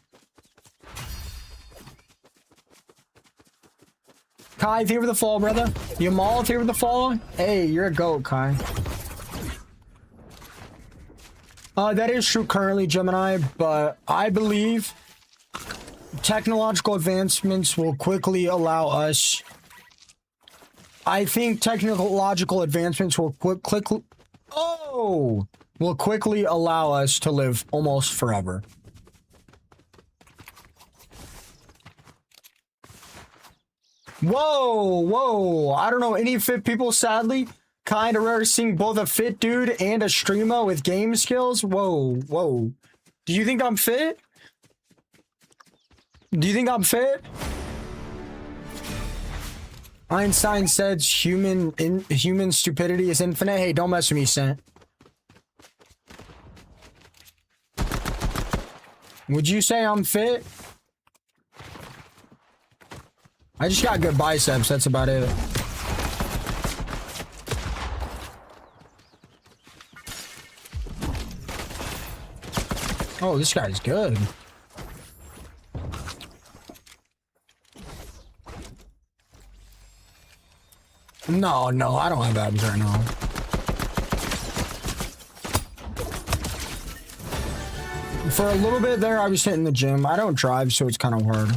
Kai, thank you for the fall, brother. Yamal, thank you for the fall. Hey, you're a goat, Kai. That is true currently, Gemini, but I believe technological advancements will quickly allow us. I think technological advancements will quickly allow us to live almost forever. Whoa! I don't know any fit people, sadly. Kinda rare seeing both a fit dude and a streamer with game skills. Whoa. Do you think I'm fit? Do you think I'm fit? Einstein said human stupidity is infinite. Hey, don't mess with me, Sent. Would you say I'm fit? I just got good biceps, that's about it. Oh, this guy's good. No, I don't have abs right now. For a little bit there, I was hitting the gym. I don't drive, so it's kind of hard.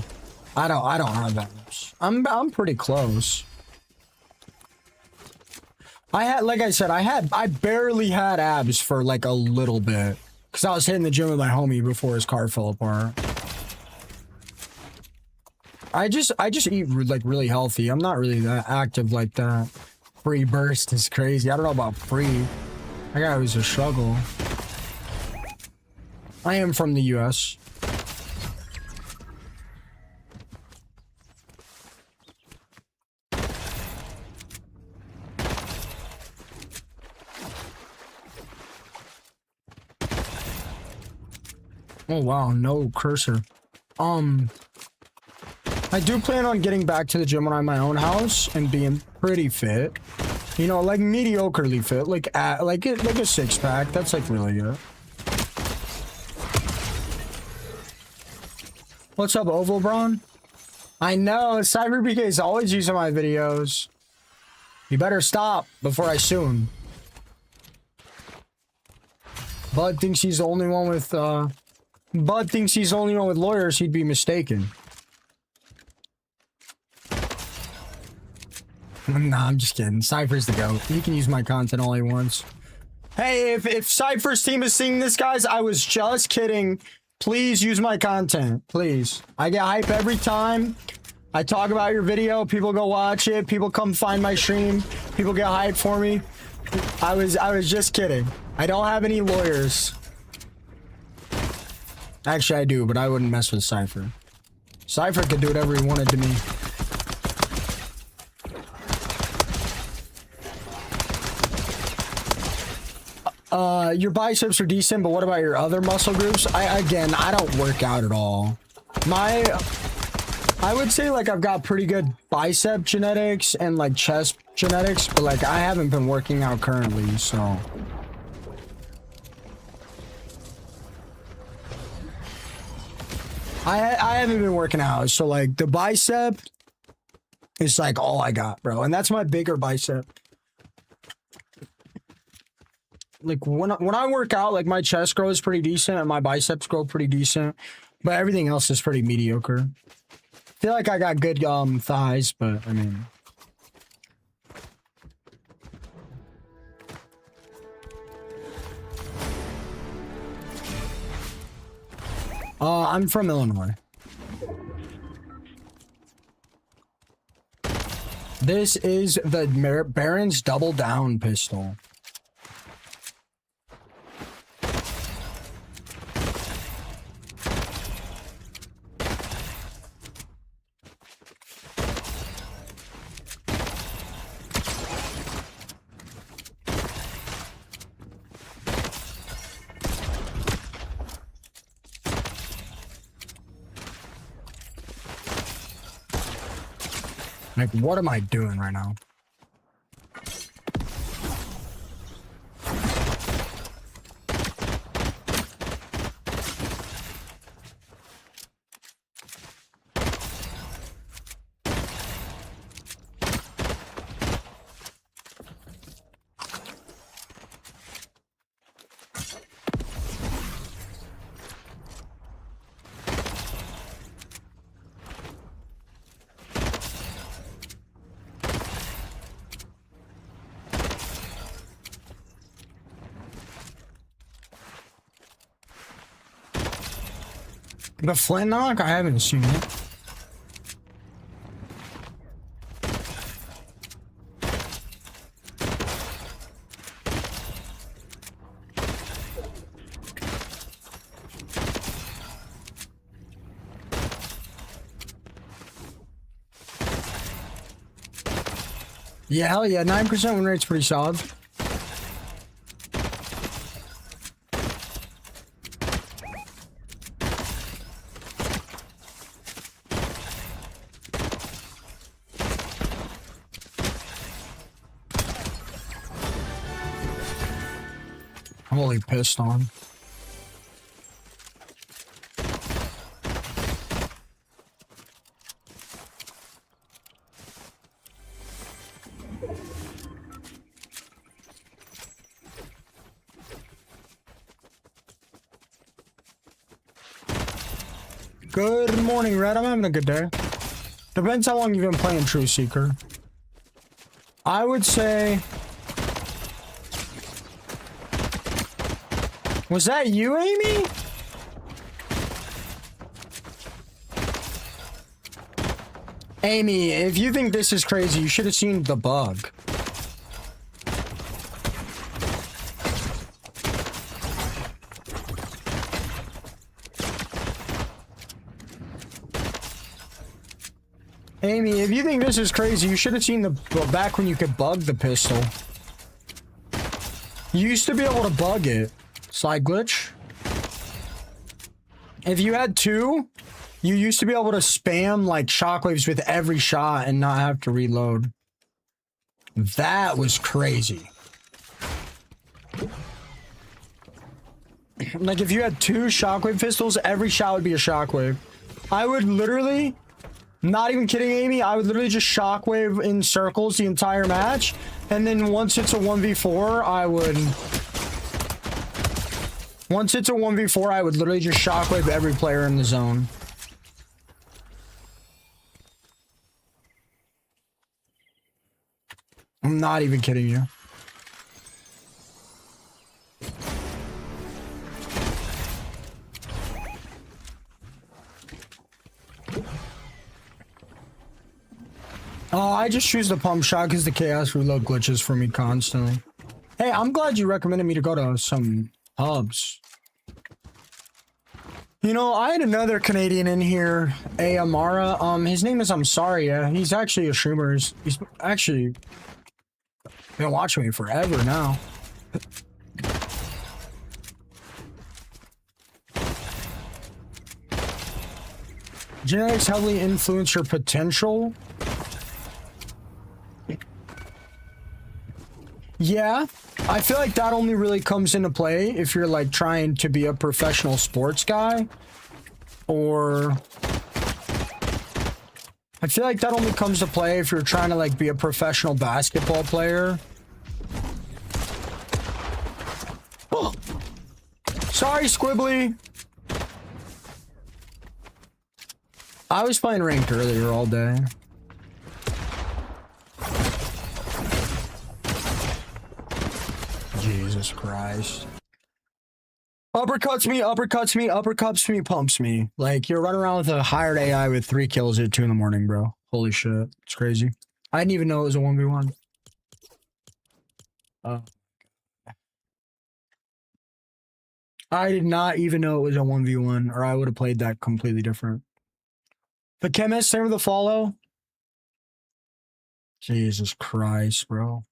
I don't have abs. I'm pretty close. Like I said, I barely had abs for like a little bit. Cause I was hitting the gym with my homie before his car fell apart. I just eat like really healthy. I'm not really that active like that. Free burst is crazy. I don't know about free. That guy was a struggle. I am from the US. Oh wow, no cursor. I do plan on getting back to the gym when I'm in my own house and being pretty fit. You know, like mediocrely fit, like a six-pack. That's like really good. What's up, Ovalbron? I know, CyberBK is always using my videos. You better stop before I sue him. Bud thinks he's the only one with, Bud thinks he's the only one with lawyers. He'd be mistaken. Nah, I'm just kidding. Cypher's the GOAT. He can use my content all he wants. Hey, if Cypher's team is seeing this, guys, I was just kidding. Please use my content. Please. I get hype every time I talk about your video. People go watch it. People come find my stream. People get hype for me. I was just kidding. I don't have any lawyers. Actually, I do, but I wouldn't mess with Cypher. Cypher could do whatever he wanted to me. Your biceps are decent, but what about your other muscle groups? I don't work out at all. I would say like I've got pretty good bicep genetics and like chest genetics, but like I haven't been working out currently, so. I haven't been working out, so like the bicep is like all I got, bro, and that's my bigger bicep. Like when I work out, like my chest grows pretty decent and my biceps grow pretty decent, but everything else is pretty mediocre. I feel like I got good thighs, but I mean, I'm from Illinois. This is the Baron's double down pistol. Like, what am I doing right now? The flintlock? I haven't seen it. Yeah, hell yeah, 9% win rate's pretty solid. Holy pissed on. Good morning, Red. I'm having a good day. Depends how long you've been playing True Seeker. I would say... Was that you, Amy? Amy, if you think this is crazy, you should have seen the bug. Amy, if you think this is crazy, you should have seen the back when you could bug the pistol. You used to be able to bug it. Slide glitch. If you had two, you used to be able to spam like shockwaves with every shot and not have to reload. That was crazy. Like if you had two shockwave pistols, every shot would be a shockwave. I would literally, not even kidding, Amy, I would literally just shockwave in circles the entire match. And then once it's a 1v4, once it's a 1v4, I would literally just shockwave every player in the zone. I'm not even kidding you. Oh, I just choose the pump shot because the chaos reload glitches for me constantly. Hey, I'm glad you recommended me to go to some hubs. You know, I had another Canadian in here, Amara. His name is I'm sorry. He's actually a streamer. He's actually been watching me forever now. Genetics heavily influence your potential. Yeah, I feel like that only really comes into play if you're like trying to be a professional sports guy, or I feel like that only comes to play if you're trying to like be a professional basketball player. Oh. Sorry, Squibbly. I was playing ranked earlier all day. Jesus Christ. Uppercuts me, uppercuts me, uppercuts me, pumps me. Like, you're running around with a hired AI with 3 kills at 2 in the morning, bro. Holy shit. It's crazy. I didn't even know it was a 1v1. I did not even know it was a 1v1, or I would have played that completely different. The chemist, same with the follow. Jesus Christ, bro.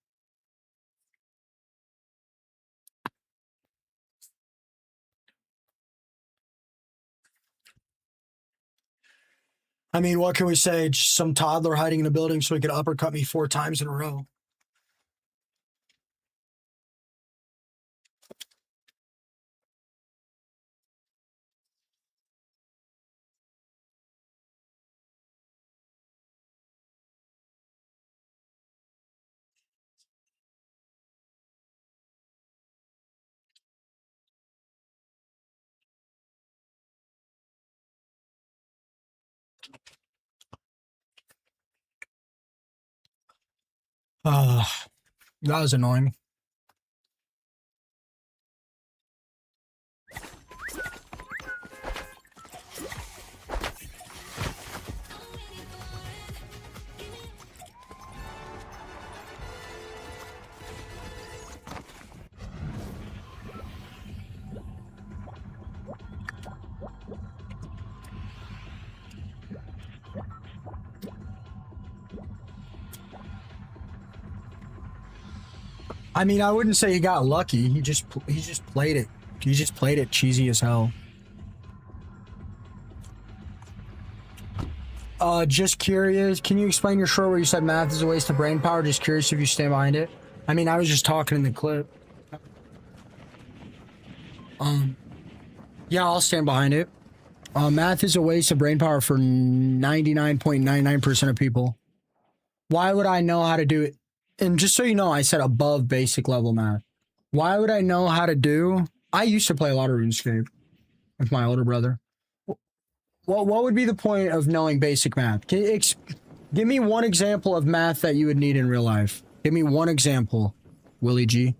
I mean, what can we say? Just some toddler hiding in a building so he could uppercut me 4 times in a row. That was annoying. I mean, I wouldn't say he got lucky. He just played it. He just played it cheesy as hell. Just curious. Can you explain your short where you said math is a waste of brain power? Just curious if you stand behind it. I mean, I was just talking in the clip. Yeah, I'll stand behind it. Math is a waste of brain power for 99.99% of people. Why would I know how to do it? And just so you know, I said above basic level math. Why would I know how to do? I used to play a lot of RuneScape with my older brother. What would be the point of knowing basic math? Give me one example of math that you would need in real life. Give me one example, Willie G.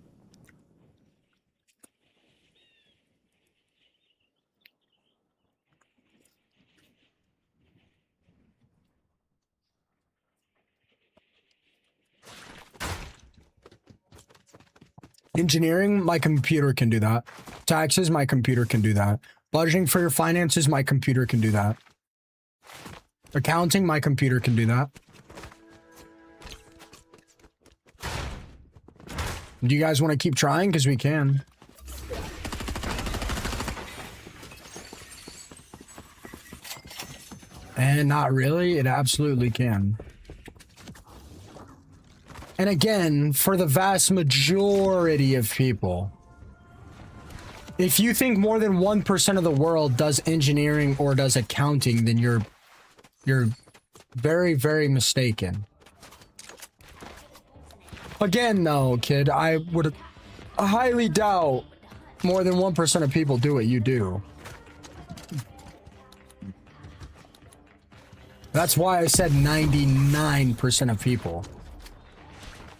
Engineering, my computer can do that. Taxes, my computer can do that. Budgeting for your finances, my computer can do that. Accounting, my computer can do that. Do you guys want to keep trying? Because we can. And not really, it absolutely can. And again, for the vast majority of people, if you think more than 1% of the world does engineering or does accounting, then you're very, very mistaken. Again, though, kid, I would highly doubt more than 1% of people do what you do. That's why I said 99% of people.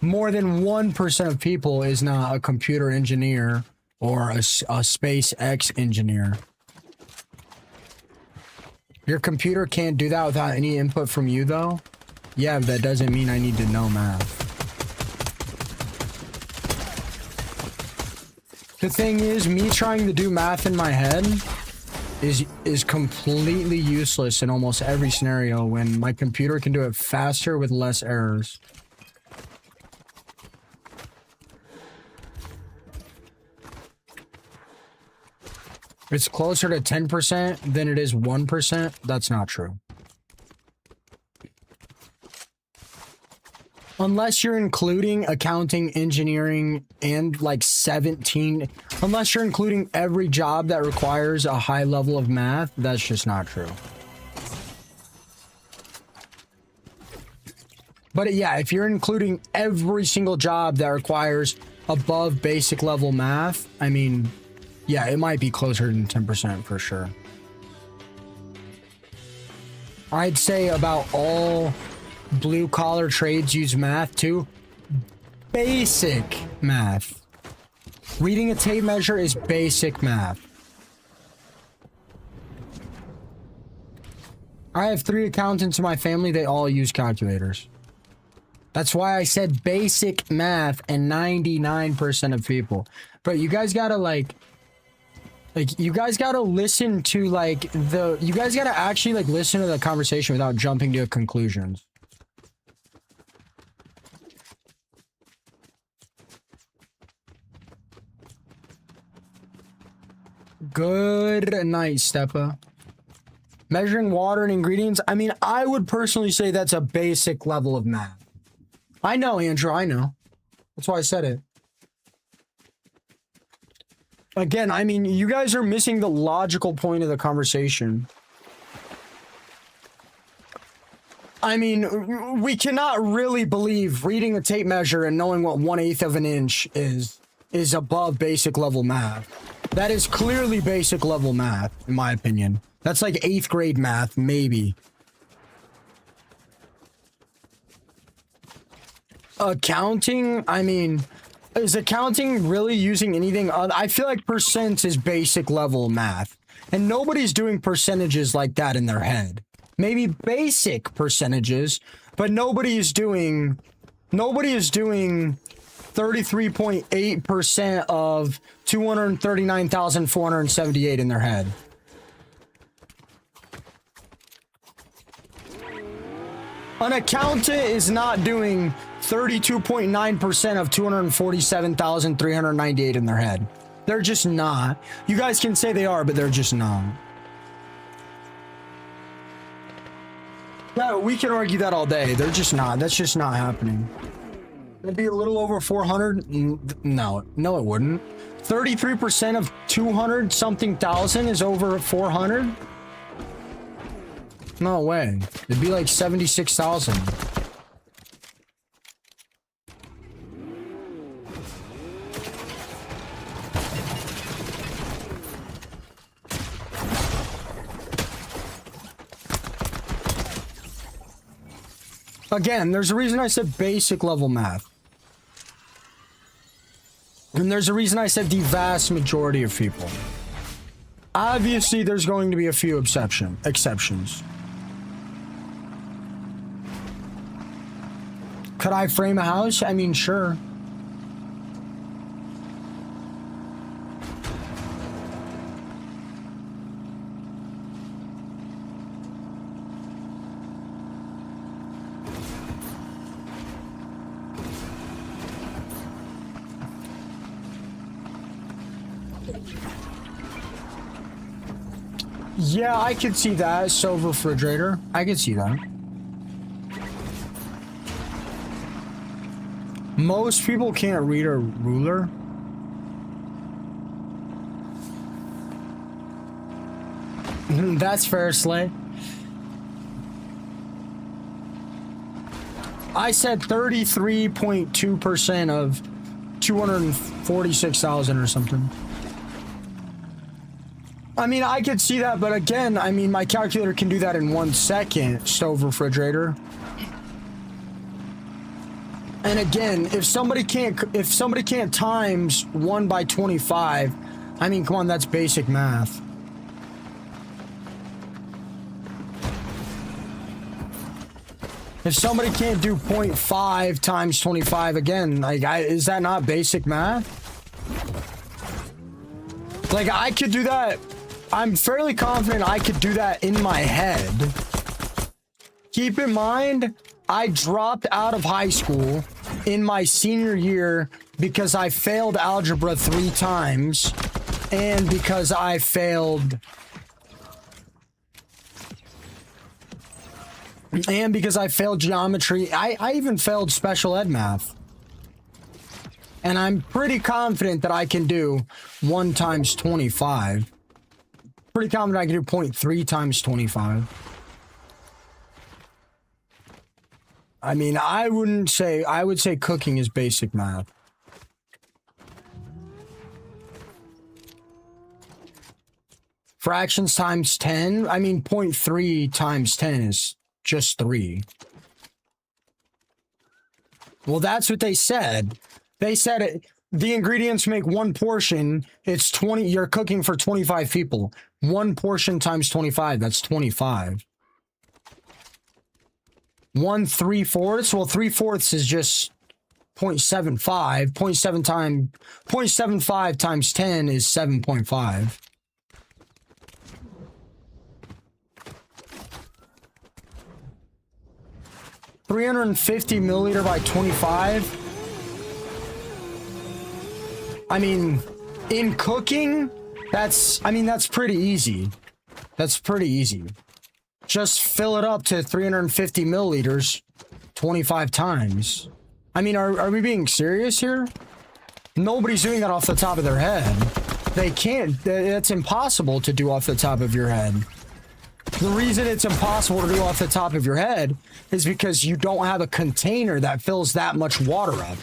More than 1% of people is not a computer engineer or a SpaceX engineer. Your computer can't do that without any input from you, though? Yeah, that doesn't mean I need to know math. The thing is, me trying to do math in my head is completely useless in almost every scenario when my computer can do it faster with less errors. It's closer to 10% than it is 1%. That's not true. Unless you're including accounting, engineering, and like 17... Unless you're including every job that requires a high level of math, that's just not true. But yeah, if you're including every single job that requires above basic level math, I mean... Yeah, it might be closer than 10% for sure. I'd say about all blue-collar trades use math too. Basic math. Reading a tape measure is basic math. I have 3 accountants in my family. They all use calculators. That's why I said basic math and 99% of people. But you guys gotta you guys gotta listen to you guys gotta actually listen to the conversation without jumping to conclusions. Good night, Steppa. Measuring water and ingredients. I mean, I would personally say that's a basic level of math. I know, Andrew, I know. That's why I said it. Again, I mean, you guys are missing the logical point of the conversation. I mean, we cannot really believe reading a tape measure and knowing what 1/8 of an inch is above basic level math. That is clearly basic level math, in my opinion. That's like 8th grade math, maybe. Accounting, I mean... Is accounting really using anything other? I feel like percents is basic level math. And nobody's doing percentages like that in their head. Maybe basic percentages, but nobody is doing 33.8% of 239,478 in their head. An accountant is not doing 32.9% of 247,398 in their head. They're just not. You guys can say they are, but they're just not. Yeah, we can argue that all day. They're just not. That's just not happening. It'd be a little over 400. No, it wouldn't. 33% of 200 something thousand is over 400. No way. It'd be like 76,000. Again, there's a reason I said basic level math. And there's a reason I said the vast majority of people. Obviously, there's going to be a few exceptions. Could I frame a house? I mean, sure. Yeah, I could see that. Silver refrigerator. I could see that. Most people can't read a ruler. That's fair, Slay. I said 33.2% of 246,000 or something. I mean, I could see that, but again, I mean, my calculator can do that in 1 second, stove refrigerator. And again, if somebody can't times 1 by 25, I mean, come on, that's basic math. If somebody can't do 0.5 times 25 again, like, is that not basic math? Like, I could do that. I'm fairly confident I could do that in my head. Keep in mind, I dropped out of high school in my senior year because I failed algebra 3 times and because I failed geometry. I even failed special ed math. And I'm pretty confident that I can do 1 times 25. Pretty confident I can do 0.3 times 25. I mean, I would say cooking is basic math. Fractions times 10, I mean 0.3 times 10 is just 3. Well, that's what they said. They said the ingredients make 1 portion. It's 20. You're cooking for 25 people. 1 portion times 25. That's 25. 1 3/4. Well, 3/4 is just 0.75. 0.75 times 10 is 7.5. $350 milliliter by 25. I mean, in cooking, that's pretty easy. That's pretty easy. Just fill it up to 350 milliliters 25 times. I mean, are we being serious here? Nobody's doing that off the top of their head. They can't. It's impossible to do off the top of your head. The reason it's impossible to do off the top of your head is because you don't have a container that fills that much water up.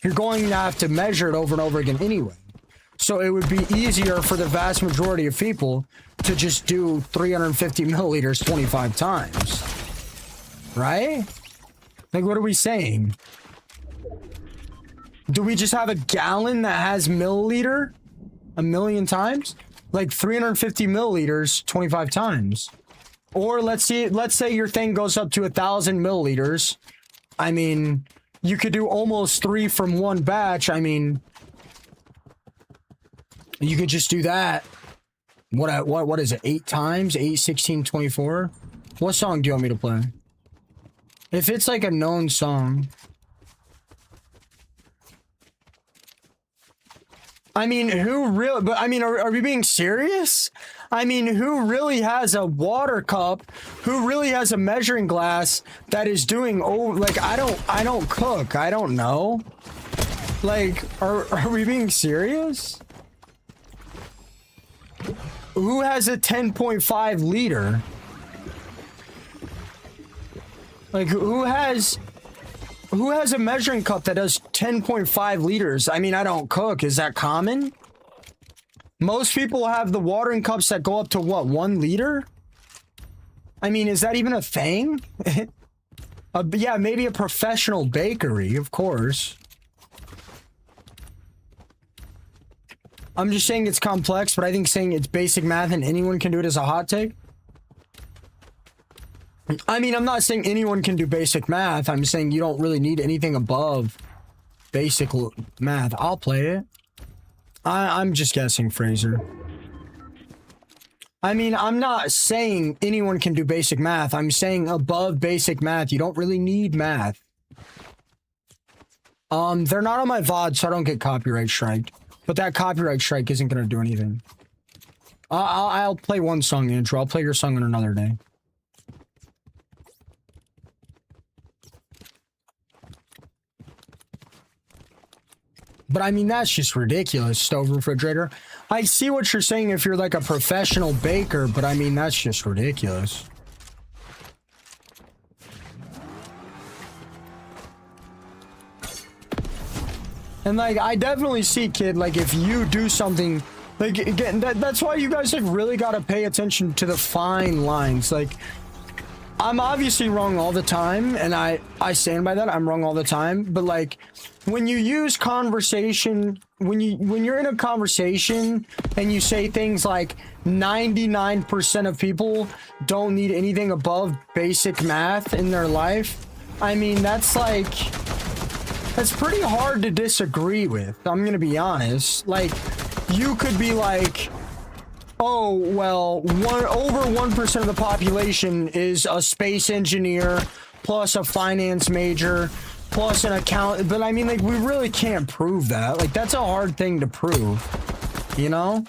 You're going to have to measure it over and over again anyway. So it would be easier for the vast majority of people to just do 350 milliliters 25 times. Right? Like, what are we saying? Do we just have a gallon that has milliliter 1,000,000 times? Like 350 milliliters 25 times. Or let's say your thing goes up to 1,000 milliliters. I mean, you could do almost 3 from 1 batch. I mean, you could just do that. What is it? 8 times? 8, 16, 24? What song do you want me to play? If it's like a known song. I mean, are we being serious? I mean, who really has a water cup? Who really has a measuring glass that is doing, like, I don't cook. I don't know. Like, are we being serious? Who has a 10.5 liter? Like, who has a measuring cup that does 10.5 liters? I mean, I don't cook. Is that common? Most people have the watering cups that go up to what, 1 liter? I mean, is that even a thing? Yeah, maybe a professional bakery, of course. I'm just saying it's complex, but I think saying it's basic math and anyone can do it is a hot take. I mean, I'm not saying anyone can do basic math. I'm saying you don't really need anything above basic math. I'll play it. I'm just guessing, Fraser. I mean, I'm not saying anyone can do basic math. I'm saying above basic math, you don't really need math. They're not on my VOD, so I don't get copyright striked. But that copyright strike isn't gonna do anything. I'll play one song, Andrew. I'll play your song on another day. But I mean, that's just ridiculous, stove refrigerator. I see what you're saying if you're like a professional baker, but I mean, that's just ridiculous. And like, I definitely see, kid, like if you do something, like again, that's why you guys have really got to pay attention to the fine lines. Like, I'm obviously wrong all the time, and I stand by that. I'm wrong all the time, but like when you use conversation, when you're in a conversation and you say things like 99% of people don't need anything above basic math in their life, I mean, that's like, that's pretty hard to disagree with. I'm gonna be honest. Like, you could be like, oh, well, over 1% of the population is a space engineer, plus a finance major, plus an account. But I mean, like, we really can't prove that. Like, that's a hard thing to prove, you know?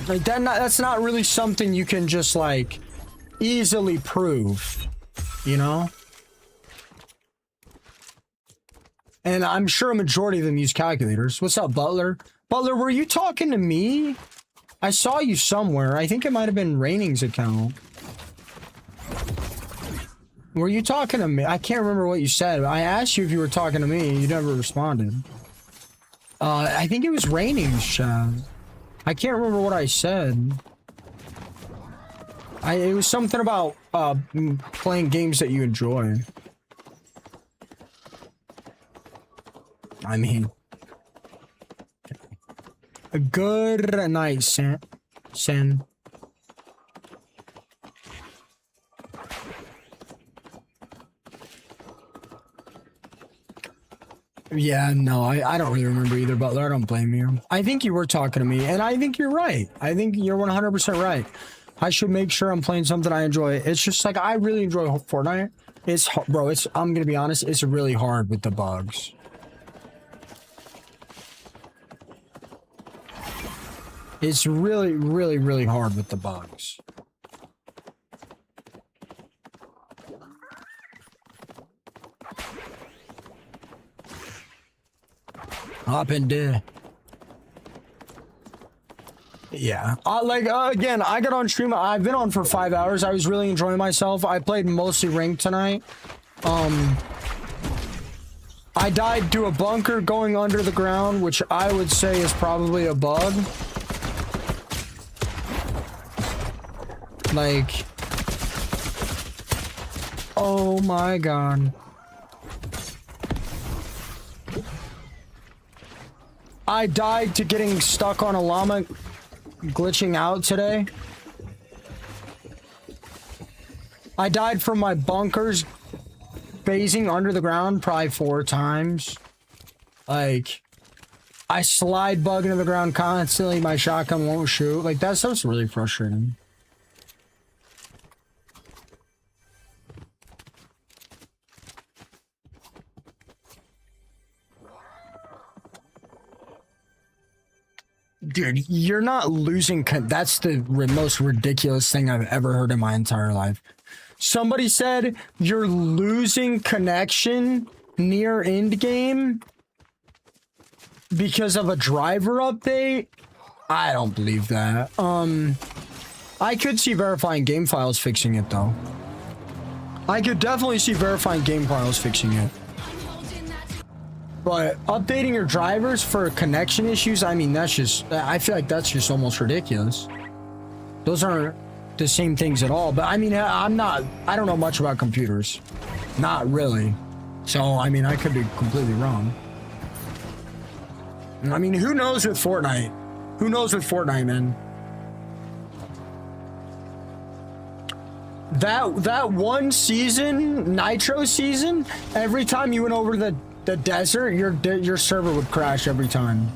Like, that's not really something you can just, like, easily prove, you know? And I'm sure a majority of them use calculators. What's up, Butler? Butler, were you talking to me? I saw you somewhere. I think it might have been Raining's account. Were you talking to me? I can't remember what you said. I asked you if you were talking to me. You never responded. I think it was Raining's chat. I can't remember what I said. It was something about playing games that you enjoy. I mean... A good night, Sen. Yeah, no, I don't really remember either, Butler. I don't blame you. I think you were talking to me, and I think you're right. I think you're 100% right. I should make sure I'm playing something I enjoy. It's just like, I really enjoy Fortnite. Bro, I'm gonna be honest, it's really hard with the bugs. It's really, really, really hard with the bugs. Hop in there. Yeah. Again, I got on stream. I've been on for 5 hours. I was really enjoying myself. I played mostly ranked tonight. I died to a bunker going under the ground, which I would say is probably a bug. Like, oh my god. I died to getting stuck on a llama glitching out today. I died from my bunkers phasing under the ground probably 4 times. Like, I slide bug into the ground constantly. My shotgun won't shoot. Like, that stuff's really frustrating. Dude, you're not losing. That's the most ridiculous thing I've ever heard in my entire life. Somebody said you're losing connection near end game because of a driver update. I don't believe that. I could see verifying game files fixing it though. I could definitely see verifying game files fixing it. But updating your drivers for connection issues, I mean, that's just, I feel like that's just almost ridiculous. Those aren't the same things at all. But I mean, I don't know much about computers. Not really. So, I mean, I could be completely wrong. I mean, who knows with Fortnite? Who knows with Fortnite, man? That one season, Nitro season, every time you went over the desert, your server would crash every time.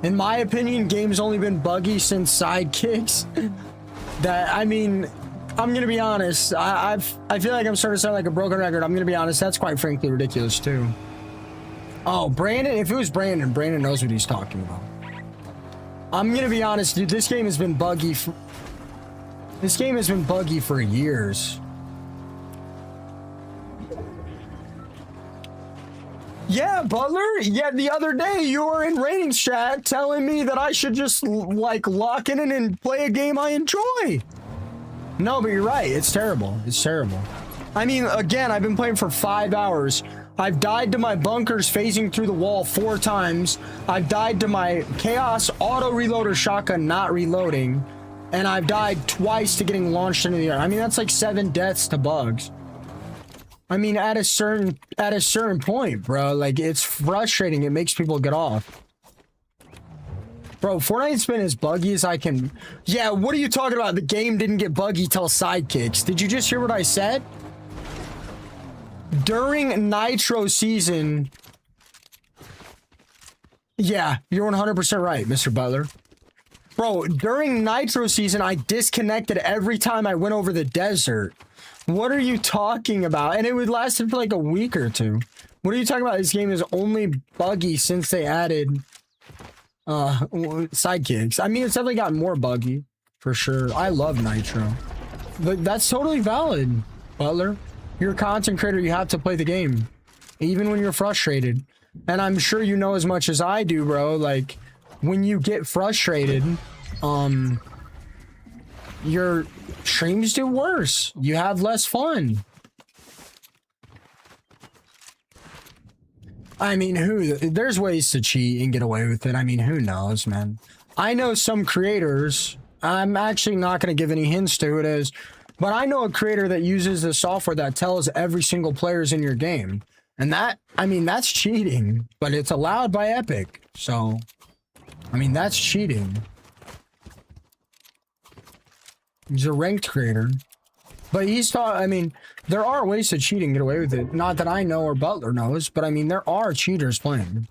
In my opinion, game's only been buggy since Sidekicks. That, I mean, I'm gonna be honest. I feel like I'm starting to sound like a broken record. I'm gonna be honest. That's quite frankly ridiculous too. Oh, Brandon. If it was Brandon, Brandon knows what he's talking about. I'm gonna be honest, dude. This game has been buggy. This game has been buggy for years. Yeah, Butler. Yeah, the other day you were in ratings chat telling me that I should just like lock in and play a game I enjoy. No, but you're right. It's terrible. It's terrible. I mean, again, I've been playing for 5 hours. I've died to my bunkers phasing through the wall 4 times. I've died to my chaos auto reloader shotgun not reloading. And I've died twice to getting launched into the air. I mean, that's like 7 deaths to bugs. I mean, at a certain point, bro, like it's frustrating. It makes people get off. Bro, Fortnite's been as buggy as I can. Yeah, what are you talking about? The game didn't get buggy till sidekicks. Did you just hear what I said? During Nitro season. Yeah, you're 100% right, Mr. Butler. Bro, during Nitro season, I disconnected every time I went over the desert. What are you talking about? And it would last for like a week or 2. What are you talking about? This game is only buggy since they added sidekicks. I mean, it's definitely gotten more buggy for sure. I love Nitro, but that's totally valid, Butler. You're a content creator. You have to play the game, even when you're frustrated. And I'm sure you know as much as I do, bro. Like when you get frustrated, your streams do worse. You have less fun. I mean, there's ways to cheat and get away with it. I mean, who knows, man? I know some creators, I'm actually not going to give any hints to who it is, but I know a creator that uses the software that tells every single player's in your game. And that, I mean, that's cheating, but it's allowed by Epic. So, I mean, that's cheating. He's a ranked creator. But he's taught, I mean, there are ways to cheat and get away with it. Not that I know or Butler knows, but I mean, there are cheaters playing.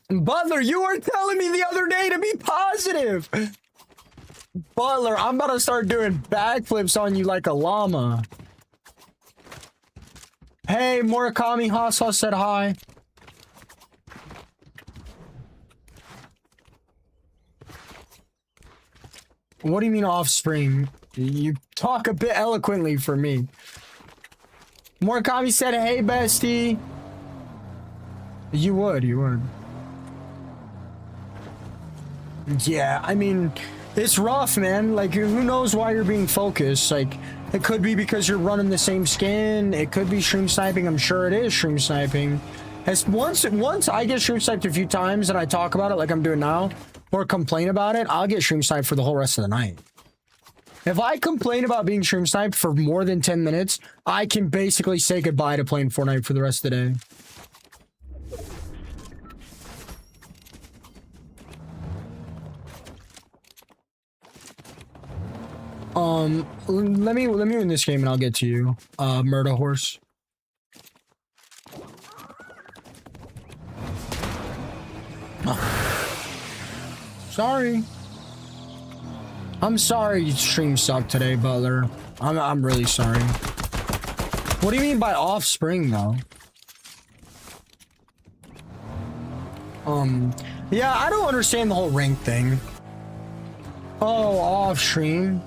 Butler, you were telling me the other day to be positive. Butler, I'm about to start doing backflips on you like a llama. Hey, Murakami Hasa said hi. What do you mean offspring? You talk a bit eloquently for me. Murakami said, hey, bestie. You would. Yeah, I mean, it's rough, man. Like, who knows why you're being focused? Like, it could be because you're running the same skin. It could be stream sniping. I'm sure it is stream sniping. Once I get stream sniped a few times and I talk about it like I'm doing now, or complain about it, I'll get stream sniped for the whole rest of the night. If I complain about being stream sniped for more than 10 minutes, I can basically say goodbye to playing Fortnite for the rest of the day. Let me win this game and I'll get to you, Murder Horse. Sorry. I'm sorry stream sucked today, Butler. I'm really sorry. What do you mean by offspring, though? Yeah, I don't understand the whole rank thing. Oh, off stream.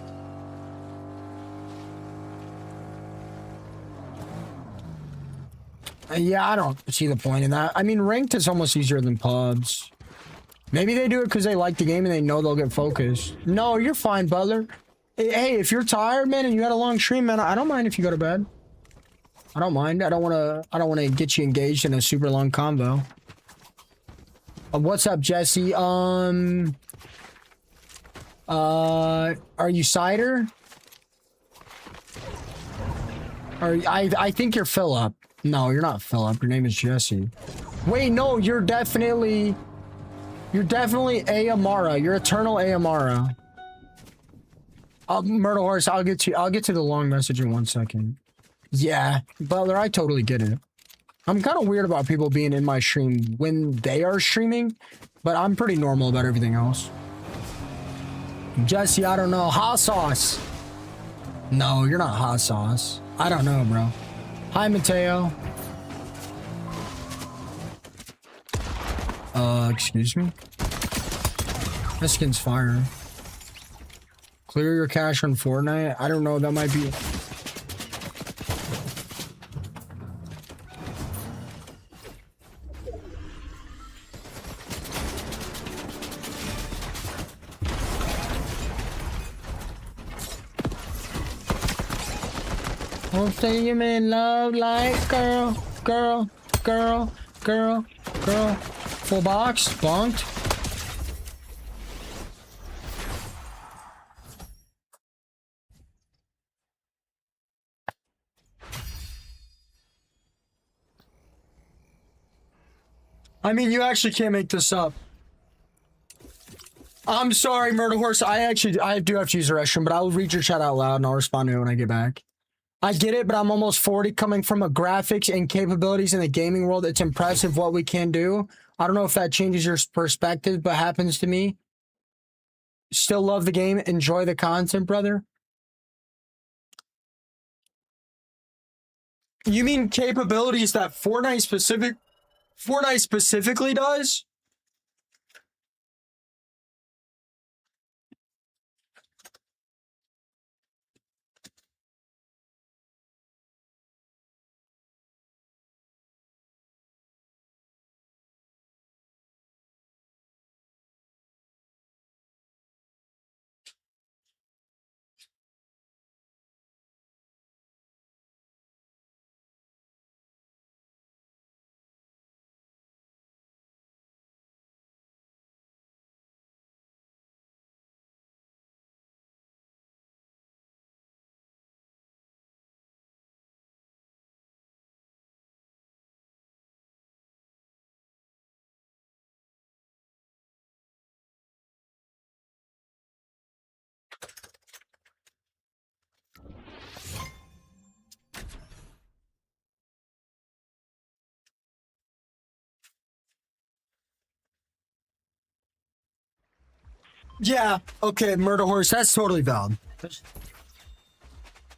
Yeah, I don't see the point in that. I mean, ranked is almost easier than pubs. Maybe they do it because they like the game and they know they'll get focused. No, you're fine, Butler. Hey, if you're tired, man, and you had a long stream, man, I don't mind if you go to bed. I don't mind. I don't want to get you engaged in a super long convo. What's up, Jesse? Are you Cider? I think you're Philip. No, you're not Philip. Your name is Jesse. Wait, no, you're definitely Ayamara. You're Eternal Ayamara. Myrtle Horse, I'll get to the long message in 1 second. Yeah, Butler, I totally get it. I'm kind of weird about people being in my stream when they are streaming, but I'm pretty normal about everything else. Jesse, I don't know. Hot sauce. No, you're not hot sauce. I don't know, bro. Hi, Mateo. Excuse me? This skin's fire. Clear your cache on Fortnite? I don't know, that might be... I'll say you in love like girl. Full box, bonked. I mean, you actually can't make this up. I'm sorry, Murder Horse. I do have to use the restroom, but I'll read your chat out loud and I'll respond to it when I get back. I get it, but I'm almost 40. Coming from a graphics and capabilities in the gaming world, it's impressive what we can do. I don't know if that changes your perspective, but happens to me. Still love the game. Enjoy the content, brother. You mean capabilities that Fortnite specifically does? Yeah, okay, Murder Horse, that's totally valid.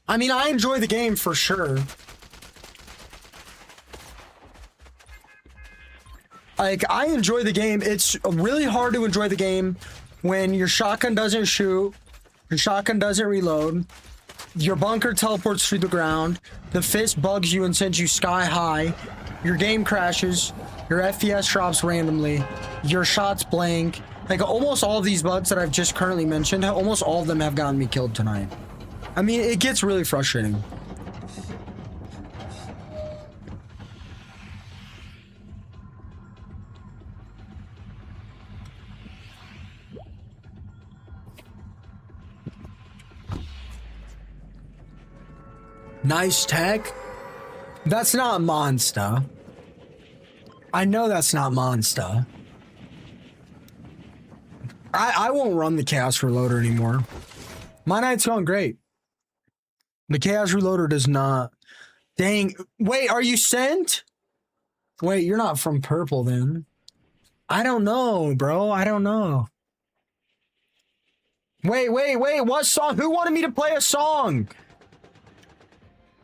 I mean, I enjoy the game for sure. Like, I enjoy the game. It's really hard to enjoy the game when your shotgun doesn't shoot, your shotgun doesn't reload, your bunker teleports through the ground, the fist bugs you and sends you sky high, your game crashes, your FPS drops randomly, your shots blank. Like, almost all of these bugs that I've just currently mentioned, almost all of them have gotten me killed tonight. I mean, it gets really frustrating. Nice tech. That's not Monster. I know that's not Monster. I won't run the Chaos Reloader anymore. My night's going great. The Chaos Reloader does not. Dang. Wait, are you sent? Wait, you're not from Purple then. I don't know, bro. I don't know. Wait. What song? Who wanted me to play a song?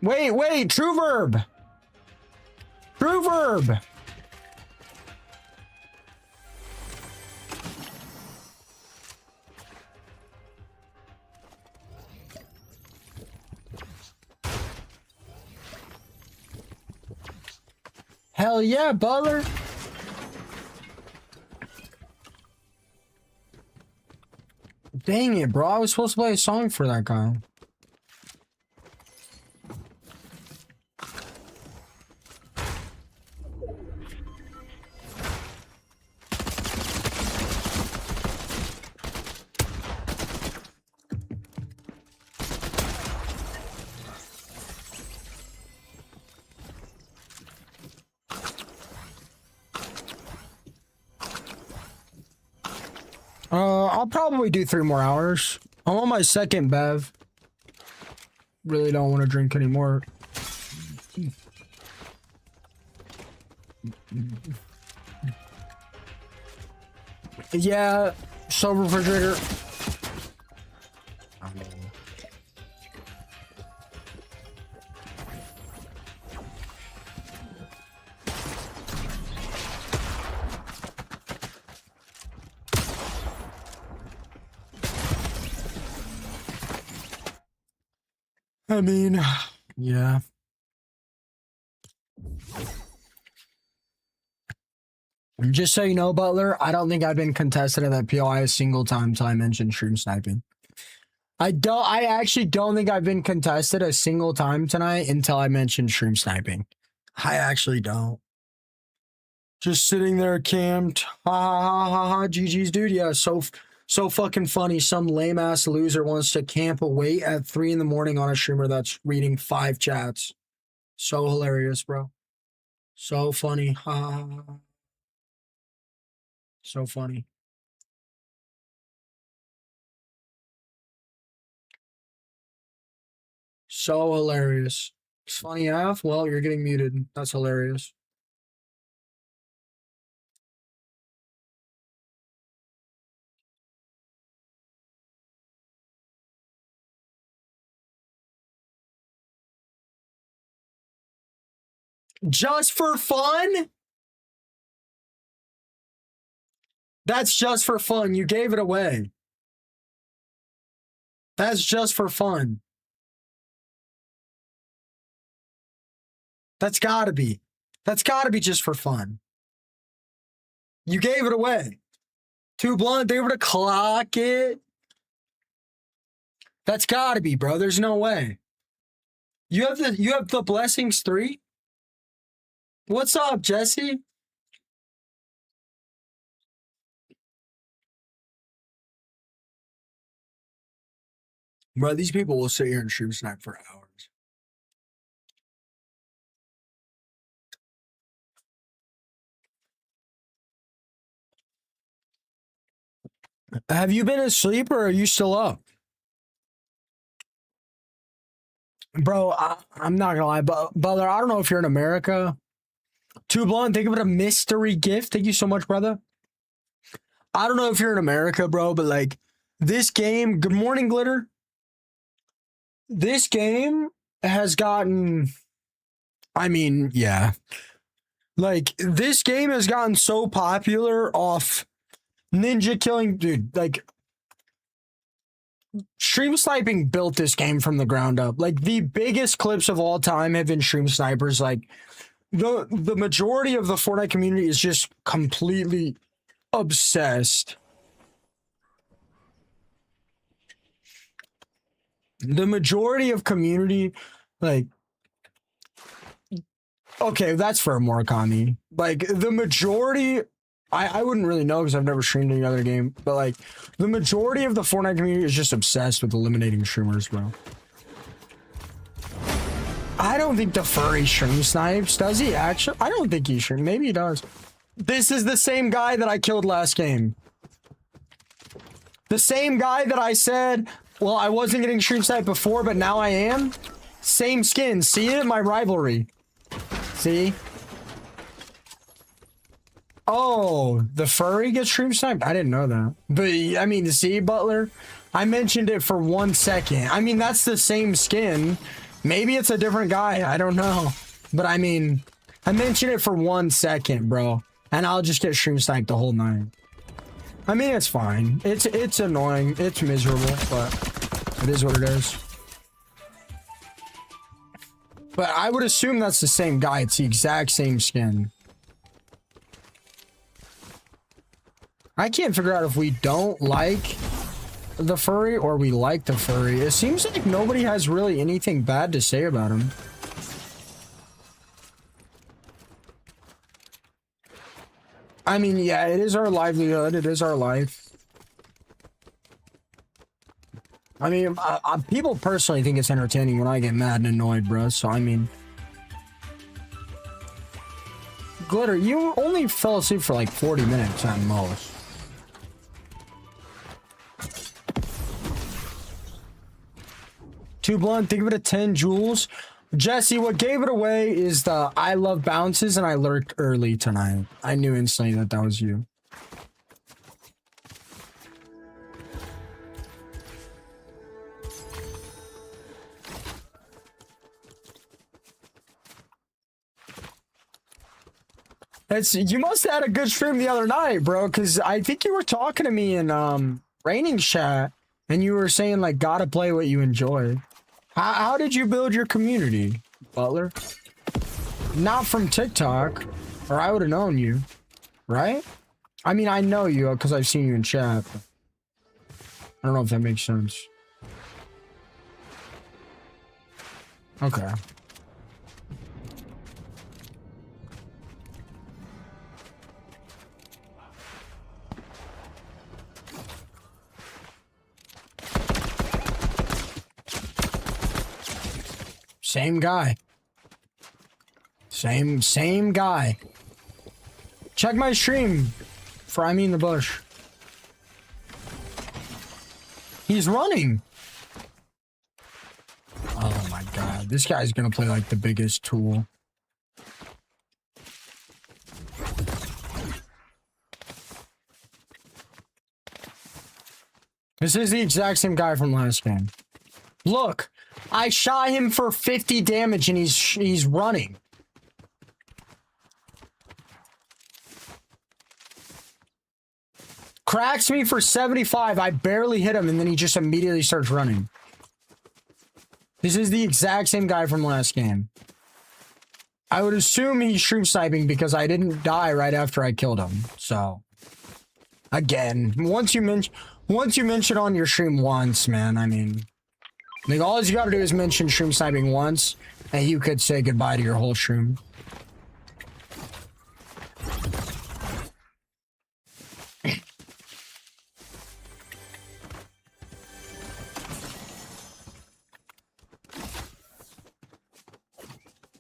Wait. True Verb. True Verb. Hell yeah, Butler. Dang it, bro. I was supposed to play a song for that guy. I'll probably do 3 more hours. I'm on my second bev. Really don't want to drink anymore. Yeah, sober refrigerator. I mean, yeah. Just so you know, Butler, I don't think I've been contested at that POI a single time until I mentioned stream sniping. I actually don't think I've been contested a single time tonight until I mentioned stream sniping. I actually don't. Just sitting there camped. Ha ha ha ha ha. GG's, dude. Yeah, so fucking funny. Some lame ass loser wants to camp away at 3 in the morning on a streamer that's reading 5 chats. So hilarious, bro. So funny. Ha ha ha ha. So funny. So hilarious. It's funny enough. Well, you're getting muted. That's hilarious. Just for fun? That's just for fun. You gave it away. That's just for fun. That's gotta be. That's gotta be just for fun. You gave it away. Too blunt, they were to clock it. That's gotta be, bro. There's no way. You have the blessings 3? What's up, Jesse? Bro, these people will sit here and stream snipe for hours. Have you been asleep or are you still up? Bro, I'm not gonna lie, brother, I don't know if you're in America. Too blunt, think of it a mystery gift. Thank you so much, brother. I don't know if you're in America, bro, but like this game, good morning, Glitter. This game has gotten, I mean, yeah. Like, this game has gotten so popular off ninja killing, dude, like, stream sniping built this game from the ground up. Like, the biggest clips of all time have been stream snipers. Like, the majority of the Fortnite community is just completely obsessed. The majority of community, like, okay, that's for Murakami. Like, the majority, I wouldn't really know because I've never streamed any other game, but like, the majority of the Fortnite community is just obsessed with eliminating streamers, bro. I don't think the furry stream snipes. Does he actually? I don't think he stream. Maybe he does. This is the same guy that I killed last game. The same guy that I said, well, I wasn't getting stream sniped before, but now I am. Same skin. See it? My rivalry. See? Oh, the furry gets stream sniped? I didn't know that. But, I mean, see, Butler? I mentioned it for 1 second. I mean, that's the same skin. Maybe it's a different guy. I don't know. But, I mean, I mentioned it for 1 second, bro. And I'll just get stream sniped the whole night. I mean, it's fine. It's annoying. It's miserable, but it is what it is. But I would assume that's the same guy. It's the exact same skin. I can't figure out if we don't like the furry or we like the furry. It seems like nobody has really anything bad to say about him. I mean, yeah, it is our livelihood. It is our life. I mean, people personally think it's entertaining when I get mad and annoyed, bro. So, I mean... Glitter, you only fell asleep for like 40 minutes at most. Too blunt, think of it at 10 joules. Jesse, what gave it away is the I love bounces and I lurked early tonight. I knew instantly that that was you. You must have had a good stream the other night, bro, because I think you were talking to me in Raining Chat and you were saying like gotta play what you enjoy. How did you build your community, Butler? Not from TikTok, or I would have known you, right? I mean, I know you because I've seen you in chat. I don't know if that makes sense. Okay. Same guy. Same guy. Check my stream for I Mean the Bush. He's running. Oh my god. This guy's gonna play like the biggest tool. This is the exact same guy from last game. Look, I shot him for 50 damage and he's running. Cracks me for 75. I barely hit him and then he just immediately starts running. This is the exact same guy from last game. I would assume he's stream sniping because I didn't die right after I killed him. So, again, once you mention on your stream once, man, I mean, like all you gotta do is mention stream sniping once and you could say goodbye to your whole stream.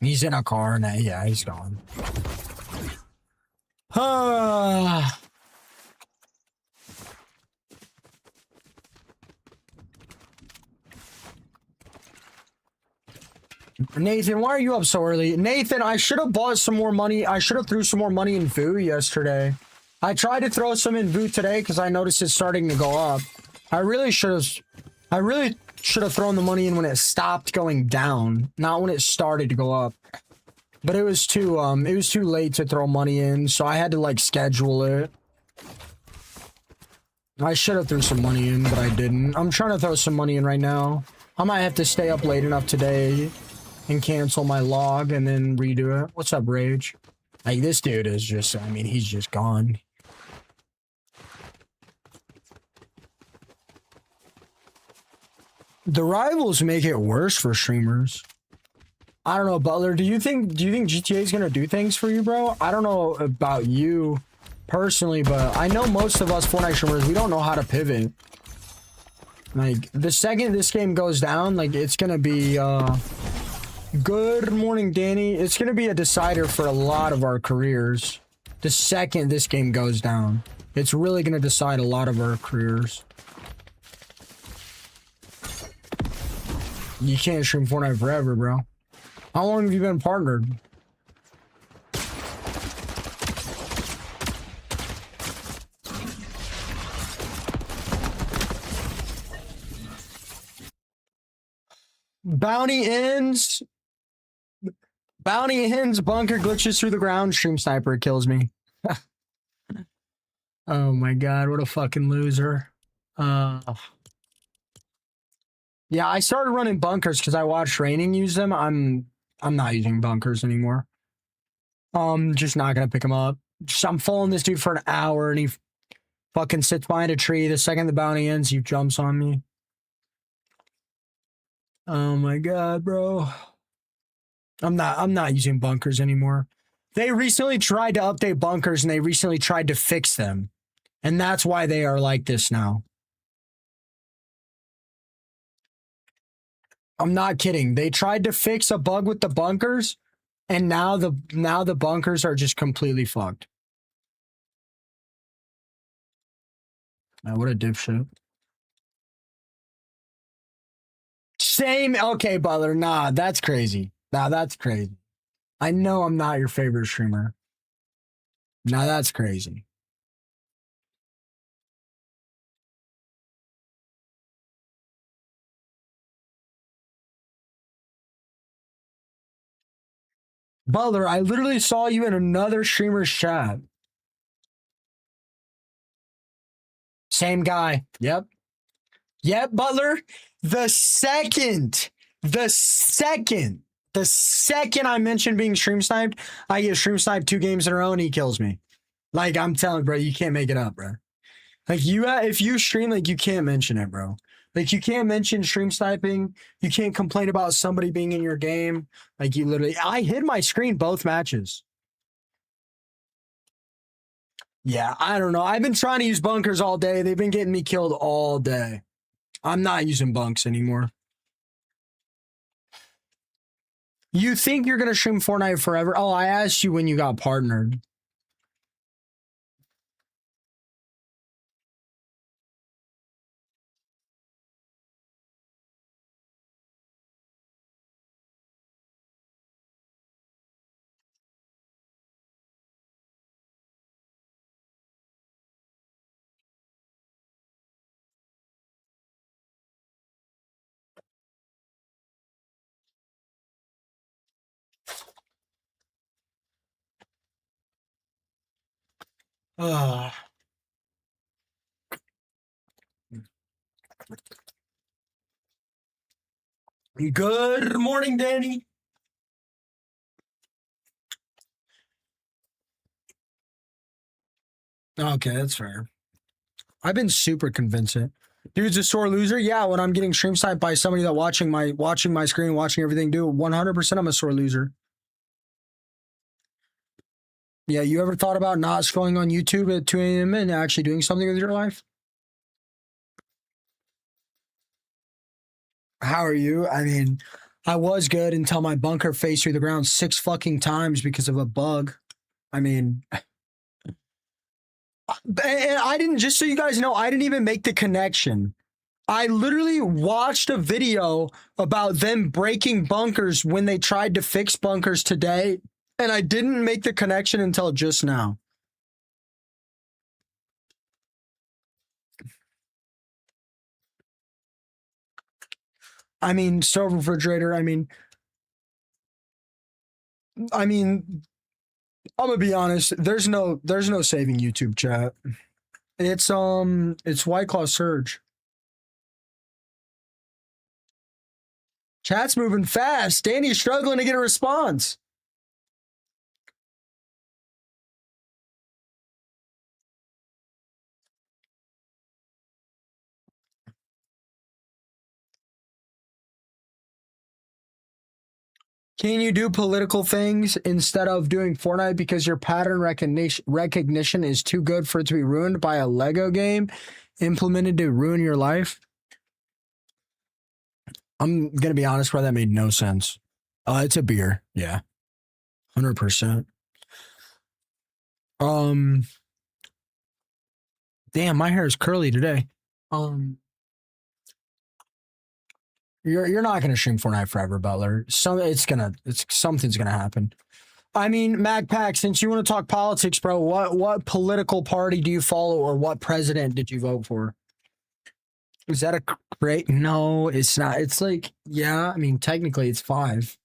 He's in a car now. Yeah, he's gone. Nathan, why are you up so early? Nathan, I should have bought some more money. I should have threw some more money in VOO yesterday. I tried to throw some in VOO today because I noticed it's starting to go up. I really should have thrown the money in when it stopped going down, not when it started to go up. But it was too late to throw money in, so I had to like schedule it. I should have threw some money in, but I didn't. I'm trying to throw some money in right now. I might have to stay up late enough today and cancel my log and then redo it. What's up, Rage? Like, this dude is just, I mean, he's just gone. The rivals make it worse for streamers. I don't know, Butler. Do you think GTA is gonna do things for you, bro? I don't know about you personally, but I know most of us Fortnite streamers, we don't know how to pivot. Like, the second this game goes down, like, it's gonna be, good morning, Danny. It's gonna be a decider for a lot of our careers. The second this game goes down, it's really gonna decide a lot of our careers. You can't stream Fortnite forever, bro. How long have you been partnered? Bounty ends. Bounty ends. Bunker glitches through the ground. Stream sniper kills me. Oh my god, what a fucking loser. Yeah, I started running bunkers because I watched Raining use them. I'm not using bunkers anymore. Just not gonna pick him up. I'm following this dude for an hour and he fucking sits behind a tree. The second the bounty ends, he jumps on me. Oh my god, bro. I'm not using bunkers anymore. They recently tried to update bunkers and they recently tried to fix them. And that's why they are like this now. I'm not kidding. They tried to fix a bug with the bunkers, and now the bunkers are just completely fucked. Man, what a dipshit. Same. Okay, Butler. Nah, that's crazy. Nah, that's crazy. I know I'm not your favorite streamer. Nah, that's crazy. Butler, I literally saw you in another streamer's chat. Same guy. Yep. Yep, Butler. The second The second I mention being stream sniped, I get stream sniped 2 games in a row and he kills me. Like, I'm telling, bro, you can't make it up, bro. Like, if you stream, like, you can't mention it, bro. Like, you can't mention stream sniping. You can't complain about somebody being in your game. Like, you literally, I hid my screen both matches. Yeah, I don't know. I've been trying to use bunkers all day. They've been getting me killed all day. I'm not using bunks anymore. You think you're going to stream Fortnite forever? Oh, I asked you when you got partnered. Good morning, Danny. Okay, that's fair. I've been super convincing. Dude's a sore loser. Yeah, when I'm getting stream sniped by somebody that watching my screen, watching everything, dude, 100% I'm a sore loser. Yeah, you ever thought about not scrolling on YouTube at 2 a.m. and actually doing something with your life? How are you? I mean, I was good until my bunker faced through the ground 6 fucking times because of a bug. I mean, and I didn't, just so you guys know, I didn't even make the connection. I literally watched a video about them breaking bunkers when they tried to fix bunkers today, and I didn't make the connection until just now. I mean, stove refrigerator, I mean, I'm gonna be honest, there's no saving YouTube chat. It's White Claw Surge. Chat's moving fast. Danny's struggling to get a response. Can you do political things instead of doing Fortnite because your pattern recognition is too good for it to be ruined by a Lego game implemented to ruin your life? I'm going to be honest, bro, that made no sense. It's a beer. Yeah. 100%. Damn, my hair is curly today. You're not gonna stream Fortnite forever, Butler. Something's gonna happen. I mean, MacPack, since you want to talk politics, bro, what political party do you follow, or what president did you vote for? Is that a great? No, it's not. It's like, yeah, I mean, technically it's 5.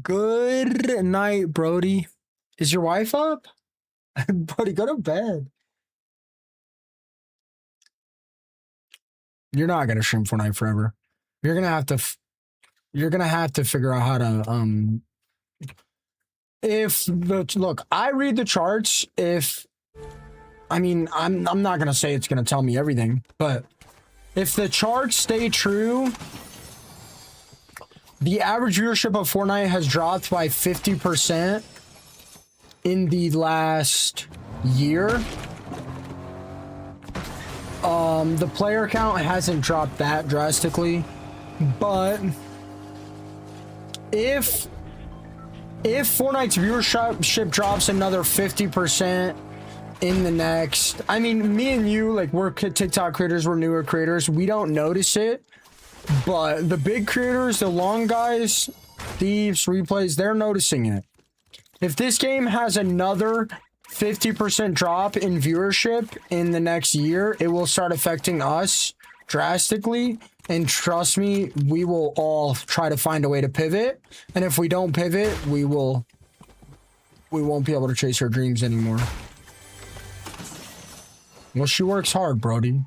Good night, Brody. Is your wife up? Brody, go to bed. You're not gonna stream Fortnite forever. You're gonna have to figure out how to look, I read the charts. I'm not gonna say it's gonna tell me everything, but if the charts stay true, the average viewership of Fortnite has dropped by 50% in the last year. The player count hasn't dropped that drastically, but if Fortnite's viewership drops another 50% in the next, I mean, me and you, like, we're TikTok creators, we're newer creators, we don't notice it, but the big creators, the long guys, thieves, replays, they're noticing it. If this game has another 50% drop in viewership in the next year, it will start affecting us drastically, and trust me, we will all try to find a way to pivot, and if we don't pivot, we won't be able to chase our dreams anymore. Well, she works hard, Brody.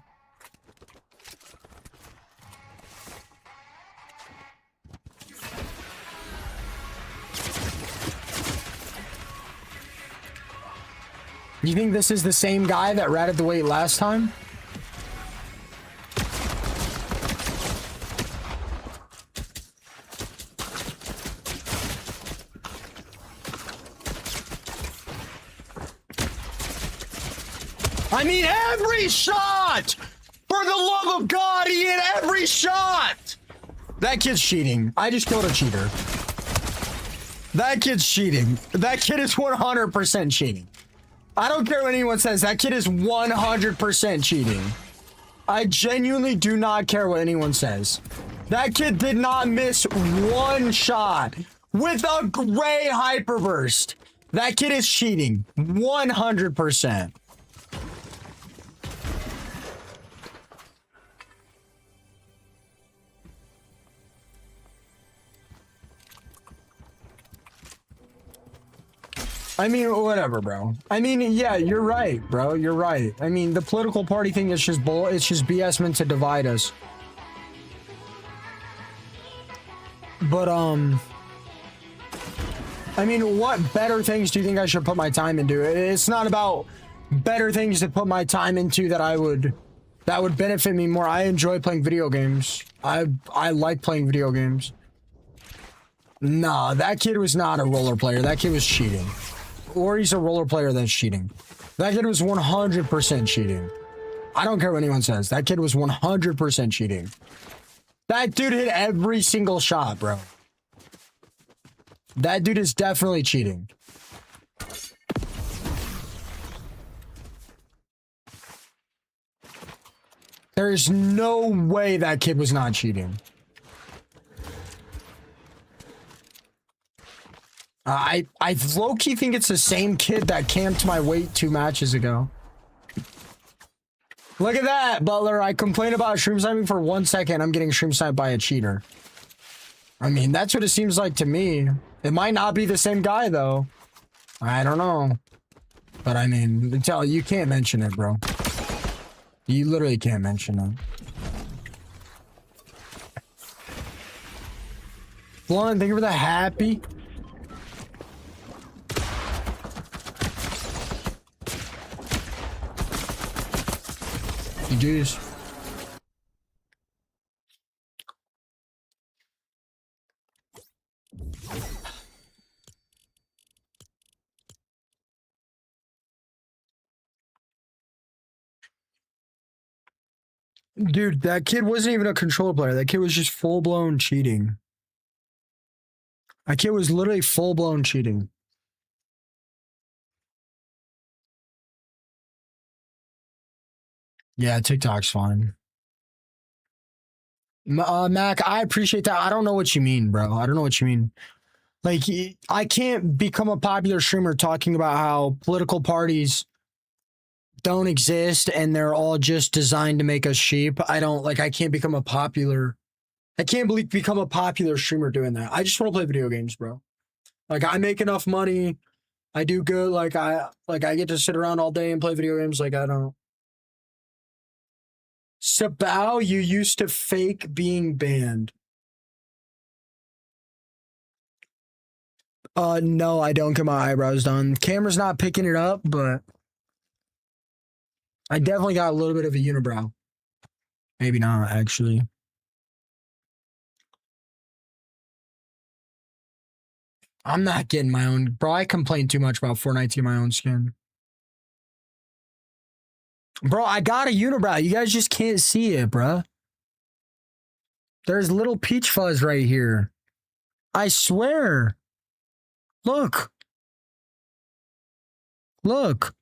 You think this is the same guy that ratted the weight last time? I mean, every shot! For the love of God, he hit every shot! That kid's cheating. I just killed a cheater. That kid's cheating. That kid is 100% cheating. I don't care what anyone says. That kid is 100% cheating. I genuinely do not care what anyone says. That kid did not miss one shot with a gray hyperburst. That kid is cheating. 100%. I mean, whatever, bro. I mean, yeah, you're right, bro. You're right. I mean, the political party thing is just bull. It's just BS meant to divide us. But, I mean, what better things do you think I should put my time into? It's not about better things to put my time into that would benefit me more. I enjoy playing video games. I like playing video games. Nah, that kid was not a roller player. That kid was cheating. Or he's a roller player that's cheating. That kid was 100% cheating. I don't care what anyone says. That kid was 100% cheating. That dude hit every single shot, bro. That dude is definitely cheating. There's no way that kid was not cheating. I low-key think it's the same kid that camped my weight 2 matches ago. Look at that, Butler. I complain about stream sniping for 1 second. I'm getting stream sniped by a cheater. I mean, that's what it seems like to me. It might not be the same guy, though. I don't know. But I mean, you can't mention it, bro. You literally can't mention it. Blunt, thank you for the happy. Jeez. Dude, that kid wasn't even a control player. That kid was just full-blown cheating. That kid was literally full-blown cheating. Yeah, TikTok's fine. Mac, I appreciate that. I don't know what you mean, bro. I don't know what you mean. Like, I can't become a popular streamer talking about how political parties don't exist and they're all just designed to make us sheep. I can't become a popular... I can't become a popular streamer doing that. I just want to play video games, bro. Like, I make enough money. I do good. I get to sit around all day and play video games. Like, I don't... Sabao, you used to fake being banned. No, I don't get my eyebrows done. Camera's not picking it up, but I definitely got a little bit of a unibrow. Maybe not, actually. I'm not getting my own... Bro, I complain too much about Fortnite to get my own skin. Bro, I got a unibrow. You guys just can't see it, bro. There's little peach fuzz right here. I swear. Look. Look.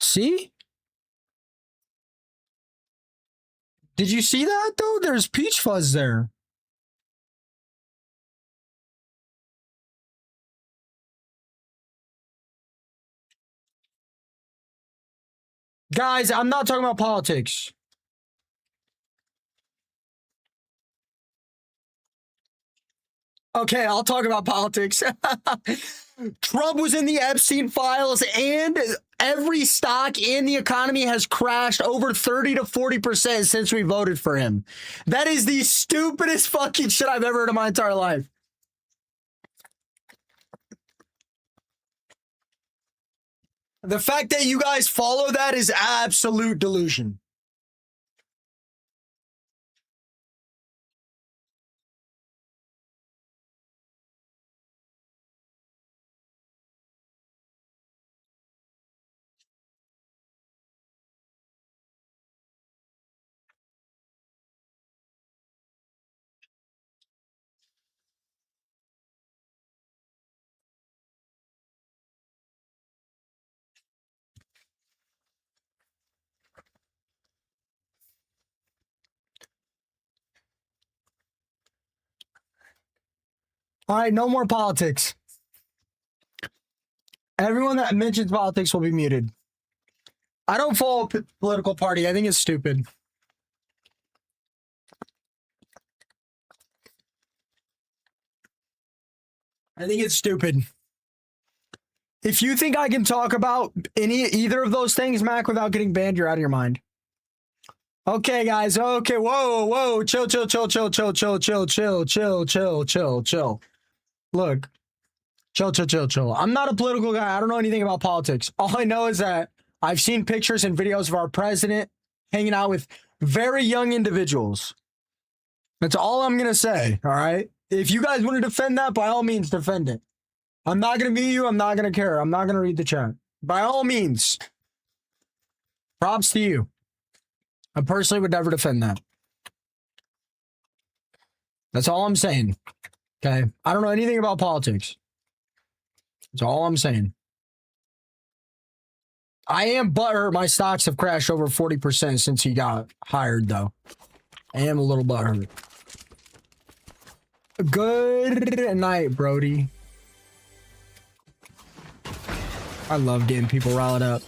See? Did you see that, though? There's peach fuzz there. Guys, I'm not talking about politics. Okay, I'll talk about politics. Trump was in the Epstein files, and every stock in the economy has crashed over 30 to 40% since we voted for him. That is the stupidest fucking shit I've ever heard in my entire life. The fact that you guys follow that is absolute delusion. All right, no more politics. Everyone that mentions politics will be muted. I don't follow a political party. I think it's stupid. I think it's stupid. If you think I can talk about either of those things, Mac, without getting banned, you're out of your mind. Okay, guys. Okay, whoa. Chill. Look. Chill. I'm not a political guy. I don't know anything about politics. All I know is that I've seen pictures and videos of our president hanging out with very young individuals. That's all I'm going to say, all right? If you guys want to defend that, by all means, defend it. I'm not going to be you. I'm not going to care. I'm not going to read the chat. By all means, props to you. I personally would never defend that. That's all I'm saying. Okay? I don't know anything about politics. That's all I'm saying. I am butthurt. My stocks have crashed over 40% since he got hired, though. I am a little butthurt. Good night, Brody. I love getting people riled up.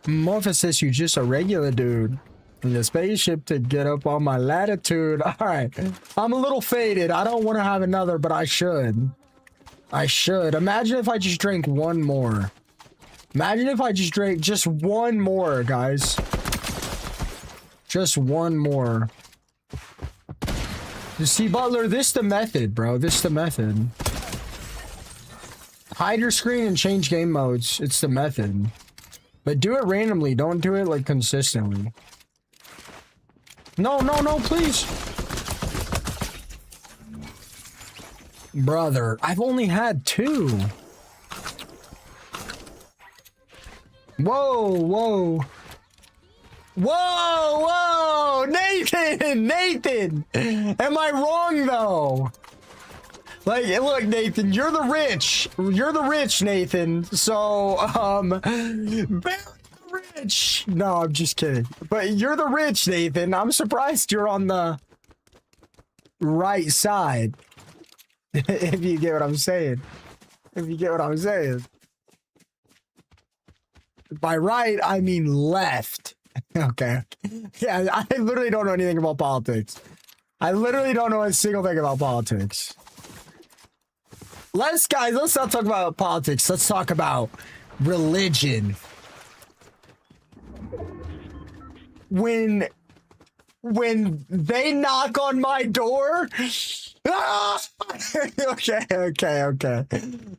Morphosis, you just a regular dude in the spaceship to get up on my latitude. All right. I'm a little faded. I don't want to have another, but I should. Imagine if I just drank one more. Imagine if I just drank just one more, guys. Just one more. You see, Butler, this the method, bro. This the method. Hide your screen and change game modes. It's the method. But do it randomly. Don't do it, like, consistently. No, please. Brother, I've only had 2. Whoa. Nathan! Am I wrong, though? Like, look, Nathan, you're the rich, Nathan. So, very rich. No, I'm just kidding. But you're the rich, Nathan. I'm surprised you're on the right side. If you get what I'm saying. By right, I mean left. Okay. Yeah, I literally don't know anything about politics. I literally don't know a single thing about politics. Let's not talk about politics. Let's talk about religion. When they knock on my door. Ah!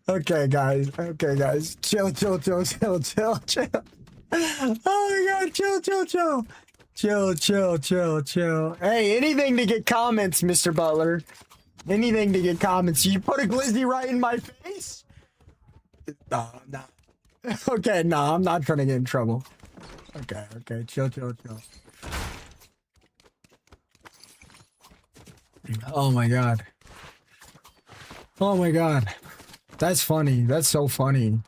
Okay, guys. Chill. Oh my god, chill. Hey, anything to get comments, Mr. Butler. Anything to get comments. You put a glizzy right in my face? No. Okay, no, I'm not trying to get in trouble. Okay, chill. Oh my god. That's funny. That's so funny.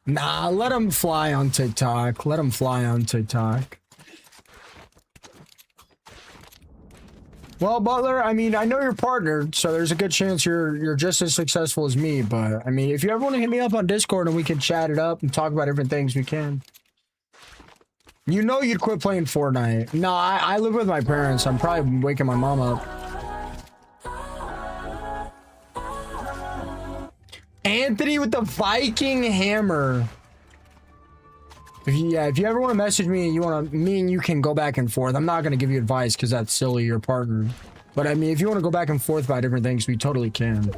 Nah, let him fly on TikTok. Well, Butler, I mean, I know you're partnered, so there's a good chance you're just as successful as me, but I mean, if you ever want to hit me up on Discord and we can chat it up and talk about different things, we can. You know you'd quit playing Fortnite. No, I live with my parents. I'm probably waking my mom up. Anthony with the Viking hammer. If you ever want to message me and me and you can go back and forth. I'm not going to give you advice because that's silly, your partner. But I mean, if you want to go back and forth about different things, we totally can.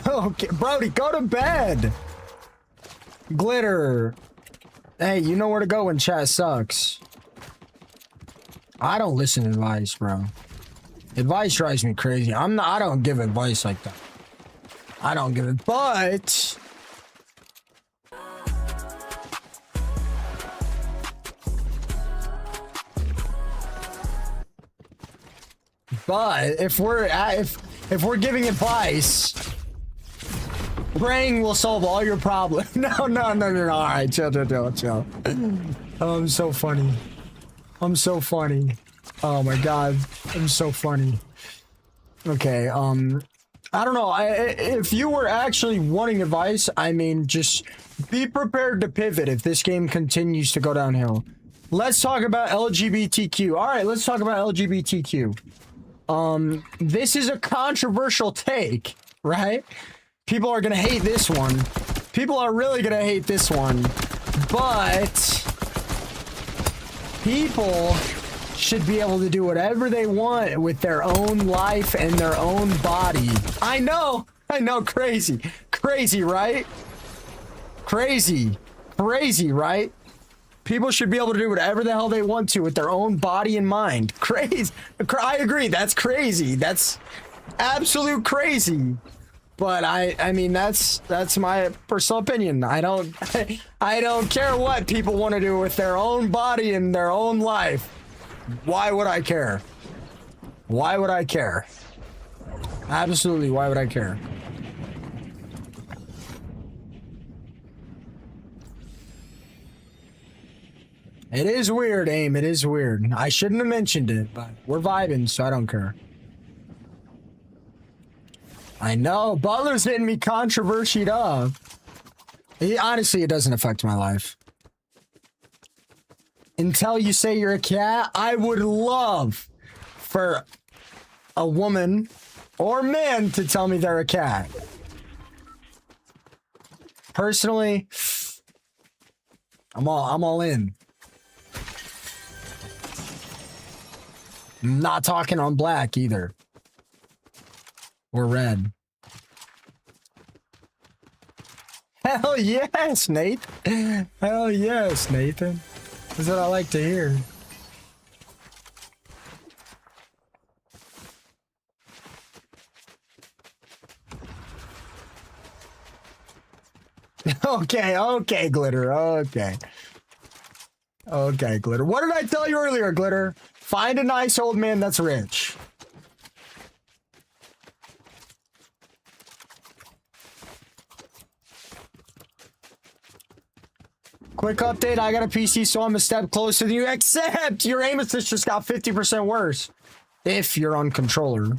Okay, Brody, go to bed. Glitter. Hey, you know where to go when chat sucks. I don't listen to advice, bro. Advice drives me crazy. I don't give advice like that. I don't give it, but if we're giving advice, praying will solve all your problems. No. All right, chill. Oh, I'm so funny. Oh my god, I'm so funny. Okay, I don't know. If you were actually wanting advice, I mean, just be prepared to pivot if this game continues to go downhill. Let's talk about LGBTQ. All right, let's talk about LGBTQ. This is a controversial take, right? People are gonna hate this one. People are really gonna hate this one. But people should be able to do whatever they want with their own life and their own body. I know, crazy, right? Crazy, right? People should be able to do whatever the hell they want to with their own body and mind. Crazy. I agree, that's crazy. That's absolute crazy. But I mean, that's my personal opinion. I don't care what people want to do with their own body and their own life. Why would I care? Why would I care? Absolutely, why would I care? It is weird, AIM. It is weird. I shouldn't have mentioned it, but we're vibing, so I don't care. I know, Butler's getting me controversied up. Honestly, it doesn't affect my life. Until you say you're a cat, I would love for a woman or man to tell me they're a cat. Personally, I'm all in. I'm not talking on black either. Or red. Hell yes, Nathan. Hell yes, Nathan. That's what I like to hear. Okay, Glitter. Okay, Glitter. What did I tell you earlier, Glitter? Find a nice old man that's rich. Quick update, I got a PC, so I'm a step closer than you, except your aim assist just got 50% worse. If you're on controller.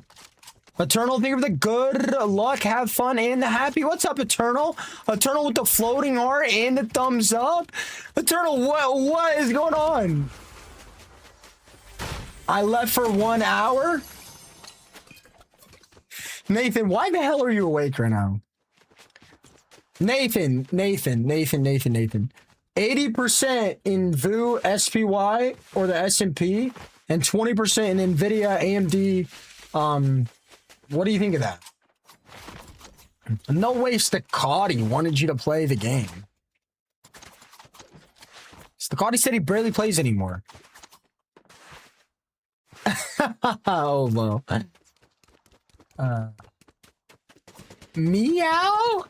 Eternal, think of the good luck, have fun, and the happy. What's up, Eternal? Eternal with the floating heart and the thumbs up? Eternal, what is going on? I left for 1 hour? Nathan, why the hell are you awake right now? Nathan. 80% in VU SPY or the S&P and 20% in NVIDIA, AMD. What do you think of that? No way Stacati wanted you to play the game. Stacati said he barely plays anymore. Oh, well. Meow?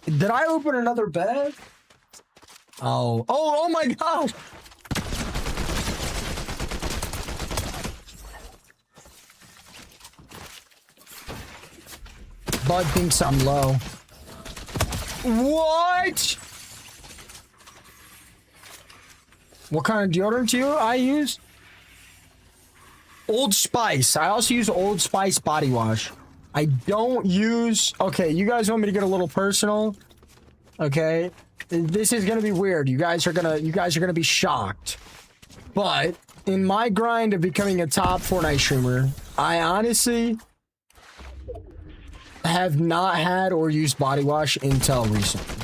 Did I open another bed? Oh my gosh! Bud thinks I'm low. What? What kind of deodorant do I use? Old Spice. I also use Old Spice body wash. I don't use... Okay, you guys want me to get a little personal? Okay. This is gonna be weird. You guys are gonna be shocked. But in my grind of becoming a top Fortnite streamer, I honestly have not had or used body wash until recently.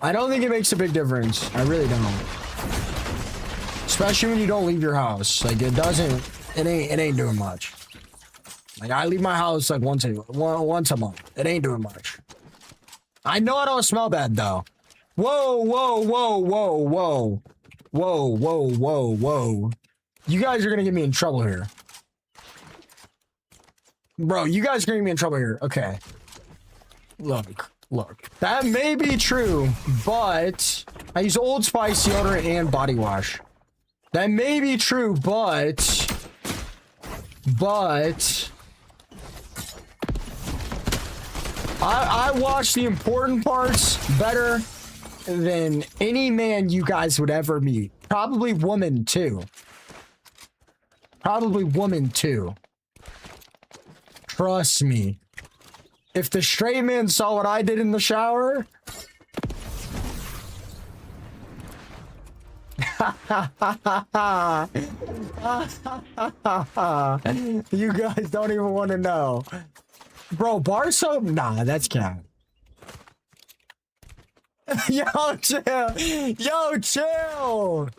I don't think it makes a big difference. I really don't. Especially when you don't leave your house. Like it ain't doing much. Like I leave my house like once a month. It ain't doing much. I know I don't smell bad though. Whoa, whoa, whoa, whoa, whoa. Whoa, whoa, whoa, whoa. You guys are gonna get me in trouble here. Bro, you guys are gonna get me in trouble here. Okay. Look. That may be true, but I use Old Spice deodorant and body wash. That may be true, but I watch the important parts better than any man you guys would ever meet. Probably woman too. Trust me. If the straight man saw what I did in the shower... You guys don't even want to know. Bro, bar soap? Nah, that's cat. Yo, chill. Yo, chill.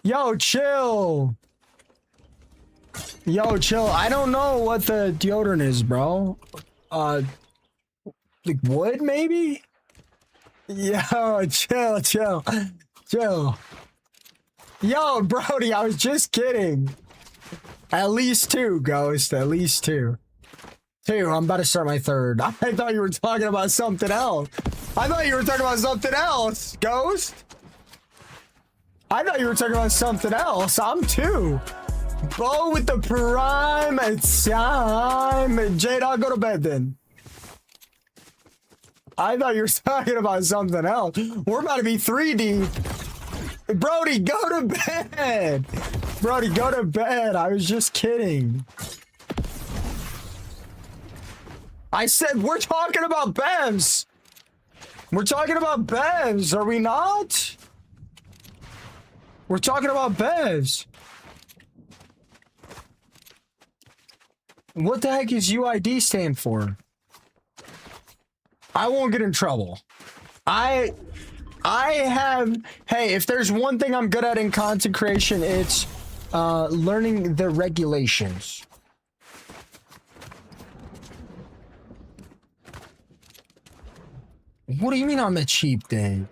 Yo, chill. Yo, chill. I don't know what the deodorant is, bro. Like wood, maybe? Yo, chill. Yo, Brody, I was just kidding. At least two, Ghost. At least two. I'm about to start my third. I thought you were talking about something else. Ghost. I thought you were talking about something else. I'm two. Go with the prime time. Jade, I'll go to bed then. I thought you were talking about something else. We're about to be 3D. Brody, go to bed. I was just kidding. I said we're talking about Bevs. Are we not? We're talking about Bevs. What the heck is UID stand for? I won't get in trouble. I have... Hey, if there's one thing I'm good at in content creation, it's learning the regulations. What do you mean I'm a cheap thing?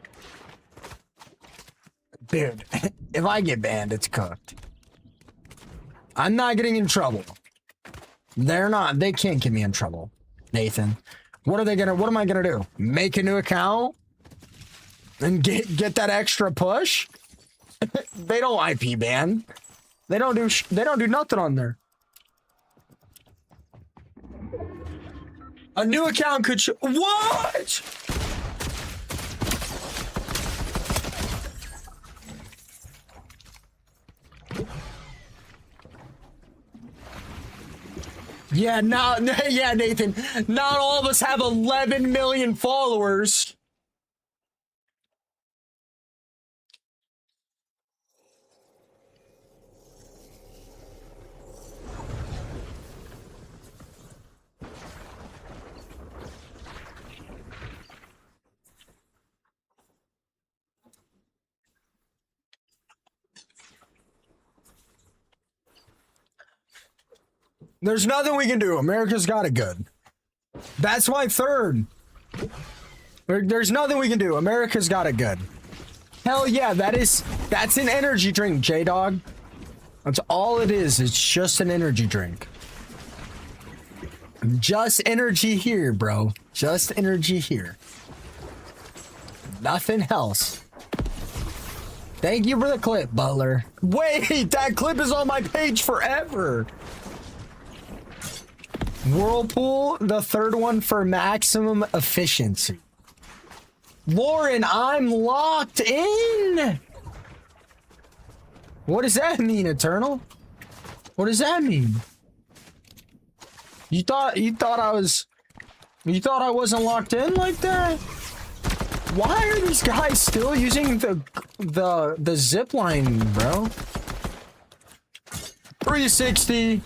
Dude, if I get banned, it's cooked. I'm not getting in trouble. They can't get me in trouble, Nathan. What am I gonna do? Make a new account? And get that extra push? They don't IP ban. They don't do nothing on there. A new account could what? Yeah, Nathan. Not all of us have 11 million followers. There's nothing we can do. America's got it good. That's my third. There's nothing we can do. America's got it good. Hell yeah, that's an energy drink, J-Dog. That's all it is. It's just an energy drink. Just energy here, bro. Just energy here. Nothing else. Thank you for the clip, Butler. Wait, that clip is on my page forever. Whirlpool, the third one for maximum efficiency. Lauren, I'm locked in. What does that mean, Eternal? What does that mean? You thought I wasn't locked in like that? Why are these guys still using the zip line, bro? 360.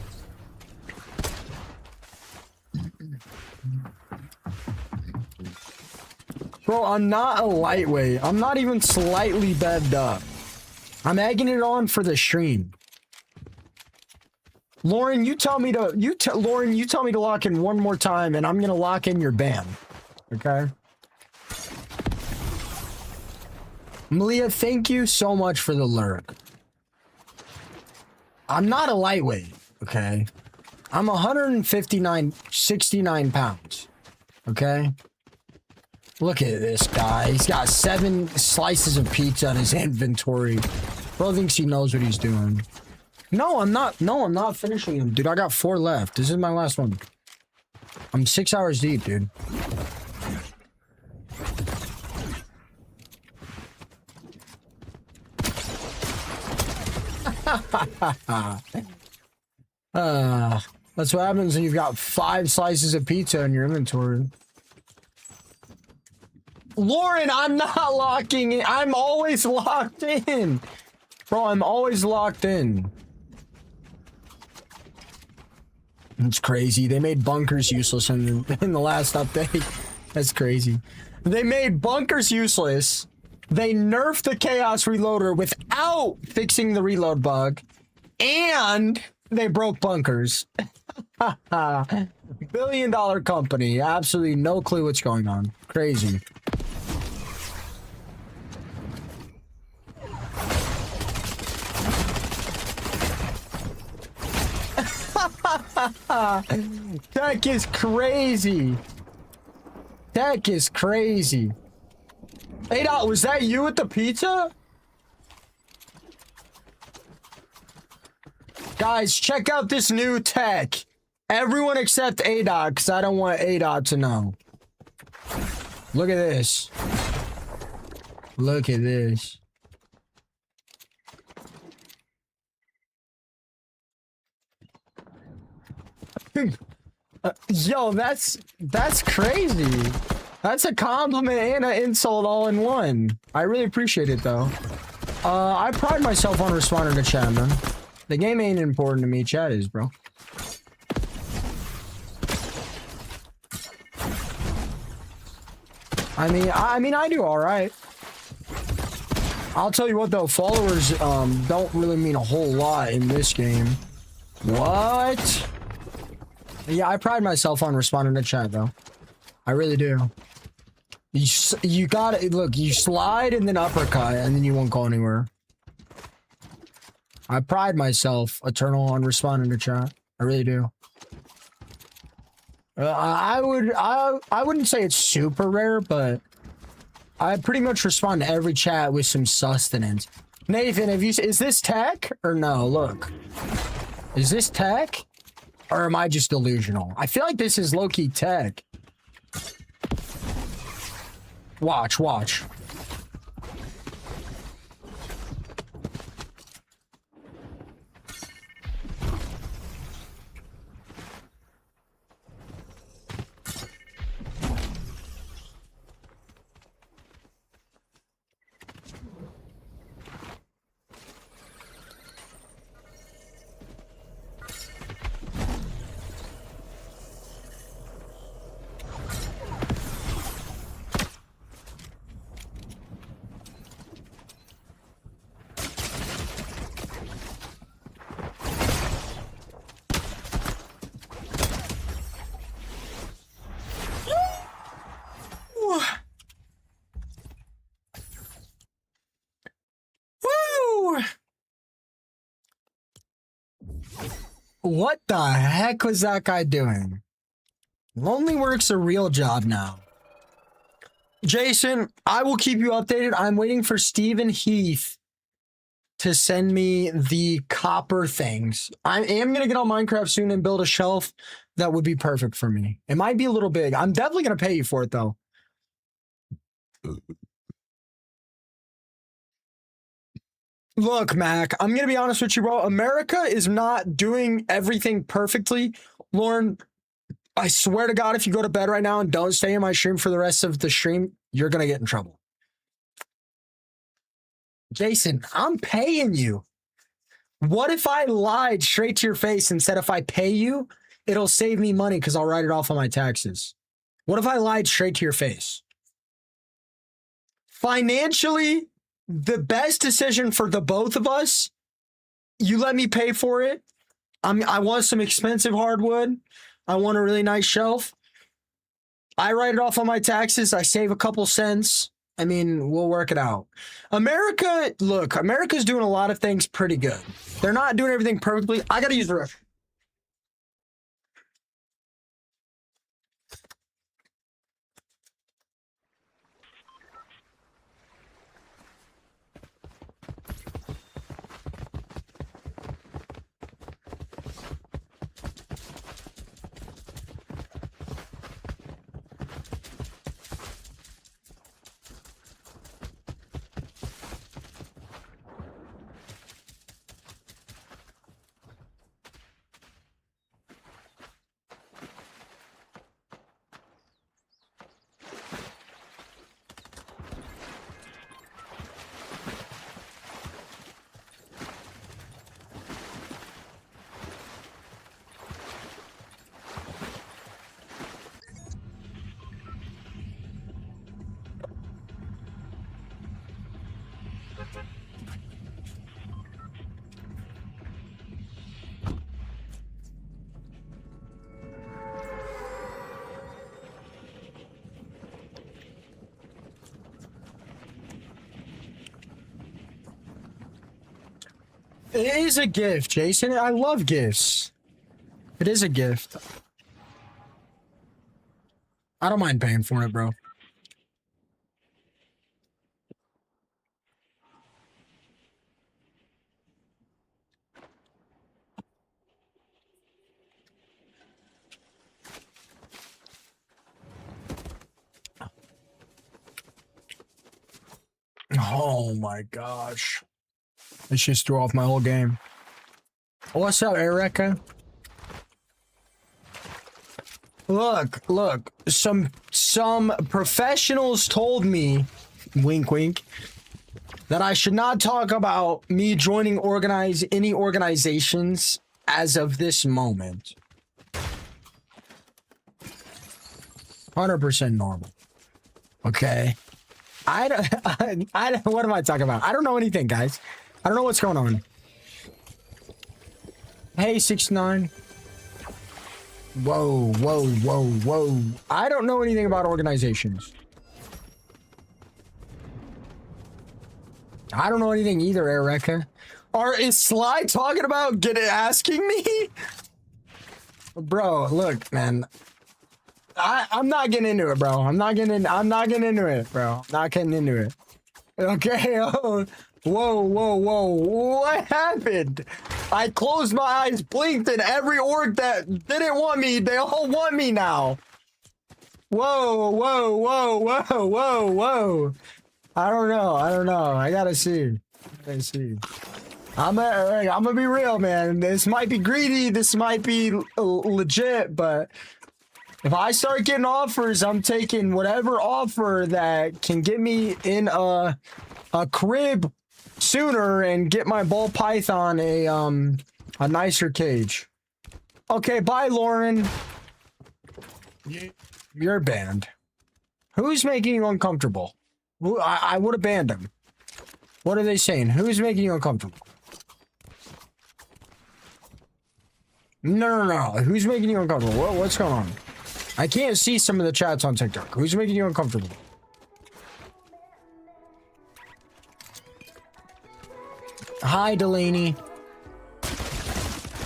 Bro, I'm not a lightweight. I'm not even slightly bedded up. I'm egging it on for the stream. Lauren, you tell me to lock in one more time, and I'm gonna lock in your ban. Okay. Malia, thank you so much for the lurk. I'm not a lightweight, okay? I'm 69 pounds, okay? Look at this guy. He's got 7 slices of pizza in his inventory. Bro thinks he knows what he's doing. No, I'm not. No, I'm not finishing them. Dude, I got 4 left. This is my last one. I'm 6 hours deep, dude. That's what happens when you've got 5 slices of pizza in your inventory. Lauren, I'm not locking in. I'm always locked in. Bro, I'm always locked in. It's crazy. They made bunkers useless in the last update. That's crazy. They made bunkers useless. They nerfed the Chaos Reloader without fixing the reload bug. And they broke bunkers. $1 billion company. Absolutely no clue what's going on. Crazy. Tech is crazy. Tech is crazy. Hey, was that you with the pizza? Guys, check out this new tech. Everyone except ADOT, because I don't want ADOT to know. Look at this. Look at this. Yo, that's crazy. That's a compliment and an insult all in one. I really appreciate it though. I pride myself on responding to chat, man. The game ain't important to me, chat is, bro. I mean, I do all right. I'll tell you what though, followers don't really mean a whole lot in this game. What? Yeah, I pride myself on responding to chat though. I really do. You gotta look. You slide and then uppercut, and then you won't go anywhere. I pride myself, Eternal, on responding to chat. I really do. I wouldn't say it's super rare, but I pretty much respond to every chat with some sustenance. Nathan, is this tech or no? Look, is this tech, or am I just delusional? I feel like this is low-key tech. Watch, watch. What the heck was that guy doing? Lonely Work's a real job now. Jason, I will keep you updated. I'm waiting for Stephen Heath to send me the copper things. I am going to get on Minecraft soon and build a shelf that would be perfect for me. It might be a little big. I'm definitely going to pay you for it, though. Look, Mac, I'm going to be honest with you, bro. America is not doing everything perfectly. Lauren, I swear to God, if you go to bed right now and don't stay in my stream for the rest of the stream, you're going to get in trouble. Jason, I'm paying you. What if I lied straight to your face and said if I pay you, it'll save me money because I'll write it off on my taxes? What if I lied straight to your face? Financially, the best decision for the both of us, you let me pay for it. I want some expensive hardwood. I want a really nice shelf. I write it off on my taxes. I save a couple cents. I mean, we'll work it out. America, look, America's doing a lot of things pretty good. They're not doing everything perfectly. I got to use the restroom. It is a gift, Jason. I love gifts. It is a gift. I don't mind paying for it, bro. Oh my gosh. This just threw off my whole game. What's up, Erica? Look. Some professionals told me, wink wink, that I should not talk about me joining any organizations as of this moment. 100% normal. Okay. I don't, what am I talking about? I don't know anything, guys. I don't know what's going on. Hey, 6ix9ine. Whoa. I don't know anything about organizations. I don't know anything either, Erica. Is Sly talking about asking me? Bro, look, man. I'm not getting into it, bro. I'm not getting into it, bro. Not getting into it. Okay. Oh, whoa. What happened? I closed my eyes, blinked, and every org that didn't want me, they all want me now. Whoa. I don't know. I gotta see. I'm gonna be real, man. This might be greedy. This might be legit, but if I start getting offers, I'm taking whatever offer that can get me in a crib sooner and get my ball python a nicer cage. Okay, bye, Lauren. You're banned. Who's making you uncomfortable? I would have banned him. What are they saying? Who's making you uncomfortable? No. Who's making you uncomfortable? What's going on? I can't see some of the chats on TikTok. Who's making you uncomfortable? Hi, Delaney.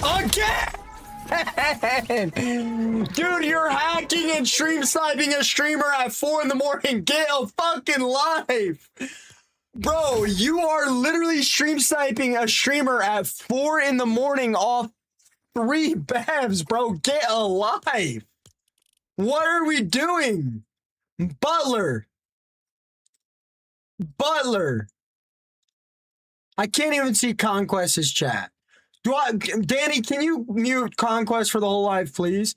Again! Dude, you're hacking and stream sniping a streamer at 4 in the morning. Get a fucking life. Bro, you are literally stream sniping a streamer at 4 in the morning off 3 bevs, bro. Get a life. What are we doing? Butler. I can't even see Conquest's chat. Danny, can you mute Conquest for the whole life, please?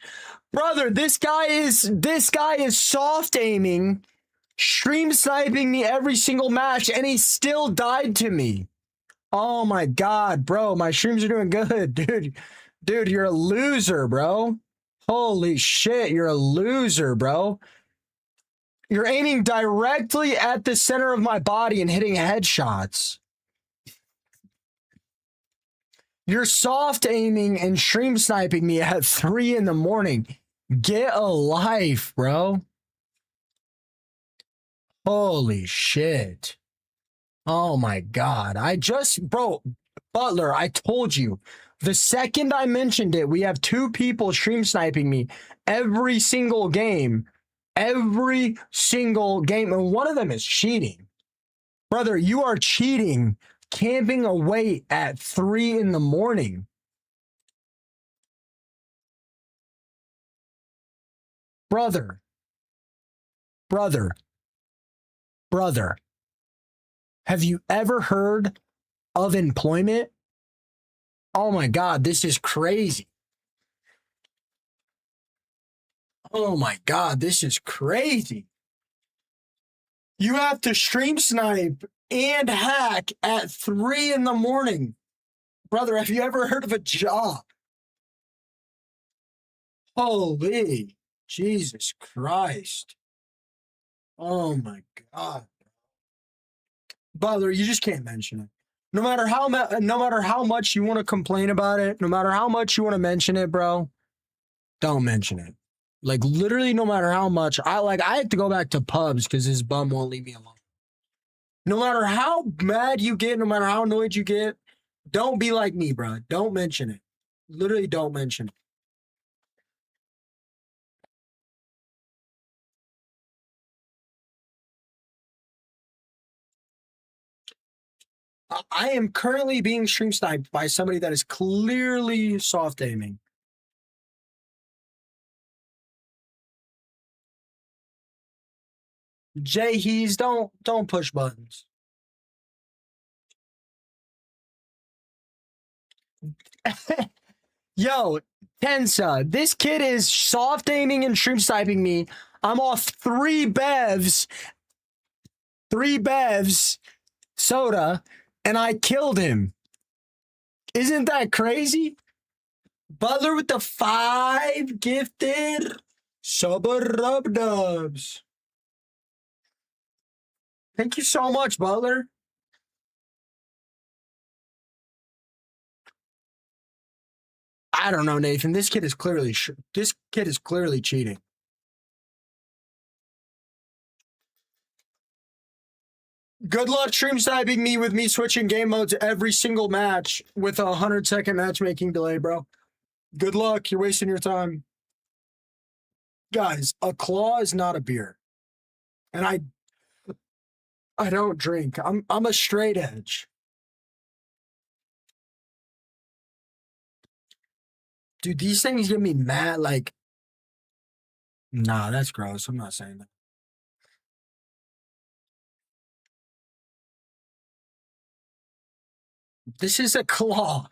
Brother, this guy is soft aiming, stream sniping me every single match, and he still died to me. Oh my god, bro, my streams are doing good, dude. Dude, you're a loser, bro. Holy shit, you're a loser, bro. You're aiming directly at the center of my body and hitting headshots. You're soft aiming and stream sniping me at 3 in the morning. Get a life, bro. Holy shit. Oh my god. Bro, Butler, I told you. The second I mentioned it, we have 2 people stream sniping me every single game. Every single game. And one of them is cheating. Brother, you are cheating. Camping away at 3 in the morning. Brother. Have you ever heard of employment? Oh my god, this is crazy. Oh my god, this is crazy. You have to stream snipe and hack at 3 in the morning. Brother, have you ever heard of a job? Holy Jesus Christ. Oh my god. Butler, you just can't mention it. No matter how much you want to complain about it, no matter how much you want to mention it, bro, don't mention it. Like literally no matter how much I have to go back to pubs because his bum won't leave me alone. No matter how mad you get, no matter how annoyed you get, don't be like me, bro. Don't mention it. Literally don't mention it. I am currently being stream sniped by somebody that is clearly soft aiming. Jay Hees, don't push buttons. Yo, Tensa, this kid is soft aiming and stream sniping me. I'm off 3 bevs, soda, and I killed him. Isn't that crazy? Butler with the 5 gifted sub-rub-dubs. Thank you so much, Butler. I don't know, Nathan. This kid is clearly cheating. Good luck stream sniping me with me switching game modes every single match with a 100-second matchmaking delay, bro. Good luck. You're wasting your time. Guys, a claw is not a beer. And I don't drink. I'm a straight edge. Dude, these things get me mad. Like, nah, that's gross. I'm not saying that. This is a claw.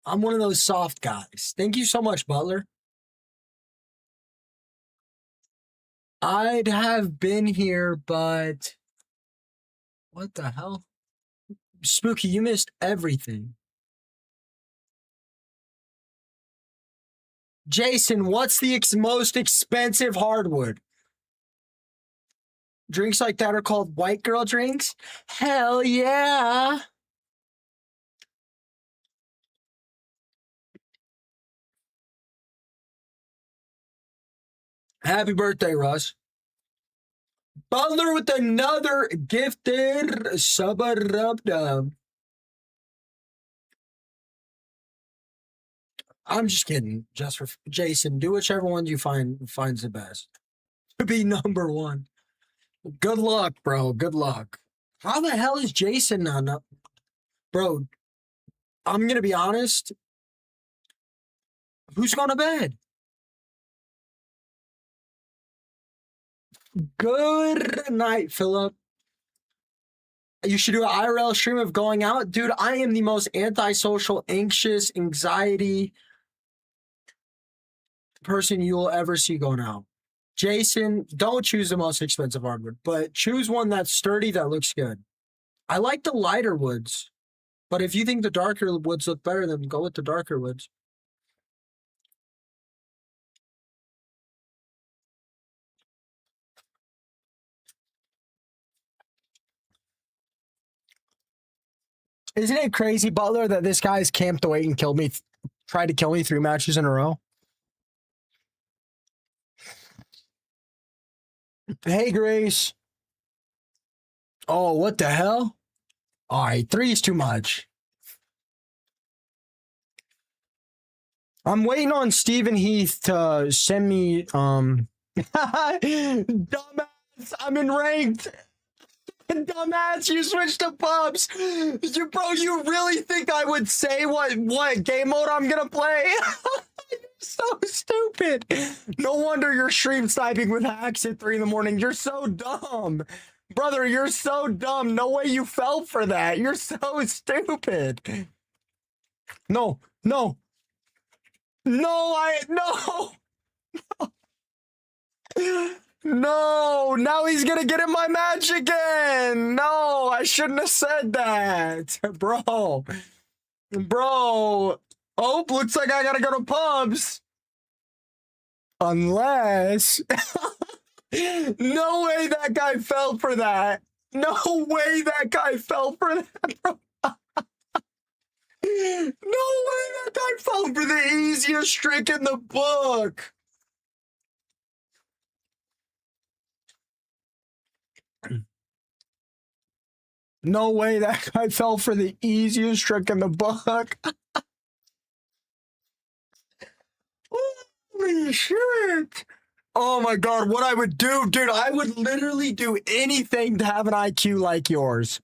I'm one of those soft guys. Thank you so much, Butler. I'd have been here, but what the hell? Spooky, you missed everything. Jason, what's the most expensive hardwood? Drinks like that are called white girl drinks? Hell yeah. Happy birthday, Russ. Butler with another gifted sub-a-dub-dub. I'm just kidding. Just for Jason, do whichever one you finds the best. To be number 1. Good luck, bro. Good luck. How the hell is Jason not up? Bro, I'm gonna be honest. Who's going to bed? Good night, Philip. You should do an IRL stream of going out. Dude, I am the most antisocial, anxious, anxiety person you will ever see going out. Jason, don't choose the most expensive hardwood, but choose one that's sturdy that looks good. I like the lighter woods, but if you think the darker woods look better, then go with the darker woods. Isn't it crazy, Butler, that this guy's camped away and killed me, tried to kill me 3 matches in a row? Hey, Grace. Oh, what the hell? All right, 3 is too much. I'm waiting on Stephen Heath to send me, dumbass, I'm in ranked. Dumbass, you switched to pubs. Bro, you really think I would say what game mode I'm gonna play? You're so stupid. No wonder you're stream sniping with hacks at 3 in the morning. You're so dumb. Brother, you're so dumb. No way you fell for that. You're so stupid. No. No, No, now he's gonna get in my match again. No, I shouldn't have said that. Bro. Oh, looks like I gotta go to pubs. Unless... No way that guy fell for that. No way that guy fell for that, bro. No way that guy fell for the easiest trick in the book. No way that guy fell for the easiest trick in the book. Holy shit. Oh my God, what I would do, dude, I would literally do anything to have an IQ like yours.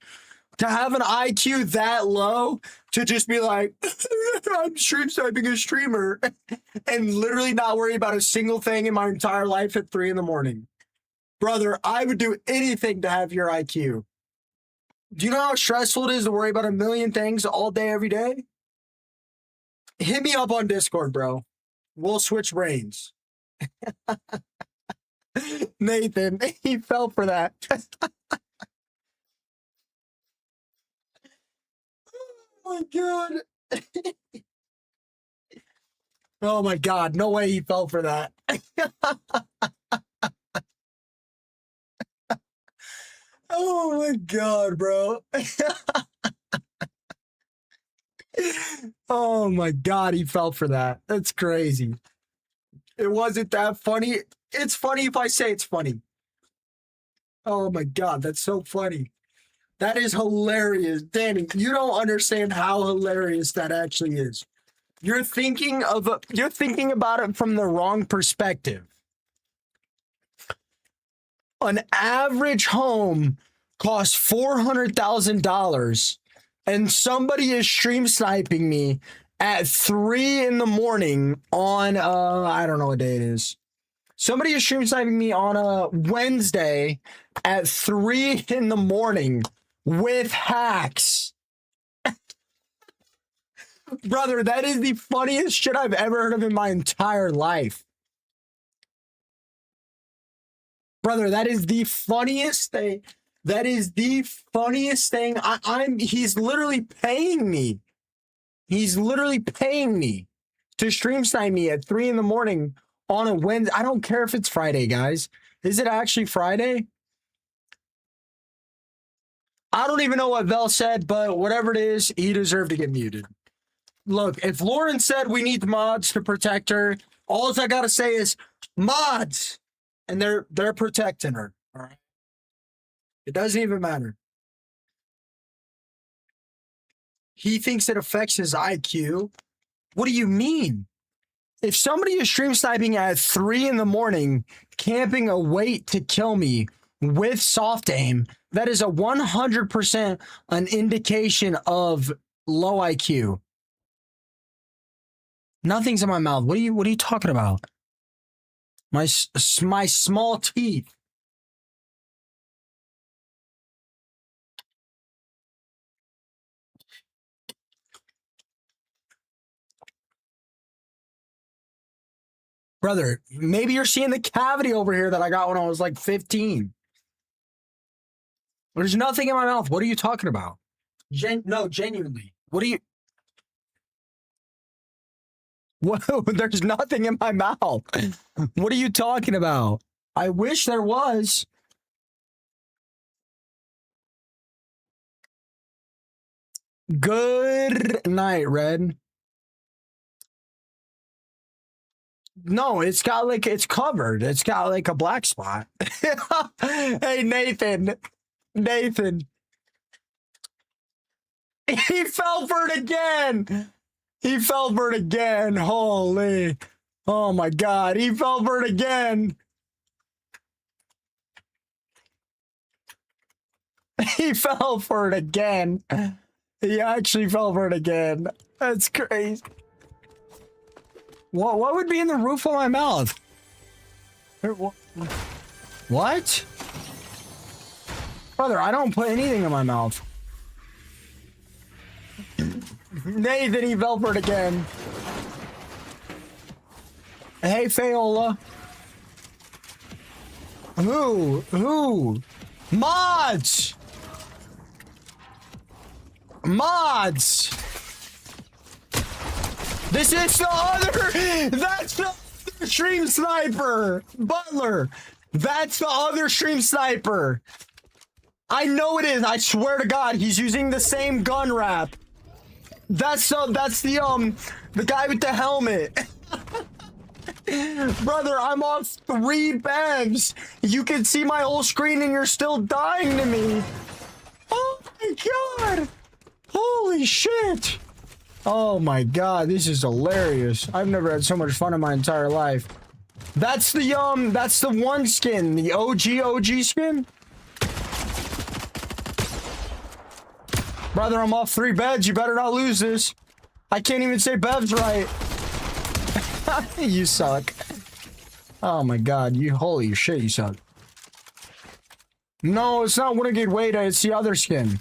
To have an IQ that low, to just be like, I'm stream sniping a streamer, and literally not worry about a single thing in my entire life at 3 in the morning. Brother, I would do anything to have your IQ. Do you know how stressful it is to worry about a million things all day, every day? Hit me up on Discord, bro. We'll switch brains. Nathan, he fell for that. Oh my God. Oh my God, no way he fell for that. Oh my God, bro. Oh my God, he fell for that. That's crazy. It wasn't that funny. It's funny if I say it's funny. Oh my God, that's so funny. That is hilarious. Danny, you don't understand how hilarious that actually is. You're thinking about it from the wrong perspective. An average home costs $400,000 and somebody is stream sniping me at 3 in the morning on I don't know what day it is. Somebody is stream sniping me on a Wednesday at 3 in the morning with hacks. Brother, that is the funniest shit I've ever heard of in my entire life. Brother, that is the funniest thing. That is the funniest thing. He's literally paying me. He's literally paying me to stream snipe me at 3 in the morning on a Wednesday. I don't care if it's Friday, guys. Is it actually Friday? I don't even know what Vel said, but whatever it is, he deserved to get muted. Look, if Lauren said we need mods to protect her, all I gotta say is mods, and they're protecting her. All right, it doesn't even matter. He thinks it affects his IQ. What do you mean? If somebody is stream sniping at 3 in the morning, camping a wait to kill me with soft aim, that is a 100% an indication of low IQ. Nothing's in my mouth. What are you talking about? My small teeth. Brother, maybe you're seeing the cavity over here that I got when I was like 15. There's nothing in my mouth. What are you talking about? No, genuinely. What are you... Whoa, there's nothing in my mouth. What are you talking about? I wish there was. Good night, Red. No, it's got like, it's covered. It's got like a black spot. Hey, Nathan. Nathan. He fell for it again. He fell for it again. Holy. Oh my God. He fell for it again. He fell for it again. He actually fell for it again. That's crazy. What would be in the roof of my mouth? What? Brother, I don't put anything in my mouth. Nathan, he fell for it again. Hey, Fayola. Who? Mods! Mods! This is the other... That's the other stream sniper! Butler! That's the other stream sniper! I know it is. I swear to God, he's using the same gun wrap. That's the guy with the helmet. Brother, I'm on 3 bevs. You can see my whole screen and you're still dying to me. Oh my God. Holy shit. Oh my God, this is hilarious. I've never had so much fun in my entire life. That's the one skin, the OG skin. Brother, I'm off 3 beds. You better not lose this. I can't even say bevs right. You suck. Oh my God, holy shit, you suck. No, it's not Renegade Wada, it's the other skin.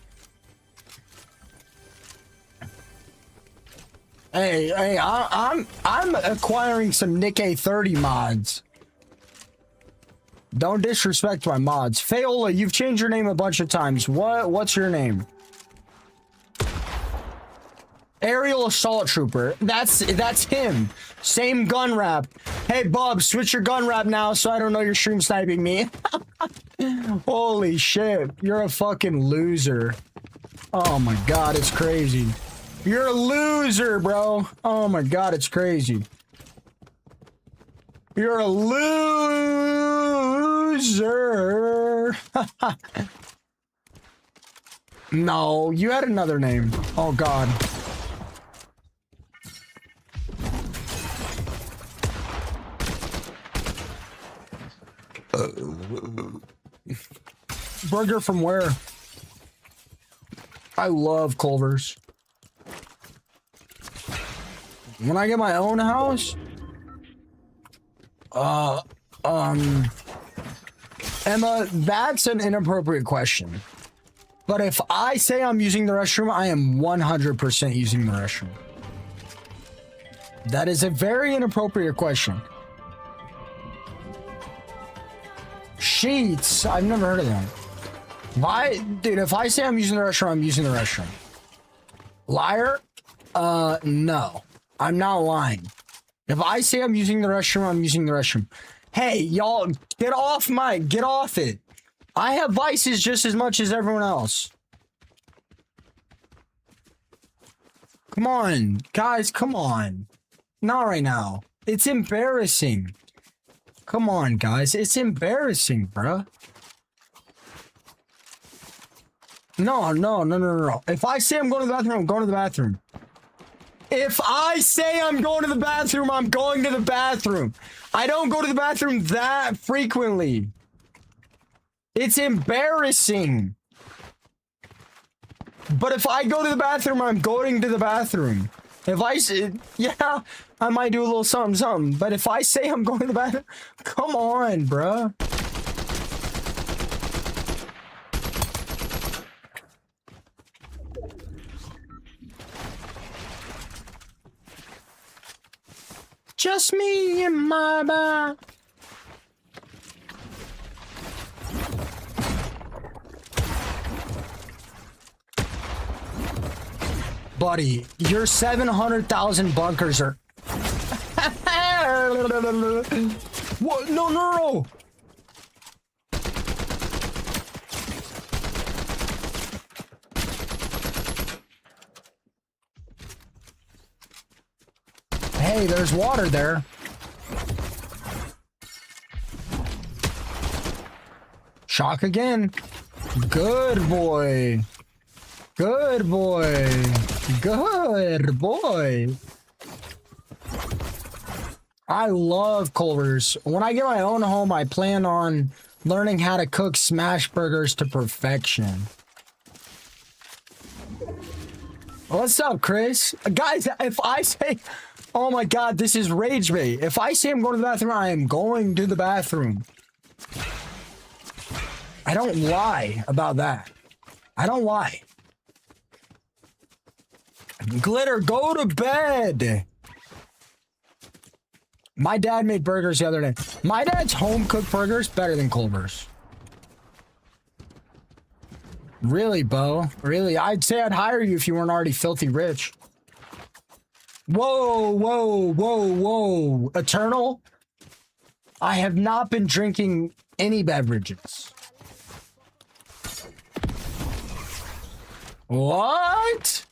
Hey, I'm acquiring some Nikkei 30 mods. Don't disrespect my mods. Fayola, you've changed your name a bunch of times. What's your name? Aerial Assault Trooper. That's him. Same gun wrap. Hey, Bub, switch your gun wrap now so I don't know you're stream sniping me. Holy shit. You're a fucking loser. Oh my God, it's crazy. You're a loser, bro. Oh my God, it's crazy. You're a loser. No, you had another name. Oh God. Burger from where? I love Culver's. When I get my own house, Emma, that's an inappropriate question. But if I say I'm using the restroom, I am 100% using the restroom. That is a very inappropriate question. Sheets, I've never heard of them. Why, dude, if I say I'm using the restroom, I'm using the restroom. Liar? No. I'm not lying. If I say I'm using the restroom, I'm using the restroom. Hey, y'all, get off get off it. I have vices just as much as everyone else. Come on, guys, come on. Not right now. It's embarrassing. Come on, guys, it's embarrassing, bruh. No. If I say I'm going to the bathroom, I'm going to the bathroom. If I say I'm going to the bathroom, I'm going to the bathroom. I don't go to the bathroom that frequently. It's embarrassing. But if I go to the bathroom, I'm going to the bathroom. If I say, yeah, I might do a little something. But if I say I'm going to the bathroom, come on, bruh. just me and my bad. Buddy, your 700,000 bunkers are... What? No, no, no! Hey, there's water there. Shock again. Good boy. Good boy. Good boy. I love Culver's. When I get my own home, I plan on learning how to cook smash burgers to perfection. What's up, Chris? Guys, if I say... Oh my god, this is rage bait. If I say I'm going to the bathroom, I am going to the bathroom. I don't lie about that. I don't lie. Glitter, go to bed. My dad made burgers the other day. My dad's home-cooked burgers better than Culver's. Really, Bo? Really? I'd say I'd hire you if you weren't already filthy rich. Whoa, whoa, whoa, whoa. Eternal? I have not been drinking any beverages. What?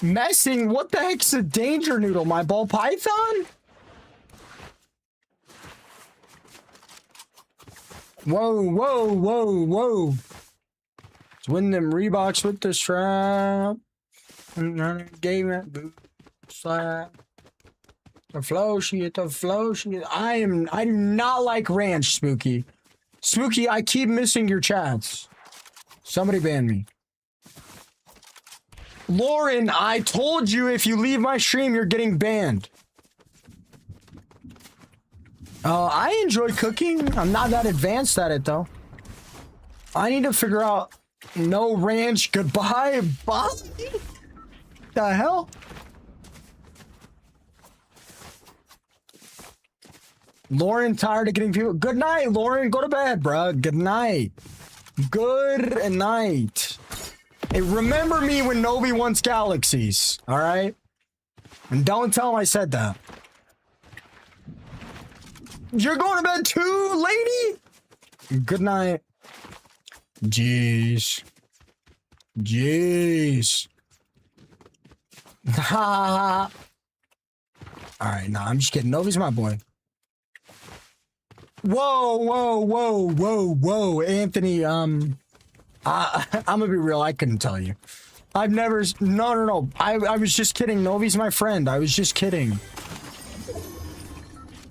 Messing? What the heck's a danger noodle? My ball python? Whoa, whoa, whoa, whoa. It's when them Reeboks with the strap. Gave that boot slap. The flow shit, the flow shit. I do not like ranch, Spooky. Spooky, I keep missing your chats. Somebody ban me. Lauren, I told you if you leave my stream, you're getting banned. I enjoy cooking. I'm not that advanced at it, though. I need to figure out no ranch. Goodbye, bye. The hell? Lauren, tired of getting people. Good night, Lauren. Go to bed, bro. Good night. Good night. Hey, remember me when Novi wants galaxies, all right? And don't tell him I said that. You're going to bed too, lady? Good night. Jeez. Jeez. Ha. All right, nah, I'm just kidding. Novi's my boy. Whoa, whoa, whoa, whoa, whoa, Anthony. I'm gonna be real. I couldn't tell you. I've never. No. I was just kidding. Novi's my friend. I was just kidding.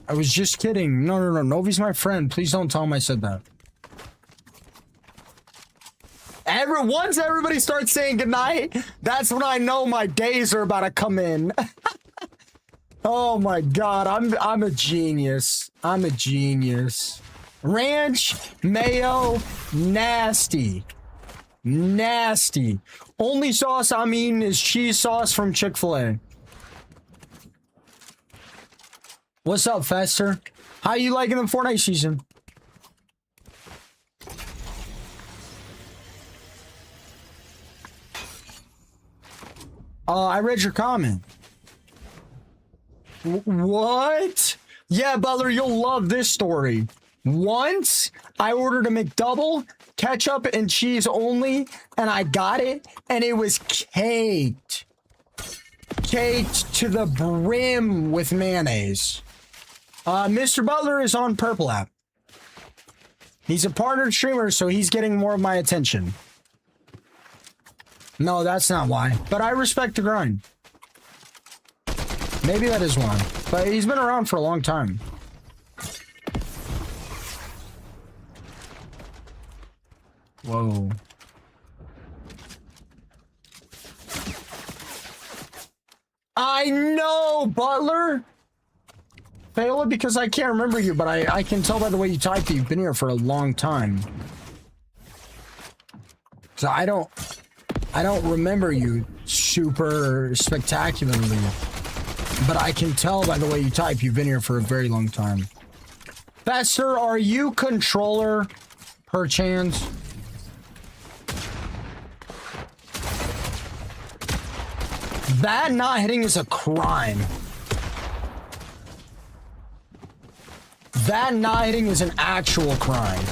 I was just kidding. No. Novi's my friend. Please don't tell him I said that. Once everybody starts saying goodnight, that's when I know my days are about to come in. Oh my god, I'm a genius. I'm a genius. Ranch, mayo, nasty. Nasty. Only sauce I'm eating is cheese sauce from Chick-fil-A. What's up, Fester? How you liking the Fortnite season? I read your comment. What? Yeah, Butler, you'll love this story. Once, I ordered a McDouble, ketchup and cheese only, and I got it, and it was caked. Caked to the brim with mayonnaise. Mr. Butler is on Purple app. He's a partnered streamer, so he's getting more of my attention. No, that's not why. But I respect the grind. Maybe that is why. But he's been around for a long time. Whoa. I know, Butler! Fail it because I can't remember you, but I can tell by the way you type that you've been here for a long time. So I don't remember you super spectacularly. But I can tell by the way you type, you've been here for a very long time. Fester, are you controller, perchance? That not hitting is a crime. That not hitting is an actual crime.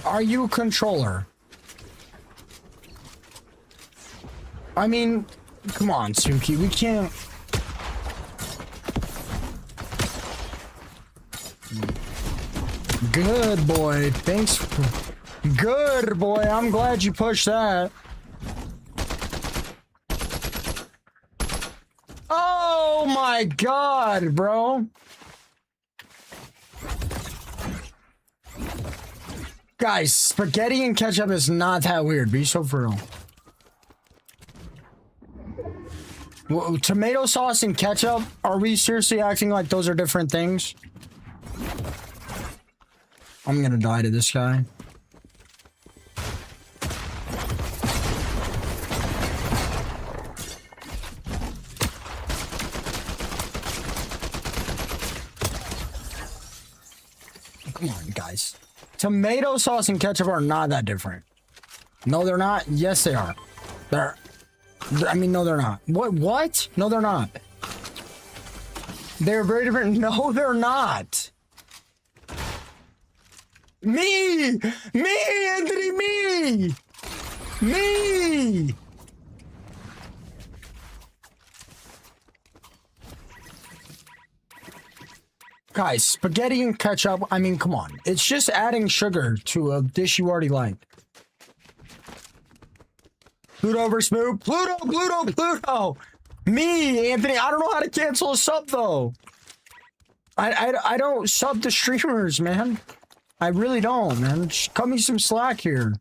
Are you a controller? I mean, come on, Suki, we can't... Good boy, thanks. Good boy, I'm glad you pushed that. Oh my god, bro. Guys, spaghetti and ketchup is not that weird. Be so for real. Well, tomato sauce and ketchup? Are we seriously acting like those are different things? I'm gonna die to this guy. Come on, guys. Tomato sauce and ketchup are not that different. No, they're not. Yes, they are. I mean, no, they're not. What? No, they're not. They're very different. No, they're not. Me, Anthony, me. Guys, spaghetti and ketchup, I mean, come on. It's just adding sugar to a dish you already like. Pluto versus Moo. Pluto. Me, Anthony, I don't know how to cancel a sub, though. I don't sub to streamers, man. I really don't, man. Just cut me some slack here.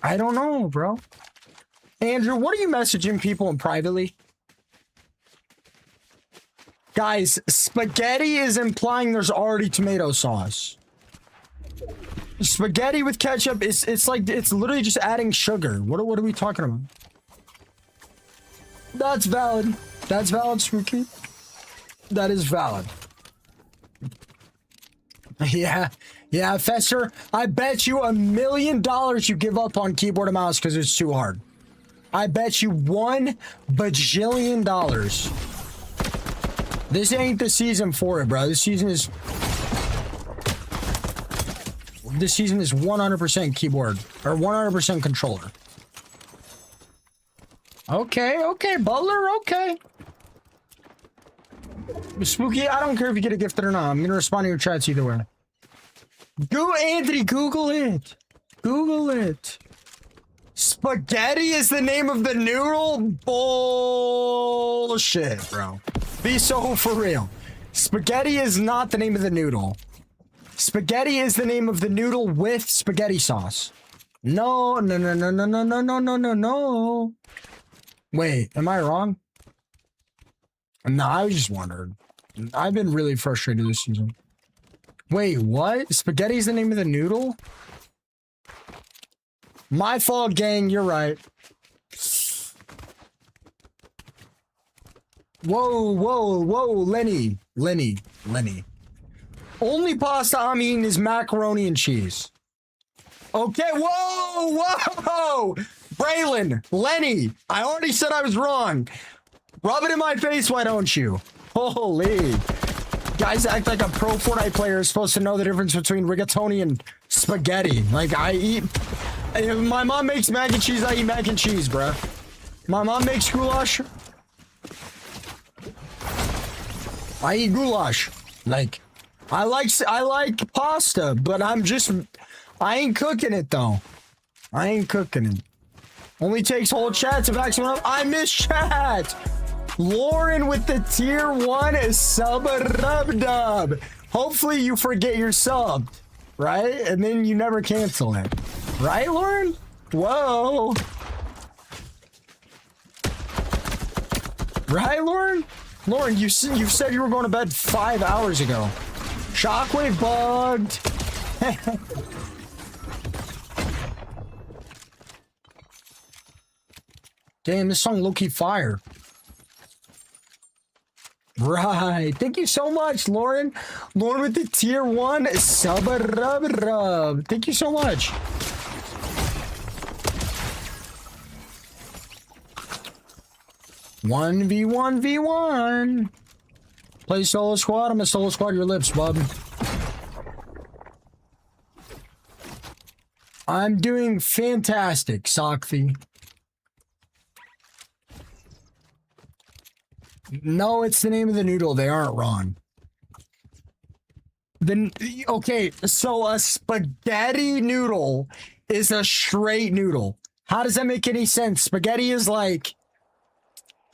I don't know, bro. Andrew, what are you messaging people in privately? Guys, spaghetti is implying there's already tomato sauce. Spaghetti with ketchup, it's like, it's literally just adding sugar. What are we talking about? That's valid. That's valid, Spooky. That is valid. Yeah, Fester, I bet you $1 million you give up on keyboard and mouse because it's too hard. I bet you $1 bajillion. This ain't the season for it, bro. This season is 100% keyboard or 100% controller. Okay, Butler, okay. Spooky, I don't care if you get it gifted or not. I'm gonna respond to your chats either way. Anthony, Google it. Google it. Spaghetti is the name of the noodle? Bullshit, bro. Be so for real. Spaghetti is not the name of the noodle. Spaghetti is the name of the noodle with spaghetti sauce. No. Wait, am I wrong? No, I was just wondering. I've been really frustrated this season. Wait, what? Spaghetti is the name of the noodle? My fault, gang. You're right. Whoa, Lenny. Only pasta I'm eating is macaroni and cheese. Okay, whoa! Braylon, Lenny, I already said I was wrong. Rub it in my face, why don't you? Holy. Guys act like a pro Fortnite player is supposed to know the difference between rigatoni and spaghetti. Like, if my mom makes mac and cheese, I eat mac and cheese, bruh. My mom makes goulash. I eat goulash. Like, I like pasta, but I ain't cooking it, though. I ain't cooking it. Only takes whole chat to back someone up. I miss chat. Lauren with the tier 1 sub dub. Hopefully you forget your sub, right? And then you never cancel it. Right, Lauren? Whoa. Right, Lauren? Lauren, you said you were going to bed 5 hours ago. Shockwave bugged. Damn, this song low-key fire. Right. Thank you so much, Lauren. Lauren with the tier 1 sub rub. Thank you so much. One v1. Play solo squad. I'm a solo squad your lips, bub. I'm doing fantastic, Sakthi. No, it's the name of the noodle. They aren't wrong. Then okay, so a spaghetti noodle is a straight noodle. How does that make any sense? Spaghetti is like,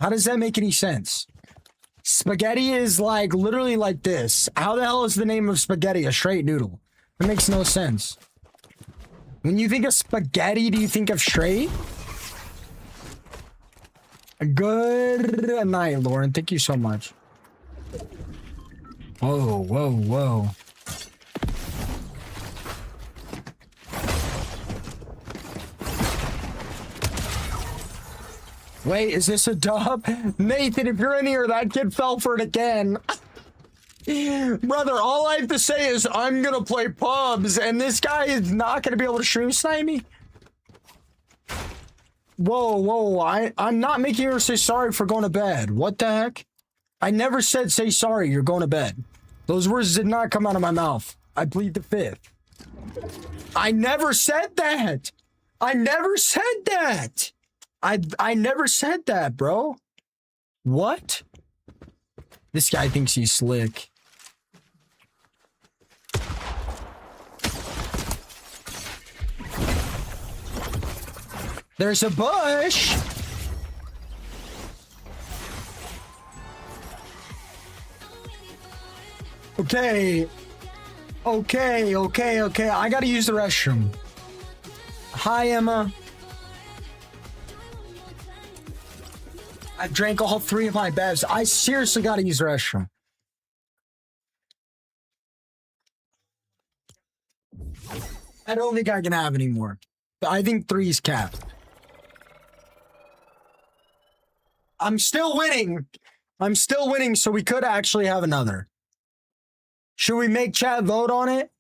how does that make any sense? Spaghetti is like literally like this. How the hell is the name of spaghetti a straight noodle? It makes no sense. When you think of spaghetti, do you think of straight? Good night, Lauren. Thank you so much. Whoa, whoa, whoa. Wait, is this a dub? Nathan, if you're in here, that kid fell for it again. Brother, all I have to say is I'm gonna play pubs, and this guy is not gonna be able to stream snipe me. Whoa, whoa, I'm not making her say sorry for going to bed. What the heck? I never said say sorry, you're going to bed. Those words did not come out of my mouth. I plead the fifth. I never said that. I never said that. I never said that, bro. What? This guy thinks he's slick. There's a bush. Okay. Okay. I gotta use the restroom. Hi, Emma. I drank all 3 of my bevs. I seriously gotta use the restroom. I don't think I can have any more. I think 3 is capped. I'm still winning. So we could actually have another. Should we make chat vote on it?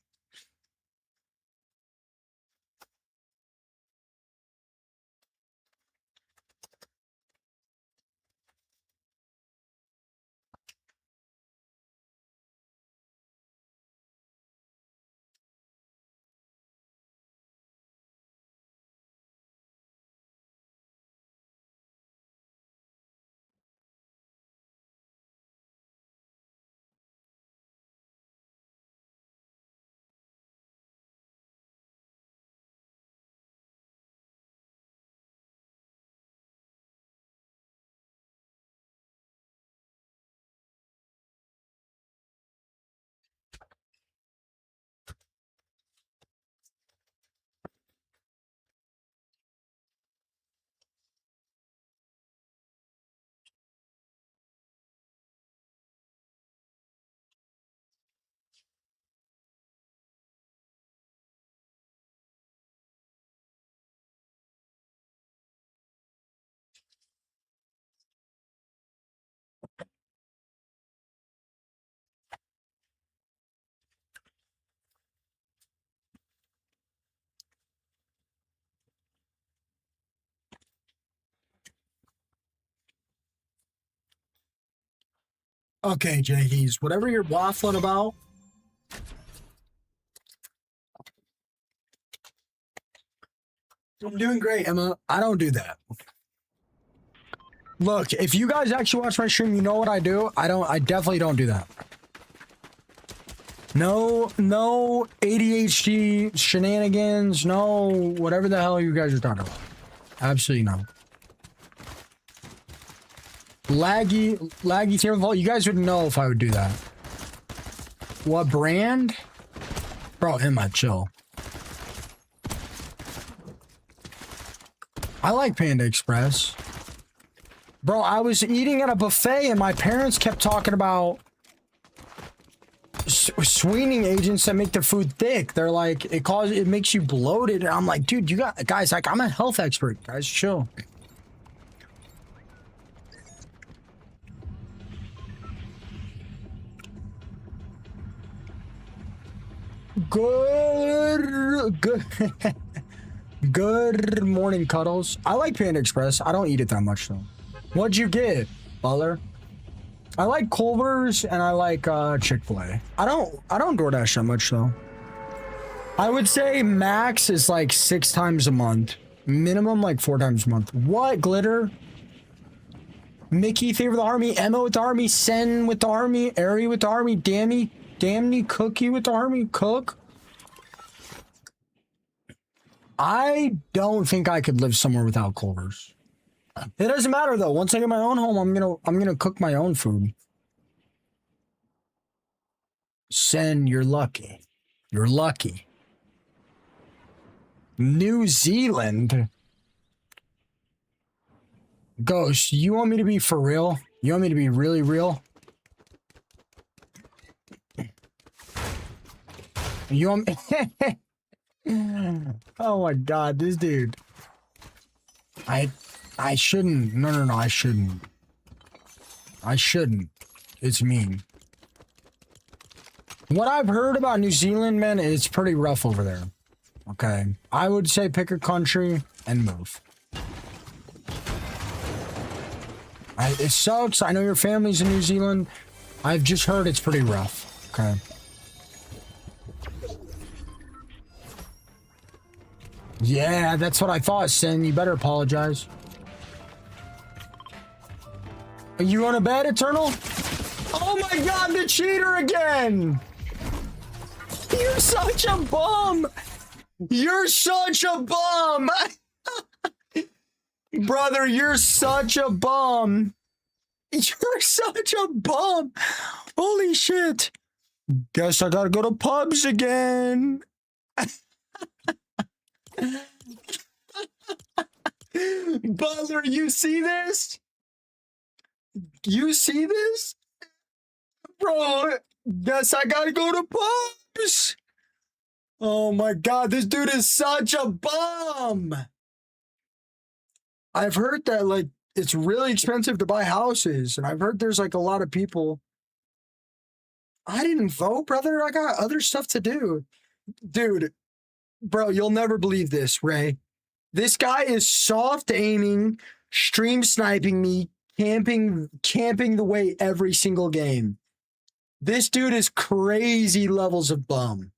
Okay, JDs, whatever you're waffling about. I'm doing great, Emma. I don't do that. Look, if you guys actually watch my stream, you know what I do. I definitely don't do that. No ADHD shenanigans, no whatever the hell you guys are talking about. Absolutely no. Laggy tier vault. You guys would know if I would do that. What brand? Bro, Emma, chill. I like Panda Express. Bro, I was eating at a buffet and my parents kept talking about sweetening agents that make the food thick. They're like, it makes you bloated. And I'm like, dude, you got, guys, like, I'm a health expert. Guys, chill. Good. Good morning, Cuddles. I like Panda Express. I don't eat it that much, though. What'd you get, Butler? I like Culver's and I like Chick-fil-A. I don't DoorDash that much, though. I would say max is like 6 times a month. Minimum like 4 times a month. What, Glitter? Mickey, Favor the Army. Emma with the Army. Sen with the Army. Ari with the Army. Damny, Cookie with the Army. Cook. I don't think I could live somewhere without Culver's. It doesn't matter though. Once I get my own home, I'm gonna cook my own food. Sen, you're lucky. You're lucky. New Zealand. Ghost, you want me to be for real? You want me to be really real? You want me? Oh my god, this dude. I shouldn't. No, I shouldn't. I shouldn't. It's mean. What I've heard about New Zealand, man, it's pretty rough over there. Okay. I would say pick a country and move. It sucks. I know your family's in New Zealand. I've just heard it's pretty rough. Okay. Yeah, that's what I thought, Sin. You better apologize. Are you on a bed, Eternal? Oh my god, the cheater again! You're such a bum! You're such a bum! Brother, you're such a bum! You're such a bum! Holy shit! Guess I gotta go to pubs again! Buzzer, you see this? You see this? Bro, guess I gotta go to pubs! Oh my god, this dude is such a bum! I've heard that, like, it's really expensive to buy houses, and I've heard there's, like, a lot of people. I didn't vote, brother. I got other stuff to do. Dude, bro, you'll never believe this, Ray. This guy is soft aiming, stream sniping me, camping the way every single game. This dude is crazy levels of bum.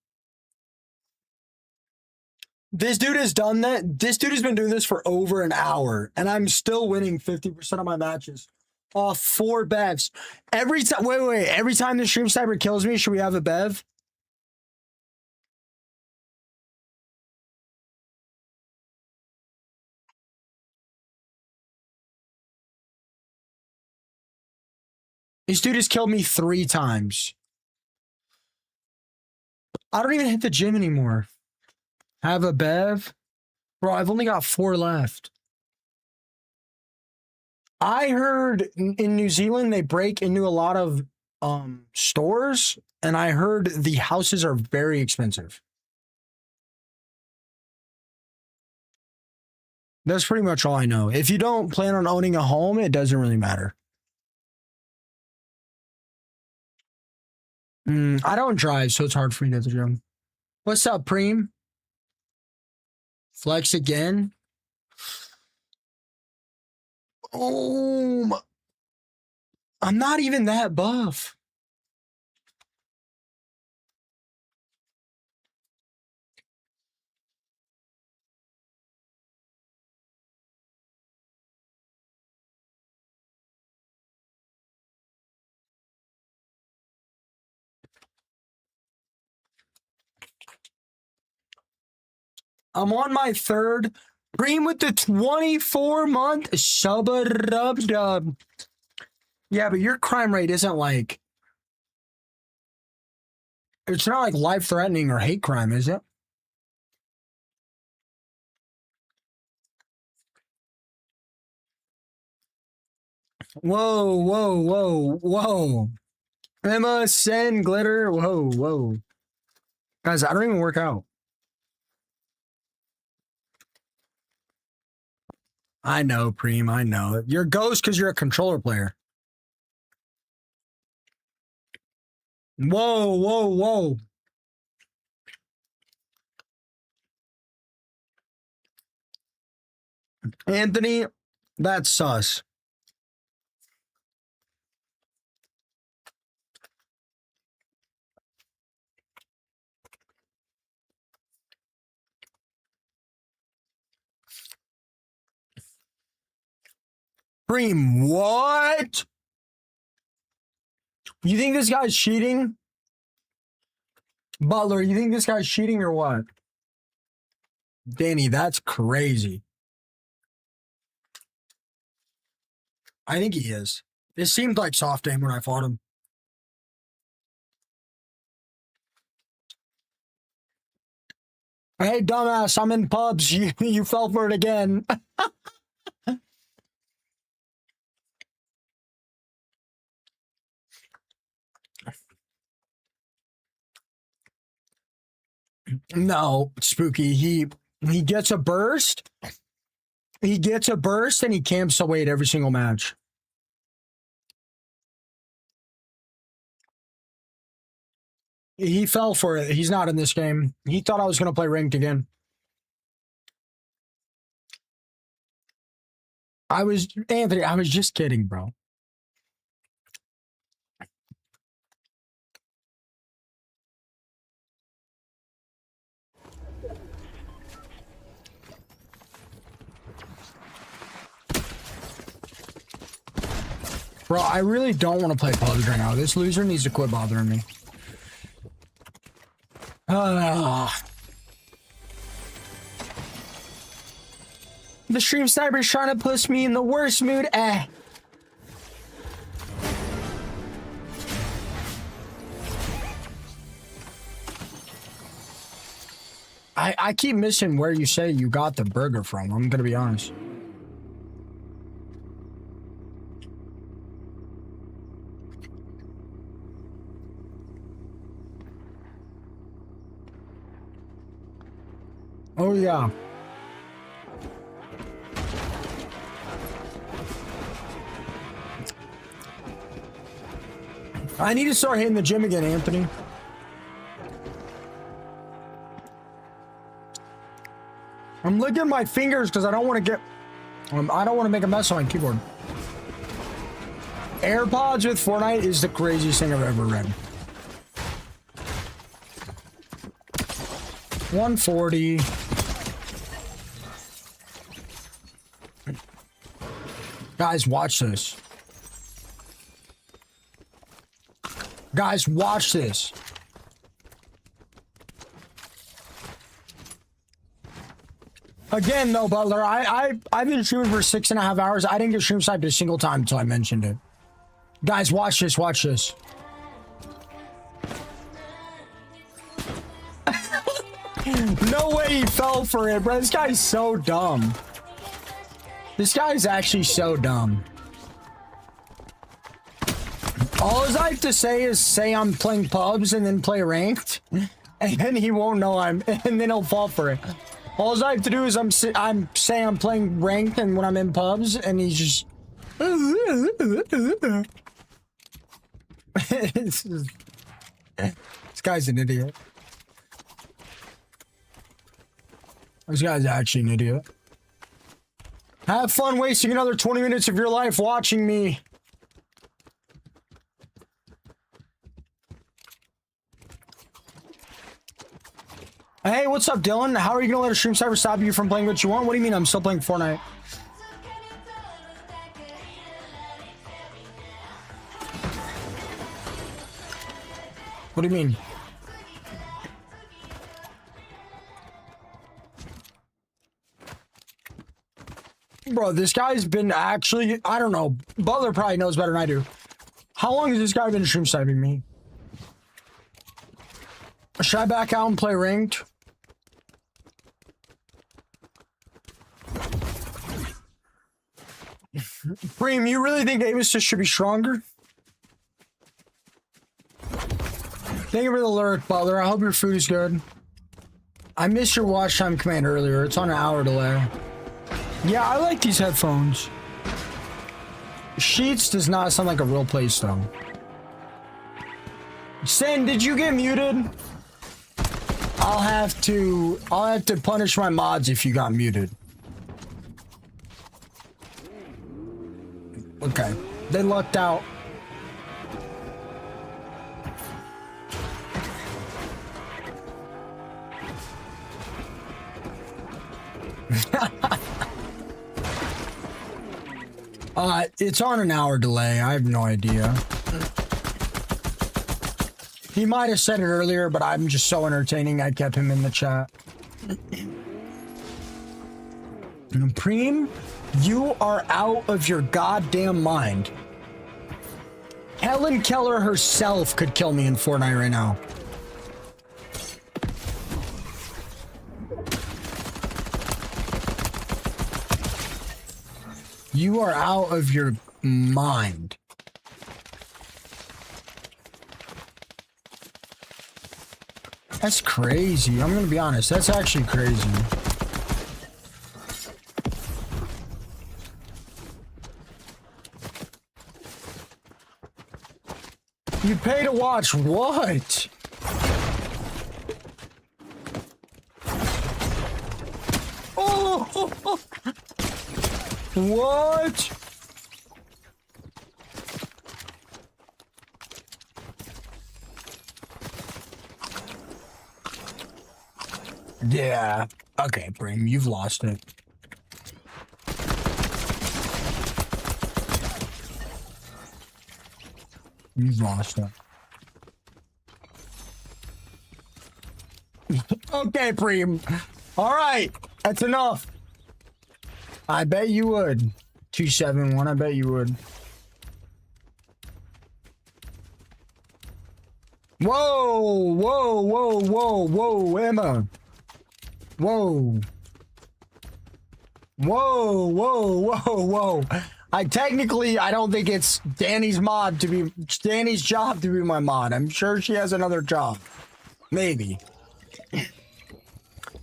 This dude has done that. This dude has been doing this for over an hour, and I'm still winning 50% of my matches off 4 bevs. Every time, wait. Every time the stream sniper kills me, should we have a bev? This dude has killed me 3 times. I don't even hit the gym anymore. Have a bev? Bro, I've only got 4 left. I heard in New Zealand they break into a lot of stores, and I heard the houses are very expensive. That's pretty much all I know. If you don't plan on owning a home, it doesn't really matter. I don't drive, so it's hard for me to get to the gym. What's up, Preem? Flex again? Oh, I'm not even that buff. I'm on my 3rd. Preem with the 24-month sub-a-dub-dub. Yeah, but your crime rate isn't like... It's not like life-threatening or hate crime, is it? Whoa. Emma, Sen, Glitter. Whoa, whoa. Guys, I don't even work out. I know, Preem. I know. You're Ghost because you're a controller player. Whoa, whoa, whoa. Anthony, that's sus. Preem, what? You think this guy's cheating? Butler, you think this guy's cheating or what? Danny, that's crazy. I think he is. It seemed like soft aim when I fought him. Hey, dumbass, I'm in pubs. You fell for it again. No, Spooky. He gets a burst. He gets a burst and he camps away at every single match. He fell for it. He's not in this game. He thought I was going to play ranked again. Anthony, I was just kidding, bro. Bro, I really don't want to play PUBG right now. This loser needs to quit bothering me. The stream sniper's trying to push me in the worst mood. I keep missing where you say you got the burger from. I'm gonna be honest. Oh yeah. I need to start hitting the gym again, Anthony. I'm licking my fingers because I don't want to get... I don't want to make a mess on my keyboard. AirPods with Fortnite is the craziest thing I've ever read. 140. Guys, watch this. Guys, watch this. Again, though, Butler, I've been streaming for 6.5 hours. I didn't get stream sniped a single time until I mentioned it. Guys, watch this. Watch this. No way he fell for it, bro. This guy's so dumb. This guy's actually so dumb. All I have to say is say I'm playing pubs and then play ranked, and then he won't know and then he'll fall for it. All I have to do is I'm saying I'm playing ranked and when I'm in pubs, and he's just. This guy's an idiot. This guy's actually an idiot. Have fun wasting another 20 minutes of your life watching me. Hey, what's up, Dylan? How are you gonna let a stream sniper stop you from playing what you want? What do you mean I'm still playing Fortnite? What do you mean? Bro, this guy's been actually, I don't know. Butler probably knows better than I do. How long has this guy been stream sniping me? Should I back out and play ranked? Preem, you really think Avis should be stronger? Thank you for the lurk, Butler. I hope your food is good. I missed your watch time command earlier. It's on an hour delay. Yeah, I like these headphones. Sheets does not sound like a real place, though. Sin, did you get muted? I'll have to punish my mods if you got muted. Okay. They lucked out. It's on an hour delay. I have no idea. He might have said it earlier, but I'm just so entertaining I kept him in the chat. Preem, you are out of your goddamn mind. Helen Keller herself could kill me in Fortnite right now. You are out of your mind. That's crazy. I'm gonna be honest. That's actually crazy. You pay to watch what? Oh! What? Yeah. Okay, Brim, you've lost it. You've lost it. Okay, Preem. All right, that's enough. I bet you would. 271, I bet you would. Whoa, whoa, whoa, whoa, whoa, Emma. Whoa. Whoa, whoa, whoa, whoa. I don't think it's Danny's job to be my mod. I'm sure she has another job. Maybe.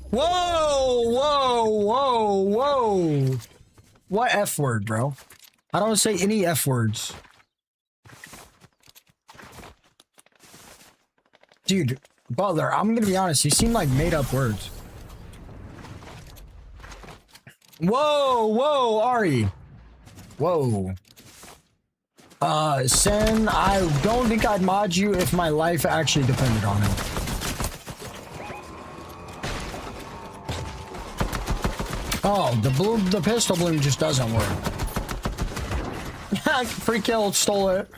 Whoa, whoa, whoa, whoa. What F word, bro? I don't say any F words. Dude, Butler, I'm gonna be honest, you seem like made up words. Whoa, whoa, Ari. Whoa. Sen, I don't think I'd mod you if my life actually depended on it. Oh, the pistol bloom just doesn't work. Free kill, stole it.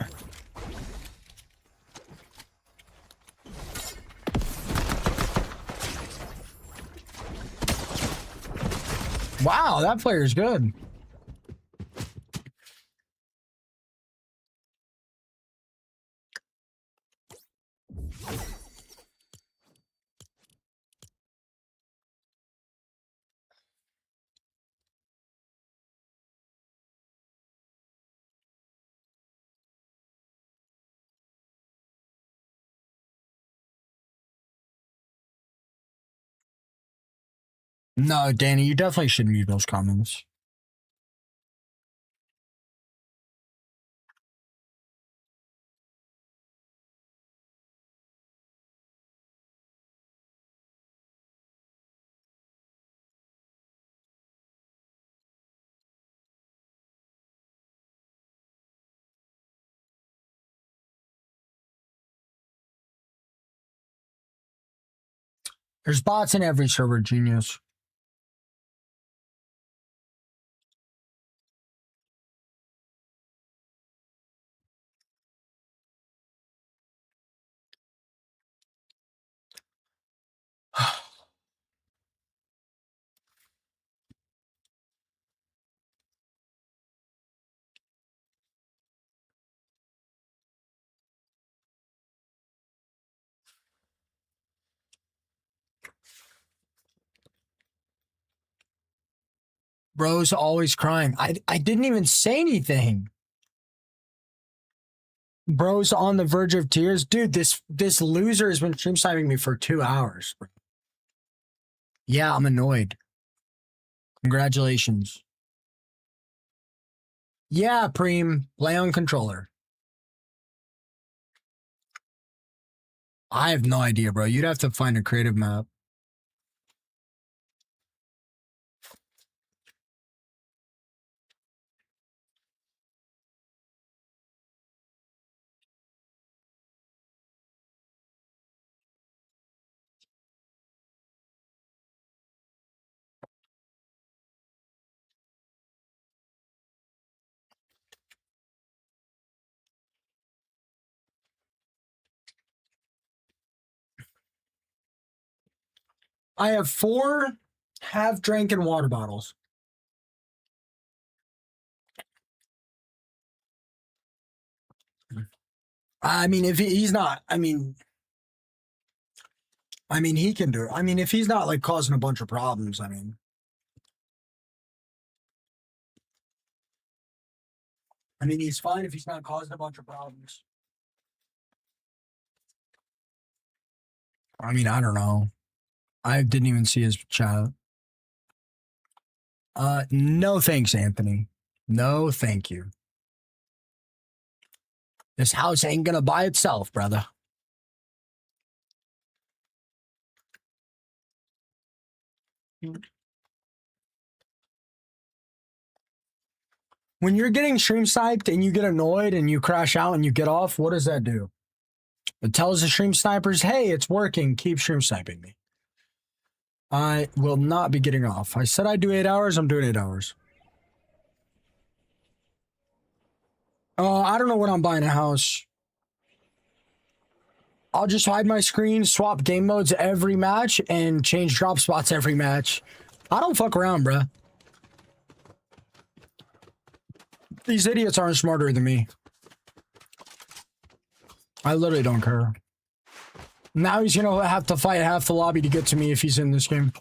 Wow, that player's good. No, Danny, you definitely should mute those comments. There's bots in every server, genius. Bro's always crying. I didn't even say anything. Bro's on the verge of tears. Dude, this loser has been stream sniping me for 2 hours. Bro. Yeah, I'm annoyed. Congratulations. Yeah, Preem, play on controller. I have no idea, bro. You'd have to find a creative map. I have 4 half-drinking water bottles. I mean, if he's not, I mean, he can do it. I mean, if he's not like causing a bunch of problems, I mean, he's fine if he's not causing a bunch of problems. I mean, I don't know. I didn't even see his chat. No thanks, Anthony. No, thank you. This house ain't gonna buy itself, brother. When you're getting stream sniped and you get annoyed and you crash out and you get off, what does that do? It tells the stream snipers, hey, it's working. Keep stream sniping me. I will not be getting off. I said I'd do 8 hours. I'm doing 8 hours. I don't know when I'm buying a house. I'll just hide my screen, swap game modes every match, and change drop spots every match. I don't fuck around, bruh. These idiots aren't smarter than me. I literally don't care. Now he's gonna have to fight half the lobby to get to me if he's in this game.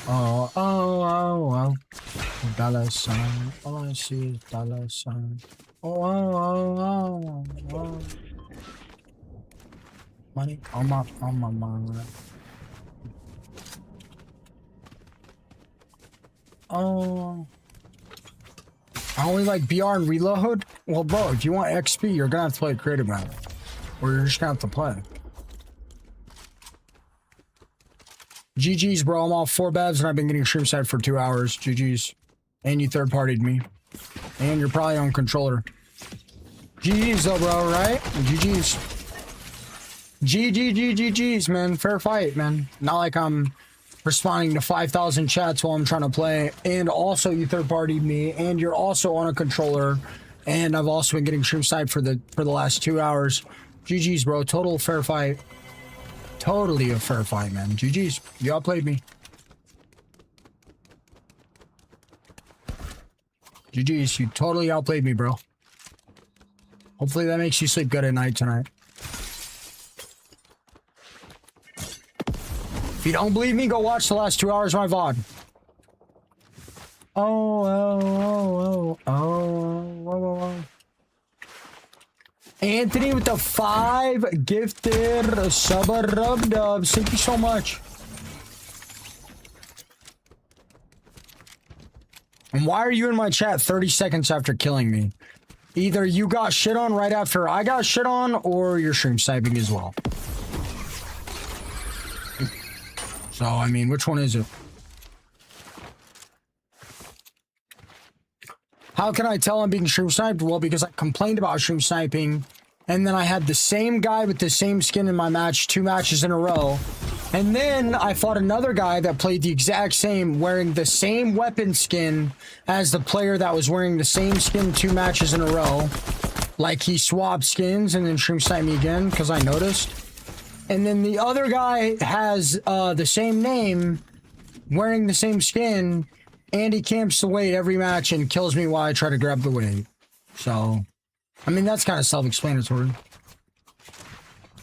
Oh. Dollar sign. All I see is dollar sign. Oh. Money on my mind. Oh. I only like BR and reload? Well, bro, if you want XP, you're gonna have to play creative mode. Or you're just gonna have to play. GG's, bro. I'm off 4 bevs and I've been getting stream side for 2 hours. GG's. And you third-partied me. And you're probably on controller. GG's though, bro, right? GG's. GG's, man. Fair fight, man. Not like I'm responding to 5,000 chats while I'm trying to play. And also you third-partied me. And you're also on a controller. And I've also been getting stream side for the last 2 hours. GG's, bro. Total fair fight. Totally a fair fight, man. GG's. You outplayed me. GG's. You totally outplayed me, bro. Hopefully that makes you sleep good at night tonight. If you don't believe me, go watch the last 2 hours of my VOD. Oh. Anthony with the 5 gifted sub-a-rub-dubs. Thank you so much. And why are you in my chat 30 seconds after killing me? Either you got shit on right after I got shit on, or you're stream sniping as well. So, I mean, which one is it? How can I tell I'm being stream sniped? Well, because I complained about stream sniping, and then I had the same guy with the same skin in my match 2 matches in a row. And then I fought another guy that played the exact same, wearing the same weapon skin as the player that was wearing the same skin 2 matches in a row. Like, he swapped skins and then stream sniped me again, because I noticed. And then the other guy has the same name, wearing the same skin, and he camps the weight every match and kills me while I try to grab the weight. So, I mean, that's kind of self-explanatory.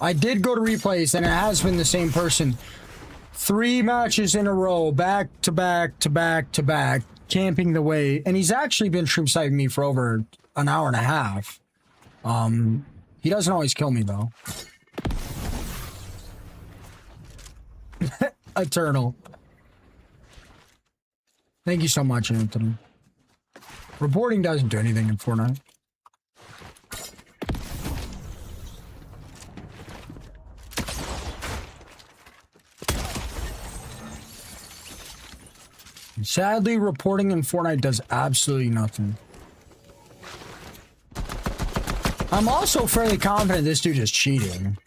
I did go to replays, and it has been the same person 3 matches in a row, back to back to back to back, camping the way. And he's actually been stream sniping me for over an hour and a half. He doesn't always kill me though. Eternal. Thank you so much, Anthony. Reporting doesn't do anything in Fortnite. Sadly, reporting in Fortnite does absolutely nothing. I'm also fairly confident this dude is cheating.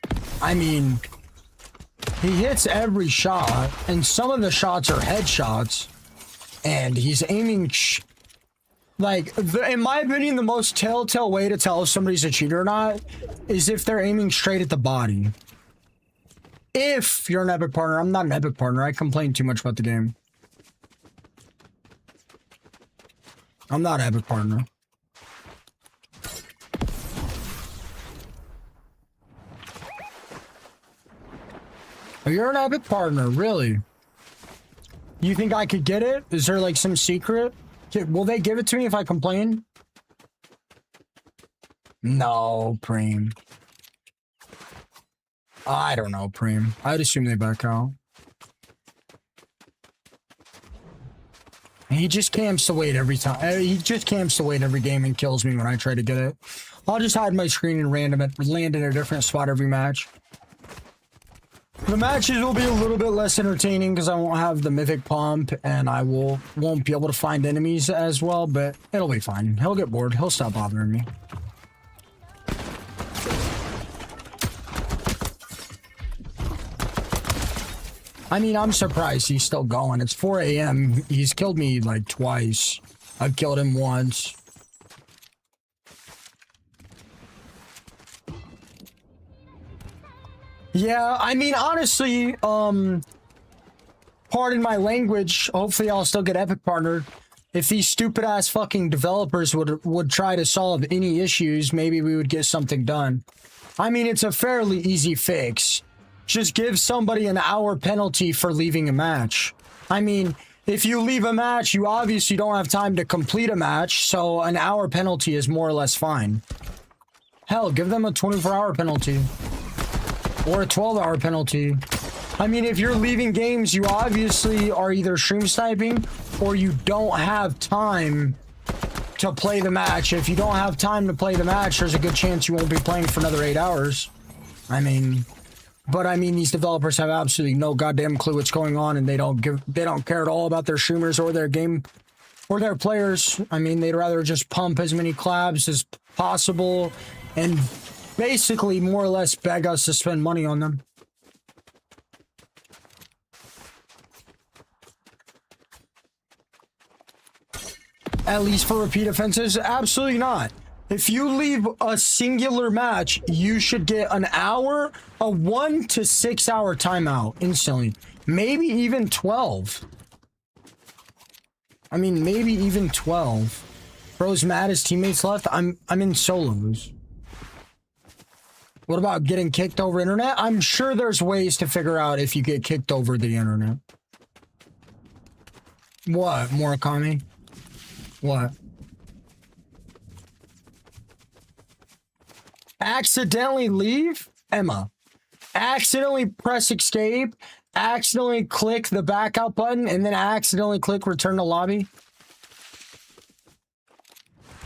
I mean, he hits every shot, and some of the shots are headshots, and he's aiming... Like, in my opinion, the most telltale way to tell if somebody's a cheater or not is if they're aiming straight at the body. If you're an Epic partner, I'm not an Epic partner. I complain too much about the game. I'm not an Epic partner. If you're an Epic partner, really? You think I could get it? Is there like some secret? Will they give it to me if I complain? No, Preem. I don't know, Preem. I'd assume they back out. He just camps to wait every time. He just camps to wait every game and kills me when I try to get it. I'll just hide my screen and land in a different spot every match. The matches will be a little bit less entertaining because I won't have the mythic pump and I won't be able to find enemies as well, but it'll be fine. He'll get bored. He'll stop bothering me. I mean, I'm surprised he's still going. It's 4 a.m. He's killed me like twice. I've killed him once. Yeah, I mean, honestly, pardon my language, hopefully I'll still get Epic partnered. If these stupid ass fucking developers would try to solve any issues, maybe we would get something done. I mean, it's a fairly easy fix. Just give somebody an hour penalty for leaving a match. I mean, if you leave a match, you obviously don't have time to complete a match, so an hour penalty is more or less fine. Hell, give them a 24-hour penalty. Or a 12-hour penalty. I mean, if you're leaving games, you obviously are either stream sniping or you don't have time to play the match. If you don't have time to play the match, there's a good chance you won't be playing for another 8 hours. I mean, but I mean, these developers have absolutely no goddamn clue what's going on, and they don't care at all about their streamers or their game or their players. I mean, they'd rather just pump as many collabs as possible and basically more or less beg us to spend money on them. At least for repeat offenses? Absolutely not. If you leave a singular match, you should get an hour, a 1 to 6 hour timeout instantly. Maybe even 12. I mean, maybe even 12. Bro's mad his teammates left. I'm in solos. What about getting kicked over internet? I'm sure there's ways to figure out if you get kicked over the internet. What, Murakami? What? Accidentally leave? Emma. Accidentally press escape, accidentally click the back out button, and then accidentally click return to lobby?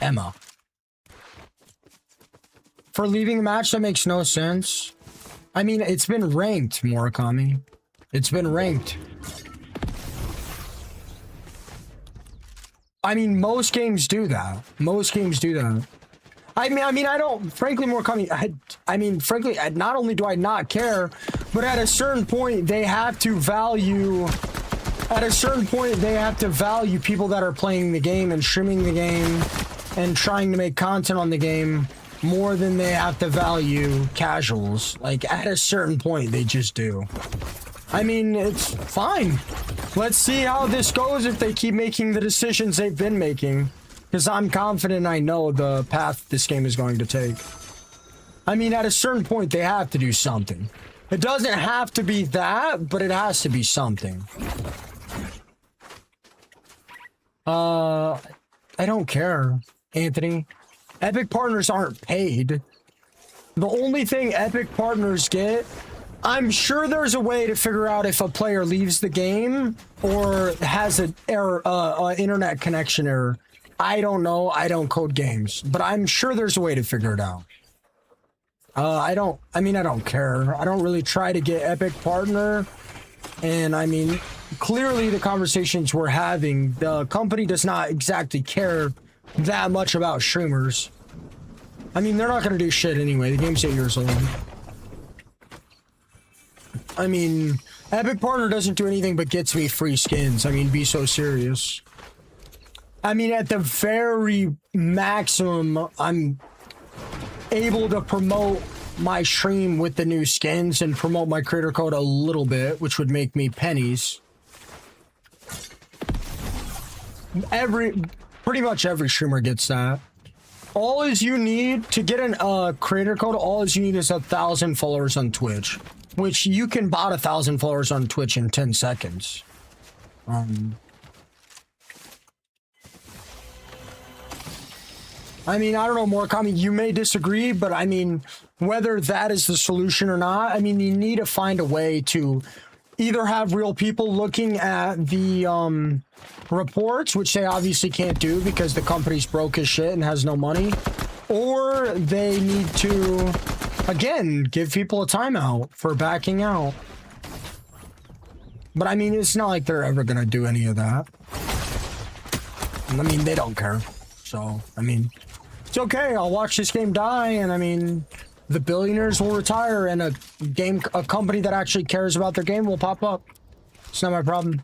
Emma. For leaving a match, that makes no sense. I mean, it's been ranked, Murakami. It's been ranked. I mean, most games do that. Most games do that. I mean, I don't, frankly, Murakami, I mean, frankly, not only do I not care, but at a certain point, they have to value, people that are playing the game and streaming the game and trying to make content on the game more than they have to value casuals. Like, at a certain point, they just do. I mean, it's fine. Let's see how this goes if they keep making the decisions they've been making. Because I'm confident I know the path this game is going to take. I mean, at a certain point, they have to do something. It doesn't have to be that, but it has to be something. I don't care, Anthony. Epic partners aren't paid. The only thing Epic partners get, I'm sure there's a way to figure out if a player leaves the game or has an error, internet connection error. I don't know. I don't code games, but I'm sure there's a way to figure it out. I don't care. I don't really try to get Epic partner. And I mean, clearly the conversations we're having, the company does not exactly care that much about streamers. I mean, they're not going to do shit anyway. The game's 8 years old. I mean, Epic partner doesn't do anything but gets me free skins. I mean, be so serious. I mean, at the very maximum, I'm able to promote my stream with the new skins and promote my creator code a little bit, which would make me pennies. Pretty much every streamer gets that. All is you need to get a creator code, all is you need is 1,000 followers on Twitch, which you can bot 1,000 followers on Twitch in 10 seconds. I mean, I don't know, Murakami, you may disagree, but I mean, whether that is the solution or not, I mean, you need to find a way to either have real people looking at the reports, which they obviously can't do because the company's broke as shit and has no money, or they need to, again, give people a timeout for backing out. But I mean, it's not like they're ever going to do any of that. I mean, they don't care. So, I mean, it's okay. I'll watch this game die, and I mean, the billionaires will retire, and a company that actually cares about their game will pop up. It's not my problem.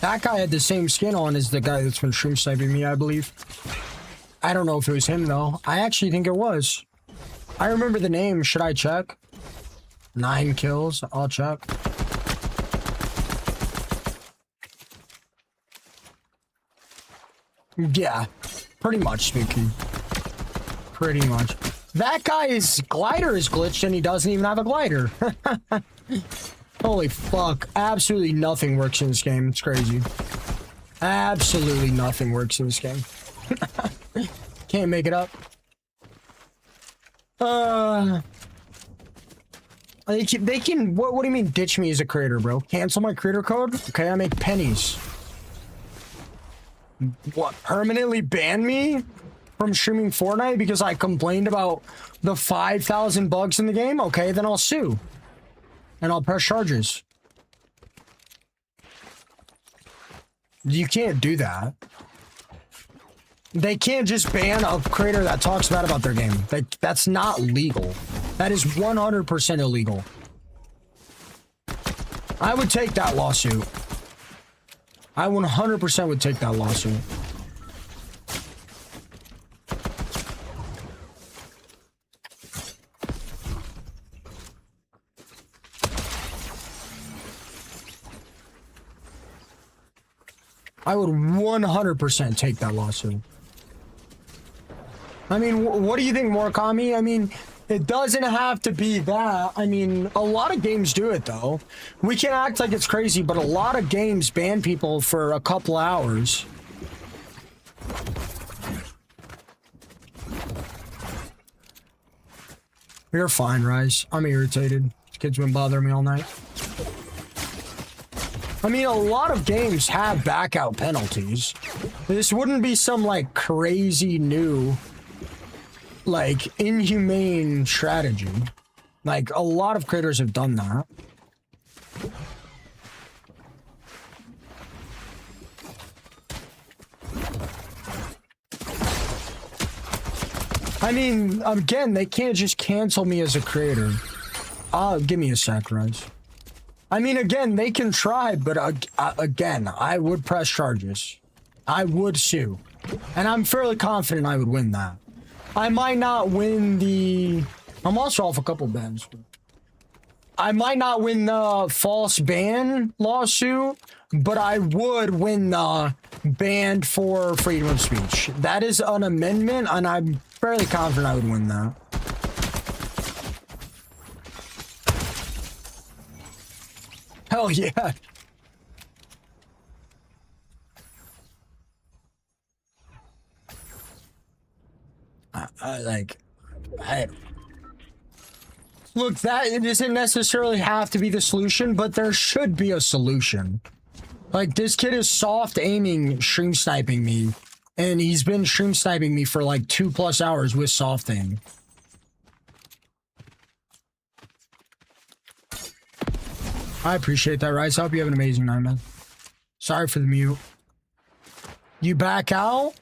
That guy had the same skin on as the guy that's been stream sniping me, I believe. I don't know if it was him, though. I actually think it was. I remember the name. Should I check? 9 kills. I'll check. Yeah. Pretty much speaking. Pretty much. That guy's glider is glitched and he doesn't even have a glider. Holy fuck. Absolutely nothing works in this game. It's crazy. Absolutely nothing works in this game. Can't make it up. They can, what do you mean ditch me as a creator, bro? Cancel my creator code? Okay, I make pennies. What, permanently ban me from streaming Fortnite because I complained about the 5,000 bugs in the game? Okay, then I'll sue. And I'll press charges. You can't do that. They can't just ban a creator that talks bad about their game. That's not legal. That is 100% illegal. I would take that lawsuit. I 100% would take that lawsuit. I would 100% take that lawsuit. I mean, what do you think, Murakami? I mean, it doesn't have to be that. I mean, a lot of games do it, though. We can act like it's crazy, but a lot of games ban people for a couple hours. You're fine, Rise. I'm irritated. These kids been bothering me all night. I mean, a lot of games have backout penalties. This wouldn't be some, like, crazy new, like, inhumane strategy. Like, a lot of creators have done that. I mean, again, they can't just cancel me as a creator. Give me a sec, Rise. I mean, again, they can try, but again, I would press charges. I would sue. And I'm fairly confident I would win that. I might not win the... I'm also off a couple bans. I might not win the false ban lawsuit, but I would win the banned for freedom of speech. That is an amendment, and I'm fairly confident I would win that. Hell yeah. Look, that it doesn't necessarily have to be the solution, but there should be a solution. Like, this kid is soft aiming, stream sniping me, and he's been stream sniping me for like 2+ hours with soft aim. I appreciate that, Rice. I hope you have an amazing night, man. Sorry for the mute. You back out?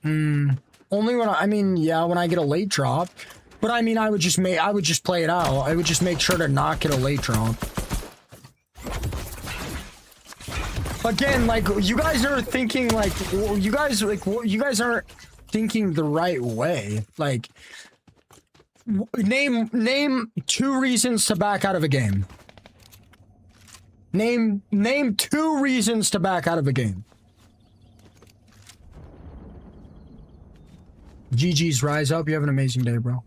Only when I mean, yeah, when I get a late drop. But I mean, I would just play it out. I would just make sure to not get a late drop. Again, like, you guys are thinking, like, you guys aren't thinking the right way. Like, name 2 reasons to back out of a game. Name 2 reasons to back out of a game. GG's, Rise up. You have an amazing day, bro.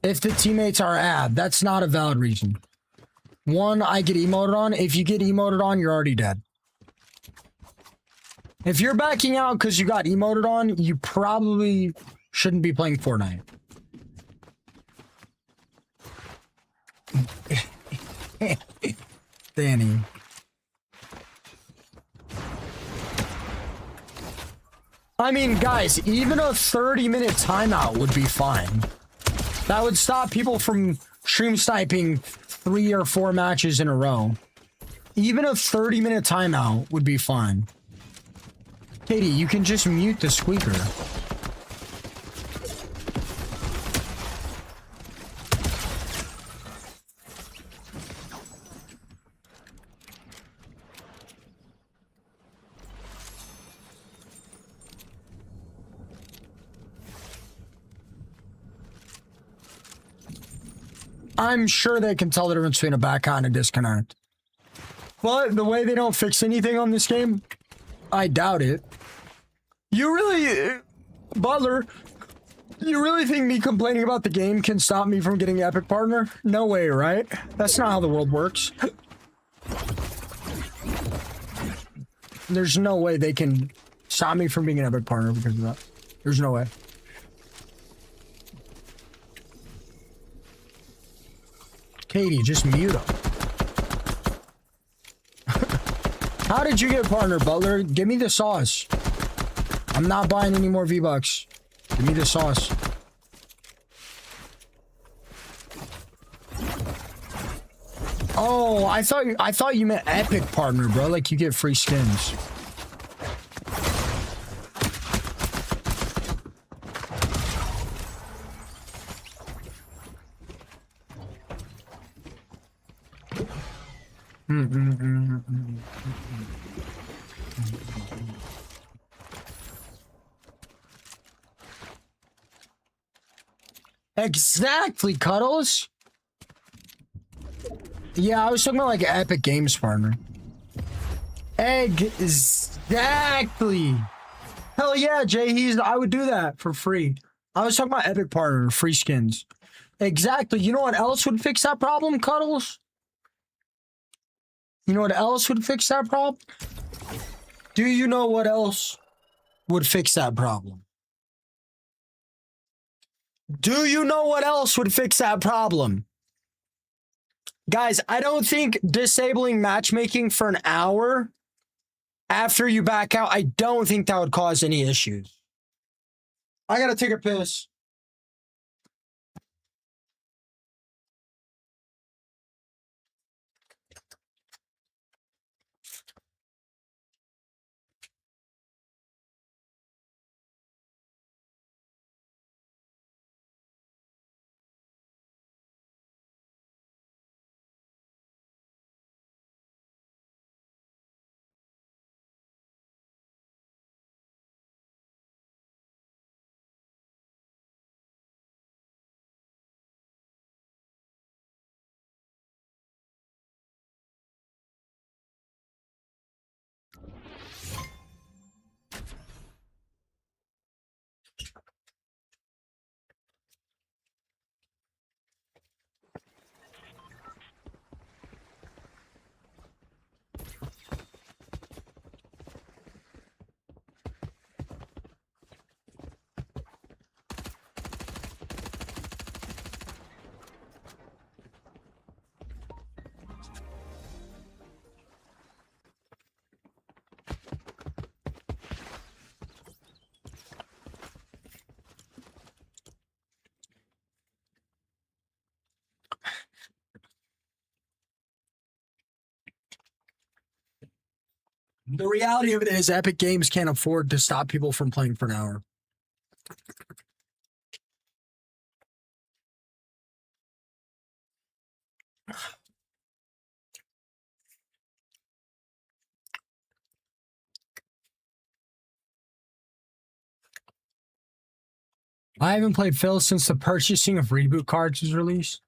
If the teammates are ad, that's not a valid reason. 1, I get emoted on. If you get emoted on, you're already dead. If you're backing out because you got emoted on, you probably shouldn't be playing Fortnite. Danny. I mean, guys, even a 30-minute timeout would be fine. That would stop people from stream sniping 3 or 4 matches in a row. Even a 30-minute timeout would be fine. Katie, you can just mute the squeaker. I'm sure they can tell the difference between a back out and a disconnect. But the way they don't fix anything on this game, I doubt it. You really, Butler, you really think me complaining about the game can stop me from getting Epic Partner? No way, right? That's not how the world works. There's no way they can stop me from being an Epic Partner because of that. There's no way. Katie, just mute him. How did you get partner, Butler? Give me the sauce. I'm not buying any more V-Bucks. Give me the sauce. Oh, I thought you meant epic partner, bro. Like you get free skins. Exactly, Cuddles. Yeah, I was talking about like an Epic Games partner. Exactly. Hell yeah, Jay. I would do that for free. I was talking about Epic partner, free skins. Exactly. You know what else would fix that problem, Cuddles? You know what else would fix that problem? Do you know what else would fix that problem? Do you know what else would fix that problem? Guys, I don't think disabling matchmaking for an hour after you back out, I don't think that would cause any issues. I gotta take a piss. The reality of it is Epic Games can't afford to stop people from playing for an hour. I haven't played Phil since the purchasing of reboot cards was released.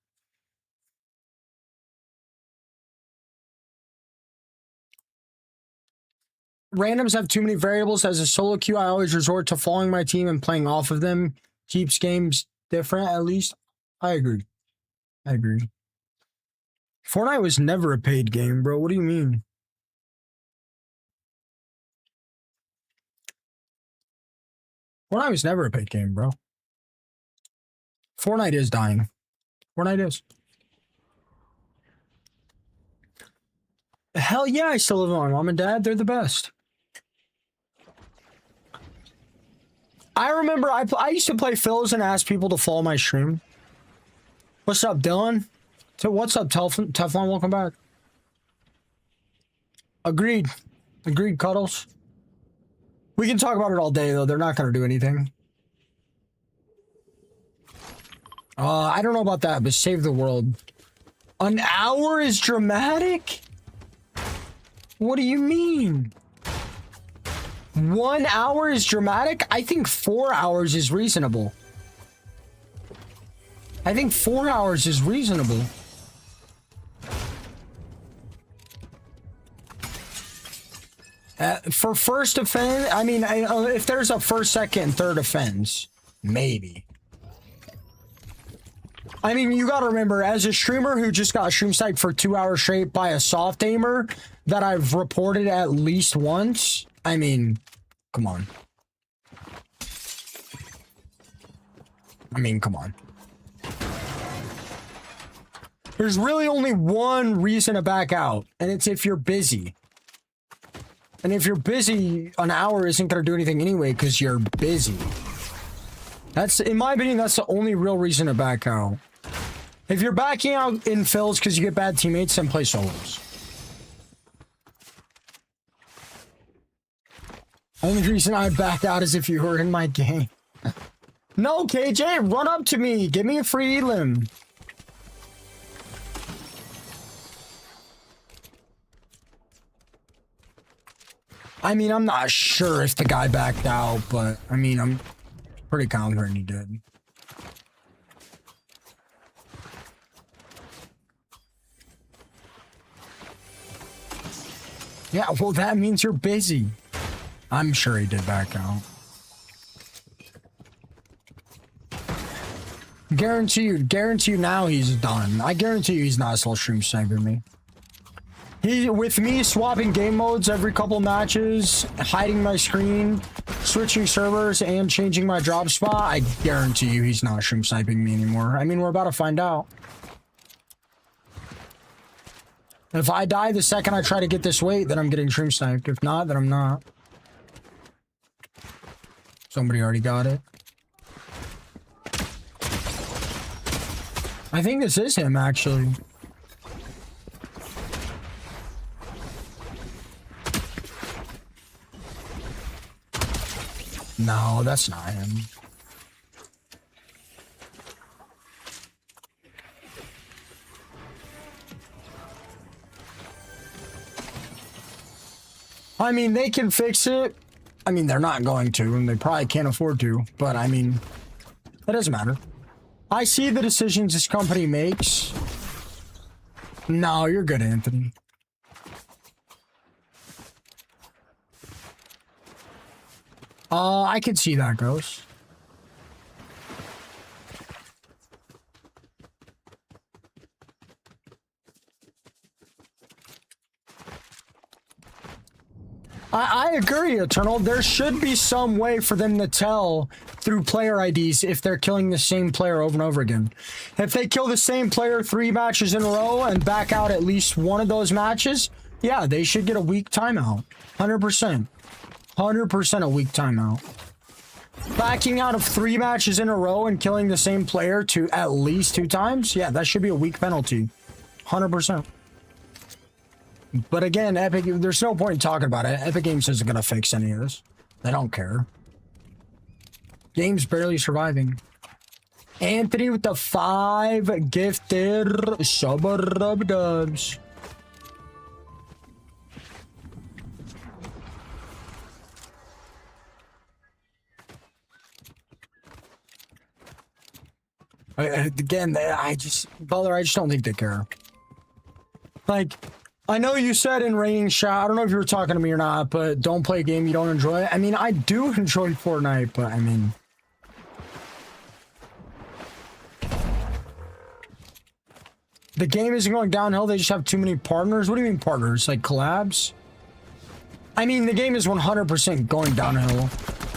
Randoms have too many variables. As a solo queue, I always resort to following my team and playing off of them. Keeps games different, at least. I agree. I agree. Fortnite was never a paid game, bro. What do you mean? Fortnite was never a paid game, bro. Fortnite is dying. Fortnite is. Hell yeah, I still live with my mom and dad. They're the best. I remember I used to play Phil's and ask people to follow my stream. What's up, Dylan? So what's up, Teflon? Welcome back. Agreed. Agreed, Cuddles. We can talk about it all day, though. They're not going to do anything. I don't know about that, but save the world. An hour is dramatic? What do you mean? 1 hour is dramatic? I think 4 hours is reasonable. I think 4 hours is reasonable. For first offense, I mean, if there's a first, second, third offense, maybe. I mean, you gotta remember, as a streamer who just got stream sniped for 2 hours straight by a soft aimer that I've reported at least once, I mean, come on. I mean, come on. There's really only one reason to back out, and it's if you're busy. And if you're busy, an hour isn't going to do anything anyway because you're busy. That's, in my opinion, that's the only real reason to back out. If you're backing out in fills because you get bad teammates, then play solos. Only reason I'd back out is if you were in my game. No, KJ, run up to me. Give me a free elim. I mean, I'm not sure if the guy backed out, but I mean, I'm pretty confident he did. Yeah, well, that means you're busy. I'm sure he did back out. Guarantee you now he's done. I guarantee you he's not still stream sniping me. With me swapping game modes every couple matches, hiding my screen, switching servers, and changing my drop spot, I guarantee you he's not stream sniping me anymore. I mean, we're about to find out. If I die the second I try to get this weight, then I'm getting stream sniped. If not, then I'm not. Somebody already got it. I think this is him, actually. No, that's not him. I mean, they can fix it. I mean, they're not going to, and they probably can't afford to, but I mean, that doesn't matter. I see the decisions this company makes. No, you're good, Anthony. I can see that, Ghost. I agree, Eternal. There should be some way for them to tell through player IDs if they're killing the same player over and over again. If they kill the same player 3 matches in a row and back out at least one of those matches, yeah, they should get a week timeout. 100%. 100% a week timeout. Backing out of 3 matches in a row and killing the same player to at least 2 times, yeah, that should be a week penalty. 100%. But again, Epic, there's no point in talking about it. Epic Games isn't going to fix any of this. They don't care. Game's barely surviving. Anthony with the 5 gifted sub-dubs. Again, Butler, I just don't think they care. Like, I know you said in Rain Shot, I don't know if you were talking to me or not, but don't play a game you don't enjoy. I mean, I do enjoy Fortnite, but I mean... The game isn't going downhill, they just have too many partners. What do you mean partners? Like collabs? I mean, the game is 100% going downhill.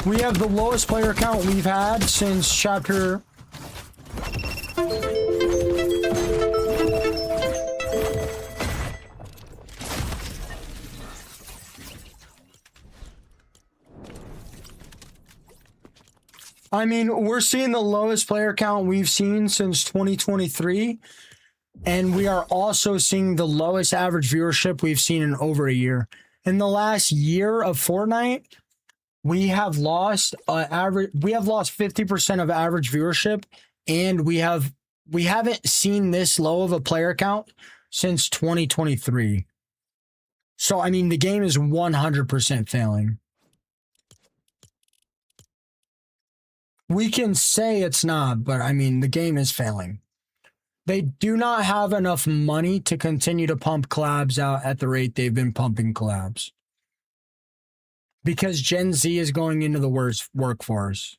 We have the lowest player count we've had since chapter... I mean, we're seeing the lowest player count we've seen since 2023. And we are also seeing the lowest average viewership we've seen in over a year. In the last year of Fortnite, we have lost 50% of average viewership, and we haven't seen this low of a player count since 2023. So I mean, the game is 100% failing. We can say it's not, but I mean, the game is failing. They do not have enough money to continue to pump collabs out at the rate they've been pumping collabs. Because Gen Z is going into the worst workforce.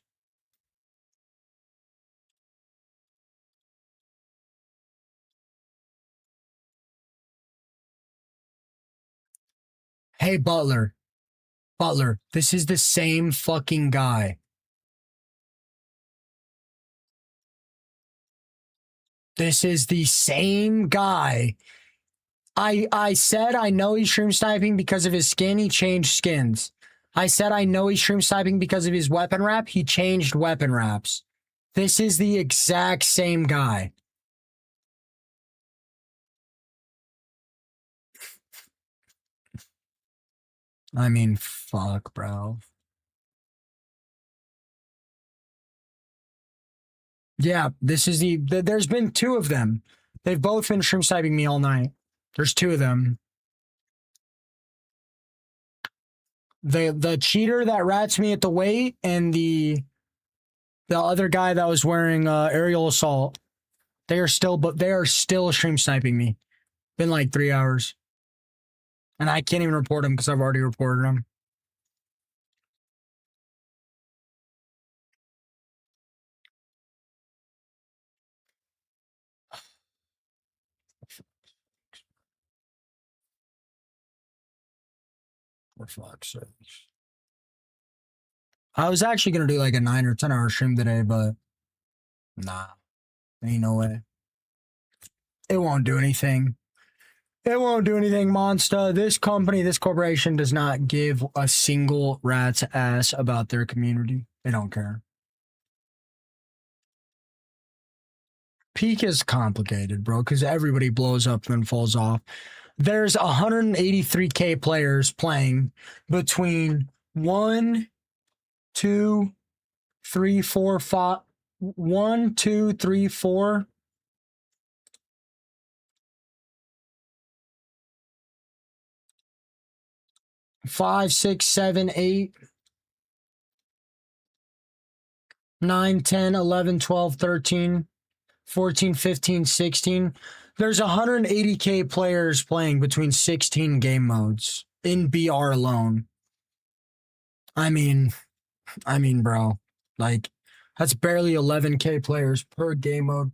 Hey, Butler. Butler, this is the same fucking guy. This is the same guy. I said I know he's stream sniping because of his skin. He changed skins. I said I know he's stream sniping because of his weapon wrap. He changed weapon wraps. This is the exact same guy. I mean, fuck, bro. Yeah, this is there's been 2 of them. They've both been stream sniping me all night. There's 2 of them. The cheater that rats me at the weight and the other guy that was wearing aerial assault. They are still stream sniping me. Been like 3 hours. And I can't even report them because I've already reported them. For fuck's sakes. I was actually going to do like a 9 or 10 hour stream today, but nah, ain't no way. It won't do anything. It won't do anything, Monster. This company, this corporation does not give a single rat's ass about their community. They don't care. Peak is complicated, bro, because everybody blows up and then falls off. There's 183K players playing between 1, 2, 3, 4, 5. 1, 2, 3, 4. 5, 6, 7, 8, 9, 10, 11, 12, 13, 14, 15, 16. There's 180K players playing between 16 game modes in BR alone. I mean, bro, like that's barely 11K players per game mode.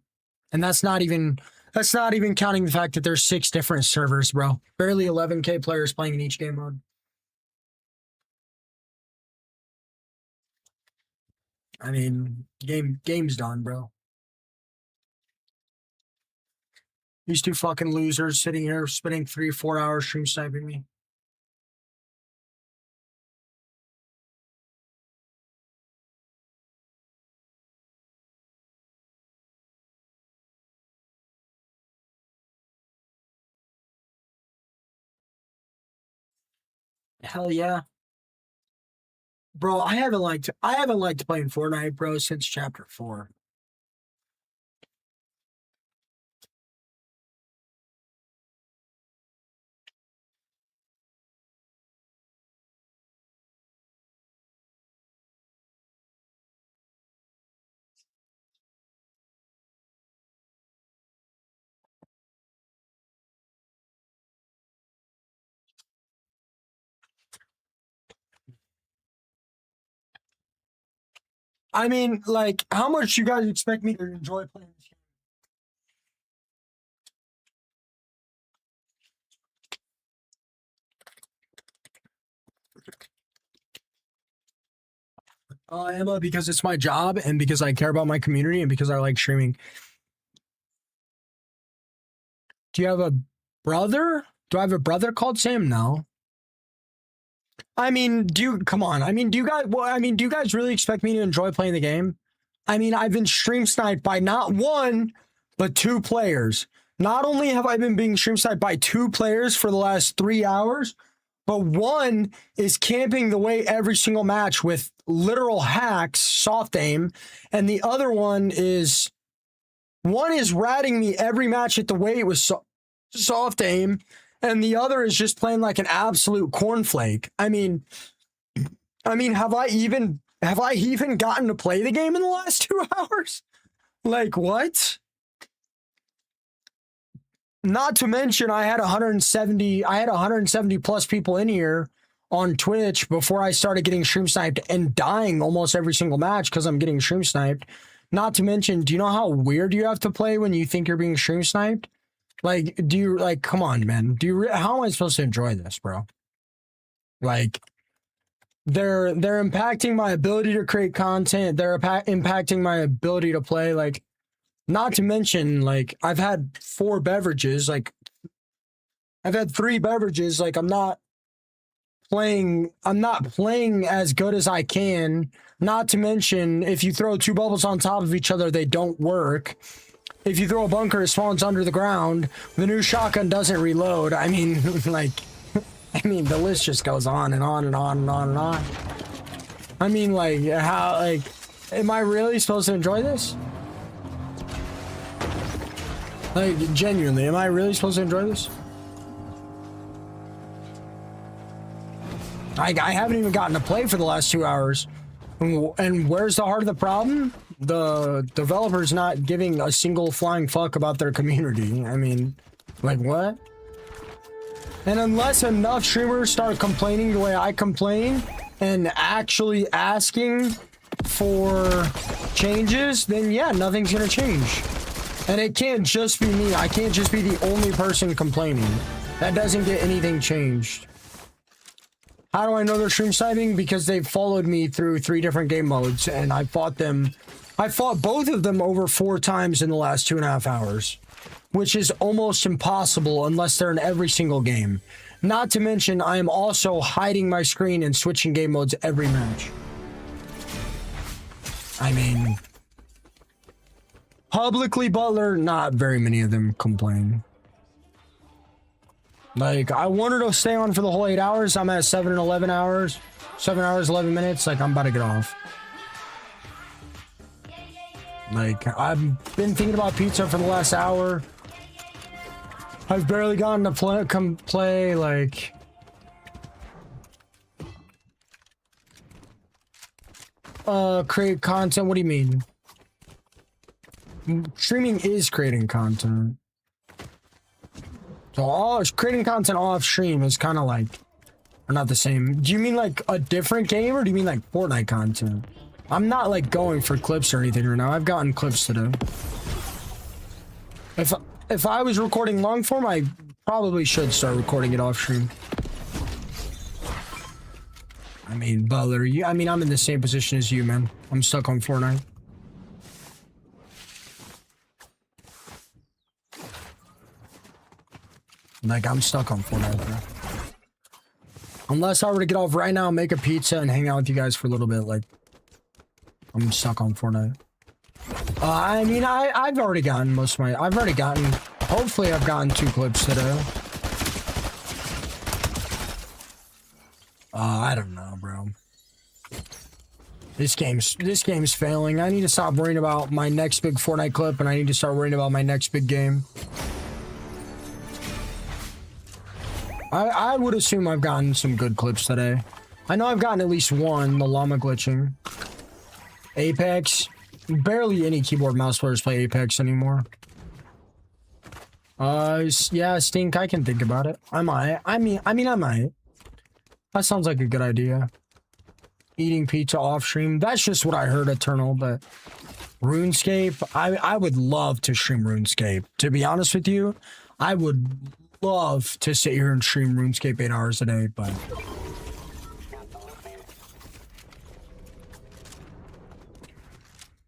And that's not even counting the fact that there's 6 different servers, bro. Barely 11K players playing in each game mode. I mean, game's done, bro. These 2 fucking losers sitting here spending 3, 4 hours stream sniping me. Hell yeah. Bro, I haven't liked playing Fortnite, bro, since chapter 4. I mean, like, how much you guys expect me to enjoy playing this game? Emma, because it's my job and because I care about my community and because I like streaming. Do you have a brother? Do I have a brother called Sam? No. I mean, come on. I mean, do you guys really expect me to enjoy playing the game? I mean, I've been stream sniped by not one, but 2 players. Not only have I been being stream sniped by 2 players for the last 3 hours, but one is camping the way every single match with literal hacks, soft aim, and the other one is ratting me every match at the way with soft aim, and the other is just playing like an absolute cornflake. I mean, have I even gotten to play the game in the last 2 hours? Like, what? Not to mention, I had 170 plus people in here on Twitch before I started getting stream sniped and dying almost every single match because I'm getting stream sniped. Not to mention, do you know how weird you have to play when you think you're being stream sniped? Like, come on, man. How am I supposed to enjoy this, bro? Like, they're impacting my ability to create content. They're impacting my ability to play. Like, not to mention, like, I've had 4 beverages. Like, I've had 3 beverages. Like, I'm not playing as good as I can. Not to mention, if you throw 2 bubbles on top of each other, they don't work. If you throw a bunker, it spawns under the ground. The new shotgun doesn't reload. I mean, like, the list just goes on and on and on and on and on. I mean, like, am I really supposed to enjoy this? Like, genuinely, am I really supposed to enjoy this? I haven't even gotten to play for the last 2 hours. And where's the heart of the problem? The developer's not giving a single flying fuck about their community. I mean, like, what? And unless enough streamers start complaining the way I complain and actually asking for changes, then yeah, nothing's gonna change. And it can't just be me. I can't just be the only person complaining. That doesn't get anything changed. How do I know they're stream sniping? Because they've followed me through 3 different game modes, and I fought both of them over 4 times in the last 2.5 hours, which is almost impossible unless they're in every single game. Not to mention, I am also hiding my screen and switching game modes every match. I mean, publicly Butler, not very many of them complain. Like, I wanted to stay on for the whole 8 hours. I'm at 7 hours, 11 minutes. Like, I'm about to get off. Like, I've been thinking about pizza for the last hour. I've barely gotten to play, like... create content, what do you mean? Streaming is creating content. So creating content off stream is kind of like, are not the same. Do you mean like a different game or do you mean like Fortnite content? I'm not like going for clips or anything right now. I've gotten clips to do. If I was recording long form, I probably should start recording it off stream. I mean, Butler, I'm in the same position as you, man. I'm stuck on Fortnite. Like, I'm stuck on Fortnite, bro. Unless I were to get off right now, make a pizza, and hang out with you guys for a little bit, like, I'm stuck on Fortnite. I mean, I've already gotten hopefully I've gotten 2 clips today. I don't know, bro. This game's failing. I need to stop worrying about my next big Fortnite clip, and I need to start worrying about my next big game. I would assume I've gotten some good clips today. I know I've gotten at least one, the llama glitching. Apex. Barely any keyboard mouse players play Apex anymore. Yeah, Stink, I can think about it. I might. I mean, I might. That sounds like a good idea. Eating pizza off stream. That's just what I heard, Eternal, but RuneScape, I would love to stream RuneScape. To be honest with you, I would love to sit here and stream RuneScape 8 hours a day, but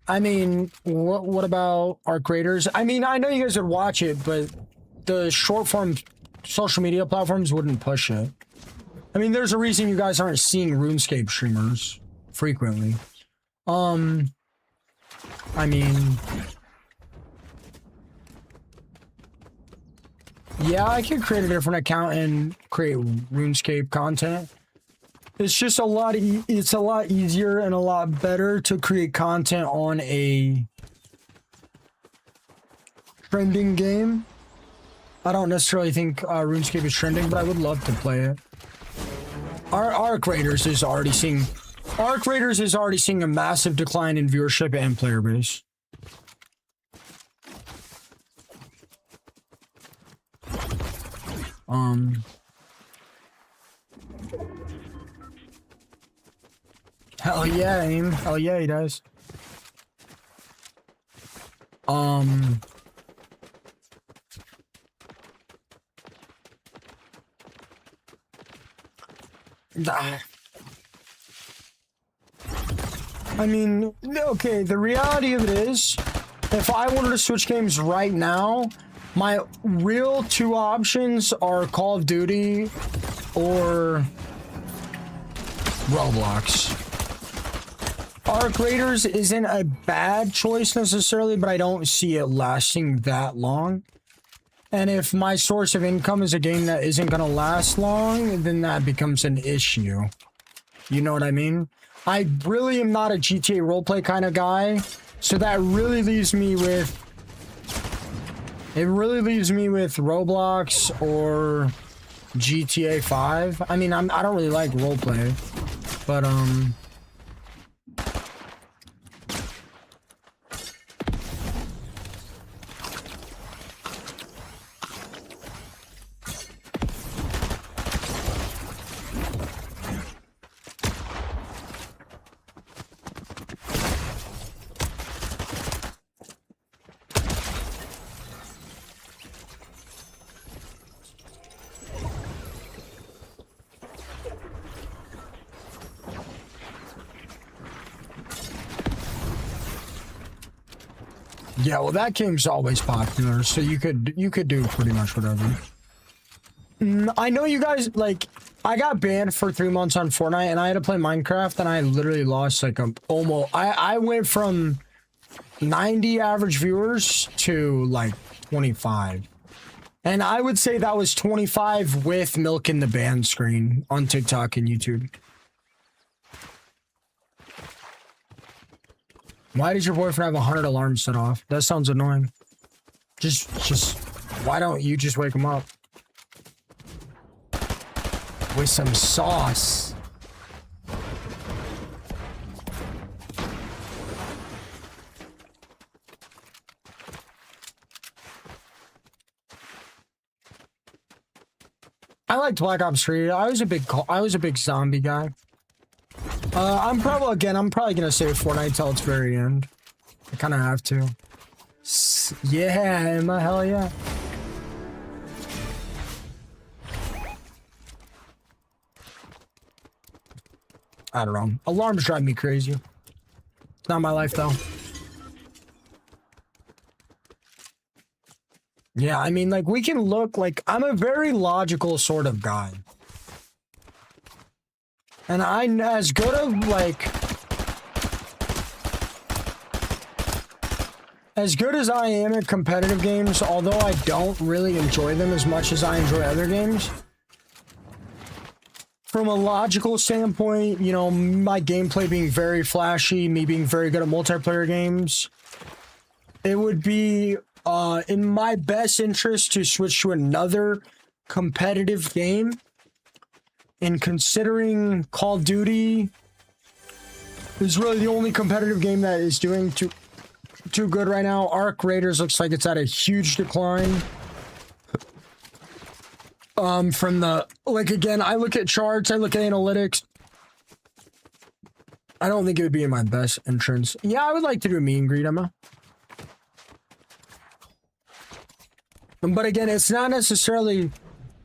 I mean, what about Arc Raiders? I mean, I know you guys would watch it, but the short form social media platforms wouldn't push it. I mean, there's a reason you guys aren't seeing RuneScape streamers frequently. I mean, yeah, I could create a different account and create RuneScape content. It's just a lot. It's a lot easier and a lot better to create content on a trending game. I don't necessarily think RuneScape is trending, but I would love to play it. Arc Raiders is already seeing a massive decline in viewership and player base. Hell yeah, AIM. Hell yeah, he does. I mean, okay, the reality of it is, if I wanted to switch games right now, my real two options are Call of Duty or Roblox. Arc Raiders isn't a bad choice necessarily, but I don't see it lasting that long. And if my source of income is a game that isn't going to last long, then that becomes an issue. You know what I mean? I really am not a GTA roleplay kind of guy, so that really leaves me with... It really leaves me with Roblox or GTA 5. I mean, I don't really like roleplay, but, yeah, well, that game's always popular, so you could do pretty much whatever. I know you guys, like, I got banned for 3 months on Fortnite, and I had to play Minecraft, and I literally lost, like, I went from 90 average viewers to, like, 25. And I would say that was 25 with milking the ban screen on TikTok and YouTube. Why does your boyfriend have 100 alarms set off? That sounds annoying. Just, why don't you just wake him up? With some sauce. I liked Black Ops 3. I was a big zombie guy. I'm probably gonna save Fortnite till its very end. I kind of have to. Yeah, Emma, hell yeah. I don't know. Alarms drive me crazy. It's not my life though. Yeah, I mean, like, we can look like I'm a very logical sort of guy. And I'm as good of, like... As good as I am at competitive games, although I don't really enjoy them as much as I enjoy other games, from a logical standpoint, you know, my gameplay being very flashy, me being very good at multiplayer games, it would be in my best interest to switch to another competitive game. And considering Call of Duty is really the only competitive game that is doing too good right now, Arc Raiders looks like it's at a huge decline. From the, like, again, I look at charts, I look at analytics. I don't think it would be in my best entrance. Yeah, I would like to do a meet and greet, Emma. But again, it's not necessarily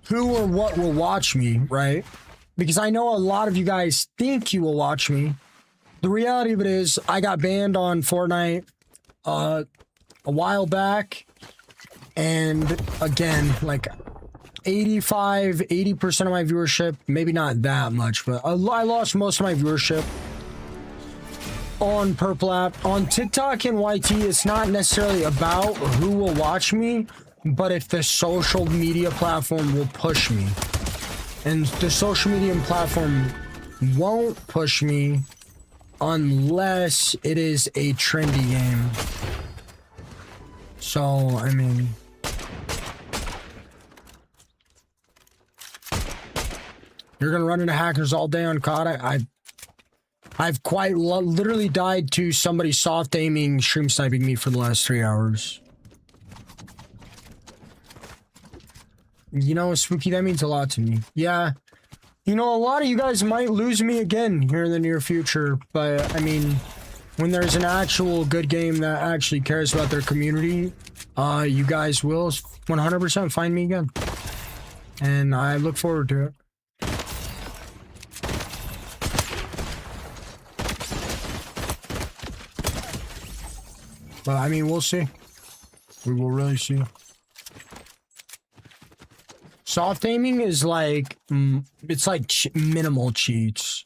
who or what will watch me, right? Because I know a lot of you guys think you will watch me. The reality of it is, I got banned on Fortnite a while back. And again, like 80% of my viewership, maybe not that much, but I lost most of my viewership on Purple App. On TikTok and YT, it's not necessarily about who will watch me, but if the social media platform will push me. And the social media platform won't push me unless it is a trendy game. So, I mean... You're gonna run into hackers all day on COD. I've quite literally died to somebody soft aiming, stream sniping me for the last 3 hours. You know, Spooky, that means a lot to me. Yeah. You know, a lot of you guys might lose me again here in the near future, but I mean, when there's an actual good game that actually cares about their community, you guys will 100% find me again. And I look forward to it. But I mean, we'll see. We will really see. Soft aiming is like, it's like minimal cheats.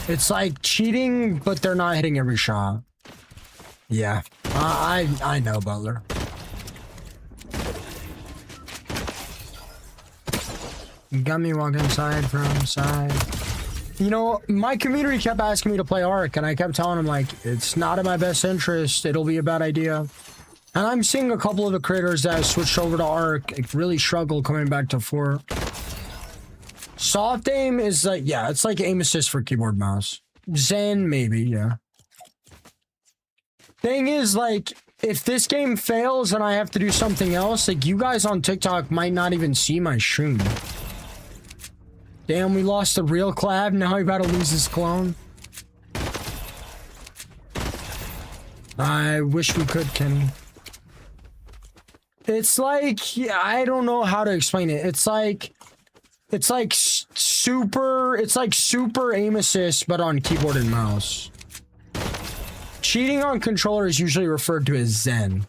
It's like cheating, but they're not hitting every shot. Yeah, I know, Butler. You got me walking side from side. You know, my community kept asking me to play Ark, and I kept telling them, like, it's not in my best interest. It'll be a bad idea. And I'm seeing a couple of the creators that switched over to Ark really struggle coming back to Fort. Soft aim is like, yeah, it's like aim assist for keyboard mouse. Zen, maybe, yeah. Thing is, like, if this game fails and I have to do something else, like, you guys on TikTok might not even see my stream. Damn, we lost the real collab. Now we about to lose his clone. I wish we could, Kenny. It's like, yeah, I don't know how to explain it. It's like super aim assist, but on keyboard and mouse. Cheating on controller is usually referred to as Zen.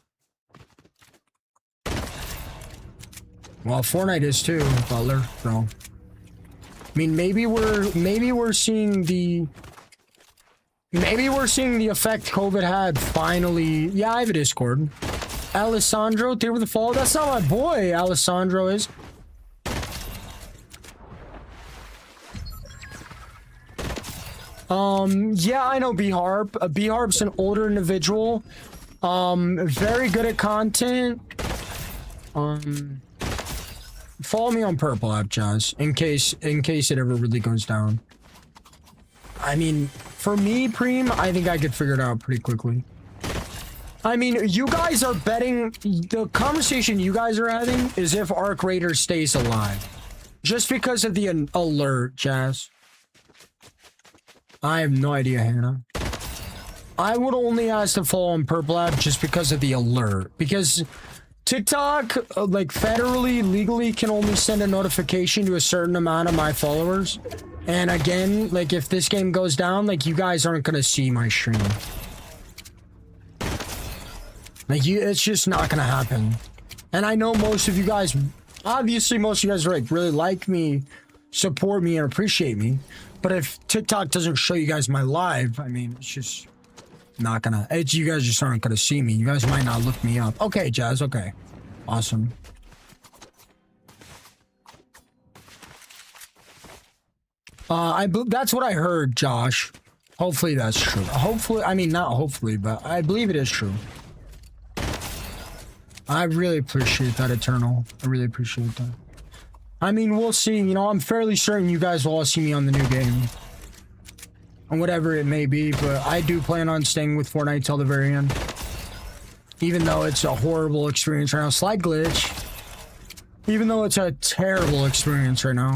Well, Fortnite is too, Butler. So, I mean, maybe we're seeing the effect COVID had finally. Yeah, I have a Discord. Alessandro, Tear with the Fall. That's not my boy. Alessandro is. Yeah, I know B-Harp. B-Harp's an older individual. Very good at content. Follow me on Purple App, Jazz, in case it ever really goes down. I mean, for me, Preem, I think I could figure it out pretty quickly. I mean, you guys are betting, the conversation you guys are having is if Arc Raider stays alive. Just because of the alert, Jazz. I have no idea, Hannah. I would only ask to follow on Purple App just because of the alert. Because TikTok, like, federally, legally can only send a notification to a certain amount of my followers. And again, like, if this game goes down, like, you guys aren't gonna see my stream. Like, it's just not gonna happen. And I know most of you guys, obviously most of you guys are, like, really like me, support me, and appreciate me. But if TikTok doesn't show you guys my live, I mean, it's just not gonna, you guys just aren't gonna see me. You guys might not look me up. Okay, Jazz, okay. Awesome. That's what I heard, Josh. Hopefully that's true. Hopefully, I mean, not hopefully, but I believe it is true. I really appreciate that, Eternal. I really appreciate that. I mean, we'll see. You know, I'm fairly certain you guys will all see me on the new game. And whatever it may be, but I do plan on staying with Fortnite till the very end. Even though it's a horrible experience right now. Slide glitch. Even though it's a terrible experience right now.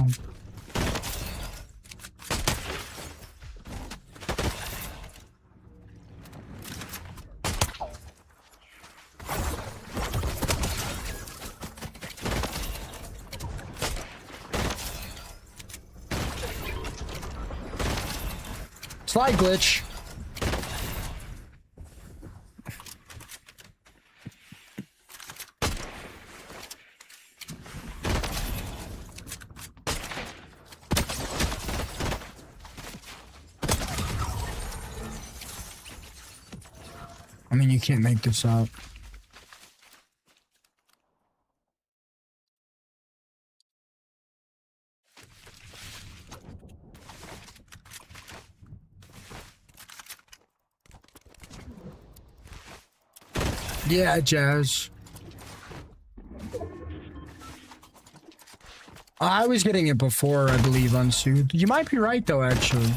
Slide glitch. I mean, you can't make this up. Yeah, Jazz. I was getting it before, I believe, Unsoothed. You might be right, though, actually.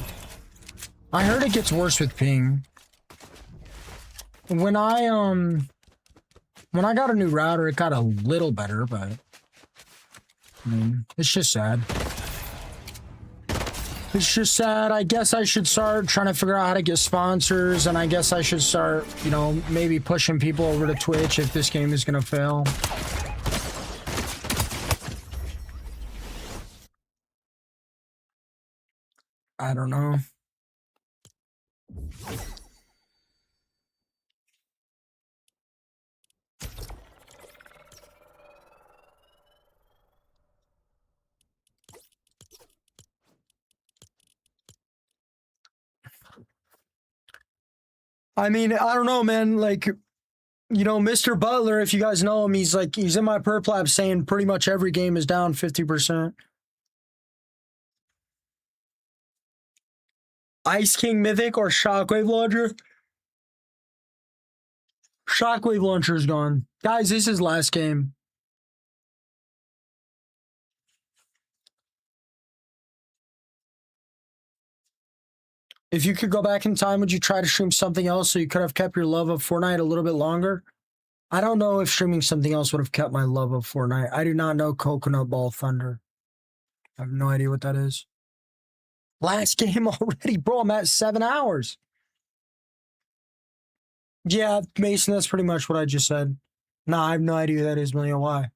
I heard it gets worse with ping. When I got a new router, it got a little better, but I mean, it's just sad. It's just sad. I guess I should start trying to figure out how to get sponsors, and I guess I should start, you know, maybe pushing people over to Twitch if this game is gonna fail. I don't know. I mean, I don't know, man. Like, you know, Mr. Butler, if you guys know him, he's in my perp lab saying pretty much every game is down 50%. Ice King Mythic or Shockwave Launcher? Shockwave Launcher is gone. Guys, this is last game. If you could go back in time, would you try to stream something else so you could have kept your love of Fortnite a little bit longer? I don't know if streaming something else would have kept my love of Fortnite. I do not know Coconut Ball Thunder. I have no idea what that is. Last game already, bro. I'm at 7 hours. Yeah, Mason, that's pretty much what I just said. Nah, I have no idea who that is, Million. Why?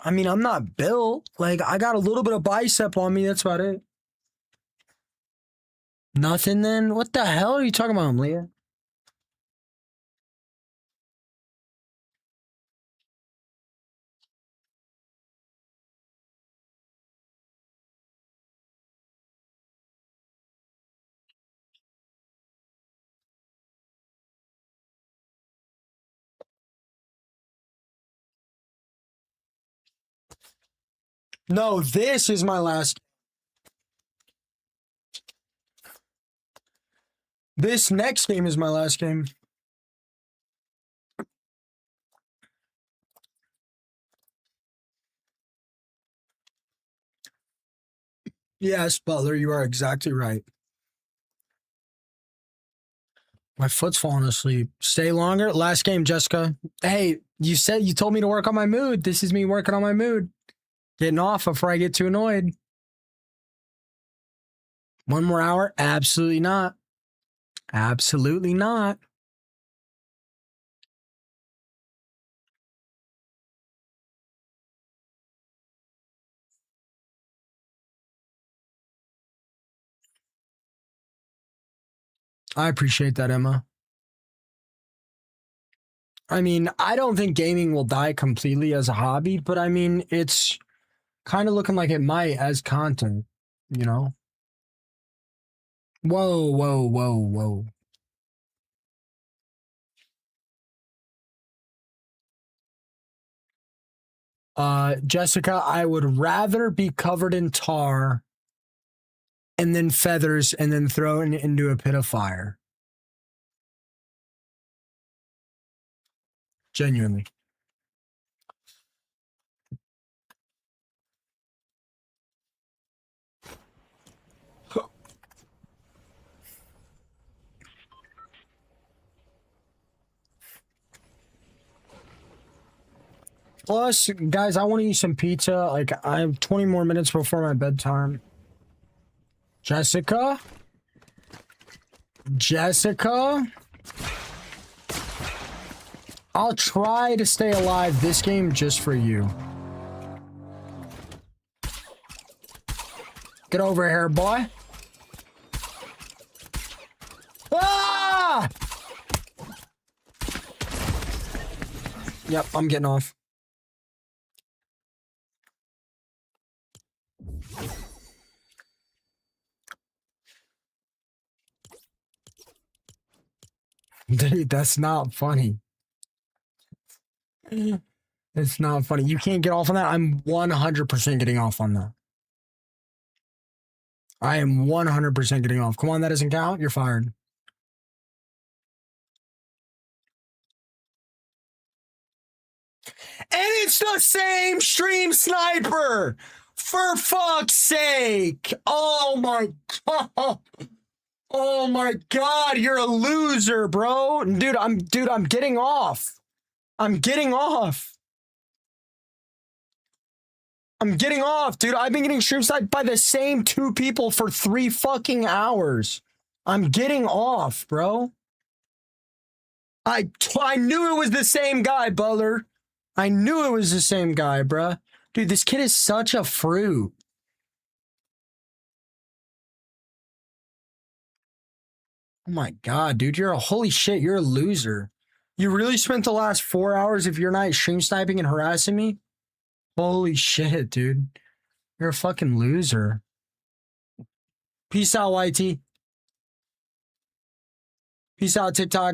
I mean, I'm not built. Like, I got a little bit of bicep on me. That's about it. Nothing then? What the hell are you talking about, Leah? No, this is my last. This next game is my last game. Yes, Butler, you are exactly right. My foot's falling asleep. Stay longer. Last game, Jessica. Hey, you told me to work on my mood. This is me working on my mood. Getting off before I get too annoyed. 1 more hour? Absolutely not. Absolutely not. I appreciate that, Emma. I mean, I don't think gaming will die completely as a hobby, but I mean, it's kind of looking like it might as content, you know? Whoa, whoa, whoa, whoa. Jessica, I would rather be covered in tar and then feathers and then thrown into a pit of fire. Genuinely. Plus, guys, I want to eat some pizza. Like, I have 20 more minutes before my bedtime. Jessica? Jessica? I'll try to stay alive this game just for you. Get over here, boy. Ah! Yep, I'm getting off. Dude, that's not funny. It's not funny. You can't get off on that. I'm 100% getting off on that. I am 100% getting off. Come on, that doesn't count. You're fired. And it's the same stream sniper! For fuck's sake! Oh my god! Oh my god, you're a loser, bro. Dude, I'm getting off. I'm getting off. I'm getting off, dude. I've been getting stream sniped by the same 2 people for 3 fucking hours. I'm getting off, bro. I knew it was the same guy, Butler. I knew it was the same guy, bruh. Dude, this kid is such a fruit. Oh my god, dude, you're a holy shit, you're a loser. You really spent the last 4 hours of your night stream sniping and harassing me? Holy shit, dude. You're a fucking loser. Peace out, YT. Peace out, TikTok.